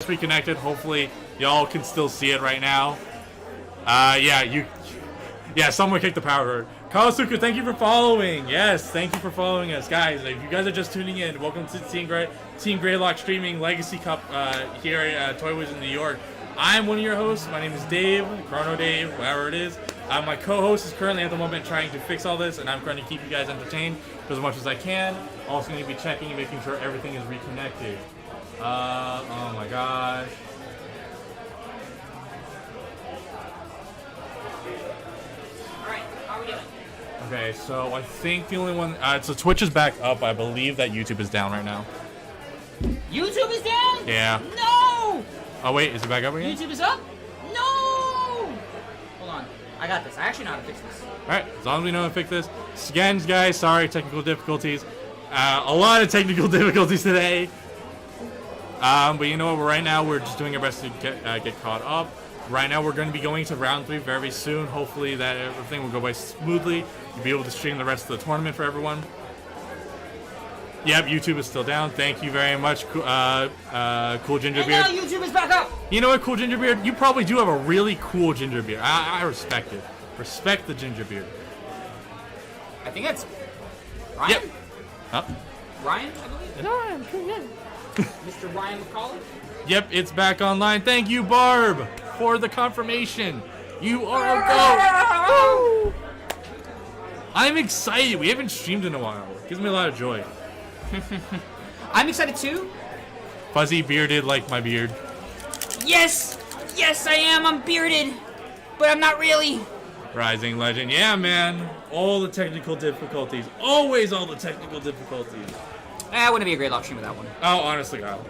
reconnected. Hopefully, y'all can still see it right now. Yeah, someone kicked the power cord. Kawasuku, thank you for following. Yes, thank you for following us, guys. If you guys are just tuning in, welcome to Team Greylock streaming Legacy Cup here at Toywiz in New York. I'm one of your hosts. My name is Dave, Chrono Dave, whatever it is. My co-host is currently at the moment trying to fix all this, and I'm trying to keep you guys entertained as much as I can. Also going to be checking and making sure everything is reconnected. Oh my gosh. Alright, how are we doing? Okay, so I think the only one, so Twitch is back up. I believe that YouTube is down right now. YouTube is down? Yeah. No! Oh wait, is it back up again? YouTube is up? No! Hold on, I got this. I actually know how to fix this. Alright, as long as we know how to fix this. Again, guys, sorry, technical difficulties. A lot of technical difficulties today. But you know what, right now we're just doing our best to get caught up. Right now we're going to be going to round 3 very soon. Hopefully that everything will go by smoothly. You'll be able to stream the rest of the tournament for everyone. Yep, YouTube is still down. Thank you very much, Cool Gingerbeard. And now YouTube is back up! You know what, Cool Gingerbeard? You probably do have a really cool Gingerbeard. I respect it. Respect the Gingerbeard. I think that's Ryan? Yep. Huh? Ryan, I believe? Ryan, yeah. Mr. Ryan McCauley? Yep, it's back online. Thank you, Barb, for the confirmation. You are a go. I'm excited. We haven't streamed in a while. It gives me a lot of joy. I'm excited too. Fuzzy bearded like my beard. Yes! Yes, I am. I'm bearded. But I'm not really. Rising Legend. Yeah, man. All the technical difficulties. Always all the technical difficulties. I wouldn't be a great lock stream with that one. Oh, honestly, Kyle.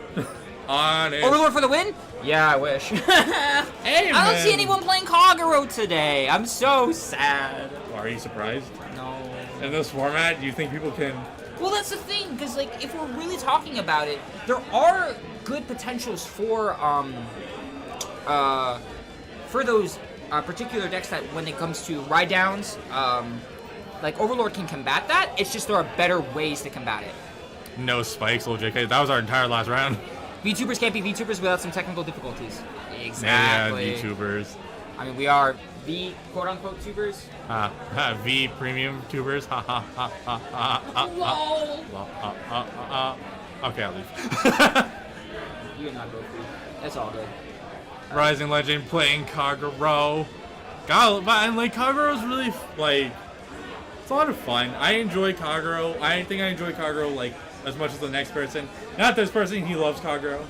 Honest. Overlord for the win? Yeah, I wish. Hey, I don't see anyone playing Kagero today. I'm so sad. Are you surprised? No. In this format, do you think people can... Well, that's the thing, because like if we're really talking about it, there are good potentials for those particular decks that when it comes to ride downs, like Overlord can combat that. It's just there are better ways to combat it. No spikes, JK. That was our entire last round. VTubers can't be VTubers without some technical difficulties. Exactly. Yeah, VTubers. I mean, we are V quote-unquote tubers. V premium tubers. Ha ha ha ha ha. Okay, I'll leave. You and I both do. That's all good. Rising Legend playing Kagero. God, and like Kagero's really like it's a lot of fun. I enjoy Kagero. I think I enjoy Kagero like as much as the next person. Not this person, he loves Kagero.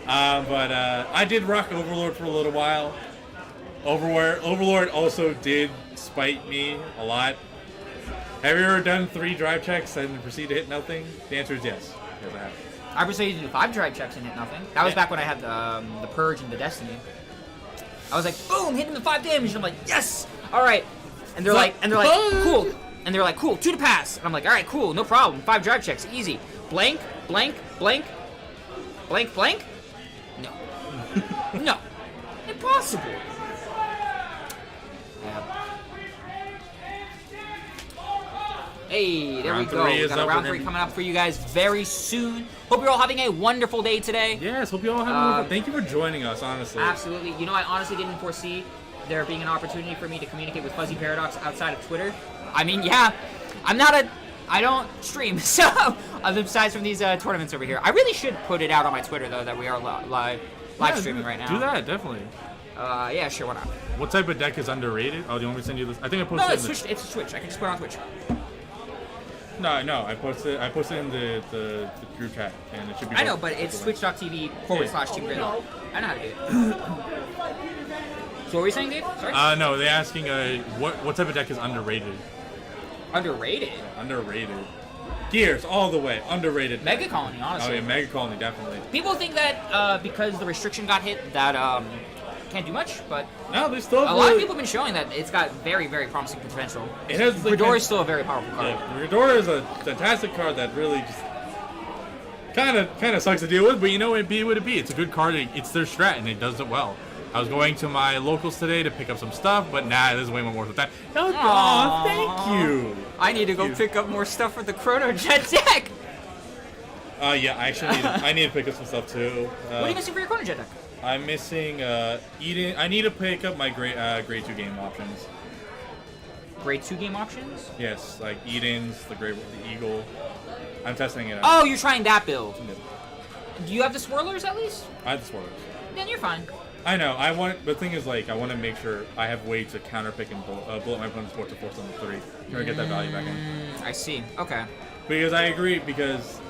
But I did rock Overlord for a little while. Overlord also did spite me a lot. Have you ever done 3 drive checks and proceed to hit nothing? The answer is yes. Yes, I have. I proceeded to do 5 drive checks and hit nothing. That was back when I had the Purge and the Destiny. I was like, boom, hitting the 5 damage. And I'm like, yes! Alright. And they're like, cool. And they're like, cool, 2 to pass. And I'm like, alright, cool, no problem. 5 drive checks, easy. Blank, blank, blank, blank, blank? No. No. Impossible. Yeah. Hey, there we go. We got a round 3 coming up for you guys very soon. Hope you're all having a wonderful day today. Yes, hope you all have a wonderful. Thank you for joining us, honestly. Absolutely. You know, I honestly didn't foresee there being an opportunity for me to communicate with Fuzzy Paradox outside of Twitter. I mean, yeah, I don't stream, so besides from these tournaments over here. I really should put it out on my Twitter, though, that we are live streaming right now. Do that, definitely. Yeah, sure, why not? What type of deck is underrated? Oh, do you want me to send you this? I think I posted No, it's Twitch. I can just put it on Twitch. No, I posted in the group chat, and it should be. I know, but it's twitch.tv/Team Greylock. I know how to do it. So what were you saying, Dave? Sorry? No, they're asking what type of deck is underrated? Underrated? Underrated. Gears, all the way. Underrated. Mega Colony, honestly. Oh, yeah, Mega Colony, definitely. People think that because the restriction got hit, that can't do much, but no, they still. A lot of people have been showing that it's got very, very promising potential. It has. Ghidorah is still a very powerful card. Yeah, Ghidorah is a fantastic card that really just kind of sucks to deal with, but you know, it be what it be. It's a good card. It's their strat, and it does it well. I was going to my locals today to pick up some stuff, but nah, this is way more worth it. Oh, thank you. I need to go pick up more stuff for the Chrono Jet deck. Yeah, I need to pick up some stuff too. What are you missing for your corner jet deck? I'm missing Eden. I need to pick up my grade 2 game options. Grade 2 game options? Yes, like Eden's, the Eagle. I'm testing it out. Oh, you're trying that build. Yeah. Do you have the swirlers at least? I have the spoilers. Then you're fine. I know. The thing is, like, I want to make sure I have way to counter pick and bullet my opponent's board to force them to 3. Try to get that value back in. I see. Okay. Because I agree. Because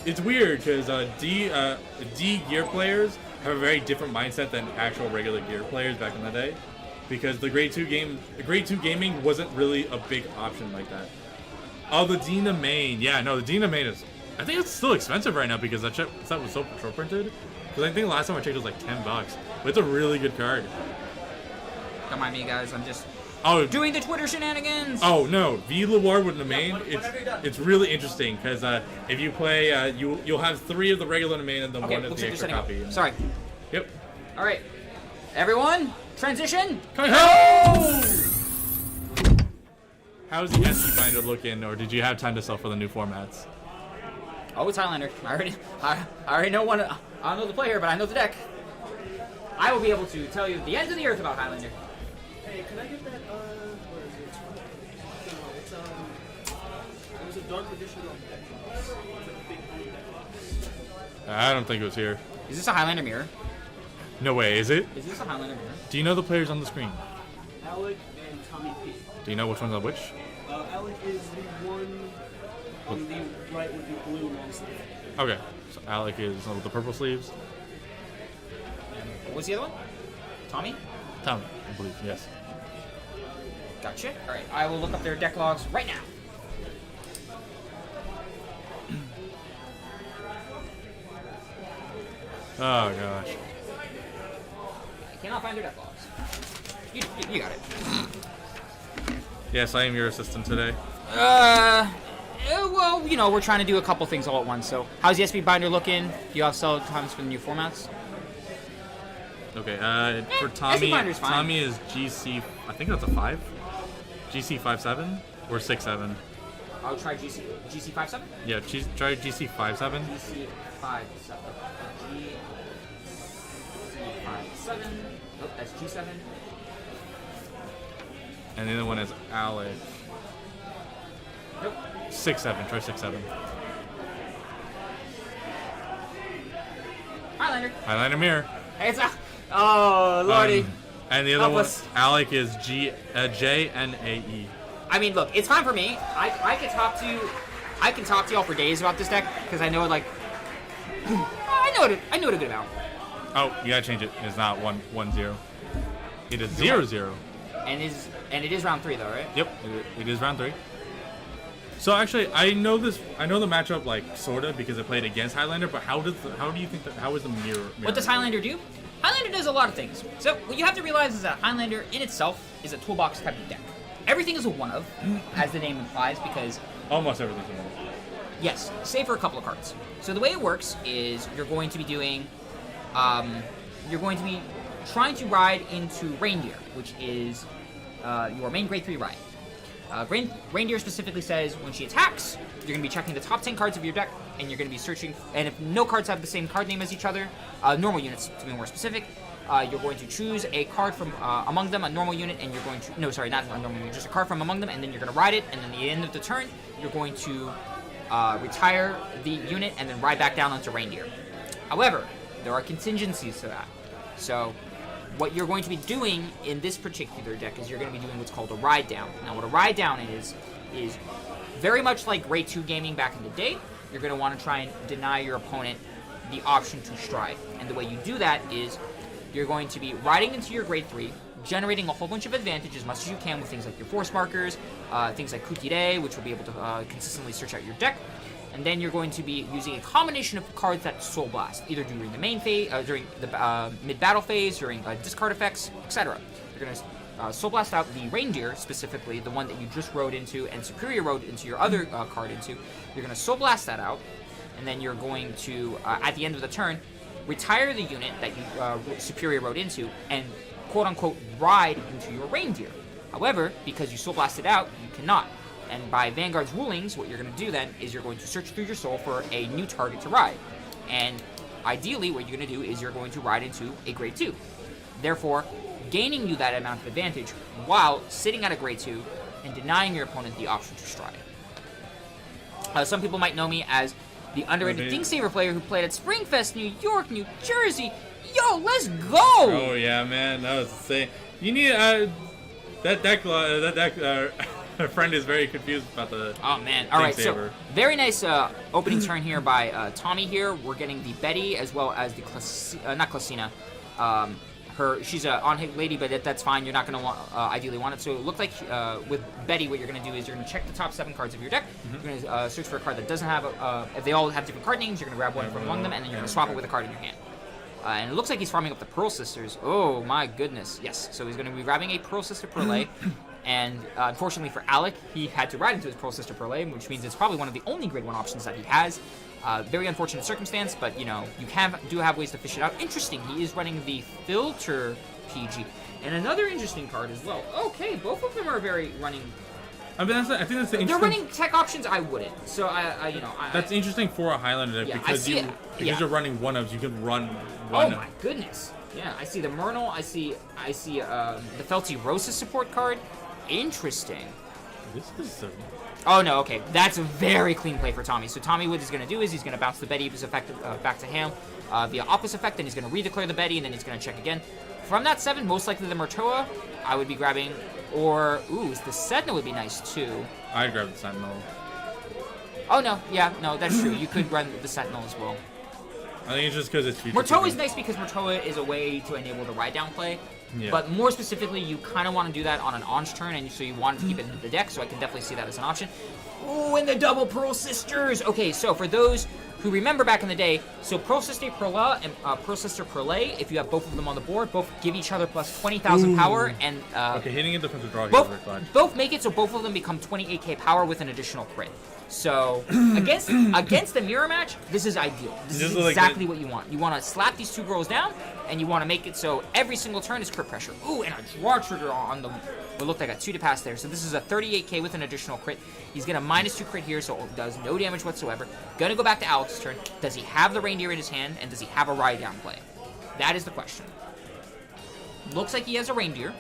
it's weird because D gear players have a very different mindset than actual regular gear players back in the day. Because the grade 2 gaming wasn't really a big option like that. Oh, the Dina main. Yeah, no, the Dina main is. I think it's still expensive right now because that set was so short printed. Because I think last time I checked it was like $10. But it's a really good card. Don't mind me, guys. I'm just doing the Twitter shenanigans. Oh no, V Laward with the main. It's really interesting because if you play, you'll have 3 of the regular main and then 1 of the extra copy. Sorry. Yep. All right, everyone, transition. How's the SC binder looking, or did you have time to sell for the new formats? Oh, it's Highlander. I already know one. I don't know the player, but I know the deck. I will be able to tell you the ends of the earth about Highlander. Hey, can I get that, where is it? No, it's, it was a dark edition of deck box. Big deck box. I don't think it was here. Is this a Highlander mirror? No way, is it? Is this a Highlander mirror? Do you know the players on the screen? Alec and Tommy P. Do you know which one's on which? Alec is the one on the right with the blue long sleeve. Okay, so Alec is with the purple sleeves. What was the other one? Tommy? Tom, I believe, yes. Gotcha. All right, I will look up their deck logs right now. Oh gosh. I cannot find their deck logs. You got it. Yes, I am your assistant today. Well, you know, we're trying to do a couple things all at once. So, how's the SB binder looking? Do you have solid times for the new formats? Okay, for Tommy, binder's fine. Tommy is GC, I think that's a 5? GC 5-7 or 6-7? I'll try GC 5-7? Yeah, try GC 5-7. GC 5-7. GC 5-7. Oh, that's G7. And the other one is Alec. Nope. 6-7, try 6-7. Highlander. Highlander mirror. Hey, it's a... Oh, lordy. And the other Help one, us. Alec is JNAE. I mean, look, it's fine for me. I can talk to y'all for days about this deck because I know it like I know it a good amount. Oh, you gotta change it. It's not 1-0. It is 0-0. And it is round 3 though, right? Yep, it is round 3. So actually, I know the matchup like sorta because I played against Highlander. But how do you think that? How is the mirror? What does Highlander do? Highlander does a lot of things. So what you have to realize is that Highlander in itself is a toolbox type of deck. Everything is a one of, as the name implies, because Almost everything's in one. yes, save for a couple of cards. So the way it works is you're going to be doing, you're going to be trying to ride into Reindeer, which is your main grade 3 ride. Reindeer specifically says when she attacks, you're going to be checking the top 10 cards of your deck, and you're going to be searching, and if no cards have the same card name as each other, normal units to be more specific, you're going to choose a card from among them, a normal unit, and you're going to, no, sorry, not a normal unit, just a card from among them, and then you're going to ride it, and then at the end of the turn, you're going to retire the unit and then ride back down onto Reindeer. However, there are contingencies to that. So, what you're going to be doing in this particular deck is you're going to be doing what's called a ride down. Now, what a ride down is very much like grade 2 gaming back in the day. You're going to want to try and deny your opponent the option to strike. And the way you do that is you're going to be riding into your grade 3, generating a whole bunch of advantage as much as you can with things like your force markers, things like Kukide, which will be able to consistently search out your deck. And then you're going to be using a combination of cards that Soul Blast, either during the main phase, during the mid-battle phase, during discard effects, etc. You're going to Soul Blast out the Reindeer, specifically, the one that you just rode into and Superior rode into your other card into. You're going to Soul Blast that out, and then you're going to, at the end of the turn, retire the unit that you Superior rode into, and quote-unquote ride into your Reindeer. However, because you Soul Blasted out, you cannot. And by Vanguard's rulings, what you're going to do then is you're going to search through your soul for a new target to ride. And ideally, what you're going to do is you're going to ride into a grade 2. Therefore, gaining you that amount of advantage while sitting at a grade 2 and denying your opponent the option to stride. Some people might know me as the underrated Ding Saver player who played at Springfest, New York, New Jersey. Yo, let's go! Oh yeah, man, that was insane. You need our friend is very confused about the. Oh man! All right, so very nice opening turn here by Tommy. Here we're getting the Betty as well as the not Classina. She's a on-hit lady, but that's fine. You're not going to ideally want it. So it looked like with Betty, what you're going to do is you're going to check the top 7 cards of your deck. You're going to search for a card that doesn't have if they all have different card names, you're going to grab one from among them, and then you're going to swap it with a card in your hand. And it looks like he's farming up the Pearl Sisters. Oh my goodness, yes. So he's going to be grabbing a Pearl Sister Perlay. And unfortunately for Alec, he had to ride into his Pearl Sister Perlay, which means it's probably one of the only grade 1 options that he has. Very unfortunate circumstance, but you know, you do have ways to fish it out. Interesting, he is running the Filter PG. And another interesting card as well. Okay, both of them are very running. I mean, I think that's the interesting. They're running tech options I wouldn't. So that's interesting for a Highlander deck because you're running one of you can run one. Oh my goodness. Yeah, I see the Myrtle, I see the Felty Rosa support card. Interesting. This is Oh no, okay. That's a very clean play for Tommy. So Tommy, what he's going to do is he's going to bounce the Betty's effect back to him via Opus effect, then he's going to redeclare the Betty, and then he's going to check again. From that 7, most likely the Murtoa, I would be grabbing, or, the Sedna would be nice too. I'd grab the Sentinel. Oh no, yeah, no, that's true. You could run the Sentinel as well. I think it's just because it's future. Murtoa is nice because Murtoa is a way to enable the ride down play. Yeah. But more specifically, you kind of want to do that on an Anj turn, and so you want to keep it in the deck, so I can definitely see that as an option. Ooh, and the double Pearl Sisters! Okay, so for those who remember back in the day, so Pearl Sister Perla and Pearl Sister Perlay, if you have both of them on the board, both give each other plus 20,000 power, and okay, hitting a defensive draw both make it so both of them become 28k power with an additional crit. So against the mirror match, this is ideal. This is exactly what you want. You want to slap these 2 girls down, and you want to make it so every single turn is crit pressure. Ooh, and a draw trigger on the what looked like a 2 to pass there. So this is a 38k with an additional crit. He's going to -2 crit here, so it does no damage whatsoever. Going to go back to Alex's turn. Does he have the reindeer in his hand, and does he have a ride down play? That is the question. Looks like he has a reindeer.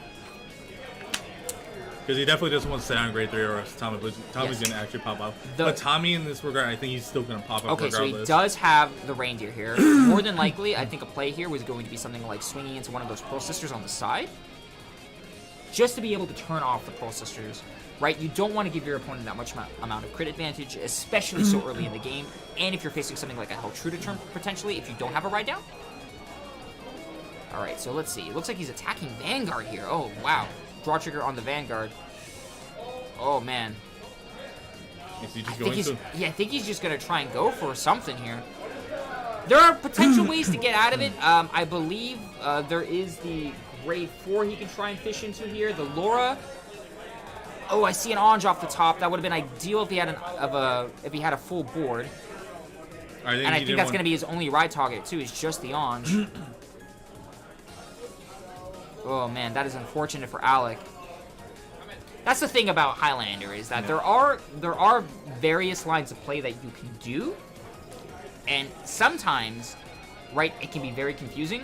Because he definitely doesn't want to stay on grade 3 or else Tommy's going to actually pop up. But Tommy, in this regard, I think he's still going to pop up regardless. Okay, so he does have the reindeer here. More than likely, I think a play here was going to be something like swinging into one of those Pearl Sisters on the side. Just to be able to turn off the Pearl Sisters, right? You don't want to give your opponent that much amount of crit advantage, especially so early in the game. And if you're facing something like a Helltruda turn, potentially, if you don't have a ride down. Alright, so let's see. It looks like he's attacking Vanguard here. Oh, wow. Draw trigger on the Vanguard. Oh, man. Is he just going to? Yeah, I think he's just going to try and go for something here. There are potential ways to get out of it. I believe there is the grade 4 he can try and fish into here. The Laura. Oh, I see an Anj off the top. That would have been ideal if he had if he had a full board. And I think that's going to be his only ride target too. Is just the Anj. Oh man, that is unfortunate for Alec. That's the thing about Highlander is that there are various lines of play that you can do, and sometimes, right, it can be very confusing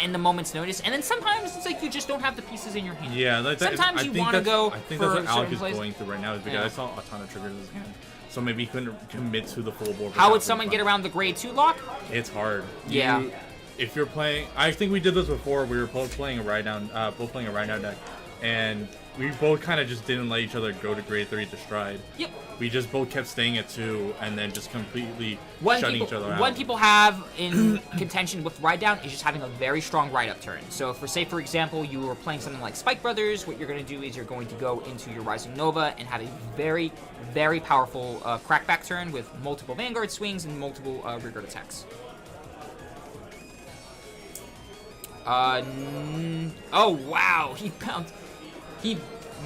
in the moment's notice, and then sometimes it's like you just don't have the pieces in your hand. Yeah, sometimes you want to go. I think that's what Alec is going through right now, is because I saw a ton of triggers in his hand. So maybe he couldn't commit to the full board. How would someone get around the grade 2 lock? It's hard. Yeah. If you're playing, I think we did this before. We were both playing a ride down deck, and we both kind of just didn't let each other go to grade 3 to stride. Yep. We just both kept staying at 2, and then just completely shutting each other out. One people have in contention with ride down is just having a very strong ride up turn. So for example, you were playing something like Spike Brothers, what you're going to do is you're going to go into your Rising Nova and have a very, very powerful crackback turn with multiple Vanguard swings and multiple rearguard attacks. Oh wow, he bounced. He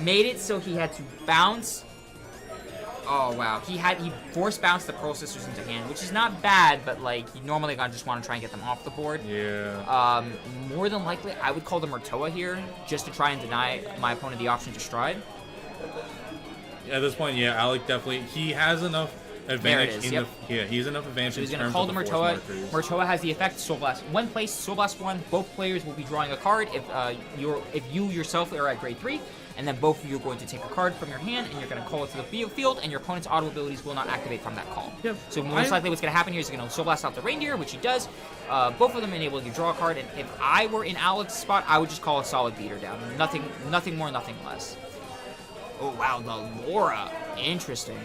made it so he had to bounce. Oh wow, he force bounced the Pearl Sisters into hand, which is not bad, but like you normally gonna just want to try and get them off the board. Yeah. More than likely, I would call the Murtoa here just to try and deny my opponent the option to stride. At this point, yeah, Alec definitely he has enough advantage is, in yep. the he's enough advantage. So he's in going to terms call of the the force Murtoa. markers. Murtoa has the effect Soul Blast. When placed, Soul Blast 1, both players will be drawing a card if you yourself are at grade 3, and then both of you are going to take a card from your hand and you're going to call it to the field, and your opponent's auto abilities will not activate from that call. Yep. So most likely what's going to happen here is he's going to Soul Blast out the Reindeer, which he does. Both of them enable you to draw a card, and if I were in Alec's spot, I would just call a solid beater down. Nothing more, nothing less. Oh wow, the Laura. Interesting.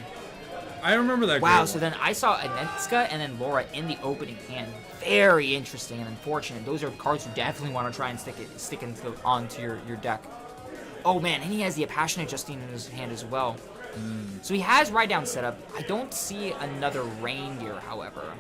I remember that. Wow, girl. so then I saw Anetska and then Laura in the opening hand. Very interesting and unfortunate. Those are cards you definitely want to try and stick onto your deck. Oh man, and he has the Passionate Justine in his hand as well. So he has Ride Down set up. I don't see another Reindeer, however.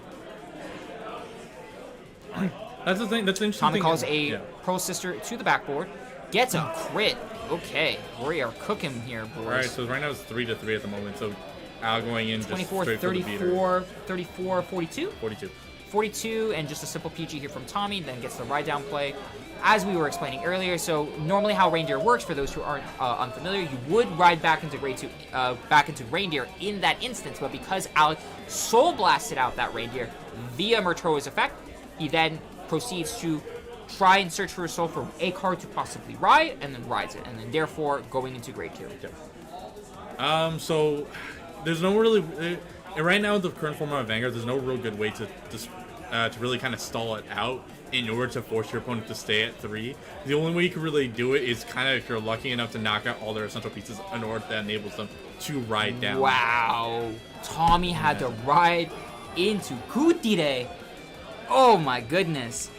That's the thing. That's the interesting. Tommy thing. calls a Yeah. Pearl Sister to the backboard. Gets a crit. Okay, we are cooking here, boys. All right, so right now it's 3-3 at the moment. So Al going in just 24, straight for the beater. 34, 42? 42. 42, and just a simple PG here from Tommy, then gets the ride down play. As we were explaining earlier, so normally how Reindeer works, for those who aren't unfamiliar, you would ride back into grade 2, back into Reindeer in that instance, but because Alec Soul Blasted out that Reindeer via Murtoa's effect, he then proceeds to try and search for a soul for a card to possibly ride, and then rides it, and then therefore going into grade 2. So there's no really right now the current format of Vanguard. There's no real good way to really kind of stall it out in order to force your opponent to stay at 3. The only way you can really do it is kind of if you're lucky enough to knock out all their essential pieces in order that enables them to ride down. Wow, Tommy had to ride into Kutire. Oh my goodness.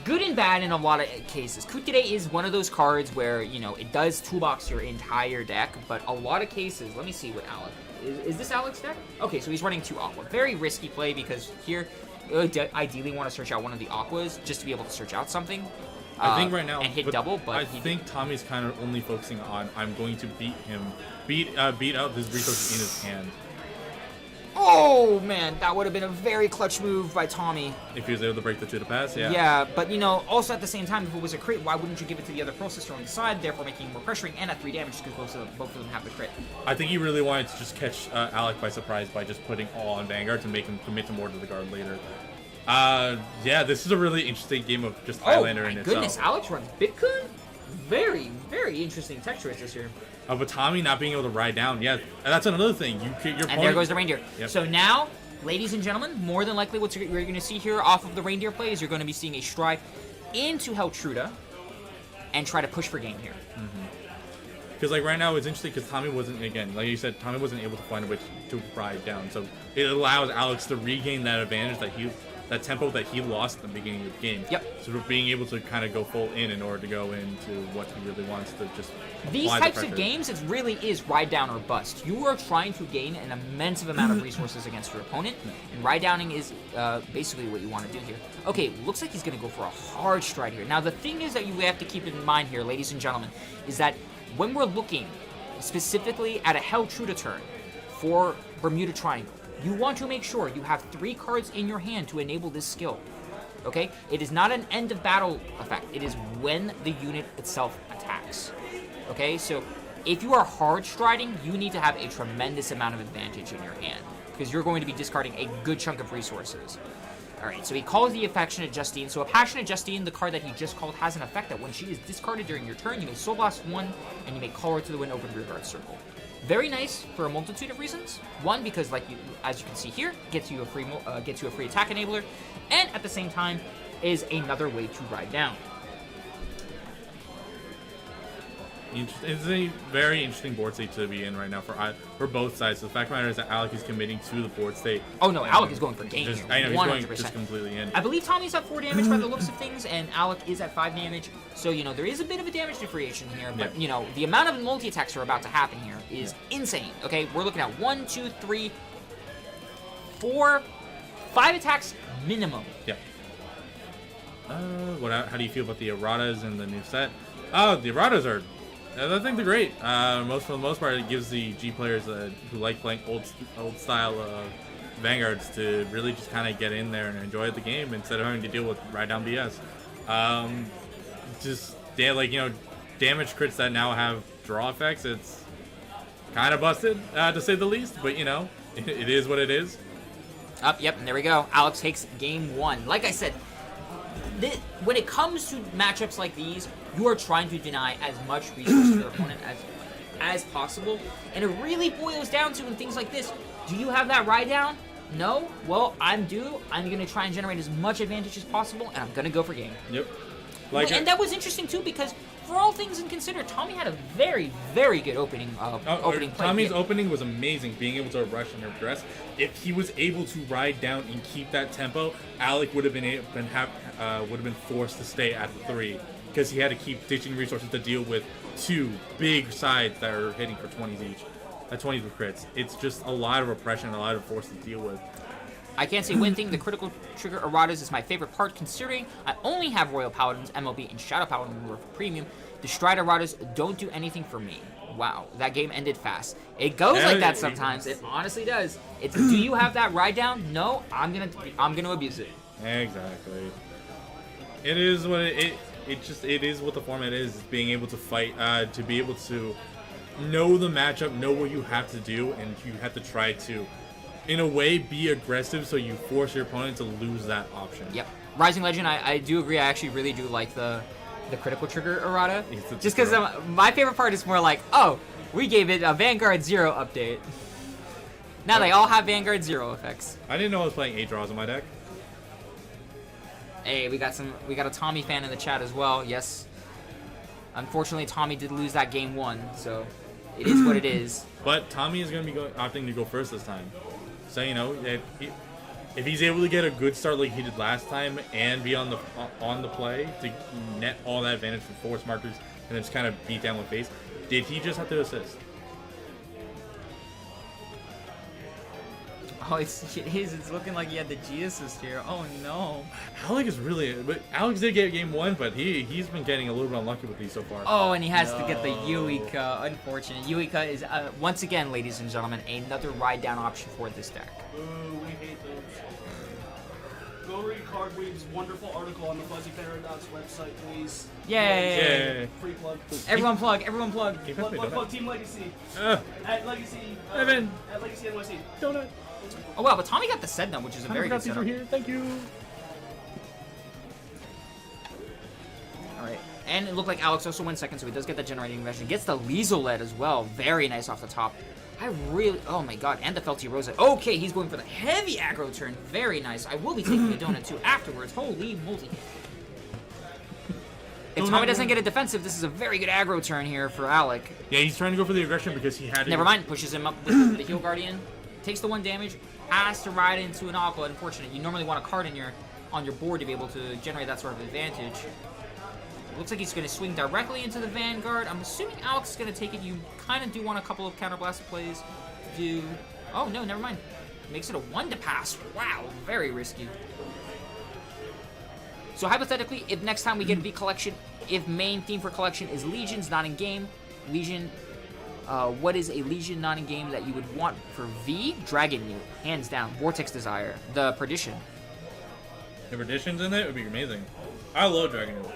Good and bad in a lot of cases. Kutire is one of those cards where, you know, it does toolbox your entire deck, but a lot of cases, let me see what Alec, is this Alec's deck? Okay, so he's running 2 Aqua. Very risky play because here, ideally want to search out one of the Aquas just to be able to search out something. I think right now and hit double, but I think Tommy's kind of only focusing on I'm going to beat out his resources in his hand. Oh man, that would have been a very clutch move by Tommy. If he was able to break the 2 to pass, yeah. Yeah, but you know, also at the same time, if it was a crit, why wouldn't you give it to the other Pearl Sister on the side, therefore making more pressuring and at 3 damage because both of them have the crit? I think he really wanted to just catch Alec by surprise by just putting all on Vanguard to make him commit to more to the guard later. Yeah, this is a really interesting game of just Highlander in itself. Goodness, Alex runs Bitcoin? Very, very interesting tech choice this year. But Tommy not being able to ride down, yeah, that's another thing. And there goes the Reindeer. Yep. So now, ladies and gentlemen, more than likely what you're going to see here off of the Reindeer play is you're going to be seeing a stride into Heltruda and try to push for game here. Because like right now it's interesting because Tommy wasn't, again, like you said, Tommy wasn't able to find a way to ride down. So it allows Alex to regain that advantage that tempo that he lost at the beginning of the game. Yep. So we're being able to kind of go full in order to go into what he really wants to just These apply the types of pressure. games, it really is ride down or bust. You are trying to gain an immense amount of resources against your opponent, and ride downing is basically what you want to do here. Okay, looks like he's going to go for a hard stride here. Now, the thing is that you have to keep in mind here, ladies and gentlemen, is that when we're looking specifically at a Heltruda turn for Bermuda Triangle, you want to make sure you have 3 cards in your hand to enable this skill. Okay? It is not an end of battle effect. It is when the unit itself attacks. Okay? So if you are hard striding, you need to have a tremendous amount of advantage in your hand because you're going to be discarding a good chunk of resources. Alright, so he calls the Affectionate Justine. So a Passionate Justine, the card that he just called, has an effect that when she is discarded during your turn, you may Soul Blast 1 and you may call her to the win open rear guard circle. Very nice for a multitude of reasons. One, because as you can see here, gets you a free attack enabler, and at the same time is another way to ride down. It's a very interesting board state to be in right now for both sides. The fact of the matter is that Alec is committing to the board state. Oh no, Alec is going for game here. I know, 100%. he's going just completely in. I believe Tommy's at 4 damage by the looks of things, and Alec is at 5 damage. So, you know, there is a bit of a damage differentiation here, but, you know, the amount of multi-attacks that are about to happen here is insane. Okay, we're looking at 1, 2, 3, 4, 5 attacks minimum. Yeah. How do you feel about the erratas in the new set? Oh, the erratas are... I think they're great. For the most part, it gives the G players who like playing old style Vanguards to really just kind of get in there and enjoy the game instead of having to deal with ride down BS. Damage crits that now have draw effects. kind of busted, to say the least. But, you know, it is what it is. Yep, and there we go. Alex takes game 1. Like I said, when it comes to matchups like these, you are trying to deny as much resource to your opponent as possible. And it really boils down to in things like this. Do you have that ride down? No? Well, I'm going to try and generate as much advantage as possible, and I'm going to go for game. Yep. And that was interesting, too, because for all things considered, Tommy had a very, very good opening play. Tommy's opening was amazing, being able to rush and address. If he was able to ride down and keep that tempo, Alec would have been forced to stay at the 3 because he had to keep ditching resources to deal with 2 big sides that are hitting for 20s each. 20s with crits. It's just a lot of oppression, a lot of force to deal with. I can't say one thing, the critical trigger erratas is my favorite part, considering I only have Royal Paladins, MLB, and Shadow Paladin for premium. The Stride erratas don't do anything for me. Wow, that game ended fast. It goes like that sometimes. It honestly does. It's do you have that ride down? No, I'm gonna abuse it. Exactly. It is what it is what the format is. Being able to fight, to be able to know the matchup, know what you have to do, and you have to try to, in a way, be aggressive so you force your opponent to lose that option. Yep. Rising Legend, I do agree. I actually really do like the critical trigger errata. Just because my favorite part is more like, oh, we gave it a Vanguard 0 update. Now they all have Vanguard 0 effects. I didn't know I was playing 8 draws in my deck. Hey, we got a Tommy fan in the chat as well. Yes. Unfortunately, Tommy did lose that game 1, so it is what it is. But Tommy is going to be opting to go first this time. So, you know, if he's able to get a good start like he did last time and be on the play to net all that advantage from force markers and then just kind of beat down with base, did he just have to assist? Oh, it's looking like he had the G assist here. Oh no. Alex is really, but Alex did get game 1, but he's been getting a little bit unlucky with these so far. Oh, and he has to get the Yuika. Unfortunate. Yuika is once again, ladies and gentlemen, another ride down option for this deck. Ooh, we hate those. Go read Cardweave's wonderful article on the Fuzzy Paradox website, please. Yay! Free plug. Everyone plug. Everyone plug. Plug Team Legacy. At Legacy. Evan. At Legacy NYC. Donut. Oh wow, but Tommy got the Sedna, which is a very good setup. Here. Thank you. Alright, and it looked like Alex also went second, so he does get that generating invention. Gets the Lizolet as well. Very nice off the top. Oh my god, and the Felty Rosa. Okay, he's going for the heavy aggro turn. Very nice. I will be taking the donut too afterwards. Holy moly. If Tommy doesn't get a defensive, this is a very good aggro turn here for Alec. Yeah, he's trying to go for the aggression because he had. Never mind. Pushes him up with the Heal Guardian. Takes the 1 damage. Has to ride into an Aqua. Unfortunate. You normally want a card on your board to be able to generate that sort of advantage. Looks like he's going to swing directly into the Vanguard. I'm assuming Alex is going to take it. You kind of do want a couple of counterblast plays. Oh no, never mind. Makes it a 1 to pass. Wow, very risky. So hypothetically, if next time we get a V collection, if main theme for collection is Legions not in game, Legion, what is a Legion not in game that you would want for V? Dragon Mute, hands down. Vortex Desire, the Perdition. If Perdition's in it, it would be amazing. I love Dragon Mute.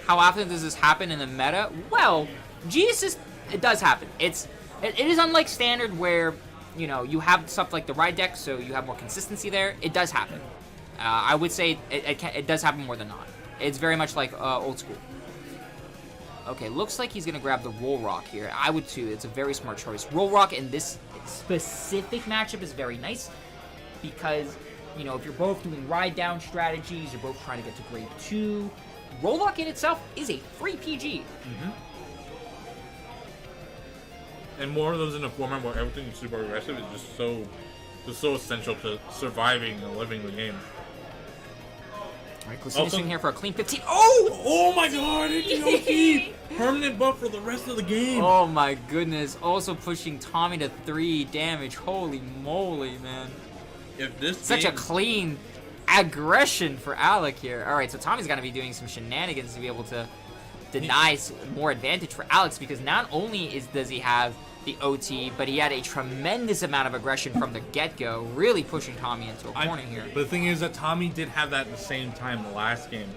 How often does this happen in the meta? Well, G-Assist, it does happen. It is unlike Standard where, you know, you have stuff like the ride deck, so you have more consistency there. It does happen. I would say it does happen more than not. It's very much like old school. Okay, looks like he's going to grab the Roll Rock here. I would too. It's a very smart choice. Roll Rock in this specific matchup is very nice because, you know, if you're both doing ride down strategies, you're both trying to get to grade 2, Roll Rock in itself is a free PG. Mm-hmm. And more of those in a format where everything is super aggressive is just so essential to surviving and living the game. Alright, Clisinius here for a clean 15. Oh my god, Ichioki! Permanent buff for the rest of the game. Oh my goodness. Also pushing Tommy to 3 damage. Holy moly, man. If this Such a clean aggression for Alec here. Alright, so Tommy's got to be doing some shenanigans to be able to deny more advantage for Alex because not only does he have the OT, but he had a tremendous amount of aggression from the get-go, really pushing Tommy into a corner here. But the thing is that Tommy did have that at the same time the last game,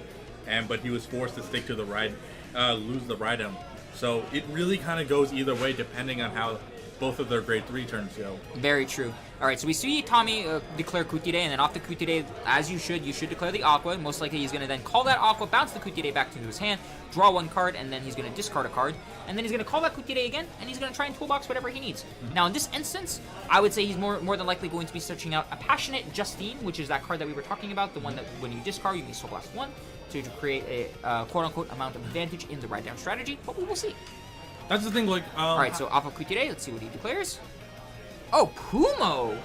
but he was forced to stick to the ride, lose the ride down. So it really kind of goes either way depending on how both of their grade 3 turns go. Very true. All right, so we see Tommy declare Kutire, and then off the Kutire, as you should declare the Aqua. Most likely he's going to then call that Aqua, bounce the Kutire back into his hand, draw 1 card, and then he's going to discard a card. And then he's going to call that Kutire again, and he's going to try and toolbox whatever he needs. Now, in this instance, I would say he's more than likely going to be searching out a Passionate Justine, which is that card that we were talking about, the one that when you discard, you can Soul Blast 1 to create a quote-unquote amount of advantage in the write-down strategy, but we will see. That's the thing, like... All right, so off of Kutire, let's see what he declares. Oh, Pumo!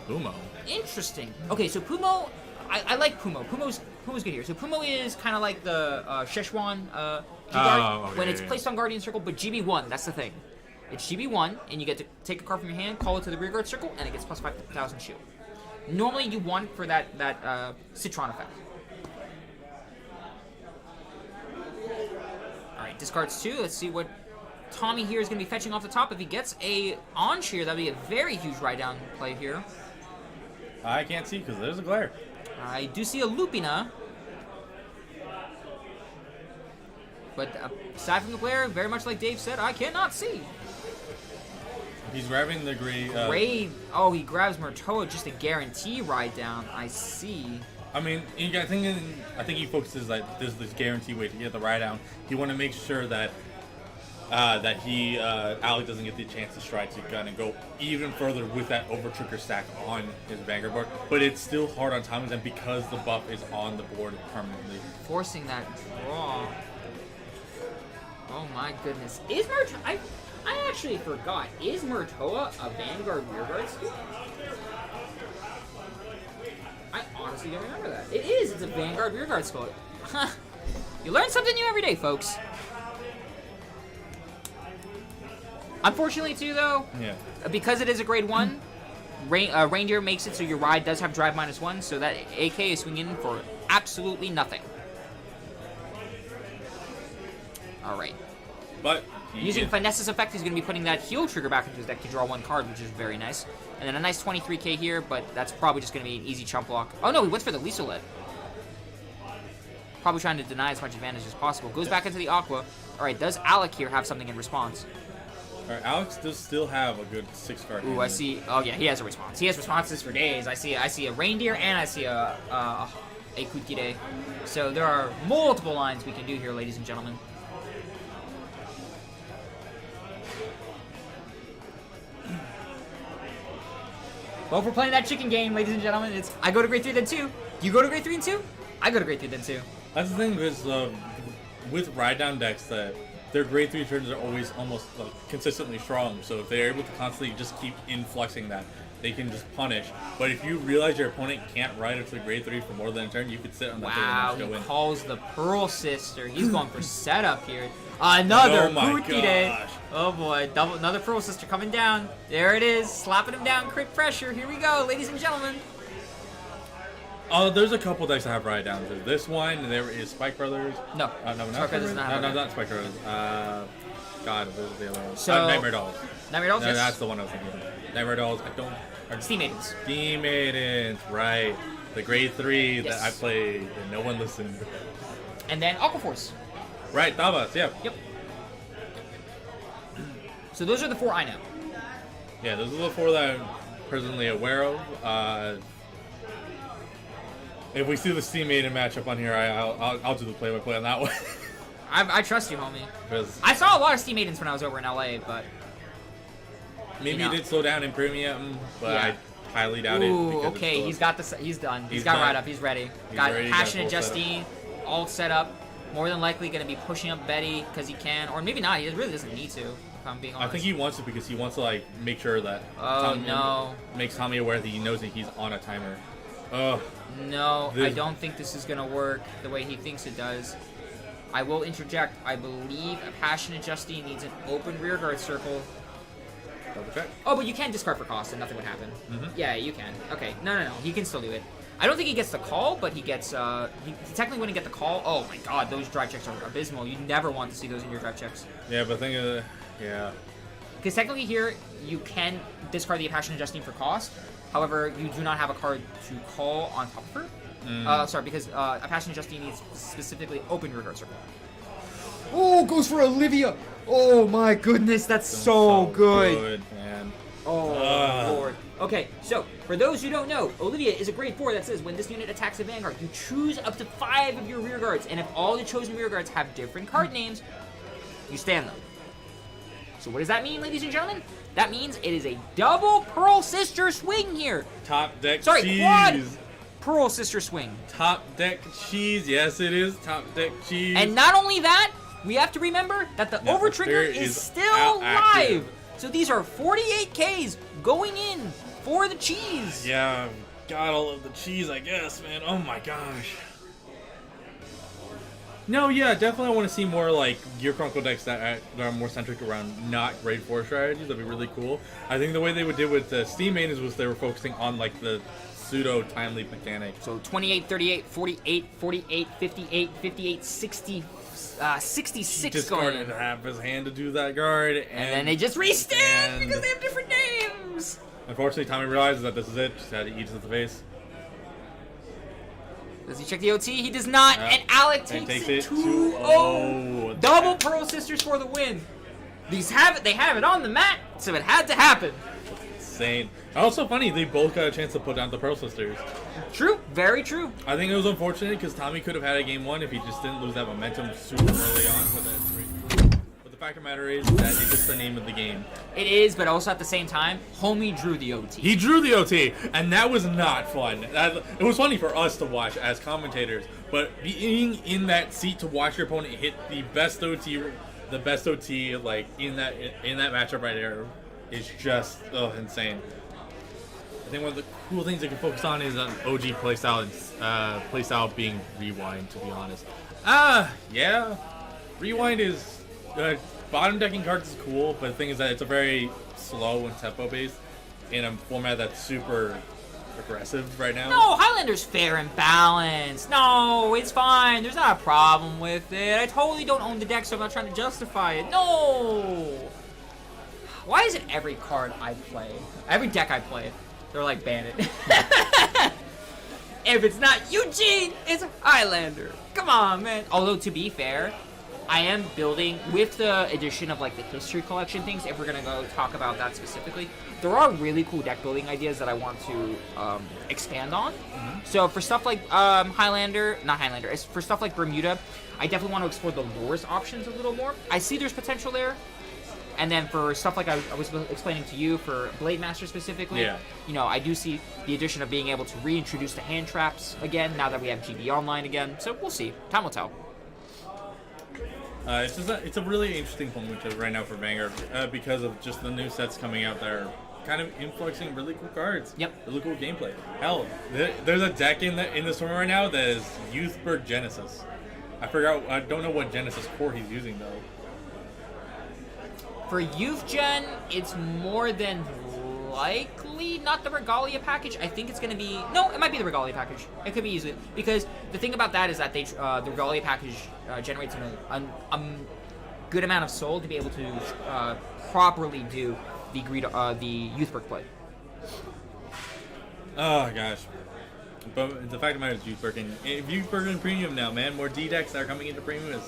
Pumo. Interesting. Okay, so Pumo, I like Pumo. Pumo's good here. So Pumo is kind of like the Szechuan G-Guard when it's placed on Guardian Circle, but GB1, that's the thing. It's GB1, and you get to take a card from your hand, call it to the rear guard circle, and it gets plus 5,000 shield. Normally, you want it for that Citron effect. Alright, discards 2. Let's see what Tommy here is going to be fetching off the top. If he gets a on-shear, that would be a very huge ride-down play here. I can't see because there's a glare. I do see a Lupina. But aside from the glare, very much like Dave said, I cannot see. He's grabbing the gray... Oh, he grabs Murtoa just to guarantee ride-down. I see. I mean, I think he focuses like there's this guarantee way to get the ride down. You want to make sure that Alec doesn't get the chance to strike to kind of go even further with that over trigger stack on his Vanguard board. But it's still hard on Tommy's end because the buff is on the board permanently. Forcing that draw. Oh my goodness. Is Murtoa... I actually forgot. Is Murtoa a Vanguard rearguard skill? I honestly don't remember that. It is. It's a Vanguard rearguard skill. Huh. You learn something new every day, folks. Unfortunately, too, though, because it is a grade 1, Reindeer makes it so your ride does have drive -1, so that AK is swinging in for absolutely nothing. All right. But using Finesse's effect, he's going to be putting that heal trigger back into his deck to draw 1 card, which is very nice. And then a nice 23k here, but that's probably just going to be an easy chump block. Oh no, he went for the Lisolet. Probably trying to deny as much advantage as possible. Goes back into the Aqua. All right, does Alec here have something in response? All right, Alex does still have a good 6-card. Ooh, I see. Oh yeah, he has a response. He has responses for days. I see a Reindeer and I see a Kutire. So there are multiple lines we can do here, ladies and gentlemen. Well, if we're playing that chicken game, ladies and gentlemen, it's I go to grade 3 then 2. You go to grade 3 and 2. I go to grade 3 then 2. That's the thing is with ride down decks that their grade 3 turns are always almost consistently strong. So if they're able to constantly just keep influxing that, they can just punish. But if you realize your opponent can't ride up to grade 3 for more than a turn, you could sit on that thing and just go in. He calls the Pearl Sister. He's going for setup here. Another Kutire. Oh boy, another Pearl Sister coming down. There it is, slapping him down, crit pressure. Here we go, ladies and gentlemen. There's a couple decks that have ride downs. There's this one, and there is Spike Brothers. No, not Spike Brothers does not have not Spike Brothers. God, there's the other one. So, Nightmare Dolls. Nightmare Dolls, yes. That's the one I was thinking of. Nightmare Dolls, Steam Maidens. Steam Maidens, right. The grade 3 yes. that I played and no one listened. And then Aquaforce. Right, Tavas, yeah. Yep. So those are the 4 I know. Yeah, those are the 4 that I'm personally aware of. If we see the Steam Maiden matchup on here, I'll do the play-by-play on that one. I trust you, homie. Because I saw a lot of Steam Maidens when I was over in LA, but maybe he did slow down in Premium, but yeah. I highly doubt it. Ooh, okay, he's got the. He's done. He's got right up. He's ready. Got Passionate Justine, all set up. More than likely going to be pushing up Betty because he can, or maybe not. He really doesn't need to. If I'm being honest. I think he wants to because he wants to like make sure that. Makes Tommy aware that he knows that he's on a timer. No, I don't think this is going to work the way he thinks it does. I will interject. I believe a Passionate Justine needs an open rearguard circle. Double check. Oh, but you can discard for cost and nothing would happen. Yeah, you can. Okay, no. He can still do it. I don't think he gets the call, but he gets, he technically wouldn't get the call. Oh my god, those drive checks are abysmal. You never want to see those in your drive checks. Yeah, but think of it, yeah. Because technically here, you can discard the Passionate Justine for cost. However, you do not have a card to call on top of her. Sorry, because a Passionate Justine needs specifically open rearguard circle. Oh, goes for Olivia. Oh my goodness, that's so good. Man. Oh, Lord. Okay, so, for those who don't know, Olivia is a grade 4 that says when this unit attacks a vanguard, you choose up to 5 of your rear guards, and if all the chosen rear guards have different card names, you stand them. So what does that mean, ladies and gentlemen? That means it is a double Pearl Sister swing here. Top deck Sorry, cheese. quad Pearl Sister swing. Top deck cheese. Yes, it is. Top deck cheese. And not only that, we have to remember that the over trigger is still live. So these are 48Ks going in for the cheese. Yeah, gotta love the cheese, I guess, man. Oh my gosh. No, yeah, definitely I want to see more like Gear Chronicle decks that are more centric around not grade 4 strategies. That'd be really cool. I think the way they would do with the Steam Maidens was they were focusing on like the pseudo time leap mechanic. So 28, 38, 48, 48, 58, 58, 60, 66 discarded going. half his hand to do that guard, and then they just restand because they have different names. Unfortunately, Tommy realizes that this is it. Just had to eat it to the face. Does he check the OT? He does not, and Alec takes it 2-0. Double Pearl Sisters for the win. They have it on the mat, so it had to happen. Insane. Also funny, they both got a chance to put down the Pearl Sisters. True, very true. I think it was unfortunate because Tommy could have had a game 1 if he just didn't lose that momentum super early on with that 3. But the fact of the matter is that it's just the name of the game. It is, but also at the same time, homie drew the OT. He drew the OT, and that was not fun. It was funny for us to watch as commentators, but being in that seat to watch your opponent hit the best OT like in that matchup right there is just insane. I think one of the cool things they can focus on is an OG playstyle and playstyle being rewind. To be honest, yeah, rewind is bottom decking cards is cool, but the thing is that it's a very slow and tempo based in a format that's super aggressive right now. No, Highlander's fair and balanced. No, it's fine. There's not a problem with it. I totally don't own the deck, so I'm not trying to justify it. No. Why is it every card I play, every deck I play, they're like, ban it. If it's not Eugene, it's Highlander. Come on, man. Although, to be fair, I am building, with the addition of like the history collection things, if we're going to go talk about that specifically, there are really cool deck building ideas that I want to expand on. Mm-hmm. So for stuff like for stuff like Bermuda, I definitely want to explore the lures options a little more. I see there's potential there. And then for stuff like I was explaining to you, for Blade Master specifically, I do see the addition of being able to reintroduce the hand traps again, now that we have GB Online again. So we'll see. Time will tell. It's a really interesting moment right now for Vanguard because of just the new sets coming out that are kind of influxing really cool cards. Yep. Really cool gameplay. Hell, there's a deck in this tournament right now that is Youthberg Genesis. I don't know what Genesis core he's using though. For Youth Gen, it's more than likely not the Regalia package. I think it's going to be... No, it might be the Regalia package. It could be easily. Because the thing about that is that the Regalia package generates a good amount of soul to be able to properly do the Youthberg play. Oh, gosh. But the fact of the matter is Youthberg in Premium now, man. More D-decks that are coming into Premium is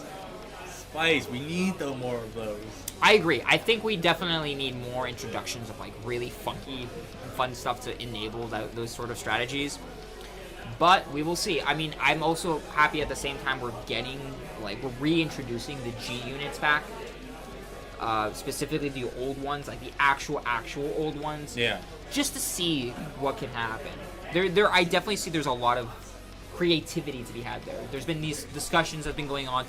spice. We need more of those. I agree. I think we definitely need more introductions of like really funky and fun stuff to enable those sort of strategies. But we will see. I mean, I'm also happy at the same time we're reintroducing the G units back. Specifically the old ones, like the actual old ones. Yeah. Just to see what can happen. I definitely see there's a lot of creativity to be had there. There's been these discussions that have been going on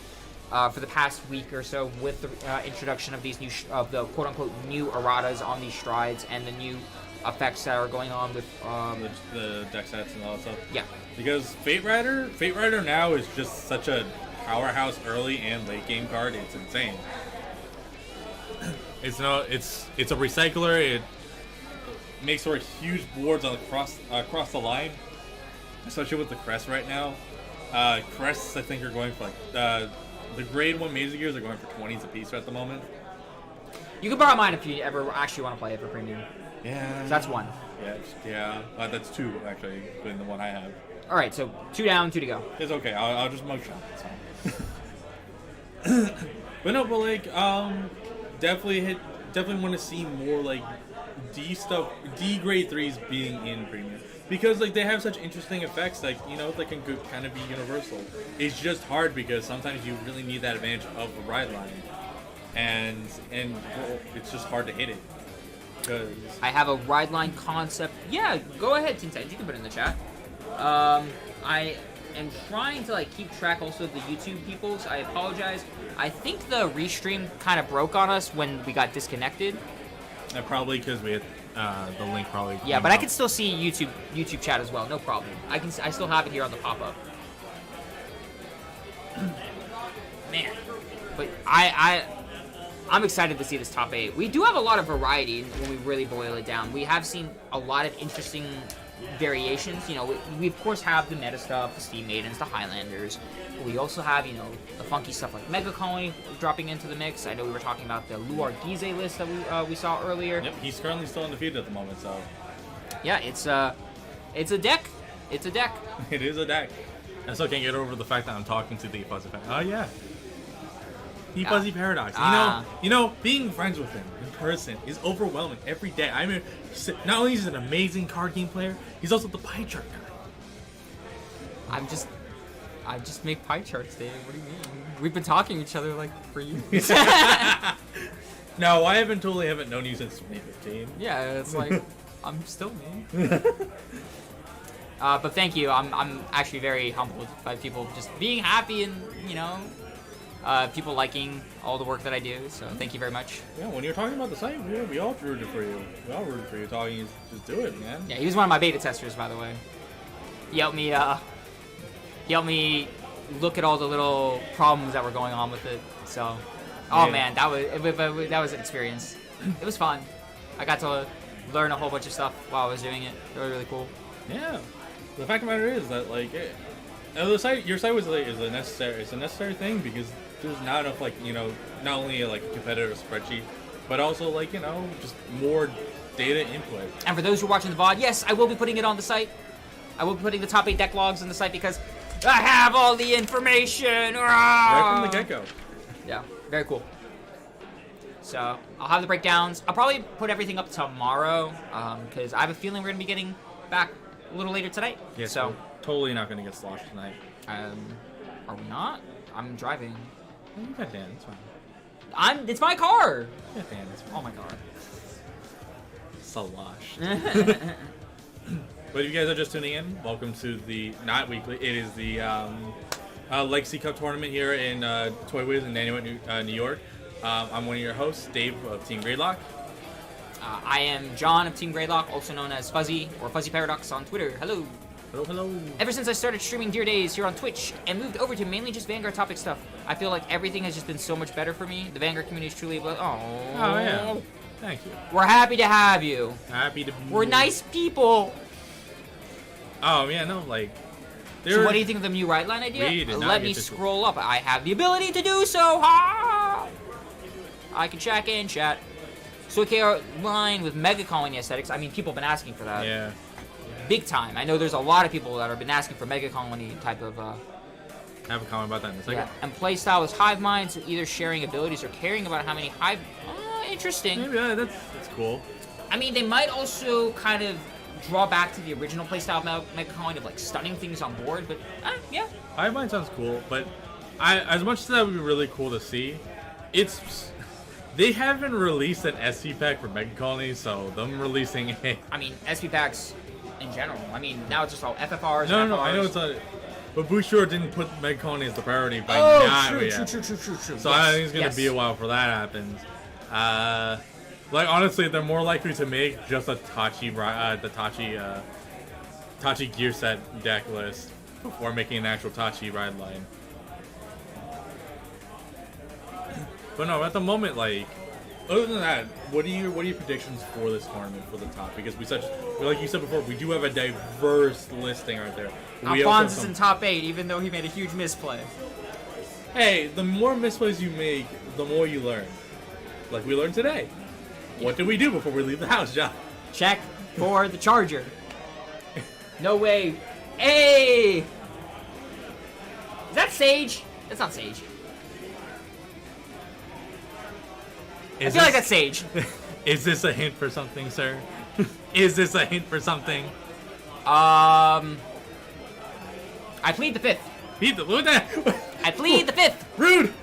for the past week or so with the introduction of these the quote-unquote new erratas on these strides and the new effects that are going on with the deck sets and all that stuff. Yeah. Because Fate Rider now is just such a powerhouse early and late game card. It's insane. It's a recycler. It makes for huge boards across the line, especially with the crest right now. Crests I think are going for like the grade 1 Mesa Gears are going for 20s a piece at the moment. You can borrow mine if you ever actually want to play it for premium. Yeah. So that's 1. Yeah. That's 2 actually, including the one I have. All right, so 2 down, 2 to go. It's okay. I'll just mug shot. It's fine. But no, but like, definitely want to see more like D stuff, D grade 3s being in premium. Because like they have such interesting effects, like they can kind of be universal. It's just hard because sometimes you really need that advantage of a ride line, and well, it's just hard to hit it. Cause I have a ride line concept. Yeah, go ahead, Tinted. You can put it in the chat. I am trying to like keep track also of the YouTube peoples. I apologize. I think the restream kind of broke on us when we got disconnected. Probably because we had the link probably. Yeah, but I can still see YouTube chat as well. No problem. I still have it here on the pop up. Man, but I'm excited to see this top 8. We do have a lot of variety when we really boil it down. We have seen a lot of interesting variations. We of course have the meta stuff, the Steam Maidens, the Highlanders. We also have, the funky stuff like Mega Colony dropping into the mix. I know we were talking about the Luar Gize list that we saw earlier. Yep, he's currently still undefeated at the moment, so. Yeah, it's a deck. It's a deck. It is a deck. I still can't get over the fact that I'm talking to the Fuzzy Paradox. Oh yeah. The Fuzzy Paradox. Being friends with him in person is overwhelming every day. I mean, not only is he an amazing card game player, he's also the pie chart guy. I just make pie charts, Dave. What do you mean? We've been talking to each other like for years. No, I haven't known you since 2015. Yeah, it's like I'm still me. But thank you. I'm actually very humbled by people just being happy and people liking all the work that I do. So thank you very much. Yeah, when you're talking about the site, we all rooted for you. We all rooted for you. Talking, just do it, man. Yeah, he was one of my beta testers, by the way. He helped me look at all the little problems that were going on with it. So, man, that was an experience. It was fun. I got to learn a whole bunch of stuff while I was doing it. It was really cool. Yeah. The fact of the matter is that like, your site was it's a necessary thing because there's not enough not only like a competitive spreadsheet, but also just more data input. And for those who are watching the VOD, yes, I will be putting it on the site. I will be putting the top 8 deck logs on the site because I have all the information. Right from the get-go. Yeah, very cool. So I'll have the breakdowns. I'll probably put everything up tomorrow because I have a feeling we're gonna be getting back a little later tonight. Yeah, so totally not gonna get sloshed tonight. Are we not? I'm driving. You got Dan, it's fine. It's my car. Yeah, Dan, it's fine. Oh my god. Sloshed. But if you guys are just tuning in, welcome to the not weekly. It is the Legacy Cup tournament here in Toywiz in Nanuet, New York. I'm one of your hosts, Dave of Team Greylock. I am John of Team Greylock, also known as Fuzzy or Fuzzy Paradox on Twitter. Hello. Hello, hello. Ever since I started streaming Dear Days here on Twitch and moved over to mainly just Vanguard topic stuff, I feel like everything has just been so much better for me. The Vanguard community is truly yeah. Thank you. We're happy to have you. Happy to be We're here. nice people. Oh yeah, no, like. So what do you think of the new ride line idea? We did not Let me scroll up. I have the ability to do so. Ha! I can check in chat. So okay, line with Mega Colony aesthetics. I mean, people have been asking for that. Yeah. Big time. I know there's a lot of people that have been asking for Mega Colony type of. I have a comment about that in a second. Yeah. And playstyle is hive mind, so either sharing abilities or caring about how many hive. Interesting. Maybe that's cool. I mean, they might also kind of draw back to the original playstyle of Mega Colony of like stunning things on board, but yeah. Hive mind sounds cool, but as much as that would be really cool to see, they haven't released an SP pack for Mega Colony, so them releasing a... I mean, SP packs in general. I mean, now it's just all FFRs. No, I know it's a... But Bouchard didn't put Mega Colony as the priority by now. True. So I think it's going to be a while before that happens. Like, honestly, they're more likely to make just a Tachi gear set deck list before making an actual Tachi ride line. But no, at the moment, like, other than that, what are your predictions for this tournament for the top? Because like you said before, we do have a diverse listing right there. Alphonse is in top 8, even though he made a huge misplay. Hey, the more misplays you make, the more you learn. Like we learned today. What did we do before we leave the house, John? Check for the charger. No way. Hey! Is that Sage? That's not Sage. I feel like that's Sage. Is this a hint for something, sir? Is this a hint for something? I plead the fifth. Look at that! I plead the fifth. Rude!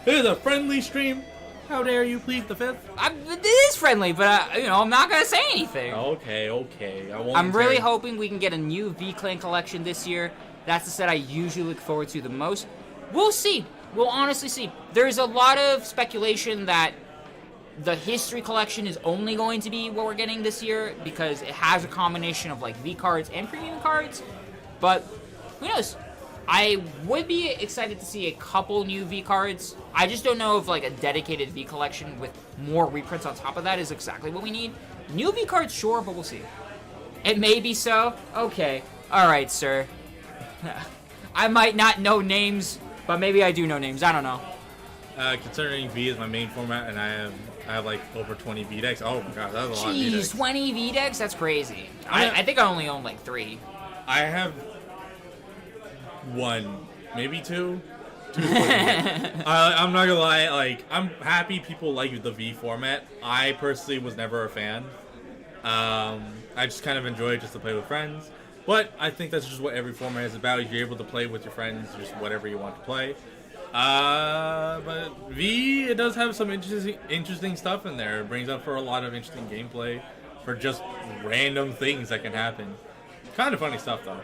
It is a friendly stream. How dare you plead the fifth? It is friendly, but I'm not gonna say anything. Okay. I'm really hoping we can get a new V-Clan collection this year. That's the set I usually look forward to the most. We'll see. We'll honestly see. There's a lot of speculation that the history collection is only going to be what we're getting this year because it has a combination of like V cards and premium cards. But who knows? I would be excited to see a couple new V cards. I just don't know if like a dedicated V collection with more reprints on top of that is exactly what we need. New V cards, sure, but we'll see. It may be so. Okay. All right, sir. I might not know names, but maybe I do know names. I don't know. Considering V is my main format, and I have like over 20 V decks. Oh my god, that's a lot of V decks. 20 V decks? That's crazy. I think I only own like 3. I have 1, maybe 2. I'm not gonna lie, like, I'm happy people like the V format. I personally was never a fan. I just kind of enjoy it just to play with friends. But I think that's just what every format is about. You're able to play with your friends, just whatever you want to play. But V, it does have some interesting stuff in there. It brings up for a lot of interesting gameplay for just random things that can happen. Kind of funny stuff, though.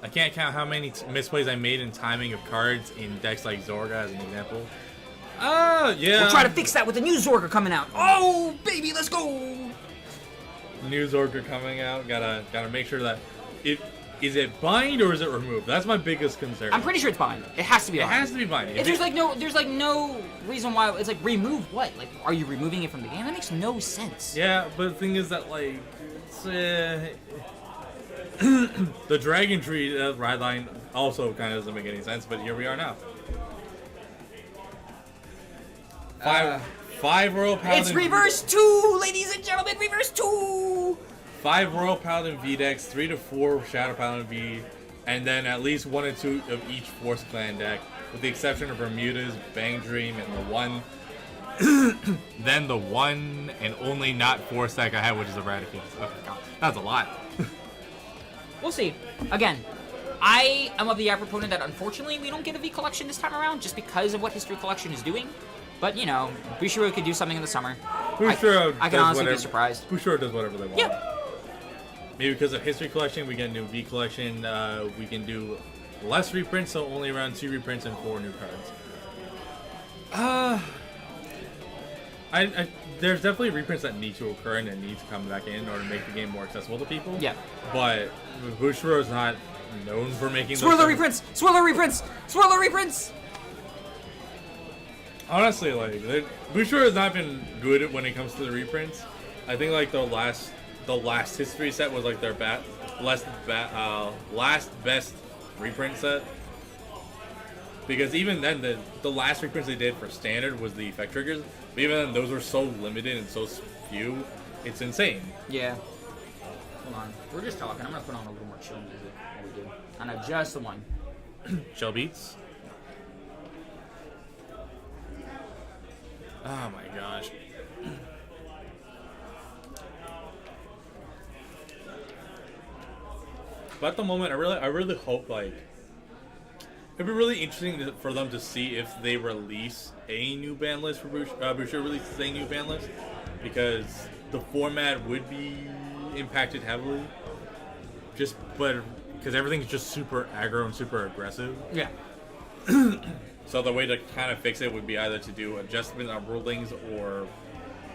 I can't count how many misplays I made in timing of cards in decks like Zorga as an example. Yeah. We'll try to fix that with the new Zorga coming out. Oh, baby, let's go. New Zorga coming out. Gotta make sure that is it bind or is it removed? That's my biggest concern. I'm pretty sure it's bind. It has to be bind. It has to be bind. There's no reason why it's like remove what? Like, are you removing it from the game? That makes no sense. Yeah, but the thing is that like it's, the Dragon Tree ride line also kind of doesn't make any sense, but here we are now. Five Royal Paladin. It's reverse 2, ladies and gentlemen, reverse 2. 5 Royal Paladin V decks, 3 to 4 Shadow Paladin V, and then at least 1 or 2 of each Force Clan deck, with the exception of Bermuda's, Bang Dream, and the one. Then the one and only not Force deck I have, which is Eradicate. Okay, God, that's a lot. We'll see. Again, I am of the proponent that unfortunately we don't get a V collection this time around just because of what History Collection is doing. But, you know, Bushiroad could do something in the summer. Bushiroad I can honestly be surprised. Bushiroad does whatever they want. Yeah. Maybe because of History Collection, we get a new V Collection. We can do less reprints, so only around 2 reprints and 4 new cards. There's definitely reprints that need to occur and that need to come back in in order to make the game more accessible to people. Yeah. But Bushiroad is not known for making Swirler reprints! Swirler reprints! Swirler reprints! Honestly, like, Bushiroad has not been good when it comes to the reprints. I think like the last history set was like their last best reprint set. Because even then, the last reprints they did for standard was the effect triggers. But even then, those were so limited and so few, it's insane. Yeah. Hold on. We're just talking. I'm gonna put on a little more chill music while we do. I know just the one. Shell beats. Oh my gosh. But at the moment, I really hope, like, it'd be really interesting for them to see if they release a new ban list for Bushiroad releases a new ban list, because the format would be impacted heavily. But because everything's just super aggro and super aggressive. Yeah. So the way to kind of fix it would be either to do adjustment on rulings or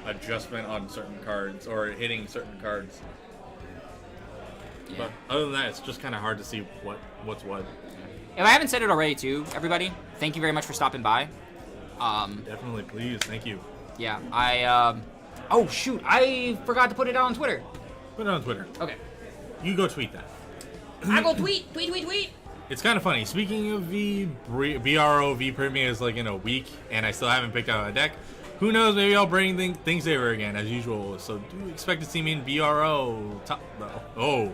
adjustment on certain cards or hitting certain cards. Yeah. But other than that, it's just kind of hard to see what's what. If I haven't said it already, too, everybody, thank you very much for stopping by. Definitely, please, thank you. Yeah, oh shoot, I forgot to put it on Twitter. Put it on Twitter. Okay. You go tweet that. I go tweet. It's kind of funny. Speaking of BRO V premium is like in a week, and I still haven't picked out a deck. Who knows? Maybe I'll bring things over again as usual. So do expect to see me in BRO. Oh,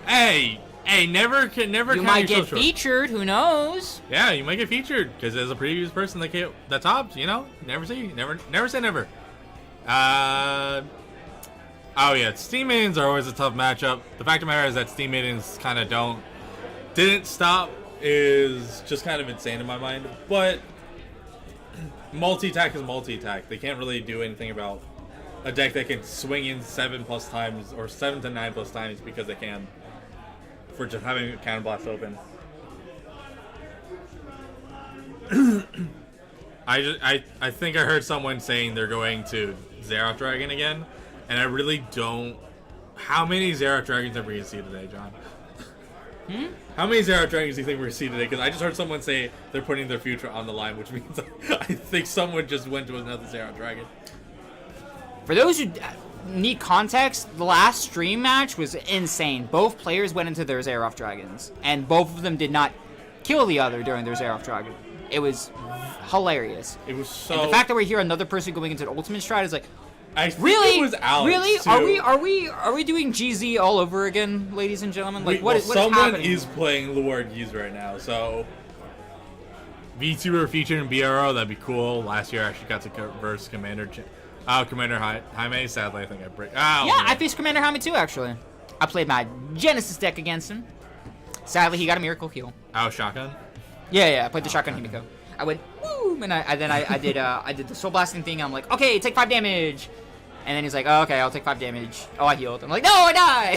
hey, Hey, never You count might yourself get short. featured. Who knows? Yeah, you might get featured because as a previous person that tops, you know, never say never. Oh yeah, Steam Maidens are always a tough matchup. The fact of the matter is that Steam Maidens kind of didn't stop is just kind of insane in my mind. But multi-attack is multi-attack. They can't really do anything about a deck that can swing in 7+ times or 7 to 9+ times because they can for just having a Cannon Blast open. I think I heard someone saying they're going to Xerath Dragon again, and I really don't. How many Xerath Dragons are we gonna see today, John? How many Xerath Dragons do you think we're gonna see today? Because I just heard someone say they're putting their future on the line, which means I think someone just went to another Xerath Dragon. For those who need context, the last stream match was insane. Both players went into their Xerath Dragons, and both of them did not kill the other during their Xerath Dragon. It was hilarious. It was so. And the fact that we're here another person going into the ultimate strat is like, I think really? it was Alex, really? too. Are we doing GZ all over again, ladies and gentlemen? Like, what is someone happening? is playing Lord Geese right now, so VTuber featured in BRO, that'd be cool. Last year I actually got to verse Commander Jaime. Sadly, I think I break. I faced Commander Jaime too, actually. I played my Genesis deck against him. Sadly, he got a miracle kill. Shotgun. Yeah, I played the shotgun Himiko. I went woo, and I did the soul blasting thing. I'm like, okay, take 5 damage, and then he's like, oh, okay, I'll take 5 damage. Oh, I healed. I'm like, no, I die.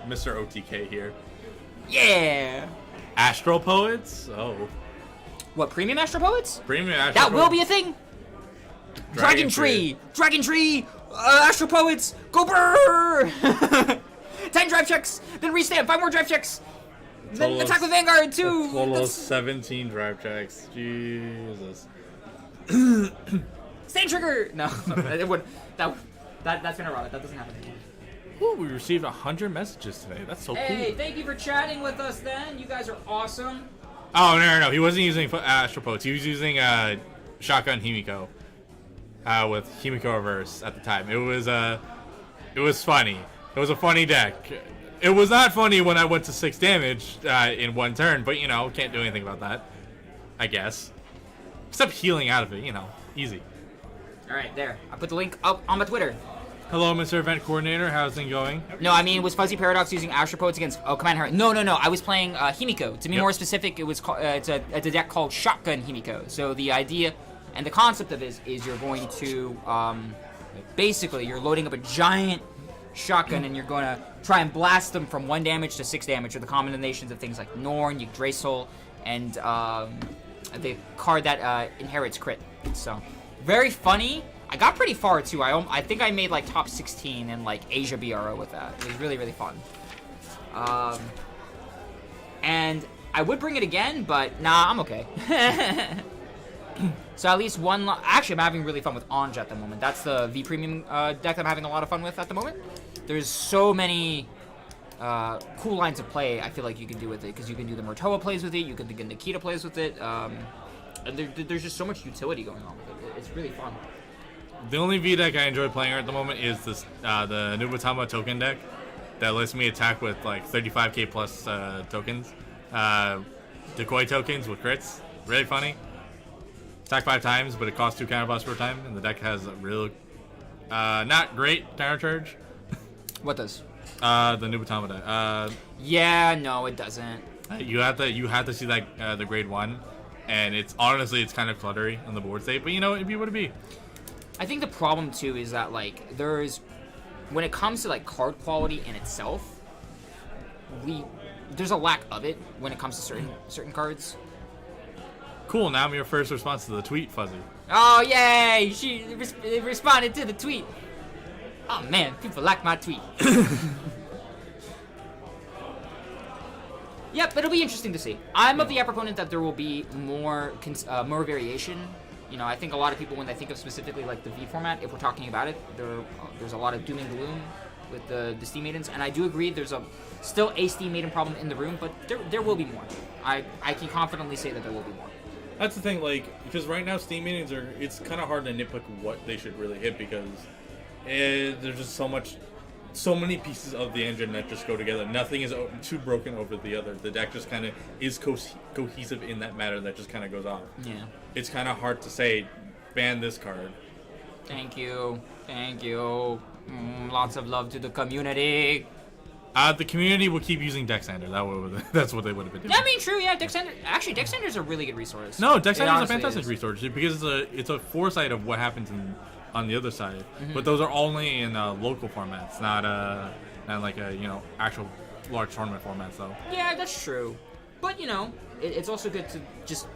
Mr. OTK here. Yeah. Astral Poets. Oh. What, premium Astro Poets? Premium Astral That will Poets. be a thing. Dragon Tree, Astro Poets, go burr. 10 drive checks, then restand. 5 more drive checks. Then Total attack with Vanguard too. Total of 17 drive checks. Jesus. Stand trigger. No, it would. That's gonna run it. That doesn't happen anymore. Ooh, we received 100 messages today. That's so Hey, cool. thank you for chatting with us. Then you guys are awesome. Oh no! He wasn't using Astral Poets. He was using Shotgun Himiko with Himiko Reverse at the time. It was funny. It was a funny deck. It was not funny when I went to 6 damage in 1 turn, but you know, can't do anything about that. I guess. Except healing out of it, you know, easy. All right, there. I put the link up on my Twitter. Hello, Mr. Event Coordinator. How's it going? No, I mean, was Fuzzy Paradox using Astro Poets against Commander Her? No. I was playing Himiko. To be more specific, it was it's a deck called Shotgun Himiko. So the idea and the concept of it is you're going to basically you're loading up a giant shotgun and you're going to try and blast them from 1 damage to 6 damage with the combinations of things like Norn, Yggdrasil, and the card that inherits crit. So very funny. I got pretty far too. I think I made like top 16 in like Asia BRO with that. It was really, really fun. And I would bring it again, but nah, I'm okay. So at least one. Actually, I'm having really fun with Anj at the moment. That's the V Premium deck that I'm having a lot of fun with at the moment. There's so many cool lines of play I feel like you can do with it, because you can do the Murtoa plays with it, you can do Nikita plays with it, and there's just so much utility going on with it. It's really fun. The only V deck I enjoy playing at the moment is this the Nubatama token deck that lets me attack with like 35k plus tokens, decoy tokens with crits. Really funny. Attack 5 times, but it costs 2 counter blasts per time, and the deck has a real not great counter charge. What does? The Nubatama deck. Yeah, no, it doesn't. You have to see like the grade 1, and it's honestly kind of cluttery on the board state, but you know, it'd be what it be. I think the problem too is that like when it comes to like card quality in itself, there's a lack of it when it comes to certain cards. Cool. Now I'm your first response to the tweet, Fuzzy. Oh yay! She responded to the tweet. Oh man, people like my tweet. Yep, it'll be interesting to see. I'm of the proponent that there will be more variation. You know, I think a lot of people, when they think of specifically like the V format, if we're talking about it, there's a lot of doom and gloom with the Steam Maidens, and I do agree there's still a Steam Maiden problem in the room, but there will be more. I can confidently say that there will be more. That's the thing, like, because right now Steam Maidens it's kind of hard to nitpick what they should really hit, because there's just so so many pieces of the engine that just go together. Nothing is too broken over the other. The deck just kind of is cohesive in that matter that just kind of goes off. Yeah. It's kind of hard to say, ban this card. Thank you. Thank you. Lots of love to the community. The community will keep using Dexander. That's what they would have been doing. I mean, true, yeah. Actually, Dexander's a really good resource. No, Dexander's a honestly fantastic is. resource because it's a foresight of what happens on the other side. But those are only in local formats, not like a actual large tournament formats though. Yeah, that's true. But it's also good to just.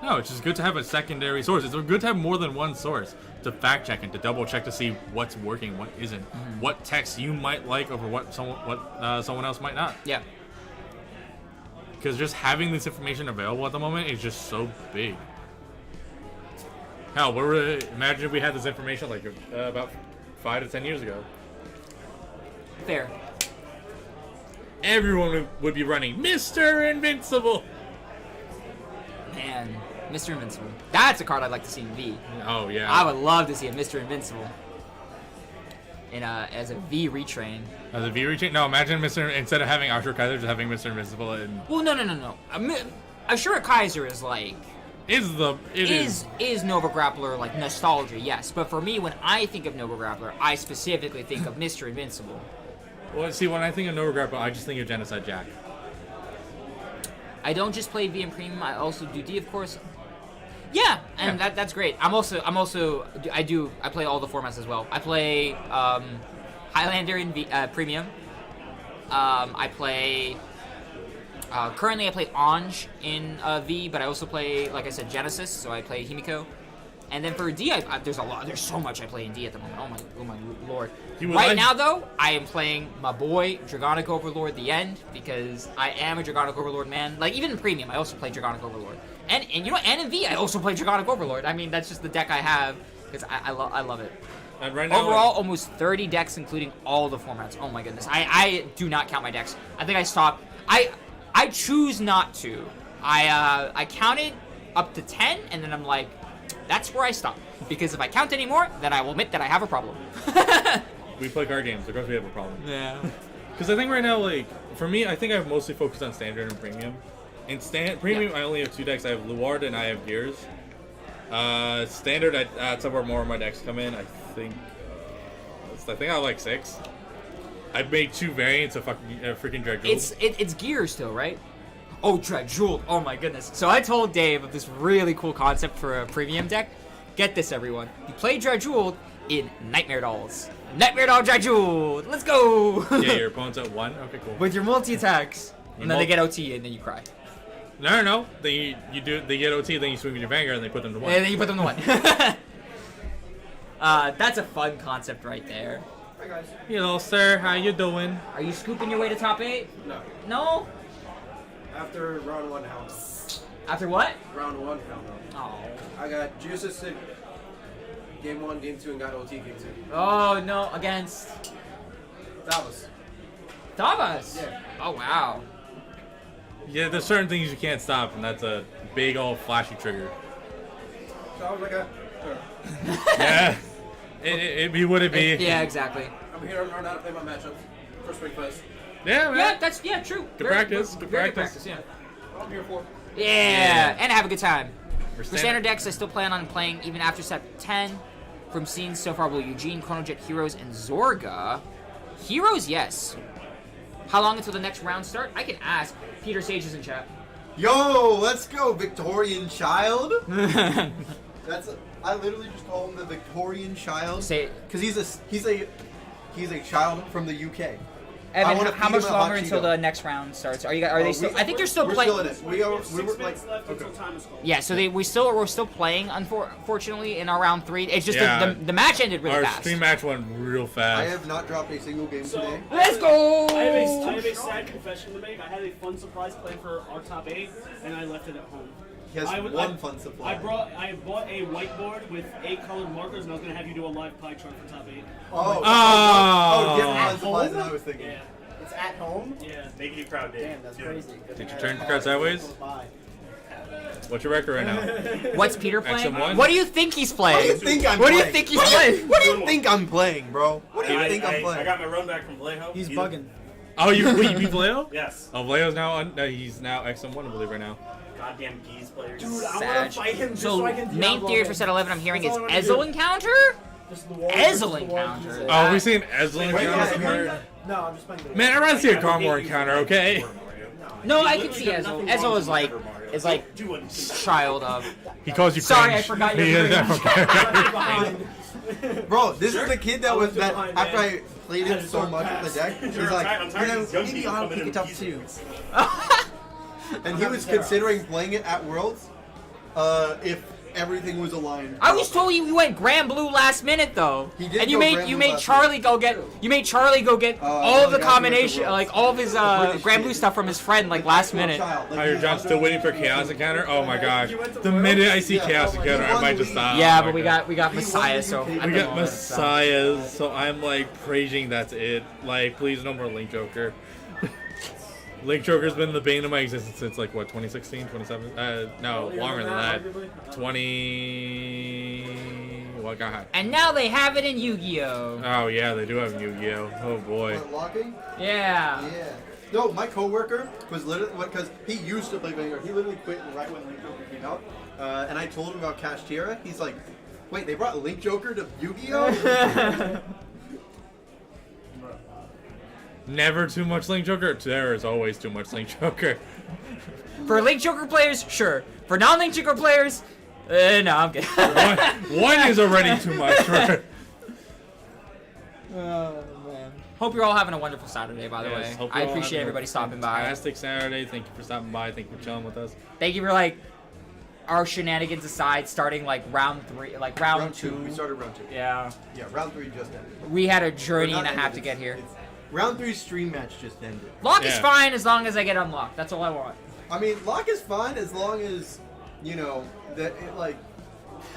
No, it's just good to have a secondary source. It's good to have more than one source to fact check and to double check to see what's working, what isn't, what text you might like over what someone else might not. Yeah. Because just having this information available at the moment is just so big. Hell, imagine if we had this information like about 5 to 10 years ago. Fair. Everyone would be running Mr. Invincible. Man, Mr. Invincible. That's a card I'd like to see in V. Oh yeah. I would love to see a Mr. Invincible as a V retrain. As a V retrain? No, imagine instead of having Ashur Kaiser, just having Mr. Invincible and. Well, no. Ashura Kaiser is like. Is Nova Grappler like nostalgia? Yes, but for me, when I think of Nova Grappler, I specifically think of Mr. Invincible. Well, see, when I think of Nova Grappler, I just think of Genocide Jack. I don't just play V and Premium. I also do D, of course. Yeah, and that's great. I play all the formats as well. I play Highlander in V, Premium. I play. Currently, I play Ange in V, but I also play, like I said, Genesis. So I play Himiko. And then for D, there's a lot. There's so much I play in D at the moment. Oh my lord! Right now, though, I am playing my boy Dragonic Overlord the End because I am a Dragonic Overlord man. Like even in Premium, I also play Dragonic Overlord, and and in V, I also play Dragonic Overlord. I mean, that's just the deck I have because I love it. And right now, overall, almost 30 decks, including all the formats. Oh my goodness! I do not count my decks. I think I stopped. I choose not to. I counted up to 10, and then I'm like. That's where I stop. Because if I count anymore, then I will admit that I have a problem. We play card games. Of course we have a problem. Yeah. Because I think right now, like, for me, I think I've mostly focused on Standard and Premium. In Premium, I only have 2 decks. I have Luard and I have Gears. Standard, that's where more of my decks come in. I think I have like 6. I've made 2 variants of freaking Dreadjewel. It's Gears still, right? Oh, Dreadjewel. Oh my goodness. So I told Dave of this really cool concept for a premium deck. Get this, everyone. You play Dreadjewel in Nightmare Dolls. Nightmare Doll Dreadjewel. Let's go. Yeah, your opponent's at 1? Okay, cool. With your multi-attacks. And then they get OT and then you cry. No. They get OT, then you swing with your Vanguard and they put them to 1. And then you put them to 1. That's a fun concept right there. Hi guys. Hello, sir. How you doing? Are you scooping your way to top 8? No. No? After round 1, hell no. After what? Round 1, hell no. Oh. I got Juices in game 1, game 2, and got OT game 2. Oh no, against Davos. Davos. Yeah. Oh wow. Yeah, there's certain things you can't stop, and that's a big old flashy trigger. So I was like, Yeah. It be what it be. Yeah, exactly. I'm here to learn how to play my matchups. First week first. Yeah, man. Yeah, that's true. Good practice. Good very practice. Yeah. I'm here for. Yeah, and have a good time. For For standard decks, I still plan on playing even after set 10. From scenes so far, will Eugene, Chronojet, Heroes, and Zorga. Heroes, yes. How long until the next round start? I can ask. Peter Sage is in chat. Yo, let's go, Victorian child. I literally just call him the Victorian child. Say it. Because he's a child from the UK. Evan, how much him a longer hot until Cheeto. the next round starts? Are they still? I think they're still We're playing. still in it. We were 6 minutes like left until time is called. Yeah, so we're still playing. Unfortunately, in our round 3, it's just Yeah. the match ended really Our fast. stream match went real fast. I have not dropped a single game today. Let's go! I have a sad confession to make. I had a fun surprise play for our top 8, and I left it at home. He has one fun supply. I bought a whiteboard with 8 colored markers, and I was gonna have you do a live pie chart for top 8. Different fun supplies than I was thinking. Yeah. It's at home? Yeah. Making you proud, Dave. Damn, that's crazy. Did you turn the card sideways? Bye. What's your record right now? What's Peter playing? XM1? What do you think he's What do you playing? think I'm What do you playing? think he's playing? What do you think I'm playing, bro? What do you think I'm I playing? got my run back from Vallejo. He's bugging. Oh, you beat Vallejo? Yes. Oh, Vallejo's now he's now XM1, I believe, right now. Goddamn geese players. Dude, I want Sag. to fight him just So, so I can main Diablo theory him. for set 11 I'm hearing is That's all I wanna Ezel do. encounter? Just the wall Ezel versus the wall encounter. Jesus. Oh, we seen Ezelin Wait, encounter? No, I'm just playing the Man, I'd rather see a Carmore encounter, okay? No, I can see Ezel. Ezel is like child of. He calls you Sorry, cringe. I forgot your He is- behind. Bro, this is the kid that was Sure. that Behind, after man. I played him so much with the deck. He's like, I'm tired of these young maybe people I'll coming pick in it up with too. geese. And he was considering playing it at Worlds, if everything was aligned. I was told you went Grand Blue last minute though, He did and you go made Grand you Blue made last Charlie go get all of the the guy who went to combination, Worlds. like all of his British Grand kid. Blue stuff from his friend like last minute. Higher John still waiting for Chaos Encounter? Oh my gosh. The minute I see Yeah, Chaos oh my Encounter, God. I might just stop. Yeah, Oh but my God. we got He won Messiah, the so UK. I We don't got know. Messiahs, so I'm like praising that's it. Like, please no more Link Joker. Link Joker's been the bane of my existence since like what, 2016, 2017? No, longer than that. 20. What God? And now they have it in Yu-Gi-Oh. Oh yeah, they do have Yu-Gi-Oh. Oh boy. What, locking? Yeah. Yeah. No, my coworker was literally because he used to play Vanguard. He literally quit right when Link Joker came out. And I told him about Kashtira. He's like, "Wait, they brought Link Joker to Yu-Gi-Oh?" Never too much Link Joker. There is always too much Link Joker. For Link Joker players, sure. For non-Link Joker players, no, I'm kidding. One is already too much. Right? Oh man. Hope you're all having a wonderful Saturday, by the Yes, way. hope I you're all appreciate having a everybody stopping by. Fantastic Saturday. Thank you for stopping by. Thank you for chilling with us. Thank you for like our shenanigans aside, starting like round 3, like round 2. We started round 2. Yeah. Yeah, round 3 just ended. We had a journey Or and a not half ended, to get here. it's- Round 3 stream match just ended. Lock is Yeah. fine as long as I get unlocked. That's all I want. I mean, lock is fine as long as, you know, that it like.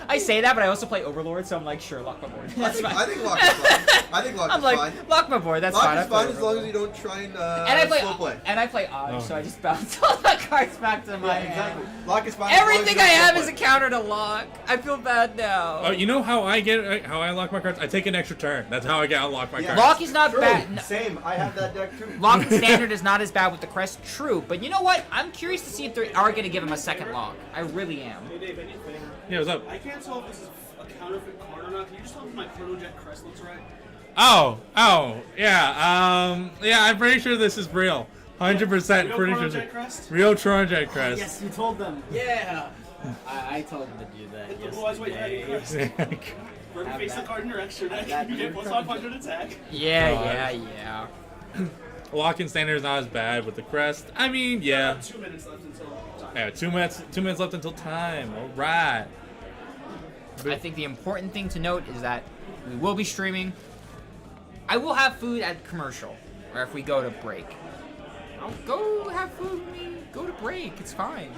I say that, but I also play Overlord, so I'm like, sure, lock my board. That's fine. I think lock is fine. I think lock I'm is like, fine. lock my board. That's Lock fine. is I play fine as long as Overlord. you don't try and, And I play slow play. And I play Odd, Oh. so I just bounce all the cards back to my Yeah, hand. exactly. Lock is fine. as long as Everything you I don't have slow is a play. counter to lock. I feel bad now. Oh, you know how I lock my cards? I take an extra turn. That's how I get unlock my Yeah. cards. Lock is not True. bad. No, Same. I have that deck too. lock and standard is not as bad with the crest. True, but you know what? I'm curious to see if they are going to give him a second lock. I really am. Hey Dave, I need a favor. Yeah, what's up? I can't tell if this is a counterfeit card or not. Can you just tell me if my Chrono Jet crest looks right? Oh, yeah. Yeah, I'm pretty sure this is real. 100% Real pretty Chrono sure. Jet crest? Real Trojan crest. Yes, you told them. Yeah. I told them to do that Hit the boys, wait, you had your yesterday. crest. Whenever you face the card in your extra deck, that you get new plus card. 500 attack. Yeah. Lock and standard is not as bad with the crest. I mean, yeah. 2 minutes left until time. Yeah, 2 minutes left until time. All right. I think the important thing to note is that we will be streaming. I will have food at commercial, or if we go to break. I'll go have food when we go to break. It's fine.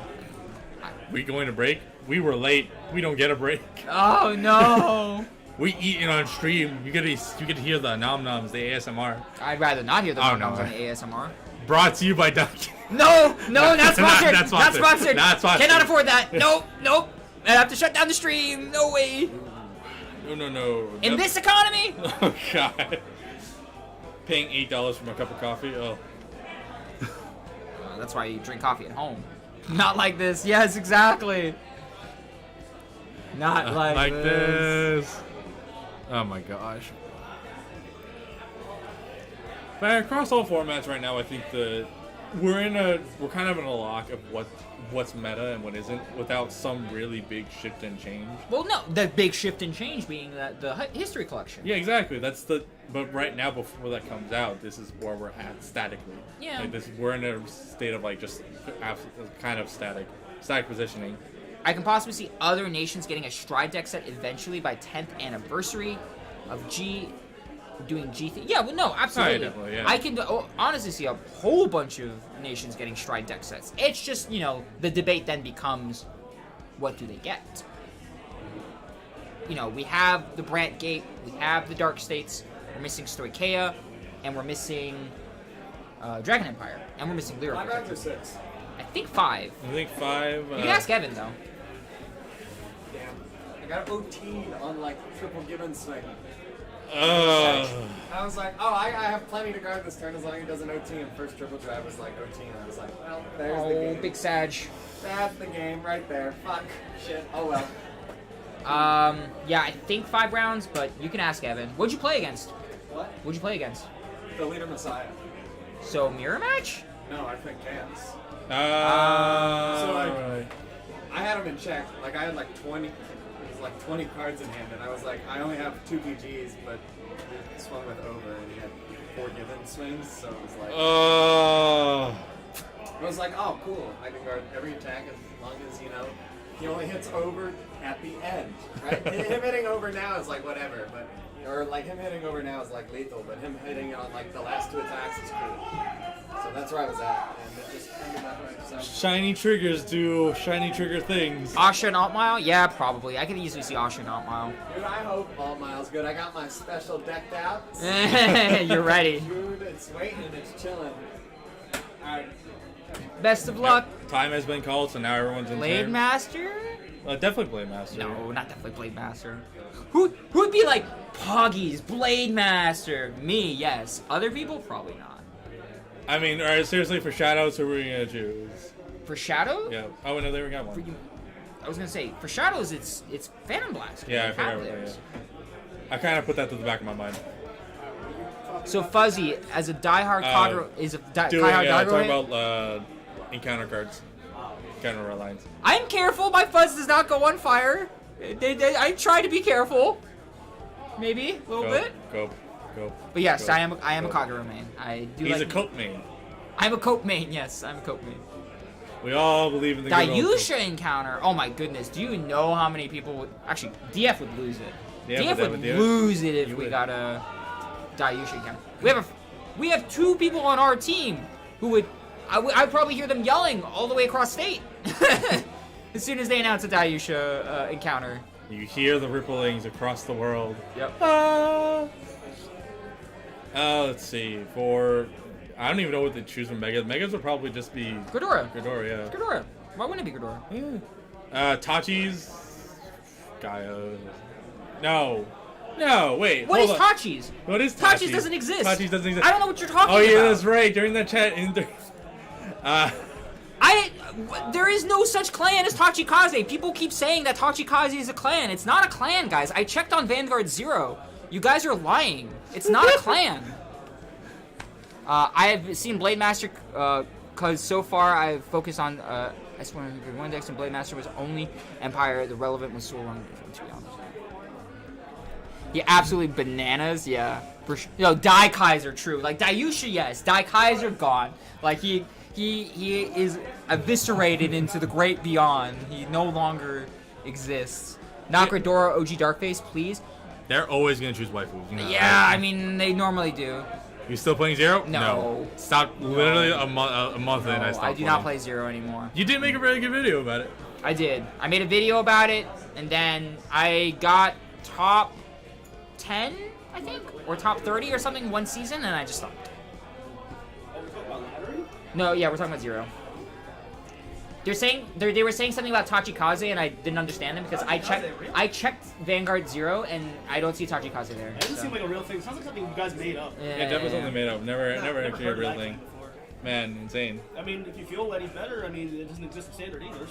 We going to break? We were late. We don't get a break. Oh no! We eating on stream. You get to hear the nom noms, the ASMR. I'd rather not hear the Oh, nom-noms no. on the ASMR. Brought to you by Dunkin'. No, not sponsored. Not sponsored. Not sponsored. Not sponsored. Cannot afford that. Nope. I have to shut down the stream. No way. No. In Nope. this economy. Oh God. Paying $8 for my cup of coffee. Oh. That's why you drink coffee at home. Not like this. Yes, exactly. Not like this. Oh my gosh. But across all formats right now, I think we're kind of in a lock of what's meta and what isn't, without some really big shift and change. Well, no, the big shift and change being that the history collection. Yeah, exactly. But right now, before that comes out, this is where we're at statically. Yeah. Like we're in a state of like just kind of static positioning. I can possibly see other nations getting a Stride deck set eventually by 10th anniversary of doing G. Yeah, well, no, absolutely. definitely, yeah. I can honestly see a whole bunch of nations getting Stride deck sets. It's just, the debate then becomes, what do they get? We have the Brant Gate, we have the Dark States, we're missing Stoicheia, and we're missing Dragon Empire, and we're missing Lyric. Black Raptor 6. I think 5. I think 5. You can ask Evan though. Damn. I got OT'd on like triple given swing. Uh, I was like, oh, I have plenty to guard this turn as long as he doesn't OT. And first triple drive was like OT, and I was like, well, there's the game. Big Sag. That's the game right there. Fuck. Shit. Oh well. Yeah, I think 5 rounds, but you can ask Evan. What'd you play against? What? What'd you play against? The leader Messiah. So mirror match? No, I think Cans. so like, I had him in check. Like I had like 20. It was like 20 cards in hand, and I was like, I only have 2 PGs, but he swung with over, and he had 4 given swings, so it was like. I was like, oh, cool. I can guard every attack as long as, you know, he only hits over at the end, right? Him hitting over now is like whatever, but or like him hitting over now is like lethal, but him hitting on like the last 2 attacks is cool. So that's where I was at, and it just ended that way. So. Shiny triggers do shiny trigger things. Asha and Altmile? Yeah, probably. I could easily see Asha and Altmile. Dude, I hope all miles good. I got my special decked out. You're ready. Dude, it's waiting, it's chilling. Alright. Best of luck. Time has been called, so now everyone's in Blade turn. Master? Definitely Blade Master. No, not definitely Blade Master. Who'd be like, Poggies, Blade Master? Me, yes. Other people, probably not. I mean, alright, seriously, for Shadows, who are we gonna choose? For Shadow? Yeah. Oh, no, they already got one. I was gonna say, for Shadows, it's Phantom Blast. Yeah, I forgot Have about that, theirs. yeah. I kind of put that to the back of my mind. So Fuzzy, as a diehard Kagura, is a diehard talking Kagura. about encounter cards. Encounter lines. I'm careful. My fuzz does not go on fire. I try to be careful. Maybe a little bit. Go. But yes, Go. I am a Kagura main. I do. He's like a coat main. I'm a Cope main. Yes, I'm a Cope main. We all believe in the good old Dayusha encounter. Oh my goodness. Do you know how many people would actually DF would lose it? Yeah, DF would lose it if You we would. got a Dayusha encounter. We have 2 people on our team who would. I'd probably hear them yelling all the way across state as soon as they announce a Dayusha encounter. You hear the ripplings across the world. Yep. Let's see. I don't even know what to choose from Megas. Megas would probably just be Ghidorah. Ghidorah, yeah. Ghidorah. Why wouldn't it be Ghidorah? Yeah. Tachi's Gaia. No, wait. What is hold on. Tachi's? What is Tachi's? Tachi's doesn't exist. Tachi's doesn't exist. I don't know what you're talking Oh about. yeah, that's right. During that chat, There is no such clan as Tachikaze. People keep saying that Tachikaze is a clan. It's not a clan, guys. I checked on Vanguard 0. You guys are lying. It's not a clan. I have seen Blade Master, because so far I've focused on S1 decks, and Blade Master was only Empire. The relevant was Soul Run, to be honest. Yeah, absolutely bananas, yeah. Dai Kaiser, true. Like, Dayusha, yes. Dai Kaiser, gone. Like, he is eviscerated into the great beyond. He no longer exists. Nakradora, OG Darkface, please. they're always gonna choose waifus. You know, Yeah, right? I mean, they normally do. You still playing Zero? No. Stop. Literally a month in, I No, stopped. I do not play Zero anymore. You did make a really good video about it. I did. I made a video about it, and then I got top 10, I think, or top 30 or something one season, and I just stopped. No, yeah, we're talking about Zero. They're saying they were saying something about Tachikaze, and I didn't understand them because I checked Vanguard 0, and I don't see Tachikaze there. It doesn't seem like a real thing. It sounds like something you guys made up. Yeah, definitely something made up. Never actually a heard real that thing. before. Man, insane. I mean, if you feel any better, I mean, it doesn't exist in standard either.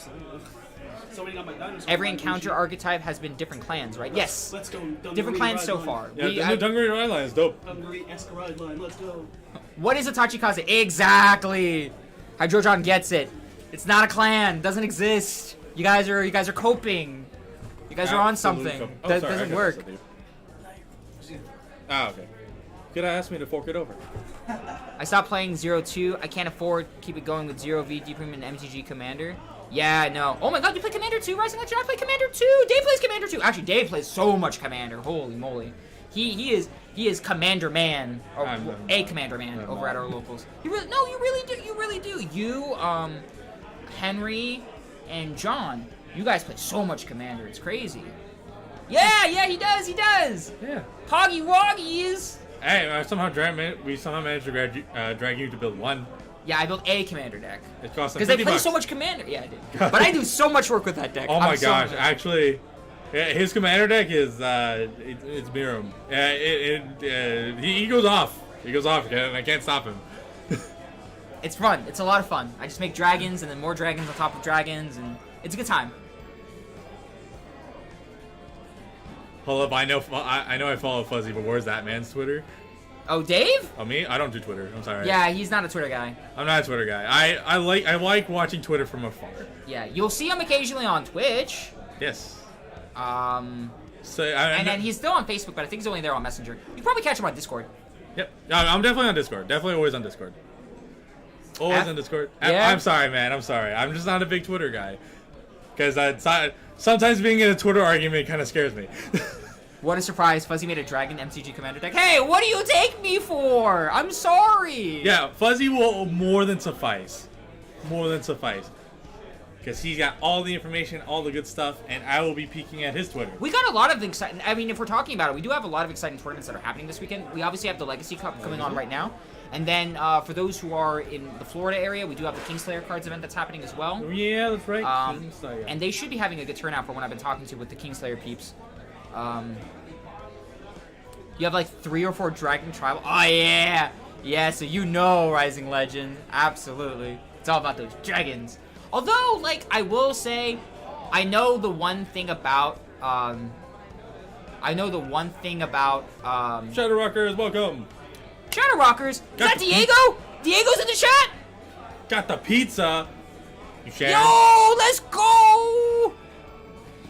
So many got my dinosaurs. Every encounter archetype has been different clans, right? Yes. Let's go. Different clans so far. Yeah, the new Dungaree Ride line is dope. Hungry Escaride line. Let's go. What is a Tachikaze? Exactly. Hydrojon gets it. It's not a clan. Doesn't exist. You guys are coping. You guys are on something. That doesn't work. Ah, okay. Could have asked me to fork it over. I stopped playing 0-2. I can't afford to keep it going with 0V, D Premium, and MTG Commander. Yeah, no. Oh my god, you play Commander 2? Rising Legend, I play Commander 2. Dave plays Commander 2. Actually, Dave plays so much Commander. Holy moly. He is Commander Man, or a Commander Man over at our locals. You really do. You, Henry, and John, you guys play so much Commander. It's crazy. Yeah, he does. Yeah. Hoggy Woggies. Hey, we somehow managed to drag you to build one. Yeah, I built a commander deck. It cost them Because they 50 play bucks. so much commander. Yeah, I did. But I do so much work with that deck. Oh my I'm so gosh! mad. Actually, yeah, his commander deck is it's Mirum. He goes off. He goes off, and I can't stop him. It's fun. It's a lot of fun. I just make dragons and then more dragons on top of dragons, and it's a good time. Hold up, I know I follow Fuzzy, but where's that man's Twitter? Oh, Dave? Oh, me? I don't do Twitter. I'm sorry. Yeah, he's not a Twitter guy. I'm not a Twitter guy. I like watching Twitter from afar. Yeah, you'll see him occasionally on Twitch. Yes. And So then he's still on Facebook, but I think he's only there on Messenger. You can probably catch him on Discord. Yep. I'm definitely on Discord. Definitely always on Discord. Always F- on Discord. Yeah. I'm sorry, man. I'm sorry. I'm just not a big Twitter guy. Because sometimes being in a Twitter argument kind of scares me. What a surprise. Fuzzy made a Dragon MCG Commander deck. Hey, what do you take me for? I'm sorry. Yeah, Fuzzy will more than suffice. More than suffice. Because he's got all the information, all the good stuff, and I will be peeking at his Twitter. We got a lot of exciting. I mean, if we're talking about it, we do have a lot of exciting tournaments that are happening this weekend. We obviously have the Legacy Cup coming on right now. And then for those who are in the Florida area, we do have the Kingslayer Cards event that's happening as well. Yeah, that's right. And they should be having a good turnout from what I've been talking to with the Kingslayer peeps. You have like 3 or 4 Dragon Tribal. Oh, yeah. Yeah, so you know Rising Legend. Absolutely. It's all about those dragons. Although, like, I will say, I know the one thing about, Shadow Rockers, welcome. Shadow Rockers. Is Got that the Diego? Diego's in the chat? Got the pizza. You share? Yo, let's go!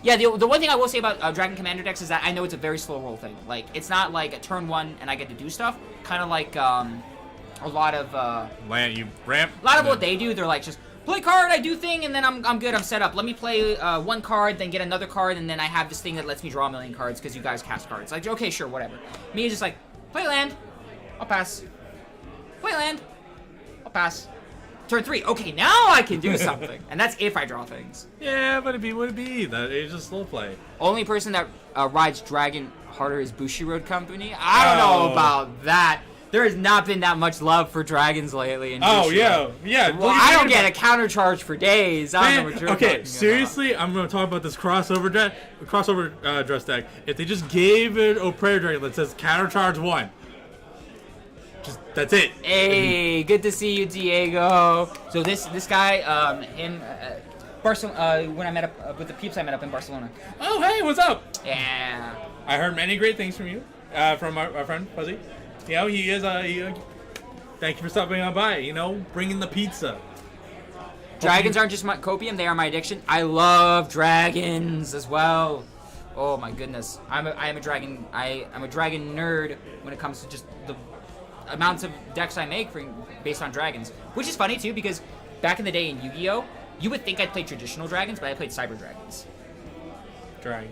Yeah, the one thing I will say about Dragon Commander decks is that I know it's a very slow roll thing. Like, it's not like a turn 1 and I get to do stuff. Kind of like a lot of Land, you ramp. what they do. They're like, just play card, I do thing, and then I'm good, I'm set up. Let me play 1 card, then get another card, and then I have this thing that lets me draw a million cards because you guys cast cards. Like, okay, sure, whatever. Me is just like, play land, I'll pass. Play land, I'll pass. Turn 3, okay, now I can do something. And that's if I draw things. Yeah, but would it be? That is just slow play. Only person that rides Dragon harder is Bushiroad Company. I don't know about that. There has not been that much love for dragons lately. In Bushiroad. yeah. Well, I don't get a counter charge for days. I don't know what you're talking about. Seriously, I'm going to talk about this crossover dress deck. If they just gave it a prayer dragon that says counter charge 1, that's it. Hey, good to see you, Diego. So this guy, Barcelona. When I met up with the peeps, I met up in Barcelona. Oh, hey, what's up? Yeah. I heard many great things from you, from our friend Fuzzy. You know, he is. Thank you for stopping on by. You know, bringing the pizza. Dragons aren't just my copium; they are my addiction. I love dragons as well. Oh my goodness, I'm a dragon. I'm a dragon nerd when it comes to just the amounts of decks I make based on dragons. Which is funny too, because back in the day in Yu-Gi-Oh, you would think I'd play traditional dragons, but I played cyber dragons. Dragon,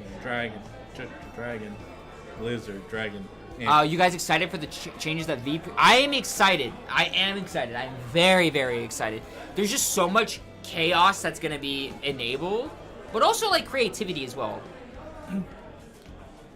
lizard, dragon. You guys excited for the changes that VP? I am excited. I am very, very excited. There's just so much chaos that's gonna be enabled, but also like creativity as well.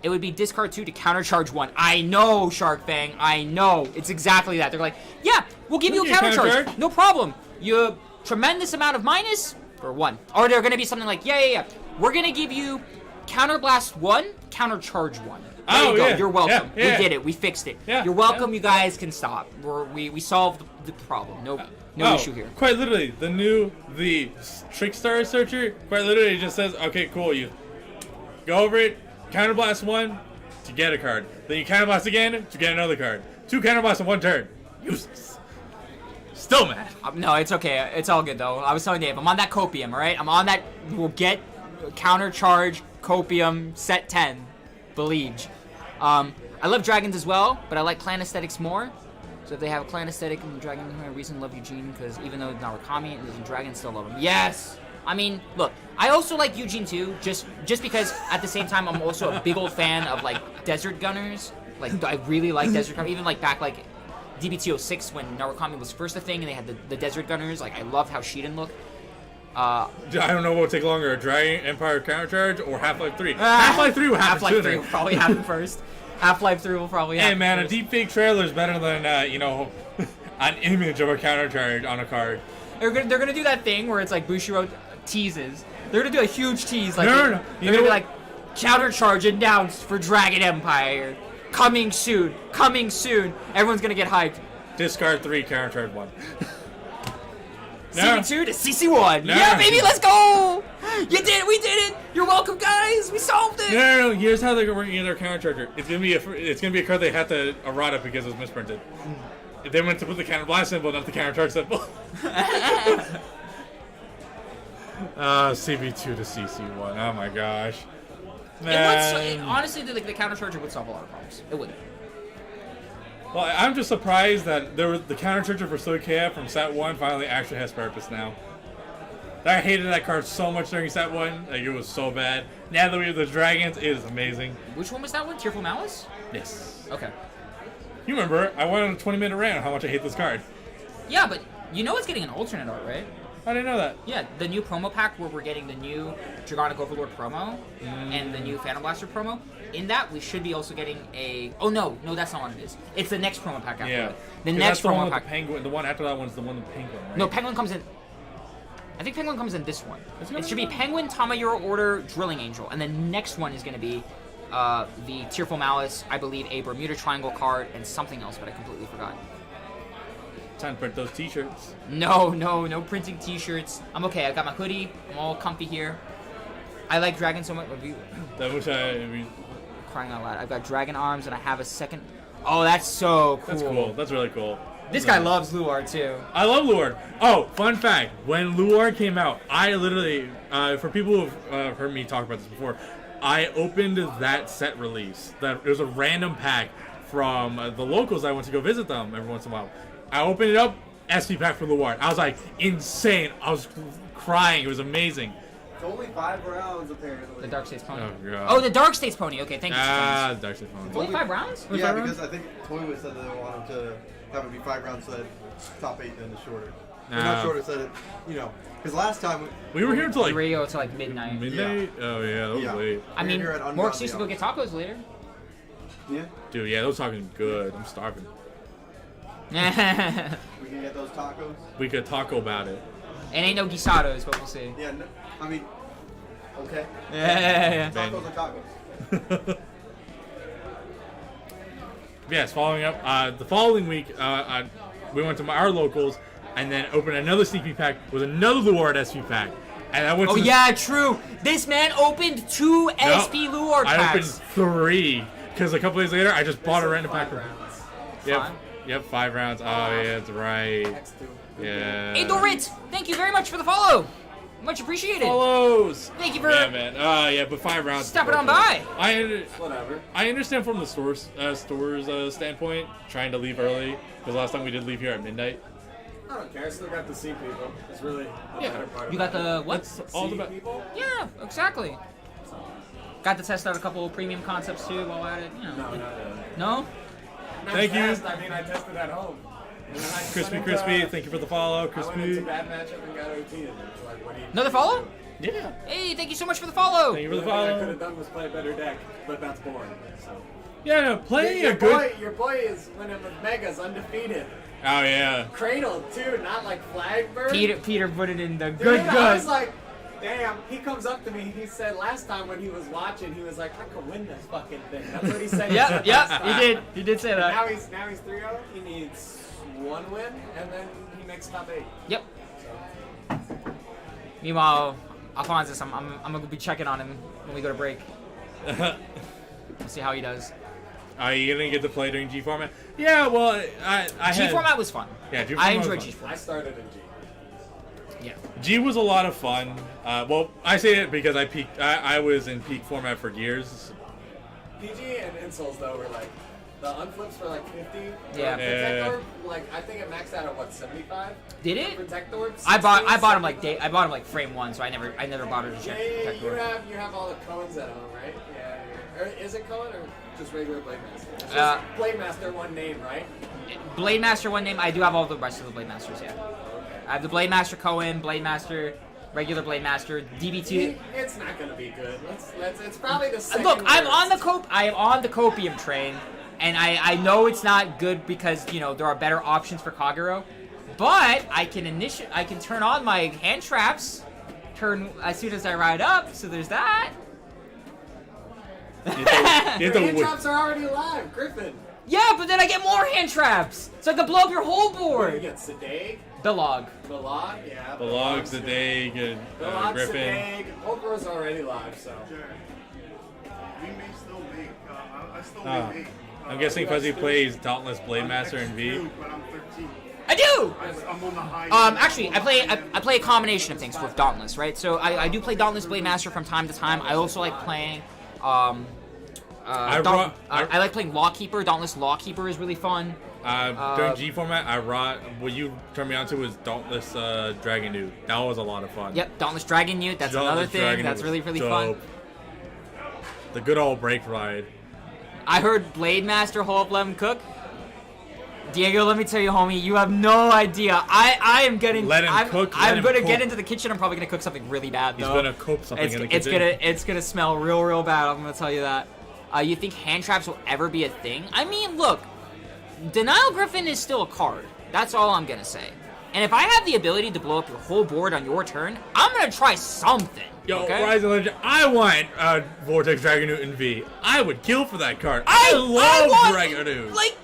It would be discard 2 to countercharge 1. I know, Shark Fang. I know. It's exactly that. They're like, yeah, we'll give you a countercharge. No problem. You tremendous amount of minus for 1. Or they're gonna be something like, yeah. We're gonna give you counterblast 1, countercharge 1. There you go. Yeah. You're welcome. Yeah. We did it. We fixed it. Yeah. You're welcome. You guys can stop. We solved the problem. No issue here. Quite literally, the Trickstar Searcher, quite literally just says, okay, cool, you go over it, counterblast 1 to get a card. Then you counterblast again to get another card. 2 counterblasts in 1 turn. Useless. Still mad. No, it's okay. It's all good, though. I was telling Dave, I'm on that copium, all right? I'm on that. We'll get countercharge copium set 10. Believe. I love dragons as well, but I like clan aesthetics more. So if they have a clan aesthetic and dragon, I reason love Eugene, because even though it's Narukami and there's a dragon, still love him. Yes! I mean, look, I also like Eugene too, just because at the same time I'm also a big old fan of like Desert Gunners. Like I really like Desert Gunners, even like back like DBT06 when Narukami was first a thing and they had the Desert Gunners. Like I loved how Shiden looked. I don't know what would take longer, a Dragon Empire countercharge or Half-Life 3. Half-Life 3 will happen Half-Life 3 will probably happen first. Half-Life 3 will probably happen Hey man, first. a deepfake trailer is better than, an image of a countercharge on a card. They're gonna do that thing where it's like Bushiroad teases. They're gonna do a huge tease. Like No. They're gonna be like, countercharge announced for Dragon Empire. Coming soon. Coming soon. Everyone's gonna get hyped. Discard 3, countercharge 1. CB2 to CC1. No. Yeah, baby, let's go. You did it. We did it. You're welcome, guys. We solved it. No. Here's how they're working in their countercharger. It's gonna be a card they have to errata because it was misprinted. They went to put the counterblast symbol, not the countercharge symbol. CB2 to CC1. Oh my gosh. Honestly, the countercharger would solve a lot of problems. It would. Well, I'm just surprised that the countercharger for Soy KF from set 1 finally actually has purpose now. I hated that card so much during set 1. Like, it was so bad. Now that we have the dragons, it is amazing. Which one was that one? Tearful Malice? Yes. Okay. You remember, I went on a 20-minute rant on how much I hate this card. Yeah, but you know it's getting an alternate art, right? I didn't know that. Yeah, the new promo pack where we're getting the new Dragonic Overlord promo and the new Phantom Blaster promo. In that, we should be also getting a... Oh, no, that's not what it is. It's the next promo pack after Yeah. it. The 'Cause next that's the one promo with pack. the penguin. The one after that one's the one with the penguin, right? No, Penguin comes in... I think Penguin comes in this one. Is it It coming should be in? Penguin, Tamayura Order, Drilling Angel. And the next one is going to be the Tearful Malice, I believe, a Bermuda Triangle card, and something else, but I completely forgot. Time to print those t-shirts. No printing t-shirts. I'm okay. I got my hoodie. I'm all comfy here. I like Dragon so much. That was Crying out loud. I've got Dragon Arms, and I have a second... Oh, that's so cool. that's cool. That's really cool. This guy loves Luar, too. I love Luard. Oh, fun fact. When Luard came out, I literally, for people who've heard me talk about this before, I opened that set release. It was a random pack from the locals. I went to go visit them every once in a while. I opened it up, SP pack for Luard. I was like, insane. I was crying. It was amazing. It's only 5 rounds, apparently. The Dark States Pony. Oh, God. Oh, the Dark States Pony. Okay, thank you. Dark Side Phone. Only 5 rounds? Yeah, because I think Toywiz said that they wanted to have it be 5 rounds so that top 8 then is shorter. Or not shorter, so that, because last time... We were here until like Rio till like midnight. midnight? Oh, yeah, that was late. I mean, Here at more excuse to go get tacos later. Yeah, Dude, yeah, those talking good. I'm starving. we can get those tacos. We could taco about it. And ain't no guisados, but we'll see. Yeah, no, I mean, okay. Yeah. Tacos are tacos. Yes, following up, the following week, we went to our locals and then opened another sneaky pack with another Luard SP pack. And I went Oh to yeah, true. This man opened 2 SP Luard I opened packs. 3 because a couple days later I just bought a random pack. rounds. Yep, yep, 5 rounds. Oh yeah, that's right. X2. Yeah. Hey Dorit, thank you very much for the follow. Much appreciated. Follows. Thank you for Yeah, man. Yeah, but 5 rounds. stopping on by. Whatever. I understand from the store's standpoint, trying to leave early because last time we did leave here at midnight. I don't care. I still got to see people. It's really the Yeah. better part. You got the what? That's all see about. people? Yeah, exactly. Got to test out a couple of premium concepts too while at it. No, not really. No? Not Thank you. fast, I mean, I tested at home. And then I Crispy, went crispy. into- Thank you for the follow, I went into crispy. bad matchup and got OT. And it's like, what do you Another follow? Yeah. Hey, thank you so much for the follow. Thank you for The the thing I could follow. have done was play a better deck, but that's boring. So. Yeah, no, playing your a good. boy, your boy is winning with Megas undefeated. Oh yeah. Cradle too, not like Flagbird. Peter put it in the Dude, good. I was like, damn. He comes up to me. He said last time when he was watching, he was like, I could win this fucking thing. That's what he said. Yep, he did. He did say that. Now he's 3-0. He needs 1 win, and then he makes top 8. Yep. So. Meanwhile, Alphonsus, I'm gonna be checking on him when we go to break. We'll see how he does. Are you gonna get to play during G format? Yeah, well, I G had, format was fun. Yeah, G I format was enjoyed fun. G format. I started in G. Yeah. G was a lot of fun. Well, I say it because I was in peak format for years. PG and insoles though were like the unflips were like 50. Yeah. Protector, like I think it maxed out at what 75. Did it? Protector. I bought him like I bought him like frame 1, so I never bothered to check Yeah, Protector. you have all the Cohens at home, right? Yeah. Or is it Cohen or just regular Blade Master? It's just Uh, Blade Master, one name, right? Blade Master 1 name. I do have all the rest of the Blade Masters. Yeah. I have the Blade Master Cohen, Blade Master, regular Blade Master, DB2. It's not gonna be good. Let's. It's probably the second. Look, I'm worst. on the I am on the copium train. And I know it's not good because, you know, there are better options for Kagero. But I can turn on my hand traps as soon as I ride up, so there's that. You have Your to hand wait. traps are already alive, Griffin. Yeah, but then I get more hand traps, so I can blow up your whole What do you board. get? Sadag? The log. Balog? Yeah. The logs, the day, good Balog, Griffin. Sadag. Okro's already live, so. Sure. We may still make. I still Ah. may make. I'm guessing you Fuzzy guys plays Dauntless Blade I'm Master and V. X2, but I'm 13. I do. I'm on the high. Actually, I play a combination of things with Dauntless, right? So I do play Dauntless Blade Master from time to time. I also like playing, I like playing Lawkeeper. Dauntless Lawkeeper is really fun. During G format, what you turned me on to was Dauntless Dragon Dude. That was a lot of fun. Yep, Dauntless Dragon Newt. That's another Dauntless Dragon thing. That's was really, really fun. dope. The good old break ride. I heard Blade Master Hall of Lemon Cook. Diego, let me tell you, homie, you have no idea. I am getting. Let him I'm, cook, I'm let him gonna cook. get into the kitchen. I'm probably gonna cook something really bad. He's though. gonna cook something in the kitchen. It's gonna smell real bad. I'm gonna tell you that. You think hand traps will ever be a thing? I mean, look, Denial Griffin is still a card. That's all I'm gonna say. And if I have the ability to blow up your whole board on your turn, I'm gonna try something. Yo, okay? Rising Legend, I want Vortex Dragon Dude and V. I would kill for that card. I love want, Dragon Dude. Like,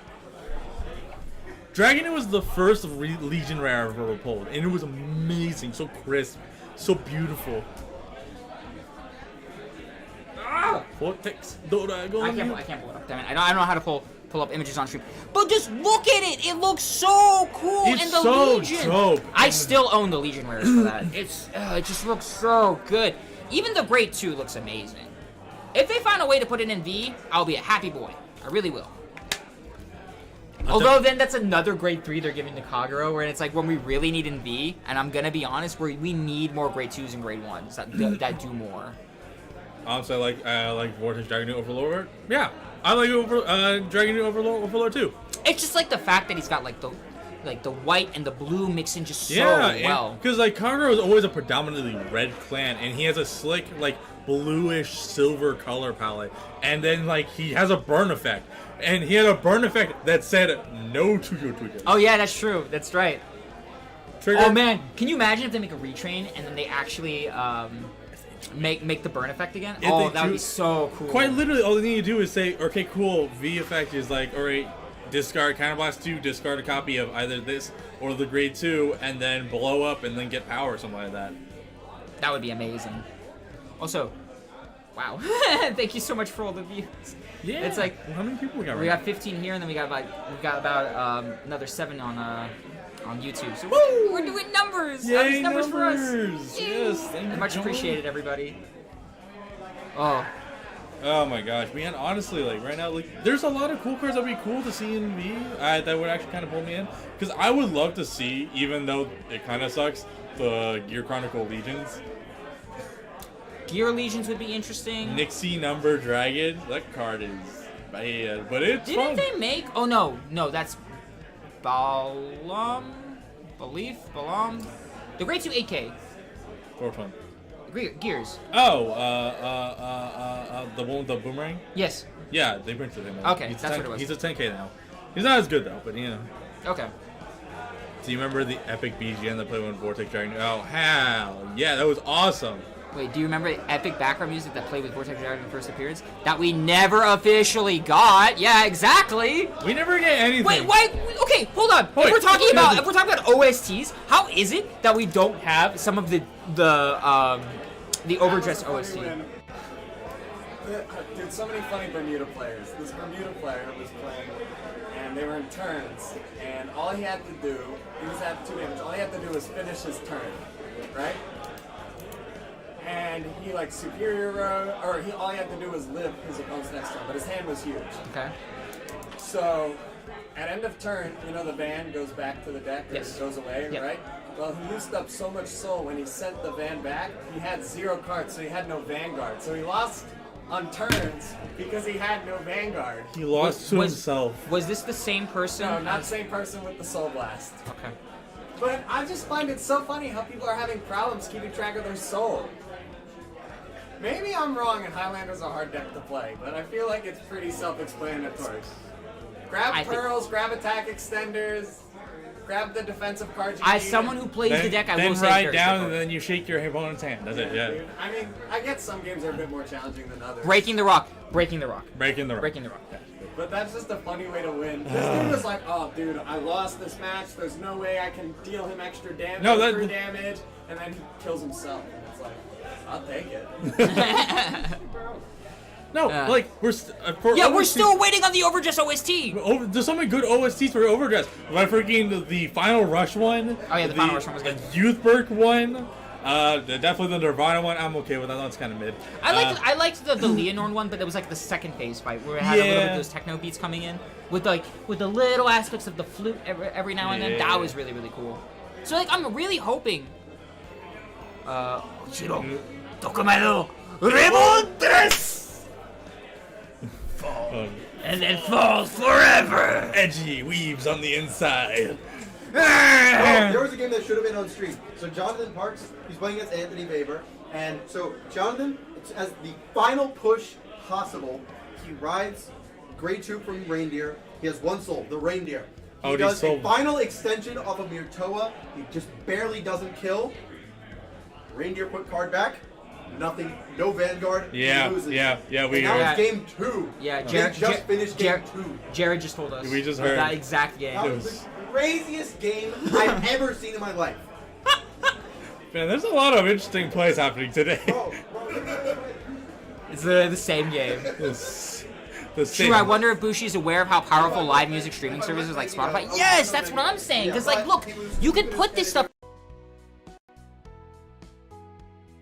Dragon Dude was the first Legion rare I've ever pulled, and it was amazing, so crisp, so beautiful. Vortex Dragon. I can't pull it up. Damn it! I don't know how to pull up images on stream. But just look at it. It looks so cool. It's and the so Legion. dope. I still own the Legion rares for that. It just looks so good. Even the Great 2 looks amazing. If they find a way to put it in V, I'll be a happy boy. I really will. Although then that's another Grade 3 they're giving to Kagero, where it's like when we really need in V, and I'm gonna be honest, we need more Grade 2s and Grade 1s that do more. Honestly, I like Vortex Dragon Dude Overlord. Yeah, I like Dragon Dude Overlord too. It's just like the fact that he's got like the white and the blue mixing just so Yeah, well. because like Kagero is always a predominantly red clan, and he has a slick like bluish silver color palette, and then like he has a burn effect, and he had a burn effect that said no to your Twitter. Oh yeah, that's true. That's right. Trigger. Oh man, can you imagine if they make a retrain and then they actually make the burn effect again? If Oh, they that would do- be so cool. Quite literally, all they need to do is say, okay, cool, V effect is like, alright, discard Counterblast 2, discard a copy of either this or the Grade 2, and then blow up and then get power or something like that. That would be amazing. Also, wow, thank you so much for all the views. Yeah. It's like Well, how many people we got we right got 15 here, and then we got about another 7 on YouTube. So we're doing numbers. Yay, Obvious numbers for us. numbers. Yay. Yes, thank you, Much John. appreciated, everybody. Oh, Oh my gosh, man! Honestly, like right now, like there's a lot of cool cards that'd be cool to see in V. That would actually kind of pull me in, because I would love to see, even though it kind of sucks, the Gear Chronicle Legions. Gear Legions would be interesting. Nixie Number Dragon. That card is bad, but it's Didn't fun. they make? Oh no, that's Balam, Balam. The Great 2 8K. For fun. Gears. Oh, the one with the boomerang. Yes. Yeah, they printed him. Okay, He's that's 10, what it was. He's a 10K now. He's not as good though, but you know. Okay. Do you remember the epic BGN that played with Vortex Dragon? Oh hell yeah, that was awesome. Wait, do you remember the epic background music that played with Vortex Dragon first appearance? That we never officially got. Yeah, exactly. We never get anything. Wait, why? Okay, hold on. Wait, if we're talking wait, about OSTs, how is it that we don't have some of the overdressed OST? Dude, so many funny Bermuda players. This Bermuda player was playing, and they were in turns, and all he had to do, he was at 2 damage, all he had to do was finish his turn, right? And he like all he had to do was live his opponent's next turn, but his hand was huge. Okay. So, at end of turn, you know the van goes back to the deck, or Yes. it goes away, Yep. right? Well, he used up so much soul when he sent the van back, he had 0 cards, so he had no Vanguard. So he lost on turns because he had no Vanguard. He lost to himself. Was this the same person? No, not the same person with the Soul Blast. Okay. But I just find it so funny how people are having problems keeping track of their soul. Maybe I'm wrong and Highlander's a hard deck to play, but I feel like it's pretty self-explanatory. Grab I think- pearls, grab attack extenders, grab the defensive cards you As need. someone who plays the deck, I then will say it's ride very down and straightforward. then you shake your opponent's hand. That's it. Yeah. Dude, I mean, I get some games are a bit more challenging than others. Breaking the rock. Breaking the rock. Breaking the rock. Breaking the rock. But that's just a funny way to win. This dude was like, oh, dude, I lost this match. There's no way I can deal him extra damage, No, that- 3 damage. And then he kills himself. And it's like, I'll take it. No, like we're for Yeah, we're OST still waiting on the Overdress OST. There's so many good OSTs for Overdress. Like freaking the Final Rush one. Oh, yeah, the Final Rush one was good. Youthberg one. Definitely the Nirvana one. I'm okay with that. That's kind of mid. I liked the Leonor one, but it was like the second phase fight where it had a little bit Yeah. of those techno beats coming in with the little aspects of the flute every now and then. That was really really cool. So like I'm really hoping. Shiro, Tokumaru, Remontes! And then falls forever. Edgy weaves on the inside. Oh, there was a game that should have been on stream. So Jonathan Parks, he's playing against Anthony Weber, and so Jonathan, as the final push possible, he rides Grade 2 from Reindeer. He has 1 soul, the Reindeer. He Oh, does soul. a final extension off of Mirtoa. He just barely doesn't kill. Reindeer put card back. Nothing, no Vanguard. Yeah, he loses. yeah, we And now heard. it's game 2. Yeah, They Jared just finished game 2. Jared just told us. We just of heard. that exact game. That was the craziest game I've ever seen in my life. Man, there's a lot of interesting plays happening today. Bro, It's the same game. The same. True, I wonder if Bushi is aware of how powerful live music streaming services like Spotify. Yes, that's what I'm saying. Because like, look, you can put this stuff.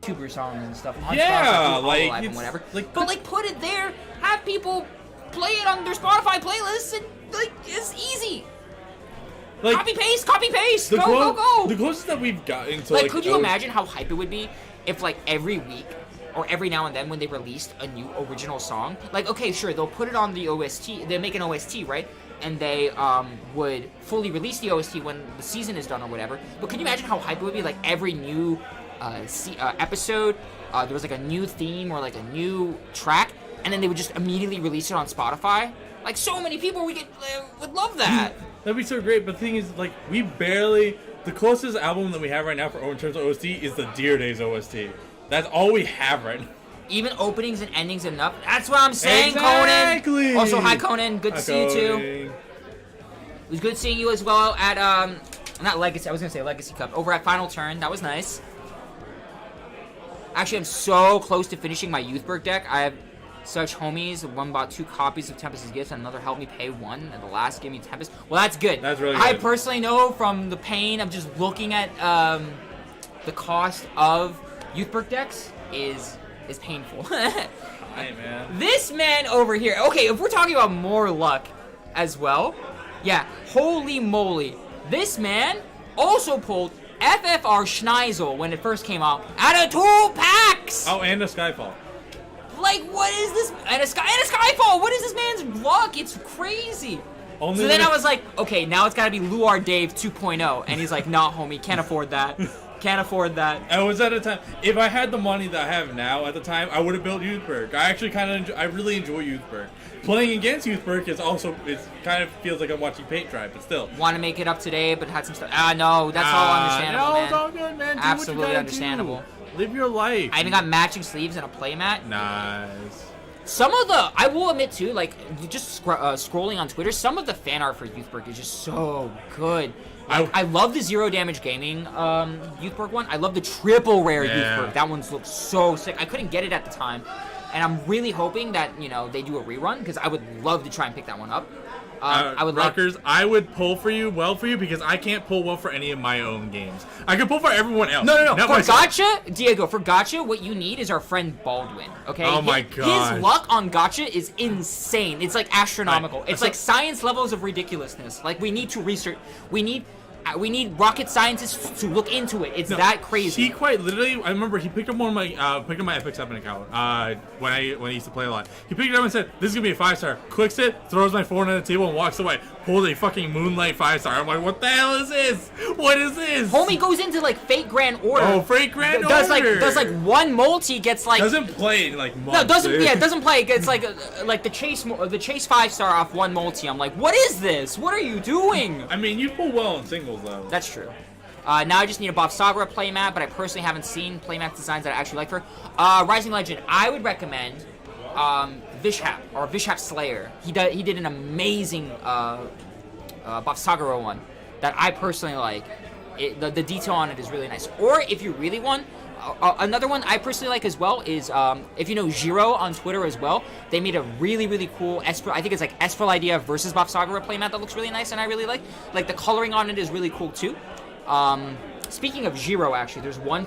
YouTuber songs and stuff on Yeah, Spotify, like, Live and it's- whatever. like- But like, put it there, have people play it on their Spotify playlists, and like, it's easy. Like, Copy paste, the go, clo- go, go. The closest that we've gotten to Like, like could you oh, imagine how hype it would be if, like, every week or every now and then when they released a new original song, like, okay, sure, they'll put it on the OST, they make an OST, right? And they would fully release the OST when the season is done or whatever. But could you imagine how hype it would be, like, every new episode, there was, like, a new theme or, like, a new track, and then they would just immediately release it on Spotify? Like, so many people would love that. That'd be so great, but the thing is, like, we barely. The closest album that we have right now for in terms of OST is the Deer Days OST. That's all we have right now. Even openings and endings enough. That's what I'm saying, Exactly. Conan. Also, hi, Conan. Good to Hi, see you too. Cody. It was good seeing you as well at not Legacy. I was gonna say Legacy Cup over at Final Turn. That was nice. Actually, I'm so close to finishing my Youthberg deck. I have such homies. One bought 2 copies of Tempest's Gifts, and another helped me pay 1, and the last gave me Tempest. Well, that's good. That's really I good. personally know from the pain of just looking at the cost of Youthberg decks is painful. Hi, man. This man over here. Okay, if we're talking about more luck as well, yeah, holy moly. This man also pulled FFR Schneisel when it first came out out of 2 packs. Oh, and a Skyfall. Like, what is this? And a Skyfall. What is this man's luck? It's crazy. Only So then when I was like, okay, now it's got to be Luar Dave 2.0. And he's like, nah, homie, can't afford that. Can't afford that. I was at a time. If I had the money that I have now at the time, I would have built Youthberg. I actually I really enjoy Youthberg. Playing against Youthberg is also kind of feels like I'm watching paint dry, but still. Want to make it up today, but had some stuff. No, that's all understandable, no, man. it's all good, man. Do Absolutely what you gotta understandable. Do. Live your life. I even got matching sleeves and a playmat. Nice. Some of the, I will admit too, like, just scrolling on Twitter, some of the fan art for Youthberg is just so good. Like, I love the Zero Damage Gaming Youthberg one. I love the triple rare Yeah. Youthberg. That one's looks so sick. I couldn't get it at the time. And I'm really hoping that, you know, they do a rerun, because I would love to try and pick that one up. I would Rockers, I would pull for you, because I can't pull well for any of my own games. I can pull for everyone else. No. not For myself. Gacha, Diego, for Gacha, what you need is our friend Baldwin, okay? Oh my gosh. His luck on Gacha is insane. It's like astronomical. Right. It's So- like science levels of ridiculousness. Like, we need to research. We need rocket scientists to look into it. It's No, that crazy. He quite literally. I remember he picked up one of my my Epic 7 account when I used to play a lot. He picked it up and said, "This is gonna be a 5-star." Clicks it, throws my phone on the table, and walks away. pulled a fucking Moonlight 5-star. I'm like, what the hell is this? What is this? Homie goes into like Fate Grand Order. Oh, Fate Grand does Order. does like one multi, gets like Doesn't play in like months. no, doesn't dude. yeah, doesn't play. It gets like the chase 5-star off one multi. I'm like, what is this? What are you doing? I mean, you pull well in singles though. That's true. Now I just need a Bob Sagra playmat, but I personally haven't seen playmat designs that I actually like for Rising Legend. I would recommend Vishap or Vishap Slayer. He did an amazing Bob Sagra one that I personally like. The detail on it is really nice. Or if you really want, another one I personally like as well is if you know Jiro on Twitter as well. They made a really, really cool Esper. I think it's like Esper Idea versus Bob Sagra playmat that looks really nice and I really like. Like the coloring on it is really cool too. Speaking of Jiro, actually, there's one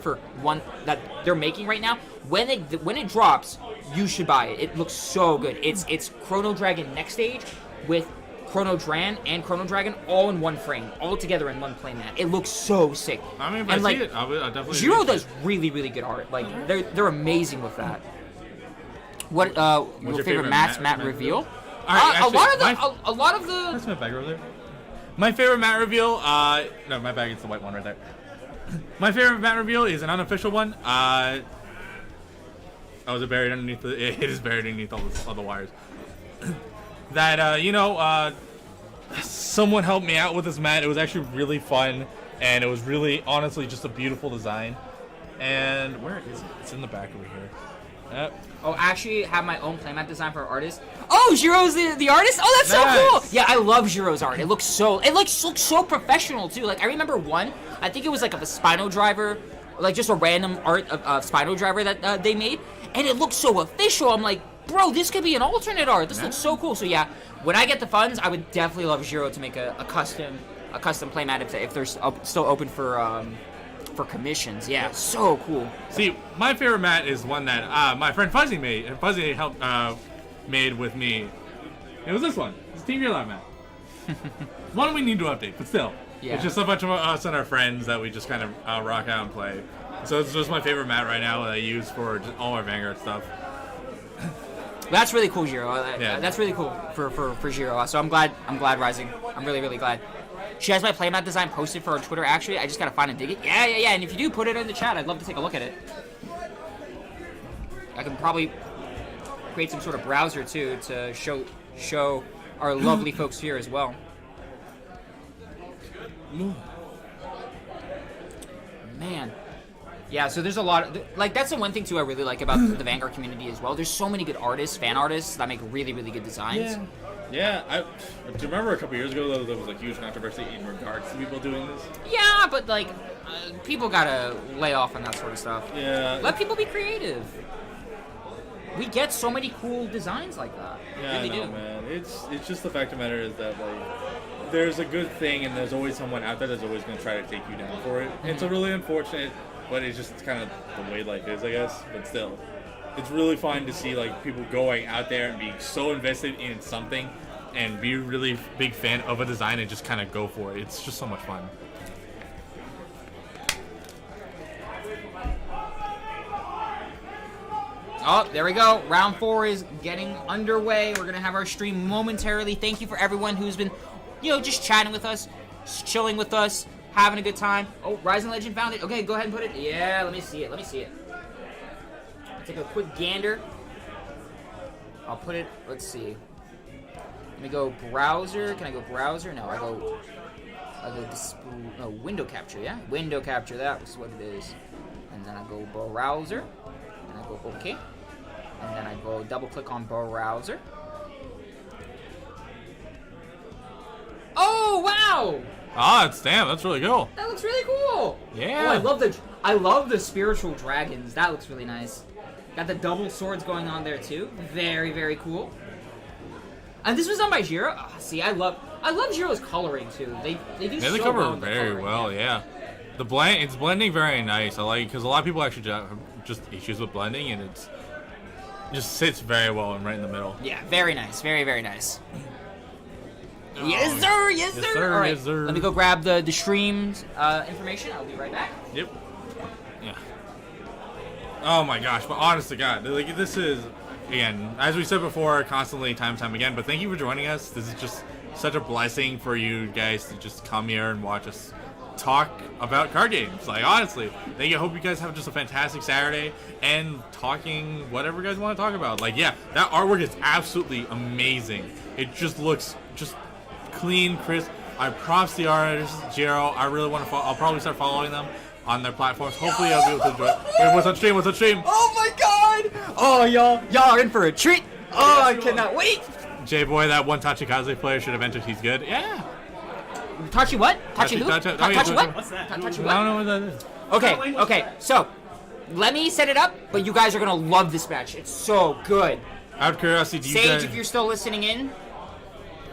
that they're making right now. When it drops, you should buy it. It looks so good. It's Chrono Dragon Next Stage with Chrono Dran and Chrono Dragon all in one frame, all together in one playmat. It looks so sick. I mean, if and I like, see it, I'll definitely. Jiro does really, really good art. Like they're amazing with that. What your favorite matte reveal? All right, a lot of the. That's my bag over there. My favorite matte reveal, no, my bag is the white one right there. My favorite matte reveal is an unofficial one. Oh, is it buried underneath it is buried underneath all the wires. That, someone helped me out with this mat. It was actually really fun, and it was really, honestly, just a beautiful design. And where is it? It's in the back over here. Yep. Oh, actually have my own playmat design for artist. Oh, Jiro's the artist? Oh, that's Nice. so cool! Yeah, I love Jiro's art. It looks so professional too. Like I remember one, I think it was like of a Spino Driver, like just a random art of Spino Driver that they made, and it looked so official. I'm like, bro, this could be an alternate art. This looks so cool. So yeah, when I get the funds, I would definitely love Jiro to make a custom playmat if they're still open for commissions. Yeah, so cool. See, my favorite mat is one that my friend Fuzzy made. And Fuzzy helped made with me. It was this one. It's Team Real mat. One we need to update, but still. Yeah. It's just a bunch of us and our friends that we just kind of rock out and play. So it's just my favorite mat right now that I use for just all our Vanguard stuff. That's really cool, Jiro. Yeah. That's really cool for Jiro. So I'm glad Rising. I'm really, really glad. She has my playmat design posted for her Twitter, actually. I just gotta find and dig it. Yeah. And if you do, put it in the chat. I'd love to take a look at it. I can probably create some sort of browser, too, to show our lovely folks here as well. Man. Yeah, so there's a lot of, like, that's the one thing, too, I really like about the Vanguard community as well. There's so many good artists, fan artists, that make really, really good designs. Yeah, do you remember a couple years ago there was a huge controversy in regards to people doing this? Yeah, but like, people gotta lay off on that sort of stuff. Yeah. Let people be creative. We get so many cool designs like that. Yeah, really I know, do. man. It's just the fact of the matter is that like there's a good thing and there's always someone out there that's always gonna try to take you down for it. It's a really unfortunate, but it's just kind of the way life is, I guess. But still, it's really fun to see like people going out there and being so invested in something and be a really big fan of a design and just kind of go for it. It's just so much fun. Oh, there we go. Round 4 is getting underway. We're gonna have our stream momentarily. Thank you for everyone who's been, just chatting with us, just chilling with us, having a good time. Oh, Rising Legend found it. Okay, go ahead and put it. Yeah, let me see it. Take a quick gander. I'll put it. Let's see. Let me go browser. Can I go browser? No, I go window capture. Yeah, window capture. That was what it is. And then I go browser. And I go OK. And then I go double click on browser. Oh wow! That's really cool. That looks really cool. Yeah. Oh, I love the spiritual dragons. That looks really nice. Got the double swords going on there too. Very, very cool. And this was done by Jiro. Oh, see, I love Jiro's coloring too. They do so They cover well in the very coloring, well, yeah. It's blending very nice. I like because a lot of people actually have just issues with blending, and it just sits very well and right in the middle. Yeah, very nice. Very, very nice. Oh, Yes, sir. Yes, sir. All right, yes, sir. let me go grab the stream's information. I'll be right back. Yep. Yeah. Oh my gosh! But honest to God, like this is again, as we said before, constantly, time and time again. But thank you for joining us. This is just such a blessing for you guys to just come here and watch us talk about card games. Like, honestly, I hope you guys have just a fantastic Saturday and talking whatever you guys want to talk about. Like, yeah, that artwork is absolutely amazing. It just looks just clean, crisp. I props the artist, Jero. I really want to I'll probably start following them on their platforms. Hopefully I'll be able to enjoy it. Wait, what's on stream? What's on stream? Oh my god! Oh, y'all are in for a treat. Oh, I cannot wait. J-Boy, that one Tachikaze player should have entered. He's good. Yeah. Tachi what? Tachi who? Tachi what? What's that? Tachi I don't what? know what that is. Okay. So, let me set it up, but you guys are gonna love this match. It's so good. Out of curiosity, do you Sage, guys... if you're still listening in,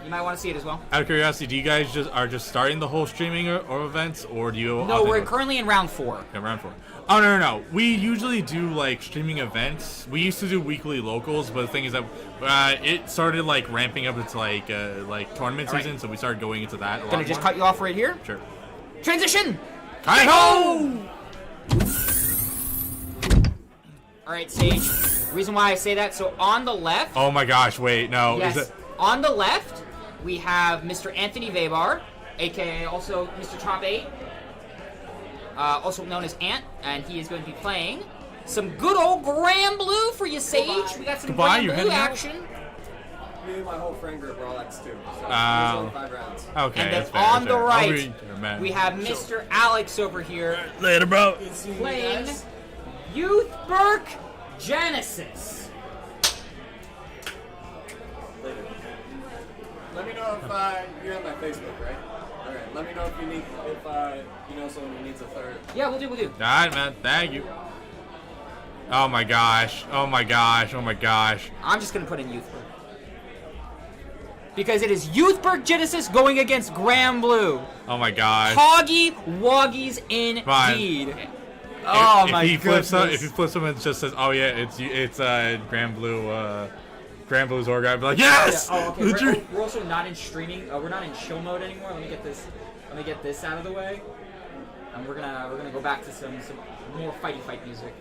you might want to see it as well. Out of curiosity, do you guys just starting the whole streaming or events, or do you? No, we're currently in round 4. Okay, round 4. Oh no. We usually do like streaming events. We used to do weekly locals, but the thing is that it started like ramping up into like tournament season, so we started going into that. Gonna just cut you off right here. Sure. Transition. Hi-ho! All right, Sage. Reason why I say that. So on the left. Oh my gosh! Wait, no. Yes. Is it... On the left, we have Mr. Anthony Weber, aka also Mr. Top 8, also known as Ant, and he is going to be playing some good old Grand Blue for you, Sage. We got some Grand you're Blue heading out? action. Me and my whole friend group are all X2. So usually 5 rounds. Okay. And then that's fair, on that's the fair. right, I'll read your man. we have Mr. Alex over here Later, bro. playing Youthberg Genesis. Later. Let me know if you're on my Facebook, right? All right. Let me know if you need you know someone who needs a third. Yeah, we'll do. All right, man. Thank you. Oh my gosh. Oh my gosh. Oh my gosh. I'm just gonna put in Youthberg. Because it is Youthberg Genesis going against Grand Blue. Oh my gosh. Hoggy Woggies Fine. indeed. Oh my if he goodness. flips if he flips them and just says, "Oh yeah, it's Grand Blue, Grand Blue's Org," I'd be like, "Yes!" Yeah, oh, okay. We're also not in streaming. We're not in chill mode anymore. Let me get this out of the way, and we're gonna go back to some more fight music.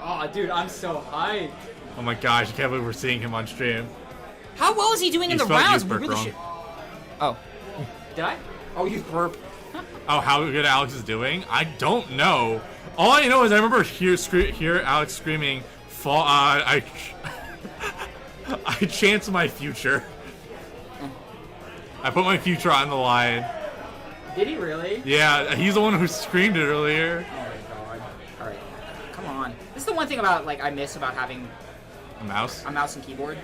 Oh, dude, I'm so hyped. Oh my gosh, I can't believe we're seeing him on stream. How well is he doing in You the spelled rounds? Youthberg We really wrong. should. Oh, did I? Oh, you burp. Oh, how good Alex is doing? I don't know. All I know is I remember hear Alex screaming, "Fall!" I chance my future. I put my future on the line. Did he really? Yeah, he's the one who screamed it earlier. Oh my god. All right, come on. This is the one thing about I miss about having A mouse. a mouse and keyboard.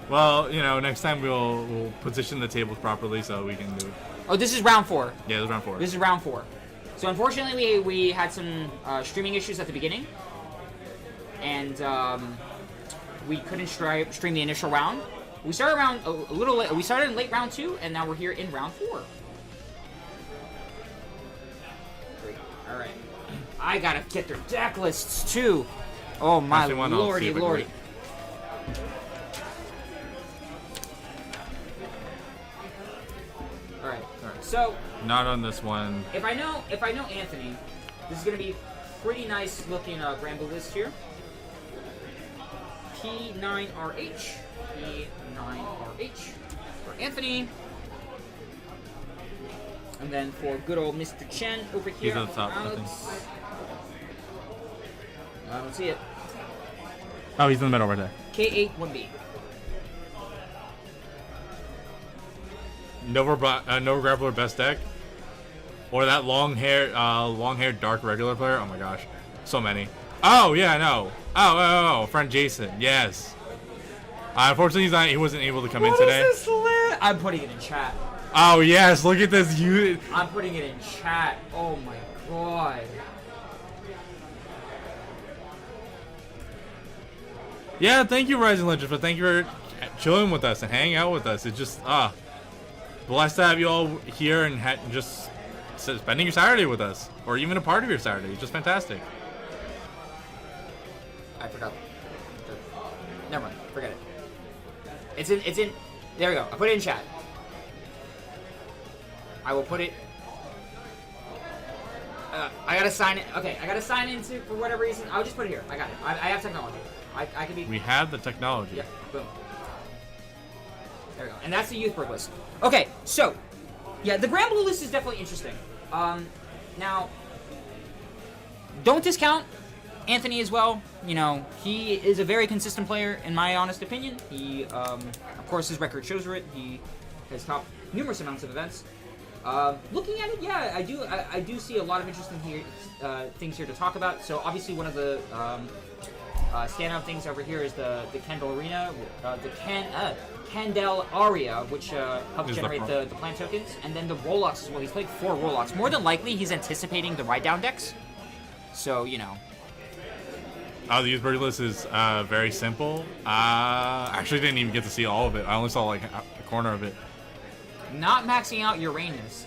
Well, next time we'll position the tables properly so we can do it. Oh, this is round 4. Yeah, this is round 4. This is round 4. So unfortunately, we had some streaming issues at the beginning, and we couldn't stream the initial round. We started around a little late. We started in late round 2, and now we're here in round 4. Great. All right. I gotta get their deck lists too. Oh my Actually, one, I'll see lordy, if I can lordy. read. All right. So Not on this one. if I know Anthony, this is gonna be pretty nice looking Grand Blue list here. P9RH for Anthony, and then for good old Mr. Chen over here. He's on top, I Alex. I don't see it. Oh, he's in the middle right there. K81B. Nova Grappler best deck, or that long hair dark regular player. Oh my gosh, so many. Oh yeah, no. Oh, friend Jason. Yes. Unfortunately, he wasn't able to come in today. What is this lit? I'm putting it in chat. Oh yes, look at this unit. I'm putting it in chat. Oh my god. Yeah, thank you, Rising Legends, but thank you for chilling with us and hanging out with us. It's just blessed to have you all here and just spending your Saturday with us, or even a part of your Saturday. It's just fantastic. I forgot. Never mind. Forget it. It's in. There we go. I put it in chat. I will put it. I gotta sign it. Okay, I gotta sign into for whatever reason. I'll just put it here. I got it. I have technology. I can be. We have the technology. Yep. Boom. There we go. And that's the Youthberg list. Okay, so, yeah, the Grand Blue list is definitely interesting. Now, don't discount Anthony as well. You know, he is a very consistent player, in my honest opinion. He, of course, his record shows it. He has topped numerous amounts of events. Looking at it, yeah, I do see a lot of interesting things here to talk about. So obviously one of the standout things over here is the Candelaria, Candelaria, which helps generate the plant tokens, and then the Rolocks as well. He's played 4 Rolocks. More than likely, he's anticipating the ride down decks. So you know. The Youthberg list is very simple. Actually didn't even get to see all of it. I only saw like a corner of it. Not maxing out Uranus.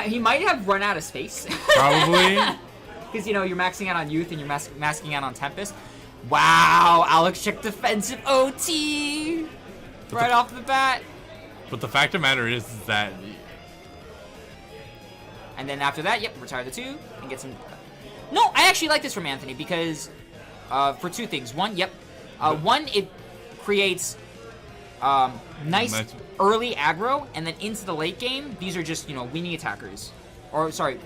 He might have run out of space. Probably. Because, you know, you're maxing out on Youth and you're masking out on Tempest. Wow, Alex checked defensive OT right off the bat. But the fact of the matter is that... And then after that, yep, retire the 2 and get some... No, I actually like this from Anthony because for 2 things. One, one, it creates nice early aggro, and then into the late game, these are just, you know, weenie attackers. Or, sorry,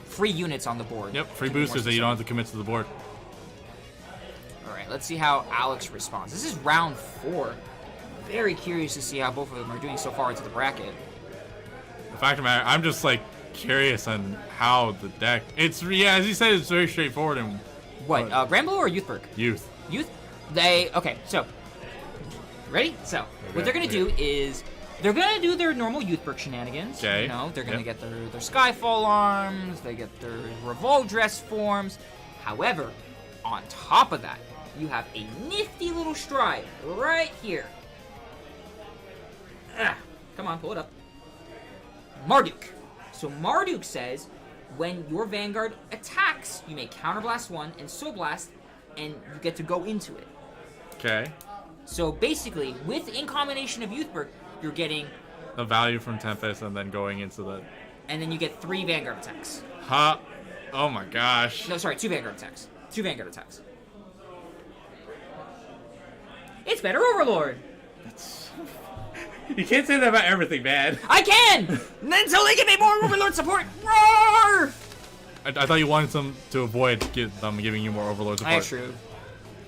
free units on the board. Yep, free boosters that you don't have to commit to the board. Alright, let's see how Alex responds. This is round 4. Very curious to see how both of them are doing so far into the bracket. The fact of the matter, I'm just, like, curious on how the deck... It's, yeah, as you said, it's very straightforward. And what, Grand Blue or Youthberg? Youth. Youth? Okay, so... Ready? So, what they're going to do is, they're going to do their normal Youthberg shenanigans. Okay. You know, they're going to get their Skyfall arms, they get their Revolt dress forms. However, on top of that, you have a nifty little stride right here. Come on, pull it up. Marduk. So Marduk says, when your Vanguard attacks, you may Counterblast 1 and Soul Blast, and you get to go into it. Okay. So basically, in combination of Youthberg, you're getting... The value from Tempest and then going into the... And then you get 3 Vanguard attacks. Huh? Oh my gosh. No, sorry, 2 Vanguard attacks. 2 Vanguard attacks. It's better Overlord! You can't say that about everything, man. I can! Until they give me more Overlord support! Roar! I thought you wanted them to avoid them giving you more Overlord support. That's true.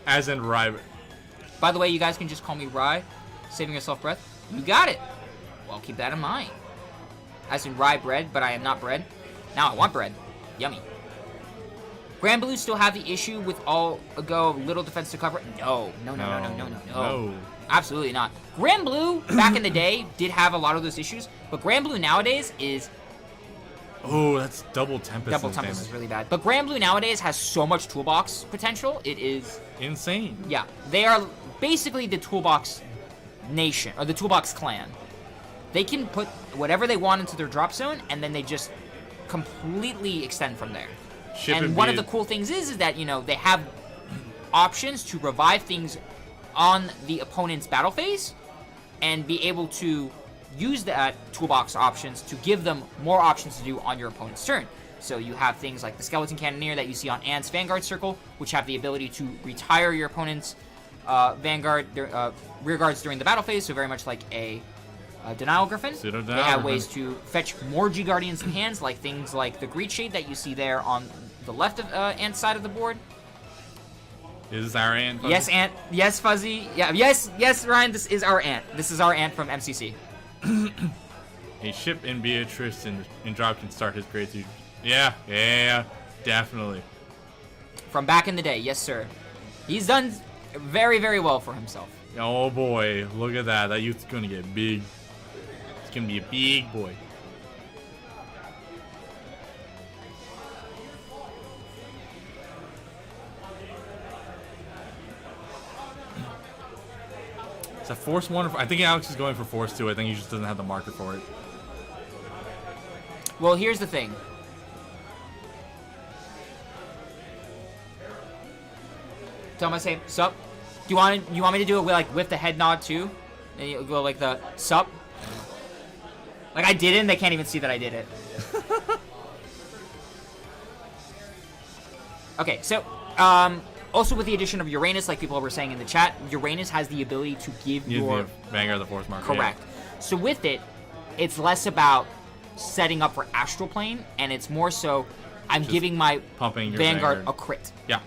As in Rye. By the way, you guys can just call me Rye, saving yourself breath. You got it. Well, keep that in mind. As in Rye bread, but I am not bread. Now I want bread. Yummy. Grand Blues still have the issue with all ago little defense to cover? No. Absolutely not. Grand Blue, back in the day, did have a lot of those issues, but Grand Blue nowadays is... Oh, that's double Tempest. Double Tempest is really bad. But Grand Blue nowadays has so much toolbox potential. It is... insane. Yeah. They are basically the toolbox nation, or the toolbox clan. They can put whatever they want into their drop zone, and then they just completely extend from there. And one of the cool things is that, you know, they have options to revive things on the opponent's battle phase and be able to use that toolbox options to give them more options to do on your opponent's turn. So you have things like the Skeleton Cannoneer that you see on Ant's Vanguard Circle, which have the ability to retire your opponent's rear guards during the battle phase, so very much like a Denial Griffin. They have ways to fetch more G Guardians in hands, like things like the Greed Shade that you see there on the left of Ant's side of the board. Is this our Ant? Fuzzy? Yes, Ant. Yes, Fuzzy. Yeah. Yes, Ryan. This is our Ant. This is our Ant from MCC. A ship in Beatrice and drop can start his grade 2. Yeah, definitely. From back in the day, yes, sir. He's done very, very well for himself. Oh boy, look at that. That youth's gonna get big. It's gonna be a big boy. Is that Force 1? I think Alex is going for Force 2. I think he just doesn't have the marker for it. Well, here's the thing. Tell him I say, sup? Do you want me to do it with the head nod too? And you go like the sup? Like I didn't, they can't even see that I did it. Okay, so Also, with the addition of Uranus, like people were saying in the chat, Uranus has the ability to give Use your... the Vanguard, the Force Mark. Correct. So with it, it's less about setting up for Astral Plane, and it's more so I'm Just giving my pumping your Vanguard Vanguard. a crit Yeah.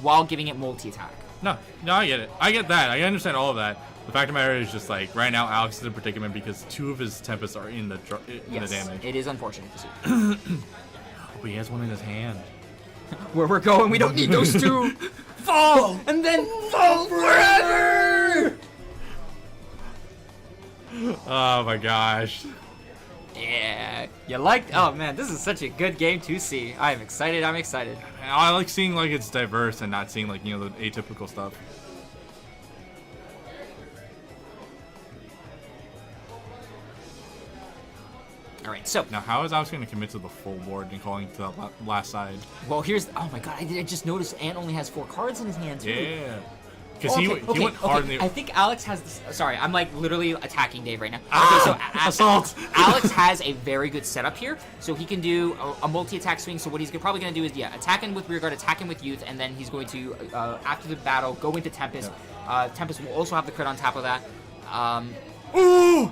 while giving it multi-attack. No, I get it. I get that. I understand all of that. The fact of the matter is just like right now, Alex is in a predicament because 2 of his Tempests are in the Yes, damage. it is unfortunate to see. But he has one in his hand. Where we're going, we don't need those 2. Fall and then fall forever. Oh my gosh. Yeah, you liked. Oh man, this is such a good game to see. I'm excited. I'm excited. I like seeing like it's diverse and not seeing like, you know, the atypical stuff. All right, so Now, how is Alex going to commit to the full board and calling to the last side? well, here's. Oh my god, I just noticed Ant only has 4 cards in his hand too. Yeah. Because he went hard in the... I think Alex has this. Sorry, I'm like literally attacking Dave right now. Ah, assault. Alex has a very good setup here, so he can do a multi-attack swing. So what he's probably going to do is attacking with Rear Guard, attacking with Youth, and then he's going to after the battle go into Tempest. Tempest will also have the crit on top of that. Ooh!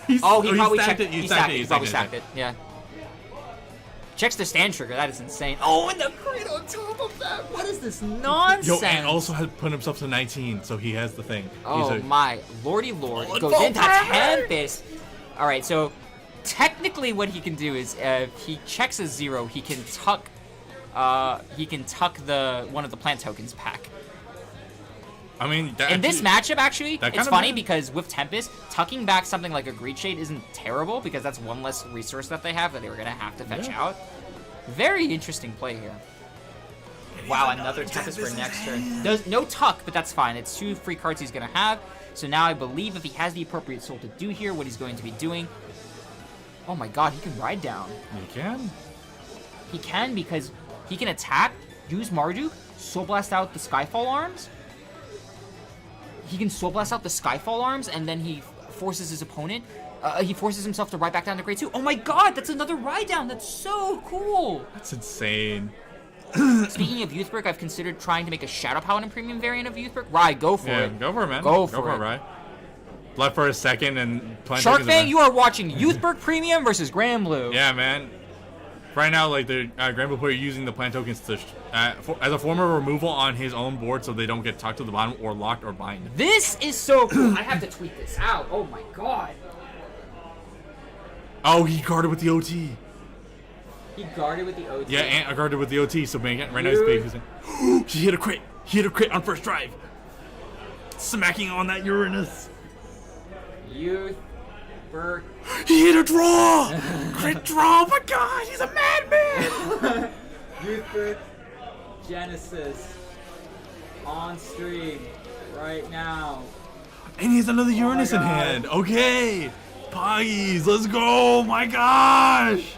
He probably stacked checked it. He probably stacked it. Yeah. Checks the stand trigger. That is insane. Oh, and the crit on top of that. What is this nonsense? Yo, and also had put himself to 19, so he has the thing. Oh my lordy lord! It goes into Tempest. All right, so technically, what he can do is if he checks a 0, he can tuck the one of the plant tokens back. I mean, In this matchup, actually, that it's kinda funny bad. because with Tempest, tucking back something like a Greed Shade isn't terrible because that's one less resource that they have that they were gonna have to fetch out. Very interesting play here. Wow, another Tempest for next turn. There's no tuck, but that's fine. It's 2 free cards he's gonna have. So now I believe if he has the appropriate soul to do here, what he's going to be doing. Oh my god, he can ride down. You can? He can because he can attack, use Marduk, Soul Blast out the Skyfall Arms. He can Soul Blast out the Skyfall Arms, and then he forces his opponent. He forces himself to ride back down to grade 2. Oh my god, that's another ride down. That's so cool. That's insane. Speaking of Youthbrick, I've considered trying to make a Shadow Paladin premium variant of Youthbrick. Ride, go for it. Go for it, man. Go for it. right? Left for a second and... Shark Fang, you are watching Youthbrick Premium versus Grand Blue. Yeah, man. Right now, like, the Grand Blue player using the plant tokens to as a form of removal on his own board so they don't get tucked to the bottom or locked or bind. This is so cool. I have to tweet this out. Oh my god. Oh, he guarded with the OT. He guarded with the OT. Yeah, and guarded with the OT, so man, right now he's big. He hit a crit. He hit a crit on first drive. Smacking on that Uranus. Youthbrick. He hit a draw! Crit draw! Oh my god, he's a madman! Youthbrick Genesis on stream right now. And he has another Uranus in God. hand. Okay. Poggies, let's go! My gosh!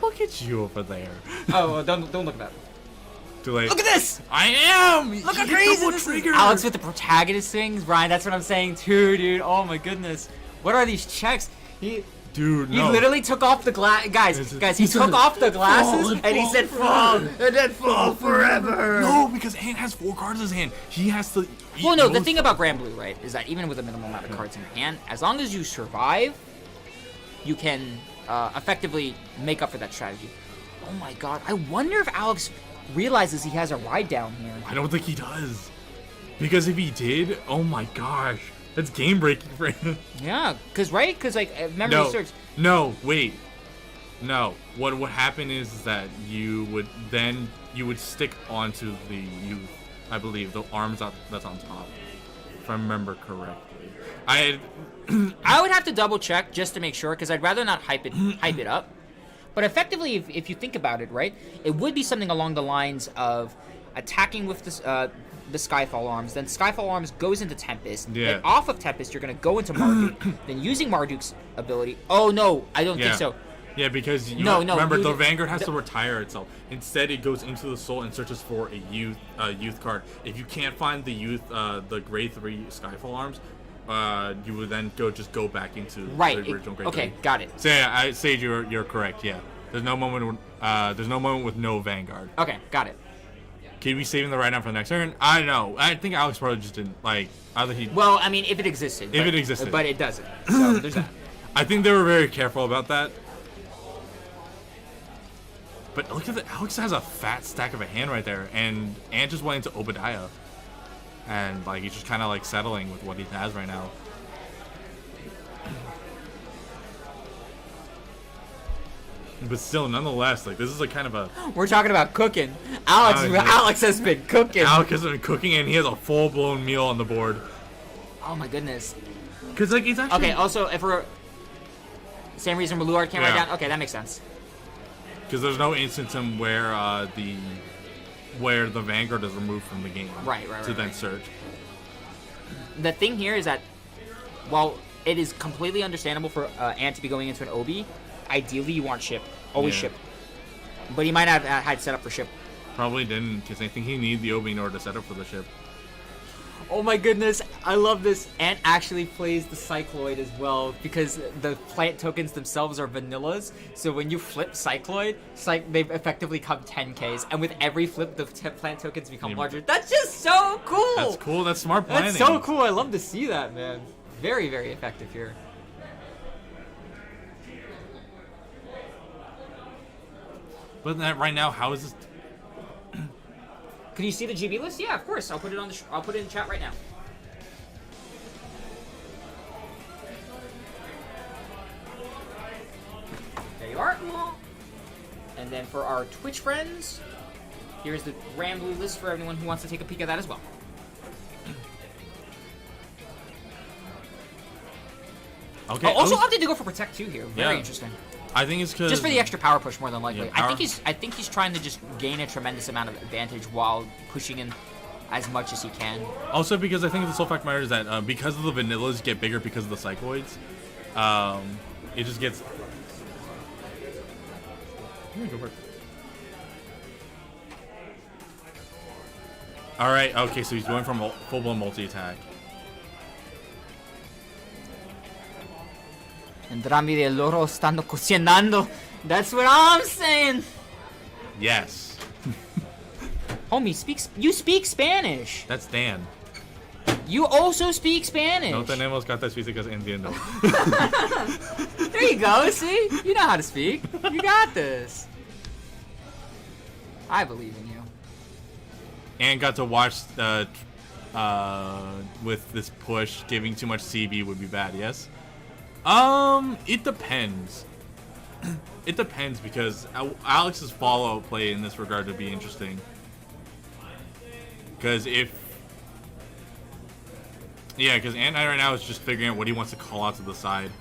Look at you over there. Oh, well, don't look at that. Too late. Look at this! I am! Look how He hit crazy double this trigger. is! Alex with the protagonist things, Ryan. That's what I'm saying too, dude. Oh my goodness, what are these checks? He Dude, He no. literally took off the glass. Guys, he took off the glasses and he said fall and then fall forever. No, because Ant has 4 cards in his hand. He has to. Well, no, the thing about Grand Blue, right, is that even with a minimal amount of cards in your hand, as long as you survive, you can effectively make up for that strategy. Oh my god, I wonder if Alex realizes he has a ride down here. I don't think he does. Because if he did, oh my gosh. That's game breaking for him. Yeah, because like, memory No, serves. no, wait. No. What would happen is that you would stick onto the youth, I believe, the arms that's on top. If I remember correctly. I would have to double check just to make sure, because I'd rather not hype it up. But effectively, if you think about it, right, it would be something along the lines of attacking with the Skyfall Arms, then Skyfall Arms goes into Tempest, Yeah. then off of Tempest you're going to go into Marduk, then using Marduk's ability, oh no, I don't think so. Yeah, because No, remember, you- the Vanguard has to retire itself. Instead, it goes into the soul and searches for a youth card. If you can't find the youth, the grade 3 Skyfall Arms, you would then go back into Right, the original grade 3. okay, got it. So yeah, Sage, you're correct. Yeah, there's no moment with no Vanguard. Okay, got it. Could be saving the right now for the next turn? I don't know. I think Alex probably just didn't like either he. Well, I mean, if it existed. If it existed. But it doesn't. So there's that. I think they were very careful about that. But look at that. Alex has a fat stack of a hand right there, and Ant just went into Obadiah, and like he's just kind of like settling with what he has right now. But still, nonetheless, like this is a kind of a. We're talking about cooking. Alex has been cooking. Alex has been cooking, and he has a full-blown meal on the board. Oh my goodness. Cause like he's actually. Okay. Also, if we're same reason Maluard came right Yeah. down. Okay, that makes sense. Because there's no instance in where the Vanguard is removed from the game. Right. To then search. The thing here is that while it is completely understandable for Ant to be going into an Obi, ideally you want ship. Always Yeah. ship. But he might have had set up for ship. Probably didn't, because I think he needed the Obi in order to set up for the ship. Oh my goodness, I love this. Ant actually plays the Cycloid as well because the plant tokens themselves are vanillas. So when you flip Cycloid, they effectively come 10Ks. And with every flip, the plant tokens become Yeah. larger. That's just so cool! That's cool. That's smart planning. That's so cool. I love to see that, man. Very, very effective here. But that right now, how is this? Can you see the GB list? Yeah, of course. I'll put it on I'll put it in chat right now. There you are. And then for our Twitch friends, here's the Ram Blue list for everyone who wants to take a peek at that as well. Okay. Also opted to go for Protect 2 here. Very Yeah. interesting. I think it's because Just for the extra power push, more than likely. Yeah, I think he's trying to just gain a tremendous amount of advantage while pushing in as much as he can. Also because I think the sole fact matter is that because of the vanillas get bigger because of the cycloids, it just gets. Yeah, go for it. All right. Okay, so he's going from full-blown multi-attack. Entrambi del loro stanno cocinando. That's what I'm saying. Yes. Homie, you speak Spanish. That's Dan. You also speak Spanish. No tenemos cartas físicas entiendo. There you go. See, you know how to speak. You got this. I believe in you. And got to watch with this push, giving too much CV would be bad. Yes. It depends. It depends because Alex's follow-up play in this regard would be interesting. Because because Ant right now is just figuring out what he wants to call out to the side.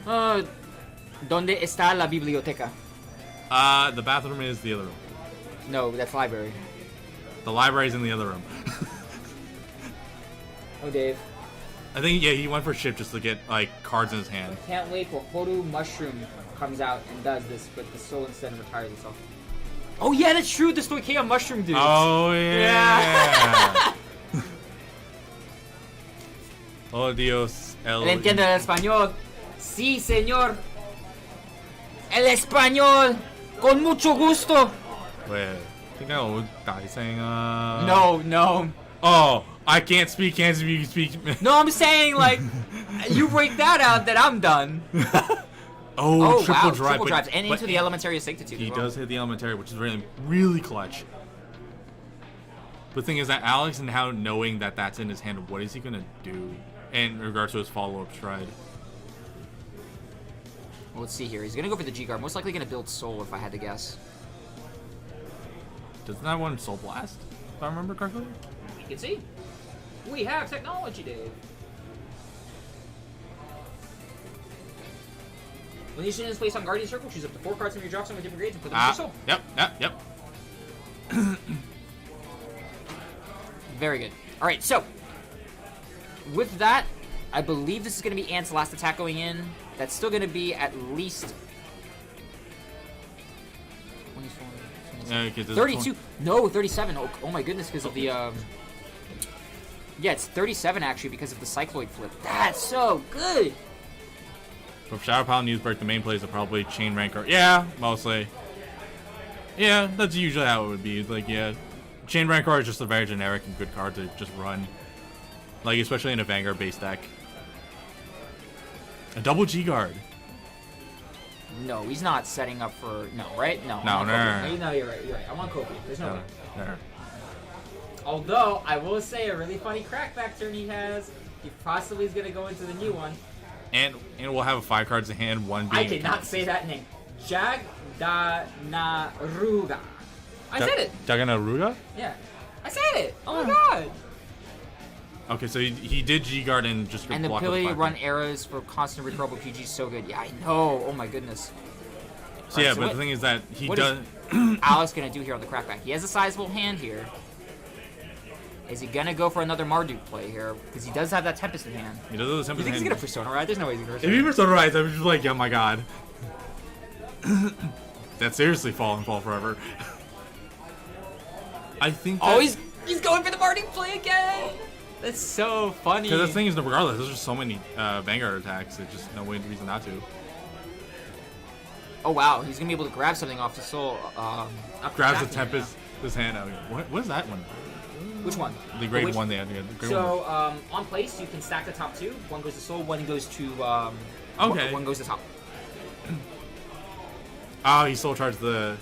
¿Dónde está la biblioteca? The bathroom is the other room. No, that's library. The library's in the other room. Oh, Dave. I think he went for ship just to get like cards in his hand. Can't wait till Horu Mushroom comes out and does this, but the soul instead retires itself. Oh yeah, that's true. The Stoichea Mushroom dude. Oh yeah. Oh Dios. ¿Le entiende el español? Sí, señor. El español. Con mucho gusto. Wait, I think I owe Dai saying No. Oh, I can't speak. You can speak. No, I'm saying like you break that out, then I'm done. Oh, triple wow, drive. triple drives and but into the Elementary of Sanctitude. He as well. does hit the elementary, which is really, really clutch. The thing is that Alex, and how knowing that that's in his hand, what is he gonna do in regards to his follow-up stride? Well, let's see here. He's gonna go for the G guard. Most likely gonna build Soul, if I had to guess. Doesn't that one Soul Blast? If I remember correctly. We can see. We have technology, Dave. When you see this place on Guardian Circle, choose up to 4 cards from your drop zone with different grades and put them in your soul. Yep. Very good. All right, so with that, I believe this is going to be Ant's last attack going in. That's still going to be at least 24, 32. No, 37. Oh my goodness, because of the yeah, it's 37 actually because of the Cycloid flip. That's so good. With Shadow Pile and Newsbreak, the main plays are probably Chain Rancor. Yeah, mostly. Yeah, that's usually how it would be. Like, yeah, Chain Rancor is just a very generic and good card to just run. Like, especially in a Vanguard-based deck. A double G-Guard. No, he's not setting up for... No, right? No. No, no. No, you're right. You're right. I want Kopi. There's no way. No. Although, I will say a really funny crackback turn he has. He possibly is going to go into the new one. And we'll have 5 cards in hand, one being... I did not say that name. Jagdanaruga. I said it. Jaganaruga? Yeah. I said it. Oh my god. Okay, so he did G-Guard and just And the block ability to with run arrows for constant recoverable PG is so good. Yeah, I know. Oh my goodness. So yeah, but the thing is that he what does... is Alex going to do here on the crackback? He has a sizable hand here. Is he going to go for another Marduk play here? Because he does have that Tempest in hand. He does have the You Tempest think in he's hand. going to Persona Ride? There's no way he's going to If he Persona Ride. Persona Rise, I was just like, oh my god. That's seriously Fall Forever. I think that... Oh, he's going for the Marduk play again! That's so funny. Because the thing is, regardless, there's just so many Vanguard attacks. There's just no reason not to. Oh wow, he's going to be able to grab something off the soul. Grabs the Tempest, this hand out. What is that one? Which one? The grade Which- one they had. Yeah, the grade So, one. on place, you can stack the top two. One goes to soul, one goes to, Okay. one goes to top. Oh, he soul charged the...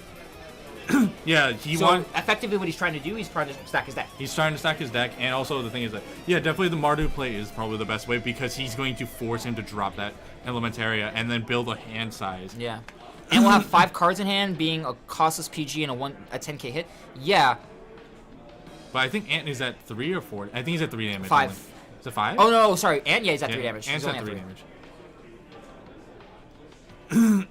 yeah, So, effectively what he's trying to do, he's trying to stack his deck. He's trying to stack his deck, and also the thing is that, yeah, definitely the Mardu play is probably the best way because he's going to force him to drop that Elementaria and then build a hand size. Yeah. And we'll have 5 cards in hand, being a costless PG and a 10k hit. Yeah. But I think Ant is at 3 or 4. I think he's at 3 damage. 5. Only. Is it 5? Oh no, sorry. And yeah, he's at Yeah, 3 damage. Ant's He's at only 3 damage.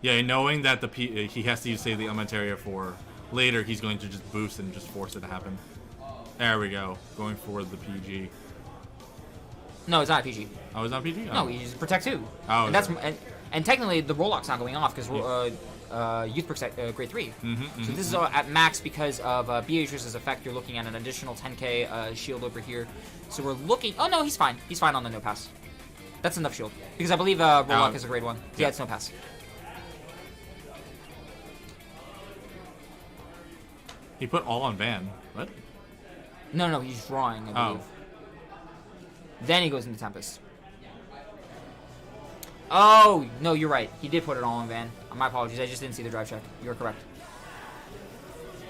Yeah, knowing that he has to use, say, the Elementaria for later, he's going to just boost and just force it to happen. There we go. Going for the PG. No, it's not a PG. Oh, it's not PG? No, Oh. he's protect 2. Oh, and that's okay. and technically the Rollock's not going off because Youth Protect grade 3. So this is at max because of Beatrice's effect. You're looking at an additional 10k shield over here. So we're looking. Oh no, he's fine. He's fine on the no pass. That's enough shield because I believe Rollock is a grade 1. Yeah, it's no pass. He put all on Van. What? No, he's drawing, I believe. Then he goes into Tempest. Oh, no, you're right. He did put it all on Van. My apologies. I just didn't see the drive check. You're correct.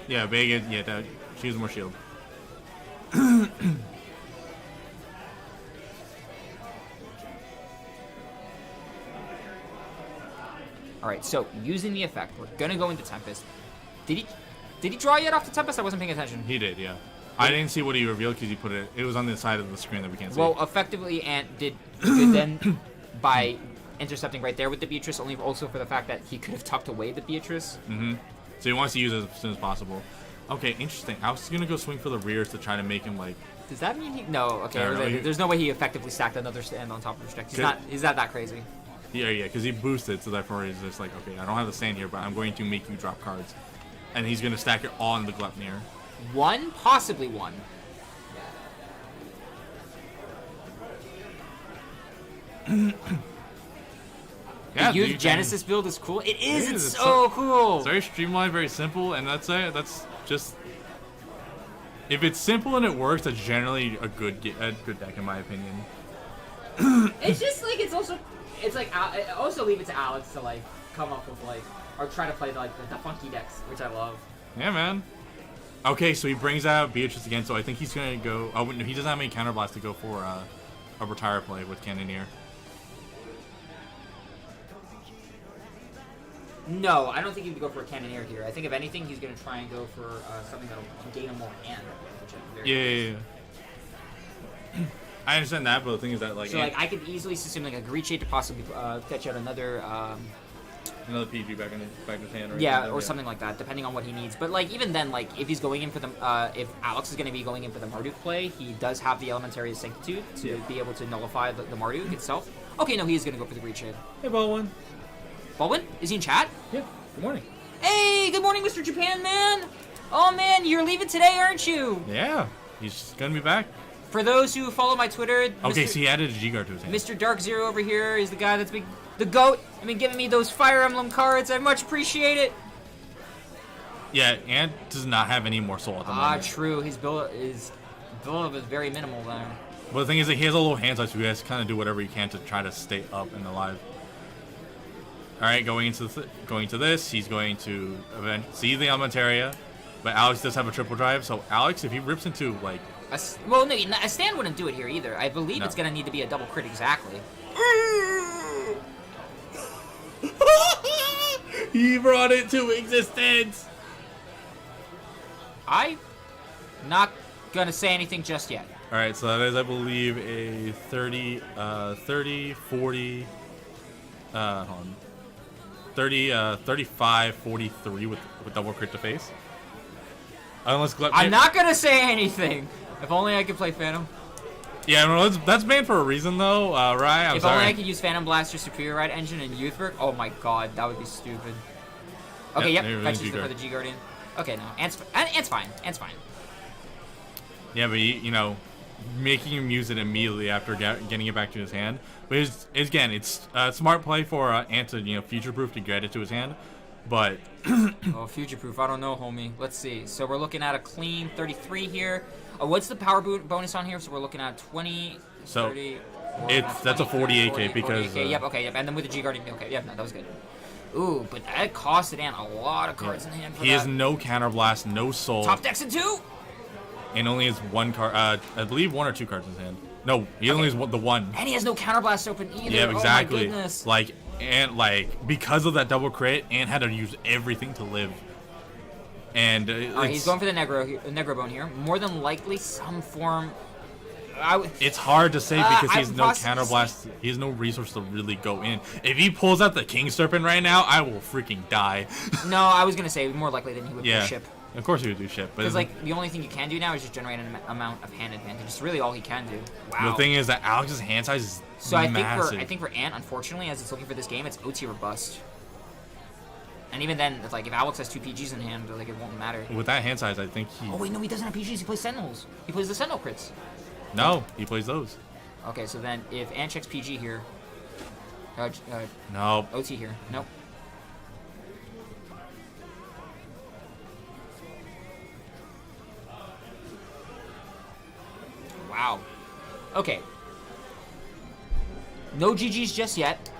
Yeah, Vega, yeah, she has more shield. All right, so using the effect, we're going to go into Tempest. Did he draw yet off the Tempest? I wasn't paying attention. He did, yeah. I didn't see what he revealed because he put it. It was on the side of the screen that we can't see. Well, effectively, Ant did good then by intercepting right there with the Beatrice, only also for the fact that he could have tucked away the Beatrice. So he wants to use it as soon as possible. Okay, interesting. I was gonna go swing for the rears to try to make him like. Does that mean he? No. Okay. I don't know, There's no way he effectively stacked another stand on top of his deck. He's not that crazy. Yeah, because he boosted, so therefore he's just like, okay, I don't have the stand here, but I'm going to make you drop cards, and he's gonna stack it all in the Gleipnir. One, possibly one. Yeah, the Youth Genesis build is cool. It is. It's so cool. It's very streamlined, very simple, and that's it. That's just. If it's simple and it works, that's generally a good deck in my opinion. It's just like it's like I also leave it to Alex to like come up with like or try to play like the funky decks, which I love. Yeah, man. Okay, so he brings out Beatrice again, so I think he's gonna go. Oh, no, he doesn't have any counterblast to go for a retire play with Cannoneer. No, I don't think he would go for a Cannoneer here. I think if anything, he's gonna try and go for something that'll gain him more hand. Which I'm very Yeah. I understand that, but the thing is that like. So like I could easily assume like a Greed Shade to possibly fetch out another. Another PG back in his hand, right? Yeah, or something like that, depending on what he needs. But like even then, like if he's going in for the, if Alex is going to be going in for the Marduk play, he does have the Elementary Sanctitude to be able to nullify the Marduk itself. Okay, no, he is going to go for the Greed Shade. Hey, Baldwin. Baldwin, is he in chat? Yeah. Good morning. Hey, good morning, Mr. Japan Man. Oh man, you're leaving today, aren't you? Yeah, he's gonna be back. For those who follow my Twitter, Okay, so he added a G-Guard to his hand. Mr. Dark Zero over here is the guy that's been the GOAT. I mean, giving me those Fire Emblem cards. I much appreciate it. Yeah, Ant does not have any more soul at the Ah, moment. true. His build is very minimal there. But the thing is that he has a little hand size, so he has to kind of do whatever he can to try to stay up and alive. All right, going into this, he's going to see the Elementaria, but Alex does have a triple drive. So Alex, if he rips into like, Well, no, a stand wouldn't do it here either. I believe No. it's gonna need to be a double crit exactly. he brought it to existence. I'm not gonna say anything just yet. All right, so that is, I believe, a 30, 40, hold on. 35, 43 with double crit to face. Unless I'm not gonna say anything. If only I could play Phantom. Yeah, no, that's banned for a reason though, right? I'm If sorry. only I could use Phantom Blaster Superior Ride Engine in Youthwork. Oh my god, that would be stupid. Okay, Yeah, yep, there got is used it for the G Guardian. Okay, no, Ant's fine. Ant's fine. Yeah, but you know, making him use it immediately after getting it back to his hand. But again, it's a smart play for Ant to future-proof to get it to his hand. But Oh, future proof. I don't know, homie. Let's see. So we're looking at a clean 33 here. Oh, what's the power bonus on here? So we're looking at 20, So, 30. that's a 48K because, 48K. Yep. Okay. Yep. And then with the G Guardian. Okay. Yep. No, that was good. Ooh, but that costed Ant a lot of cards in hand for he that. has no counterblast, no soul, Top decks in 2. and only has one card. I believe 1 or 2 cards in his hand. No, he only has the one. And he has no counterblast open either. Yeah, exactly. Oh my goodness. Like, and because of that double crit, Ant had to use everything to live. And Alright, he's going for the Negro Bone here. More than likely, some form. It's hard to say because he I has would no possibly counterblast. He has no resource to really go in. If he pulls out the King Serpent right now, I will freaking die. No, I was gonna say more likely than he would Yeah, ship. of course he would do shit. But Because like the only thing you can do now is just generate an amount of hand advantage. It's really all he can do. Wow. the thing is that Alex's hand size is So I massive. think for Ant, unfortunately, as it's looking for this game, it's OT or bust. And even then, it's like if Alex has 2 PGs in hand, like it won't matter. With that hand size, I think he. Oh wait, no, he doesn't have PGs. He plays Sentinels. He plays the Sentinel crits. No, he plays those. Okay, so then if Ant checks PG here, No. OT here, nope. Wow. Okay. No GGs just yet.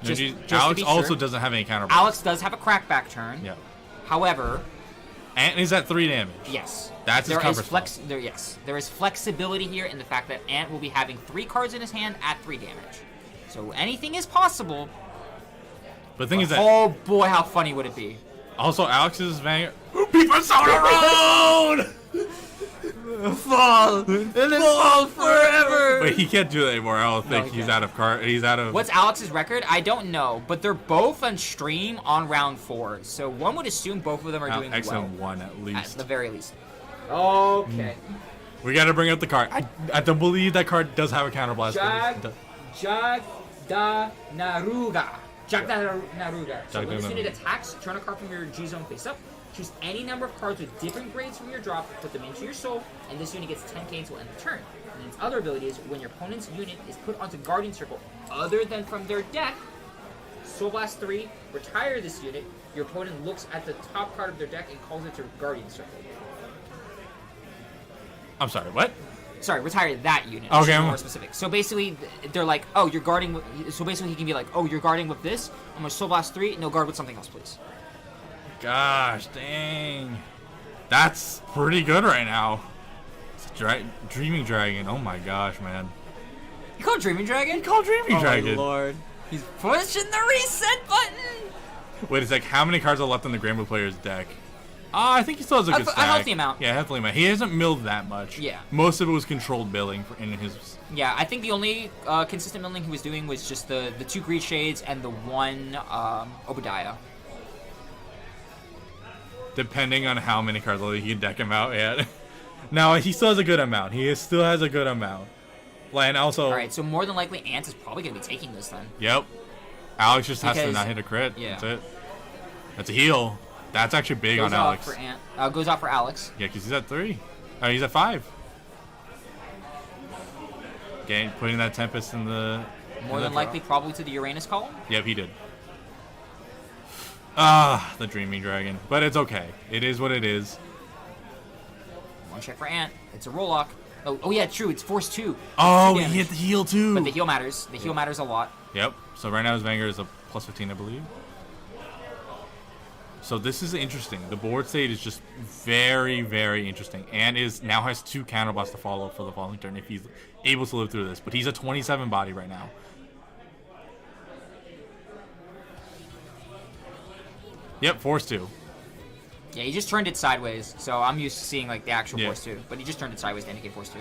No, Just to Alex be also sure. doesn't have any counterblast. Alex does have a crackback turn. Yeah. However, Ant is at 3 damage. yes. That's his there is comfort spot. there is flexibility here in the fact that Ant will be having 3 cards in his hand at 3 damage. So anything is possible. But the thing is that Oh boy, how funny would it be? also Alex's Vanguard. Persona Road! Fall and then fall forever. But he can't do that anymore. I don't No, think he he's can't. out of card. He's out of. What's Alex's record? I don't know, but they're both on stream on round 4. So one would assume both of them are doing well. XM1 at At least. the very least. Okay. We gotta bring up the card. I don't believe that card does have a counterblast. Jagda Naruga. Jagda Naruga. So when this Jagda unit Naruga. attacks, turn a card from your G zone face up. Choose any number of cards with different grades from your drop, put them into your soul, and this unit gets 10k until end of turn. And its other ability is when your opponent's unit is put onto Guardian Circle other than from their deck, Soul Blast 3, retire this unit. Your opponent looks at the top card of their deck and calls it to Guardian Circle. I'm sorry, what? Sorry, retire that unit. Okay, To be I'm- more specific. So basically, they're like, oh, you're guarding. So basically, he can be like, oh, you're guarding with this. I'm gonna Soul Blast 3. No, guard with something else, please. Gosh, dang. That's pretty good right now. It's Dreaming Dragon. Oh my gosh, man. You call it Dreaming Dragon? He called Dreaming Dragon. Lord. He's pushing the reset button. Wait a sec. How many cards are left in the Granblue player's deck? I think he still has a good A stack. healthy amount. Yeah, healthy amount. He hasn't milled that much. Yeah. Most of it was controlled billing in his. Yeah, I think the only consistent milling he was doing was just the 2 Greed Shades and the 1 Obadiah. Depending on how many cards he can deck him out yet. Now he still has a good amount. Still has a good amount. And also. All right, so more than likely, Ant is probably gonna be taking this then. Yep. Alex just has to Because- not hit a crit. yeah. That's it. That's a heal. That's actually big Goes on off Alex. for Ant. Goes off for Alex. Yeah, because he's at 3. He's at 5. Putting that Tempest in the... More than likely, probably to the Uranus column. Yep, he did. Ah, the Dreaming Dragon. But it's okay. It is what it is. One check for Ant. It's a Rollock. Oh yeah, true. It's Force 2. Oh, 2 he damage. hit the heal too. But the heal matters. The heal matters a lot. Yep. So right now his Vanguard is a +15, I believe. So this is interesting. The board state is just very, very interesting. And now has 2 counterblasts to follow for the following turn if he's able to live through this. But he's a 27 body right now. Yep, Force 2. Yeah, he just turned it sideways, so I'm used to seeing like the actual Yeah. Force 2. But he just turned it sideways to indicate Force 2.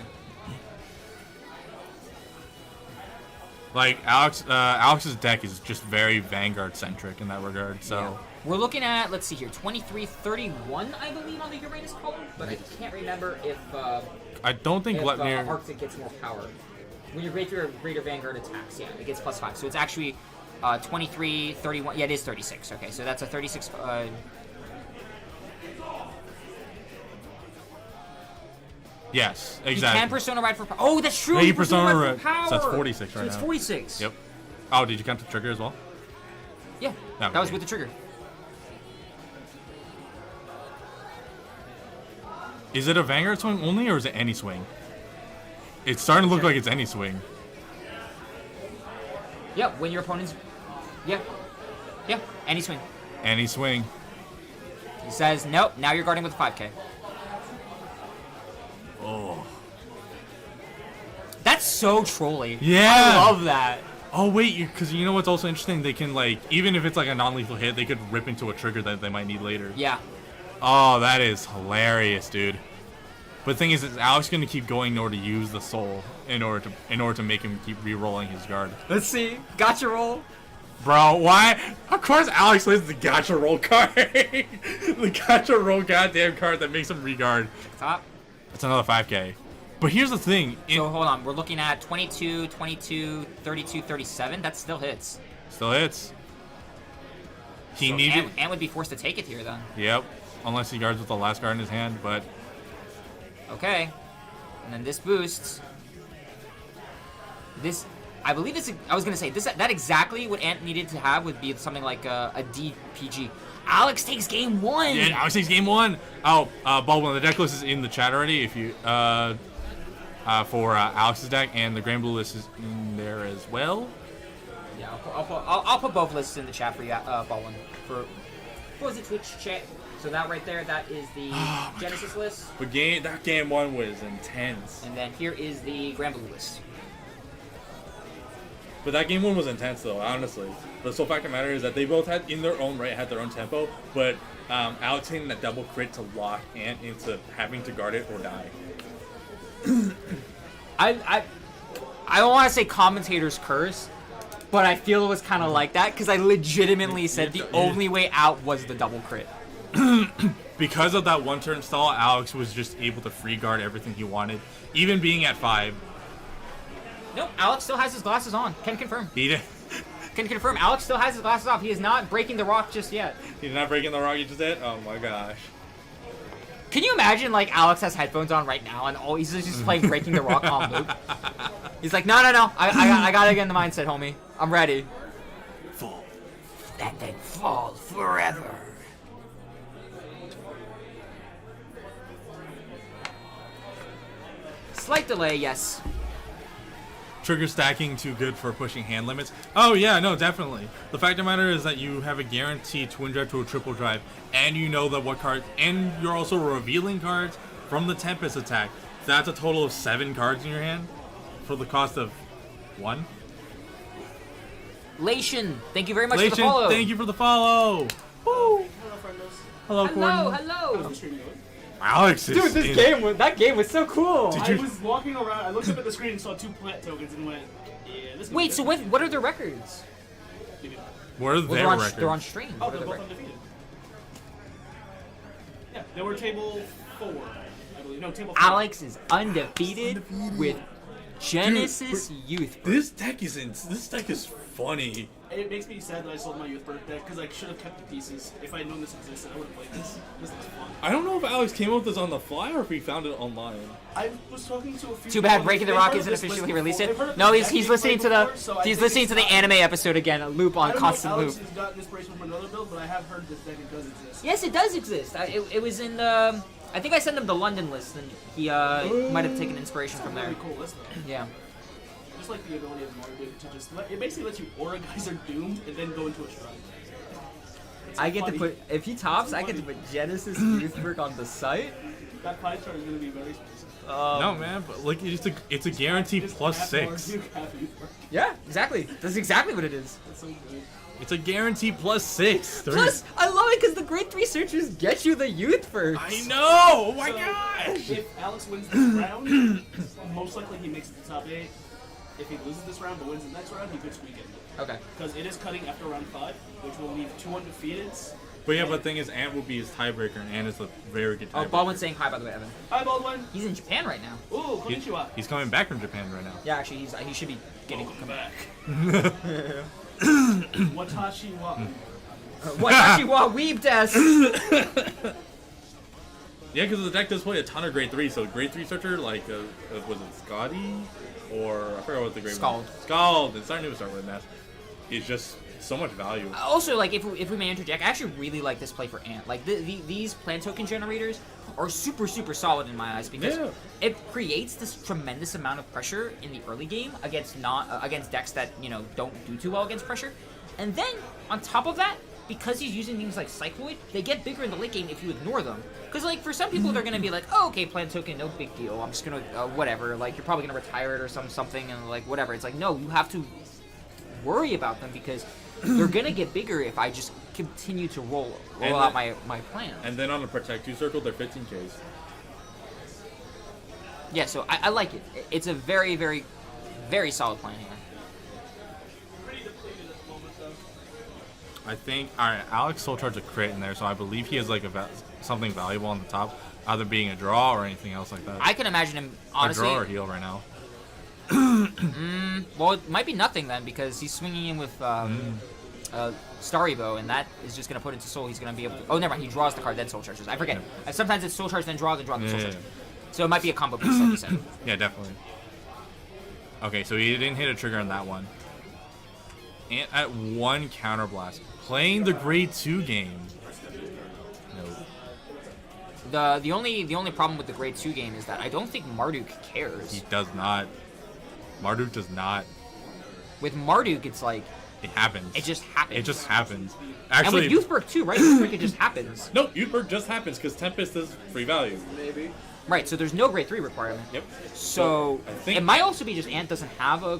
Like Alex's deck is just very Vanguard centric in that regard. So Yeah. We're looking at, let's see here, 23-31, I believe, on the Uranus column. But I can't remember if I don't think Gluttony. Arctic gets more power. When your greater Vanguard attacks, yeah, it gets +5. So it's actually 23-31. Yeah, it is 36. Okay, so that's a 36. Yes, You exactly. can Persona Ride for power. Oh, that's true. Yeah, you you Persona Ride. for power. So that's 46 So right it's now. 46. Yep. Oh, did you count the trigger as well? Yeah, No, that was okay. with the trigger. Is it a Vanguard swing only, or is it any swing? It's starting to look like it's any swing. Yeah, when your opponent's... Yeah. Yeah, any swing. Any swing. He says, nope, now you're guarding with a 5k. Oh. That's so trolly. Yeah. I love that. Oh wait, because you know what's also interesting? They can like, even if it's like a non-lethal hit, they could rip into a trigger that they might need later. Yeah. Oh, that is hilarious, dude. But the thing is Alex gonna keep going in order to use the soul in order to make him keep re-rolling his guard. Let's see. Gotcha roll. Bro, why? Of course Alex plays the gotcha roll card. The gotcha roll goddamn card that makes him regard. Top. That's another 5k. But here's the thing. So hold on, we're looking at 22, 22, 32, 37. That still hits. Still hits. He So needed... Ant would be forced to take it here then. Yep. Unless he guards with the last card in his hand, but... Okay. And then this boosts. This, I believe this, I was going to say, that exactly what Ant needed to have would be something like a DPG. Alex takes game 1! Yeah, Alex takes game 1! Oh, Baldwin, the deck list is in the chat already if you... for Alex's deck, and the Grand Blue list is in there as well. Yeah, I'll put both lists in the chat for you, Baldwin. For what was it, Twitch chat? So that right there, that is the Genesis list. But that game 1 was intense. And then here is the Grand Blue list. But that game 1 was intense though, honestly. The sole fact of the matter is that they both had, in their own right, had their own tempo, but Alex hitting that double crit to lock Ant into having to guard it or die. I don't want to say commentators curse, but I feel it was kind of like that because I legitimately said the only way out was the double crit. Because of that one turn stall, Alex was just able to free guard everything he wanted, even being at 5. Nope, Alex still has his glasses on. Can confirm. He did. Can confirm. Alex still has his glasses off. He is not breaking the rock just yet. He's not breaking the rock you just did? Oh my gosh. Can you imagine, like, Alex has headphones on right now and he's just playing Breaking the Rock on loop? He's like, no. I gotta get in the mindset, homie. I'm ready. Fall. That thing falls forever. Slight delay, yes. Trigger stacking too good for pushing hand limits. Oh yeah, no, definitely. The fact of the matter is that you have a guaranteed twin drive to a triple drive, and you know that what cards, and you're also revealing cards from the Tempest attack. That's a total of 7 cards in your hand for the cost of 1. Lation, thank you very much for the Lation, follow. thank you for the follow. Woo. Hello, friendos. Hello, Hello, Courtney. hello. How's the stream going? Alex is that game was so cool. Did I you- was walking around, I looked up at the screen and saw 2 plant tokens and went, yeah, this Wait, so what are their records? What are Well, their they're on records? they're on stream. Oh, What are they're their both records? undefeated. Yeah, they were table 4, I believe. No, table 4. Alex is undefeated with Genesis Youth. This deck is funny. It makes me sad that I sold my Youth Bird deck because I should have kept the pieces. If I had known this existed, I would have played this. This looks fun. I don't know if Alex came up with this on the fly or if he found it online. I was talking to a few. Too bad people, Breaking the they've Rock heard isn't this officially list released before. yet. They've heard No, this he's deck listening to before, so I he's think listening it's to the not- anime episode again, a loop on I don't know if constant Alex loop. has gotten inspiration from another build, but I have heard this deck. It does exist. Yes, it does exist. It was in the. I think I sent him the London list, and he might have taken inspiration from there. Really cool list though. Yeah. Just like the ability of Marduk to just it basically lets you aura guys are doomed and then go into a strike. It's I get to funny. put if he tops, I get to put Genesis Youthberg on the site. That 5-star is gonna be very specific. No, man, but like it's a guaranteed Just plus have 6. Marduk, have Youthberg. Yeah, exactly. That's exactly what it is. That's so good. It's a guaranteed plus 6. Plus, I love it because the grade 3 searchers get you the Youthberg. I know. Oh my So, gosh. If Alex wins this round, most likely he makes it to top 8. If he loses this round but wins the next round, he could squeak it. Okay. Because it is cutting after round 5, which will leave 2 undefeated. But yeah, but the thing is, Ant will be his tiebreaker, and Ant is a very good Oh, tiebreaker. Baldwin's saying hi, by the way, Evan. Hi, Baldwin. He's in Japan right now. Ooh, konnichiwa. He's coming back from Japan right now. Yeah, actually, he should be getting Welcome back. Watashi wa. Watashi wa weeb desu. Yeah, because the deck does play a ton of grade 3, so grade 3 searcher, like, was it Scotty? Or, I forgot what the grade Scald. was. Scald! It's starting to start with an S. It's just so much value. Also, like, if we may interject, I actually really like this play for Ant. Like, these plant token generators are super, super solid in my eyes because Yeah. it creates this tremendous amount of pressure in the early game against against decks that, you know, don't do too well against pressure. And then, on top of that, because he's using things like Cycloid, they get bigger in the late game if you ignore them. Because, like, for some people, they're going to be like, oh, okay, plant token, no big deal. I'm just going to, whatever. Like, you're probably going to retire it or something, and, like, whatever. It's like, no, you have to worry about them because they're going to get bigger if I just continue to roll out my plan. And then on the Protect 2 circle, they're 15Ks. Yeah, so I like it. It's a very, very, very solid plan here. Pretty depleted at the moment, though. I think, alright, Alex Soul Charge a crit in there, so I believe he has, like, something valuable on the top, either being a draw or anything else like that. I can imagine him, honestly. A draw or heal right now. Well, it might be nothing then because he's swinging in with Starry Bow, and that is just going to put into Soul. He's going to be able to. Oh, never mind. He draws the card, then Soul Charges. I forget. Sometimes it's Soul Charge, then draw, then Soul Charge. So it might be a combo piece, like you said. Yeah, definitely. Okay, so he didn't hit a trigger on that one. And at 1 counterblast. Playing the grade 2 game. No. The only problem with the grade 2 game is that I don't think Marduk cares. He does not. Marduk does not. With Marduk, it's like It happens. it just happens. It just happens. and Actually, with Youthberg too, right? Youthberg, it just happens. no, Youthberg just happens because Tempest is free value. Maybe. Right. So there's no grade 3 requirement. Yep. So I think it might also be just Ant doesn't have a.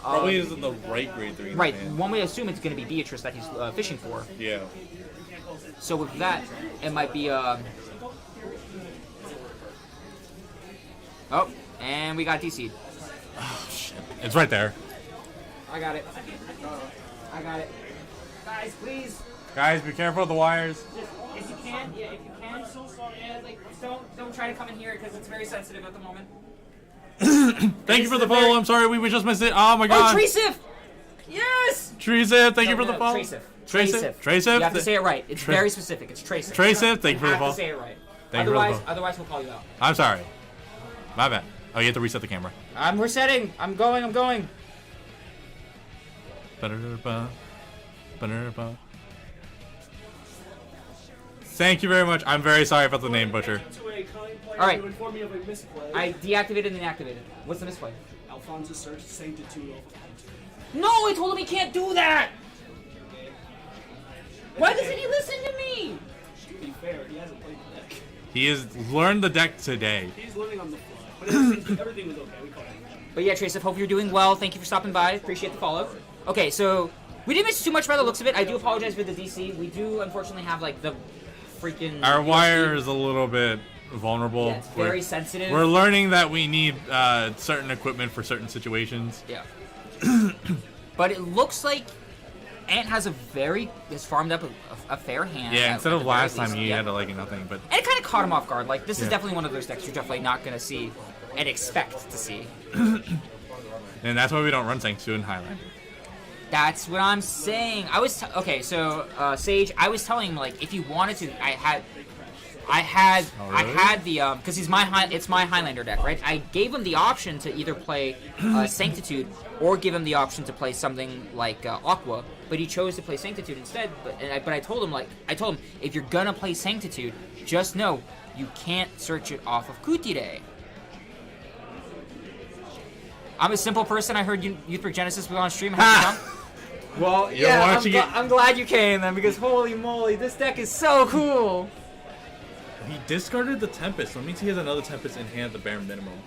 probably isn't the right grade 3. Right. Man. One way to assume it's going to be Beatrice that he's fishing for. Yeah. So with that, it might be. Oh, and we got DC'd. It's right there. I got it. I got it. Guys, please. Guys, be careful of the wires. Just, if you can, yeah, if you can. So sorry. Yeah, like, don't try to come in here because it's very sensitive at the moment. Thank you for the follow. I'm sorry, we just missed it. Oh my god. Oh, Tresif! Yes! Tresif, thank you for the No, follow. Tresif. Tresif. Tresif. Tresif. You have to say it right. It's very specific. It's Tresif. Tresif, thank you for the You have follow. to say it right. Thank you for the follow. Otherwise, we'll call you out. I'm sorry. My bad. Oh, you have to reset the camera. I'm resetting. I'm going. Ba-da-da-ba. Ba-da-da-ba. Thank you very much. I'm very sorry about the name butcher. To a kind player All right. who informed me of a misplay. I deactivated and inactivated. What's the misplay? Alphonse's search Sanctitude to No, I told him he can't do that! Why doesn't he listen to me? To be fair, he hasn't played the deck. He has learned the deck today. He's learning on the fly. But everything was okay. We caught him. But yeah, Trace, I hope you're doing well. Thank you for stopping by. Appreciate the follow. Okay, so we didn't miss too much by the looks of it. I do apologize for the DC. We do unfortunately have like the freaking Our wire is a little bit vulnerable. Yeah, it's very sensitive. We're learning that we need certain equipment for certain situations. Yeah. But it looks like Ant has farmed up a fair hand. Yeah, at- instead at of the very last time least. he Yeah. had like nothing, but And it kind of caught him off guard. Like, this is Yeah. definitely one of those decks you're definitely not going to see and expect to see. And that's why we don't run Sanctitude in Highlander. That's what I'm saying. Okay. So Sage, I was telling him like if you wanted to, I had the because it's my Highlander deck, right? I gave him the option to either play Sanctitude or give him the option to play something like Aqua, but he chose to play Sanctitude instead. But I told him if you're gonna play Sanctitude, just know you can't search it off of Kutire. I'm a simple person. I heard Youthbrick Genesis was on stream. How'd you come? Well, I'm glad you came then, because holy moly, this deck is so cool. He discarded the Tempest, so it means he has another Tempest in hand at the bare minimum.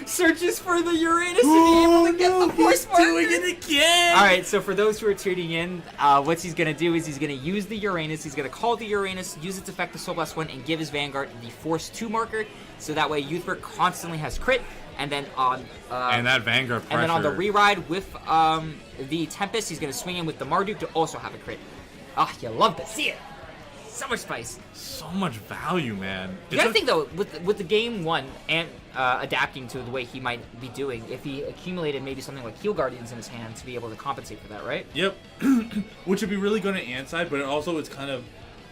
Searches for the Uranus to be able to get the Force Marker. Doing it again! Alright, so for those who are tuning in, what he's going to do is he's going to use the Uranus, he's going to call the Uranus, use its effect, the Soul Blast 1, and give his Vanguard the Force 2 marker, so that way Youthbrick constantly has crit, and then on... and that Vanguard pressure. And then on the re-ride with the Tempest, he's going to swing in with the Marduk to also have a crit. Ah, you love to see it! So much spice. So much value, man. You gotta think though, with the game 1 and adapting to the way he might be doing, if he accumulated maybe something like Heal Guardians in his hand to be able to compensate for that, right? Yep. Which would be really good on Ant's side, but also it's kind of,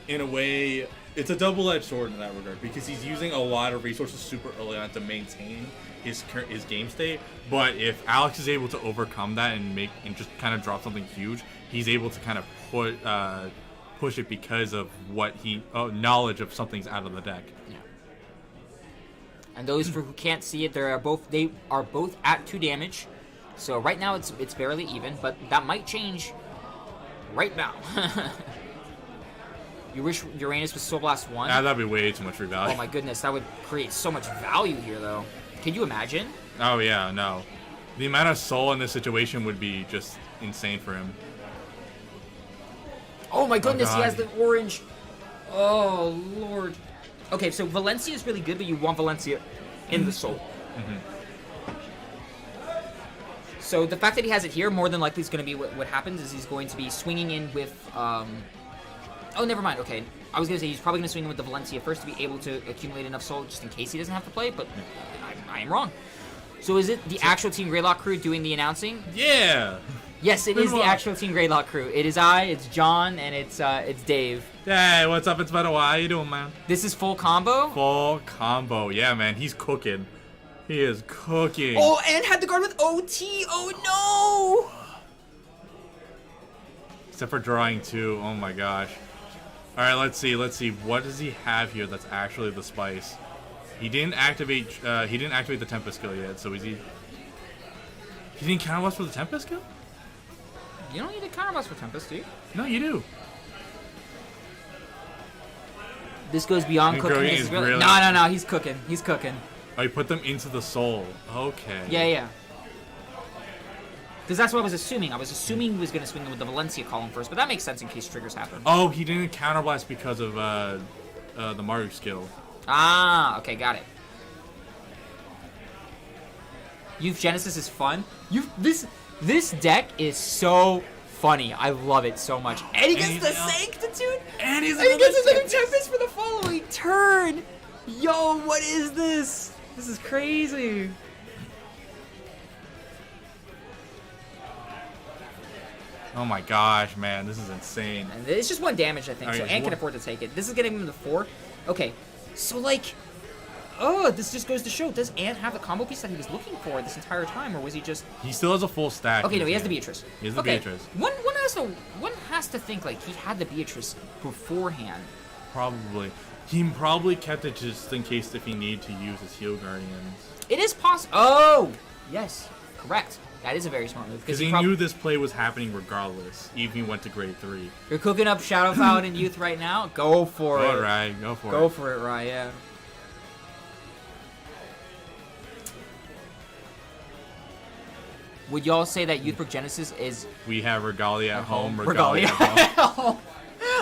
in a way, it's a double-edged sword in that regard, because he's using a lot of resources super early on to maintain his game state. But if Alex is able to overcome that and just kind of drop something huge, he's able to kind of push it because of what knowledge of something's out of the deck. Yeah. And those who can't see it, they are both at 2 damage. So right now it's barely even, but that might change right now. You wish Uranus was Soul Blast 1? That'd be way too much for value. Oh my goodness, that would create so much value here though. Can you imagine? Oh yeah, no. The amount of soul in this situation would be just insane for him. Oh my goodness, Oh, he has the orange. Oh lord. Okay, so Valencia is really good, but you want Valencia in the soul. So the fact that he has it here, more than likely is going to be what happens is he's going to be swinging in with... Oh, never mind. Okay, I was going to say he's probably going to swing in with the Valencia first to be able to accumulate enough soul just in case he doesn't have to play, but I am wrong. So is it the actual Team Greylock crew doing the announcing? Yeah! Yes, it is the actual Team Greylock crew. It is it's John, and it's Dave. Hey, what's up? It's Metal. How you doing, man? This is full combo? Full combo. Yeah, man. He's cooking. He is cooking. Oh, and had the guard with OT. Oh, no! Except for drawing 2. Oh, my gosh. All right, let's see. What does he have here that's actually the spice? He didn't activate the Tempest skill yet, so is he... He didn't counterblast for the Tempest skill? You don't need to counterblast for Tempest, do you? No, you do. This goes beyond And cooking. Grogan This is is really... really- No, he's cooking. He's cooking. Oh, you put them into the soul. Okay. Yeah. Because that's what I was assuming. I was assuming he was going to swing with the Valencia column first, but that makes sense in case triggers happen. Oh, he didn't counterblast because of the Maru skill. Ah, okay, got it. Youth Genesis is fun. This deck is so funny. I love it so much. And he gets the Sanctitude. And he gets another Tempest for the following turn. Yo, what is this? This is crazy. Oh my gosh, man, this is insane. And it's just 1 damage, I think, All so right, Ant can one- afford to take it. This is getting him to 4. Okay, so like... Oh, this just goes to show, does Ant have the combo piece that he was looking for this entire time, or was he just... He still has a full stack. Okay, no, he has Yeah. the Beatrice. He has the Beatrice. One has to think, like, he had the Beatrice beforehand. Probably. He probably kept it just in case if he needed to use his Heal Guardians. It is possible... Oh! Yes, correct. That is a very smart move. Because he knew this play was happening regardless, even if he went to grade 3. You're cooking up Shadow Paladin and Youth right now? Go for it. All right, go for it. Go for it, Rye, yeah. Would y'all say that Youthbrick Genesis is... We have Regalia at home, Regalia Regalia at home.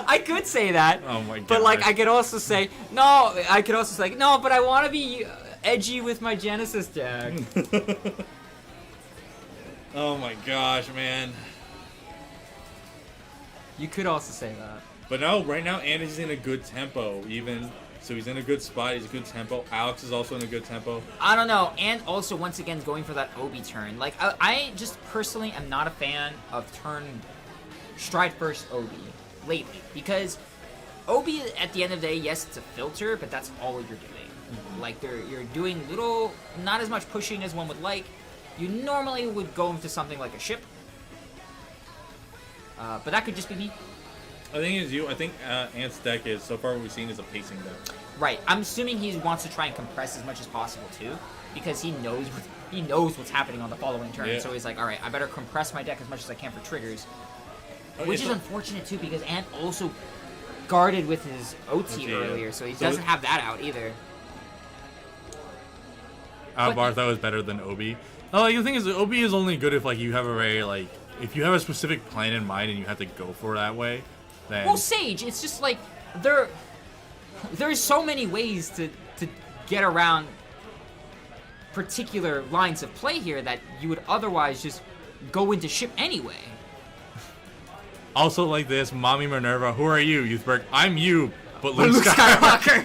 I could say that. Oh my god. But like, I could also say, no, but I want to be edgy with my Genesis deck. Oh my gosh, man. You could also say that. But no, right now Ant is in a good tempo. Even So he's in a good spot. He's a good tempo. Alex is also in a good tempo. I don't know. And also, once again, going for that Obi turn. Like, I just personally am not a fan of turn stride first Obi lately. Because Obi, at the end of the day, yes, it's a filter, but that's all you're doing. Like, you're doing little, not as much pushing as one would like. You normally would go into something like a ship. But that could just be me. I think Ant's deck is, so far what we've seen, is a pacing deck. Right. I'm assuming he wants to try and compress as much as possible, too. Because he knows what's happening on the following turn. Yeah. So he's like, all right, I better compress my deck as much as I can for triggers. Which is unfortunate, too, because Ant also guarded with his OT earlier, so he doesn't have that out either. Bartho is better than Obi. Oh, like, the thing is, Obi is only good if like you have a very like if you have a specific plan in mind and you have to go for it that way. Then Well, Sage, it's just like there's so many ways to get around particular lines of play here that you would otherwise just go into ship anyway. also like this, Mommy Minerva. Who are you, Youthberg? I'm you, but Luke Luke Skywalker.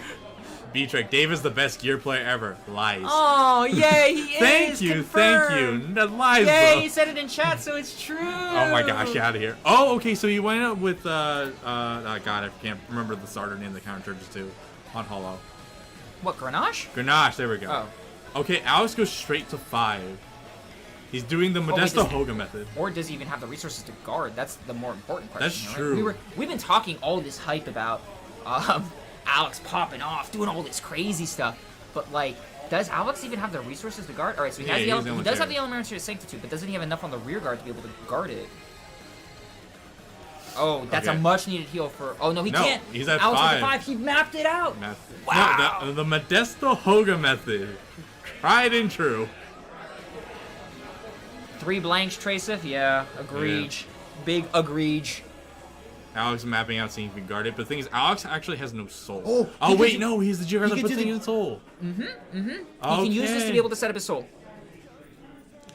B-Trick. Dave is the best gear player ever. Lies. Oh, yay, he is. Thank you, confirmed. thank you. That lies, Yay, bro. he said it in chat, so it's true. Oh my gosh, get out of here. Oh, okay, so you went up with, God, I can't remember the starter name the counter charges to on Hollow. What, Grenache? Grenache, there we go. Oh. Okay, Alex goes straight to 5. He's doing the Modesto Hoga method. Or does he even have the resources to guard? That's the more important question. That's right? true. We've been talking all this hype about Alex popping off, doing all this crazy stuff. But, like, does Alex even have the resources to guard? All right, so he, he does have the Elementary Sanctitude, but doesn't he have enough on the rear guard to be able to guard it? Oh, that's a much-needed heal for... Oh, no, he can't. He's at Alex 5. was at 5. He mapped it out. Wow. No, the Modesto Hoga method. Tried and true. 3 blanks, Traceth? Yeah, agreed. Yeah. Big agreed. Alex mapping out seeing if he can guard it, but the thing is, Alex actually has no soul. Oh, wait, no, he's the Geographic he thing in soul. He can use this to be able to set up his soul.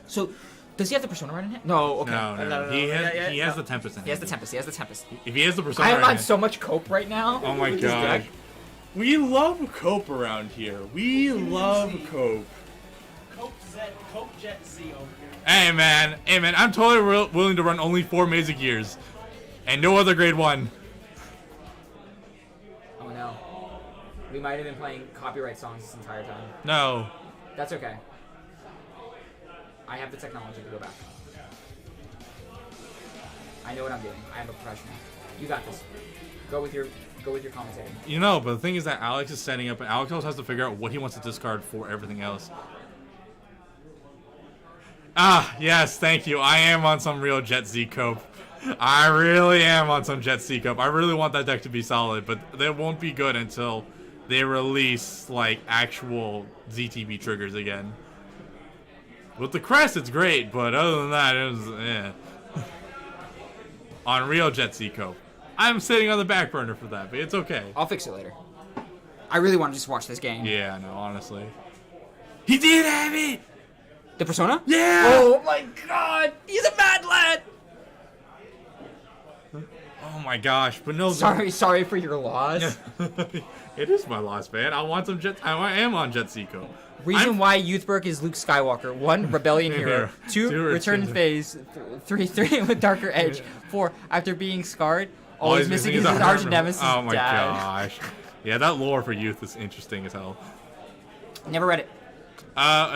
So, does he have the Persona right in hand? No, okay. No. He has the Tempest in hand. He has the Tempest. He has the Tempest. If he has the Persona I am right on hand, so much cope right now. Oh my god. We love cope around here. We love cope. Cope Jet Z over here. Hey man, I'm totally willing to run only 4 Mesa Gears. And no other grade 1. Oh no. We might have been playing copyright songs this entire time. No. That's okay. I have the technology to go back. I know what I'm doing. I am a professional. You got this. Go with your commentating. You know, but the thing is that Alex is setting up, and Alex also has to figure out what he wants to discard for everything else. Ah, yes, thank you. I am on some real Jet Z cope. I really am on some Jet Z cope. I really want that deck to be solid, but they won't be good until they release, like, actual ZTB triggers again. With the crest, it's great, but other than that, it was, on real Jet Z cope. I'm sitting on the back burner for that, but it's okay. I'll fix it later. I really want to just watch this game. Yeah, no, honestly. He did have it! The Persona? Yeah! Oh my god! He's a mad lad! Oh my gosh, but no. Sorry for your loss. It is my loss, man. I want some Jet. I am on Jet Seco. Reason why Youthberg is Luke Skywalker: 1, Rebellion Hero; 2, Return Phase; 3, with Darker Edge; 4, after being scarred, always missing his arch nemesis. Oh my dad. gosh. Yeah, that lore for youth is interesting as hell. Never read it.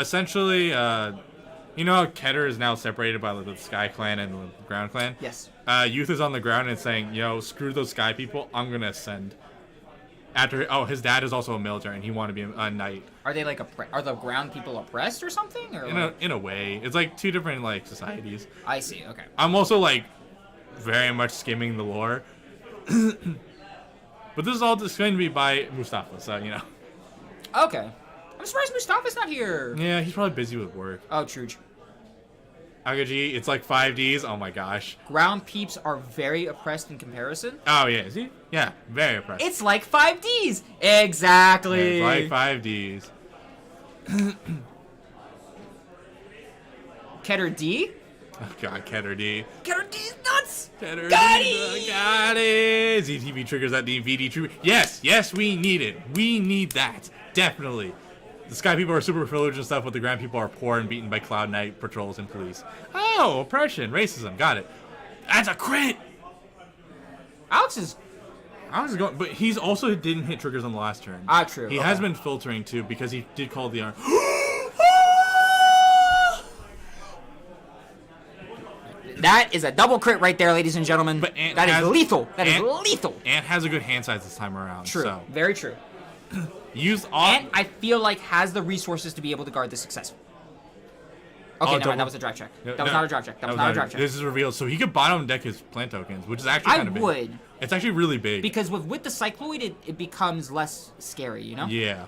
Essentially, you know how Keter is now separated by the Sky Clan and the Ground Clan? Yes. Youth is on the ground and saying, yo, screw those Sky people, I'm gonna ascend. His dad is also a military and he wanted to be a knight. Are they like are the ground people oppressed or something? Or in a way. It's like 2 different like societies. I see, okay. I'm also like very much skimming the lore. But this is all just going to be by Mustafa, so you know. Okay. I'm surprised Mustafa's not here. Yeah, he's probably busy with work. Oh, true. Akaji, it's like 5Ds. Oh my gosh. Ground peeps are very oppressed in comparison. Oh yeah, is he? Yeah, very oppressed. It's like 5Ds. Exactly. Yeah, it's like 5Ds. Keter D? Oh god, Keter D. Keter D is nuts. Got it! Got it! ZTV triggers that VD trigger. Yes, we need it. We need that. Definitely. The Sky people are super privileged and stuff, but the Ground people are poor and beaten by Cloud Knight patrols and police. Oh, oppression, racism. Got it. That's a crit! Alex is... Alex is going, but he's also didn't hit triggers on the last turn. True. He Okay. has been filtering too because he did call the arm. That is a double crit right there, ladies and gentlemen. But Ant that is has- lethal. That is Ant- lethal. Ant has a good hand size this time around. True. So Very true. use all. And I feel like has the resources to be able to guard this successfully. Okay, no, double- that was a drive check. No, That was no, not a drive check. That was not a drive check. This is revealed, so he could bottom deck his plant tokens, which is actually I kind of big. would. It's actually really big. Because with the Cycloid, it becomes less scary, you know? Yeah.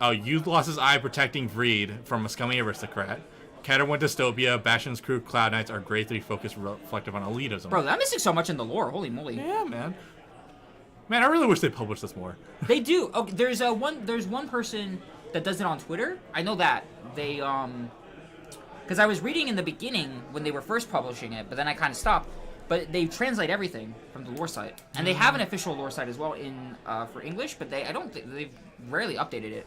Oh, Youth lost his eye protecting Vreed from a scummy aristocrat. Keter went dystopia. Bastion's crew, Cloud Knights are grade 3 focused reflective on elitism. Bro, I'm missing so much in the lore. Holy moly. Yeah, man. Man, I really wish they published this more. They do. Okay, there's one person that does it on Twitter. I know that. They because I was reading in the beginning when they were first publishing it, but then I kind of stopped. But they translate everything from the lore site, and they have an official lore site as well in for English. But I don't think they've rarely updated it.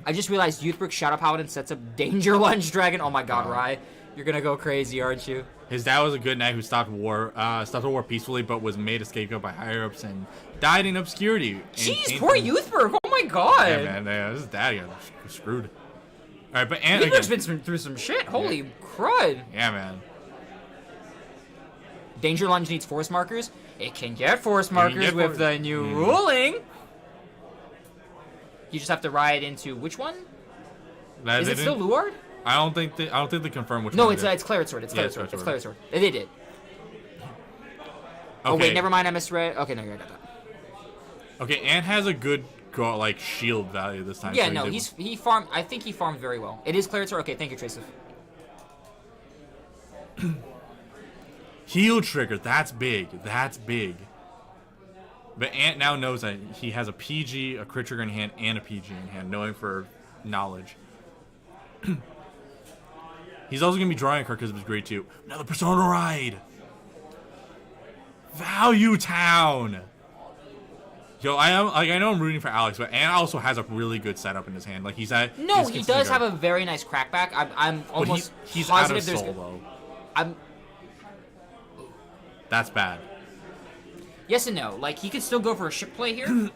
I just realized Youthbrick Shadow Paladin sets up Danger Lunge Dragon. Oh my God, Rye, you're gonna go crazy, aren't you? His dad was a good knight who stopped the war peacefully, but was made a scapegoat by higher ups and died in obscurity. And Jeez, poor Youthbrick. Oh my God. Yeah, man, this is dad got screwed. All right, but Ant Youthbrick's again. been through some shit. Holy crud. Yeah, man. Danger Lunge needs force markers. It can get force markers get with force- the new ruling. You just have to ride into which one? Is it still Luard? I don't think they confirmed which No, one. it's Claret Sword. It's Yeah, Claret Sword. Claret It's Sword. Claret Sword. They did it. Oh wait, never mind. I misread. Okay, no, I got that. Okay, Ant has a good shield value this time. Yeah, so no, did- he farmed. I think he farmed very well. It is Claret Sword. Okay, thank you, Trace. heal trigger. That's big. That's big. But Ant now knows that he has a PG, a crit trigger in hand, and a PG in hand, knowing for knowledge. He's also gonna be drawing a card because of his grade 2. Another Persona Ride. Value Town. Yo, I know I'm rooting for Alex, but Ant also has a really good setup in his hand. Like he's at. No, he does have a very nice crackback. I'm But almost he's out positive of there's. solo. I'm That's bad. yes and no. Like he could still go for a ship play here.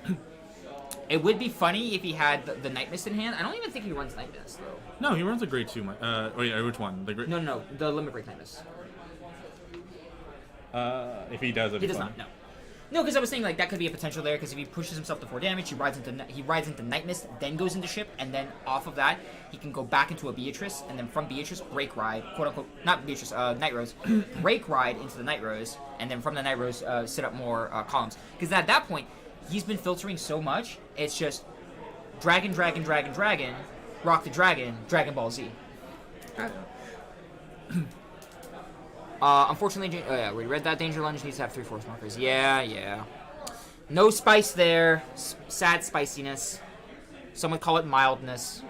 It would be funny if he had the Night Mist in hand. I don't even think he runs Night Mist though. No, he runs a grade 2. Which one? The grade. No, the Limit Break Night Mist. If he does, it'd He be does fun. not. No. No, because I was saying like that could be a potential there. Because if he pushes himself to 4 damage, he rides into Night Mist, then goes into ship, and then off of that he can go back into a Beatrice, and then from Beatrice break ride, quote unquote, not Beatrice, Night Rose, break ride into the Night Rose, and then from the Night Rose set up more columns. Because at that point he's been filtering so much, it's just dragon, rock the dragon, Dragon Ball Z. Unfortunately, oh yeah, we read that Danger Lunge needs to have 3 force markers. Yeah. No spice there. Sad spiciness. Some would call it mildness.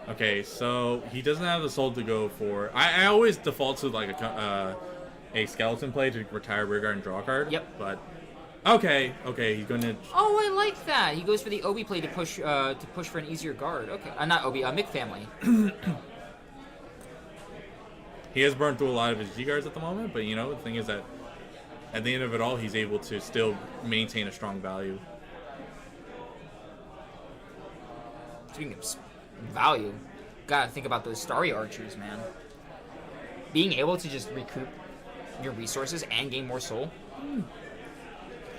Okay, so he doesn't have the soul to go for. I always default to like a skeleton play to retire rear guard and draw a card. Yep. But okay, he's gonna. Oh, I like that. He goes for the Obi play to push for an easier guard. Okay, not Obi, Mick family. He has burned through a lot of his G guards at the moment, but the thing is that at the end of it all, he's able to still maintain a strong value. Speaking of value, gotta think about those starry archers, man. Being able to just recoup your resources and gain more soul.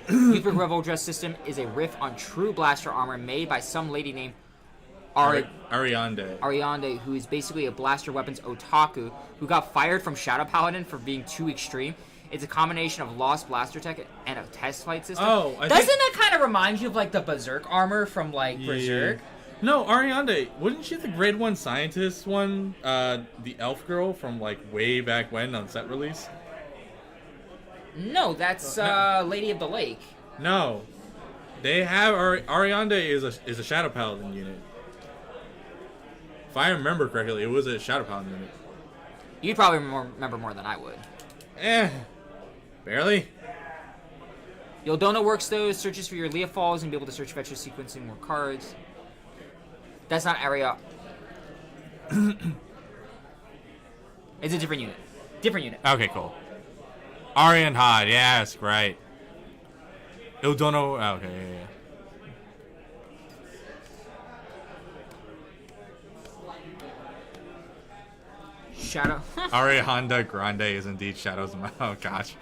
Youthbrick Revel Dress System is a riff on true blaster armor made by some lady named Ariande. who is basically a blaster weapons otaku who got fired from Shadow Paladin for being too extreme. It's a combination of lost blaster tech and a test flight system. Oh, doesn't that kind of remind you of like the Berserk armor from like Berserk? No, Ariande, wasn't she the grade 1 scientist one? The elf girl from like way back when on set release? No, that's Lady of the Lake. No, they have Ariande is a Shadow Paladin unit. If I remember correctly, it was a Shadow Paladin unit. You'd probably remember more than I would. Barely. Yoldono works those, searches for your Leah Falls, and be able to search fetch your sequencing more cards. That's not area. It's a different unit. Different unit. Okay, cool. Aryan Hod, yes, right. Ildono, okay, yeah. Shadow. Ariana Grande is indeed Shadow's Mouth. Oh gosh.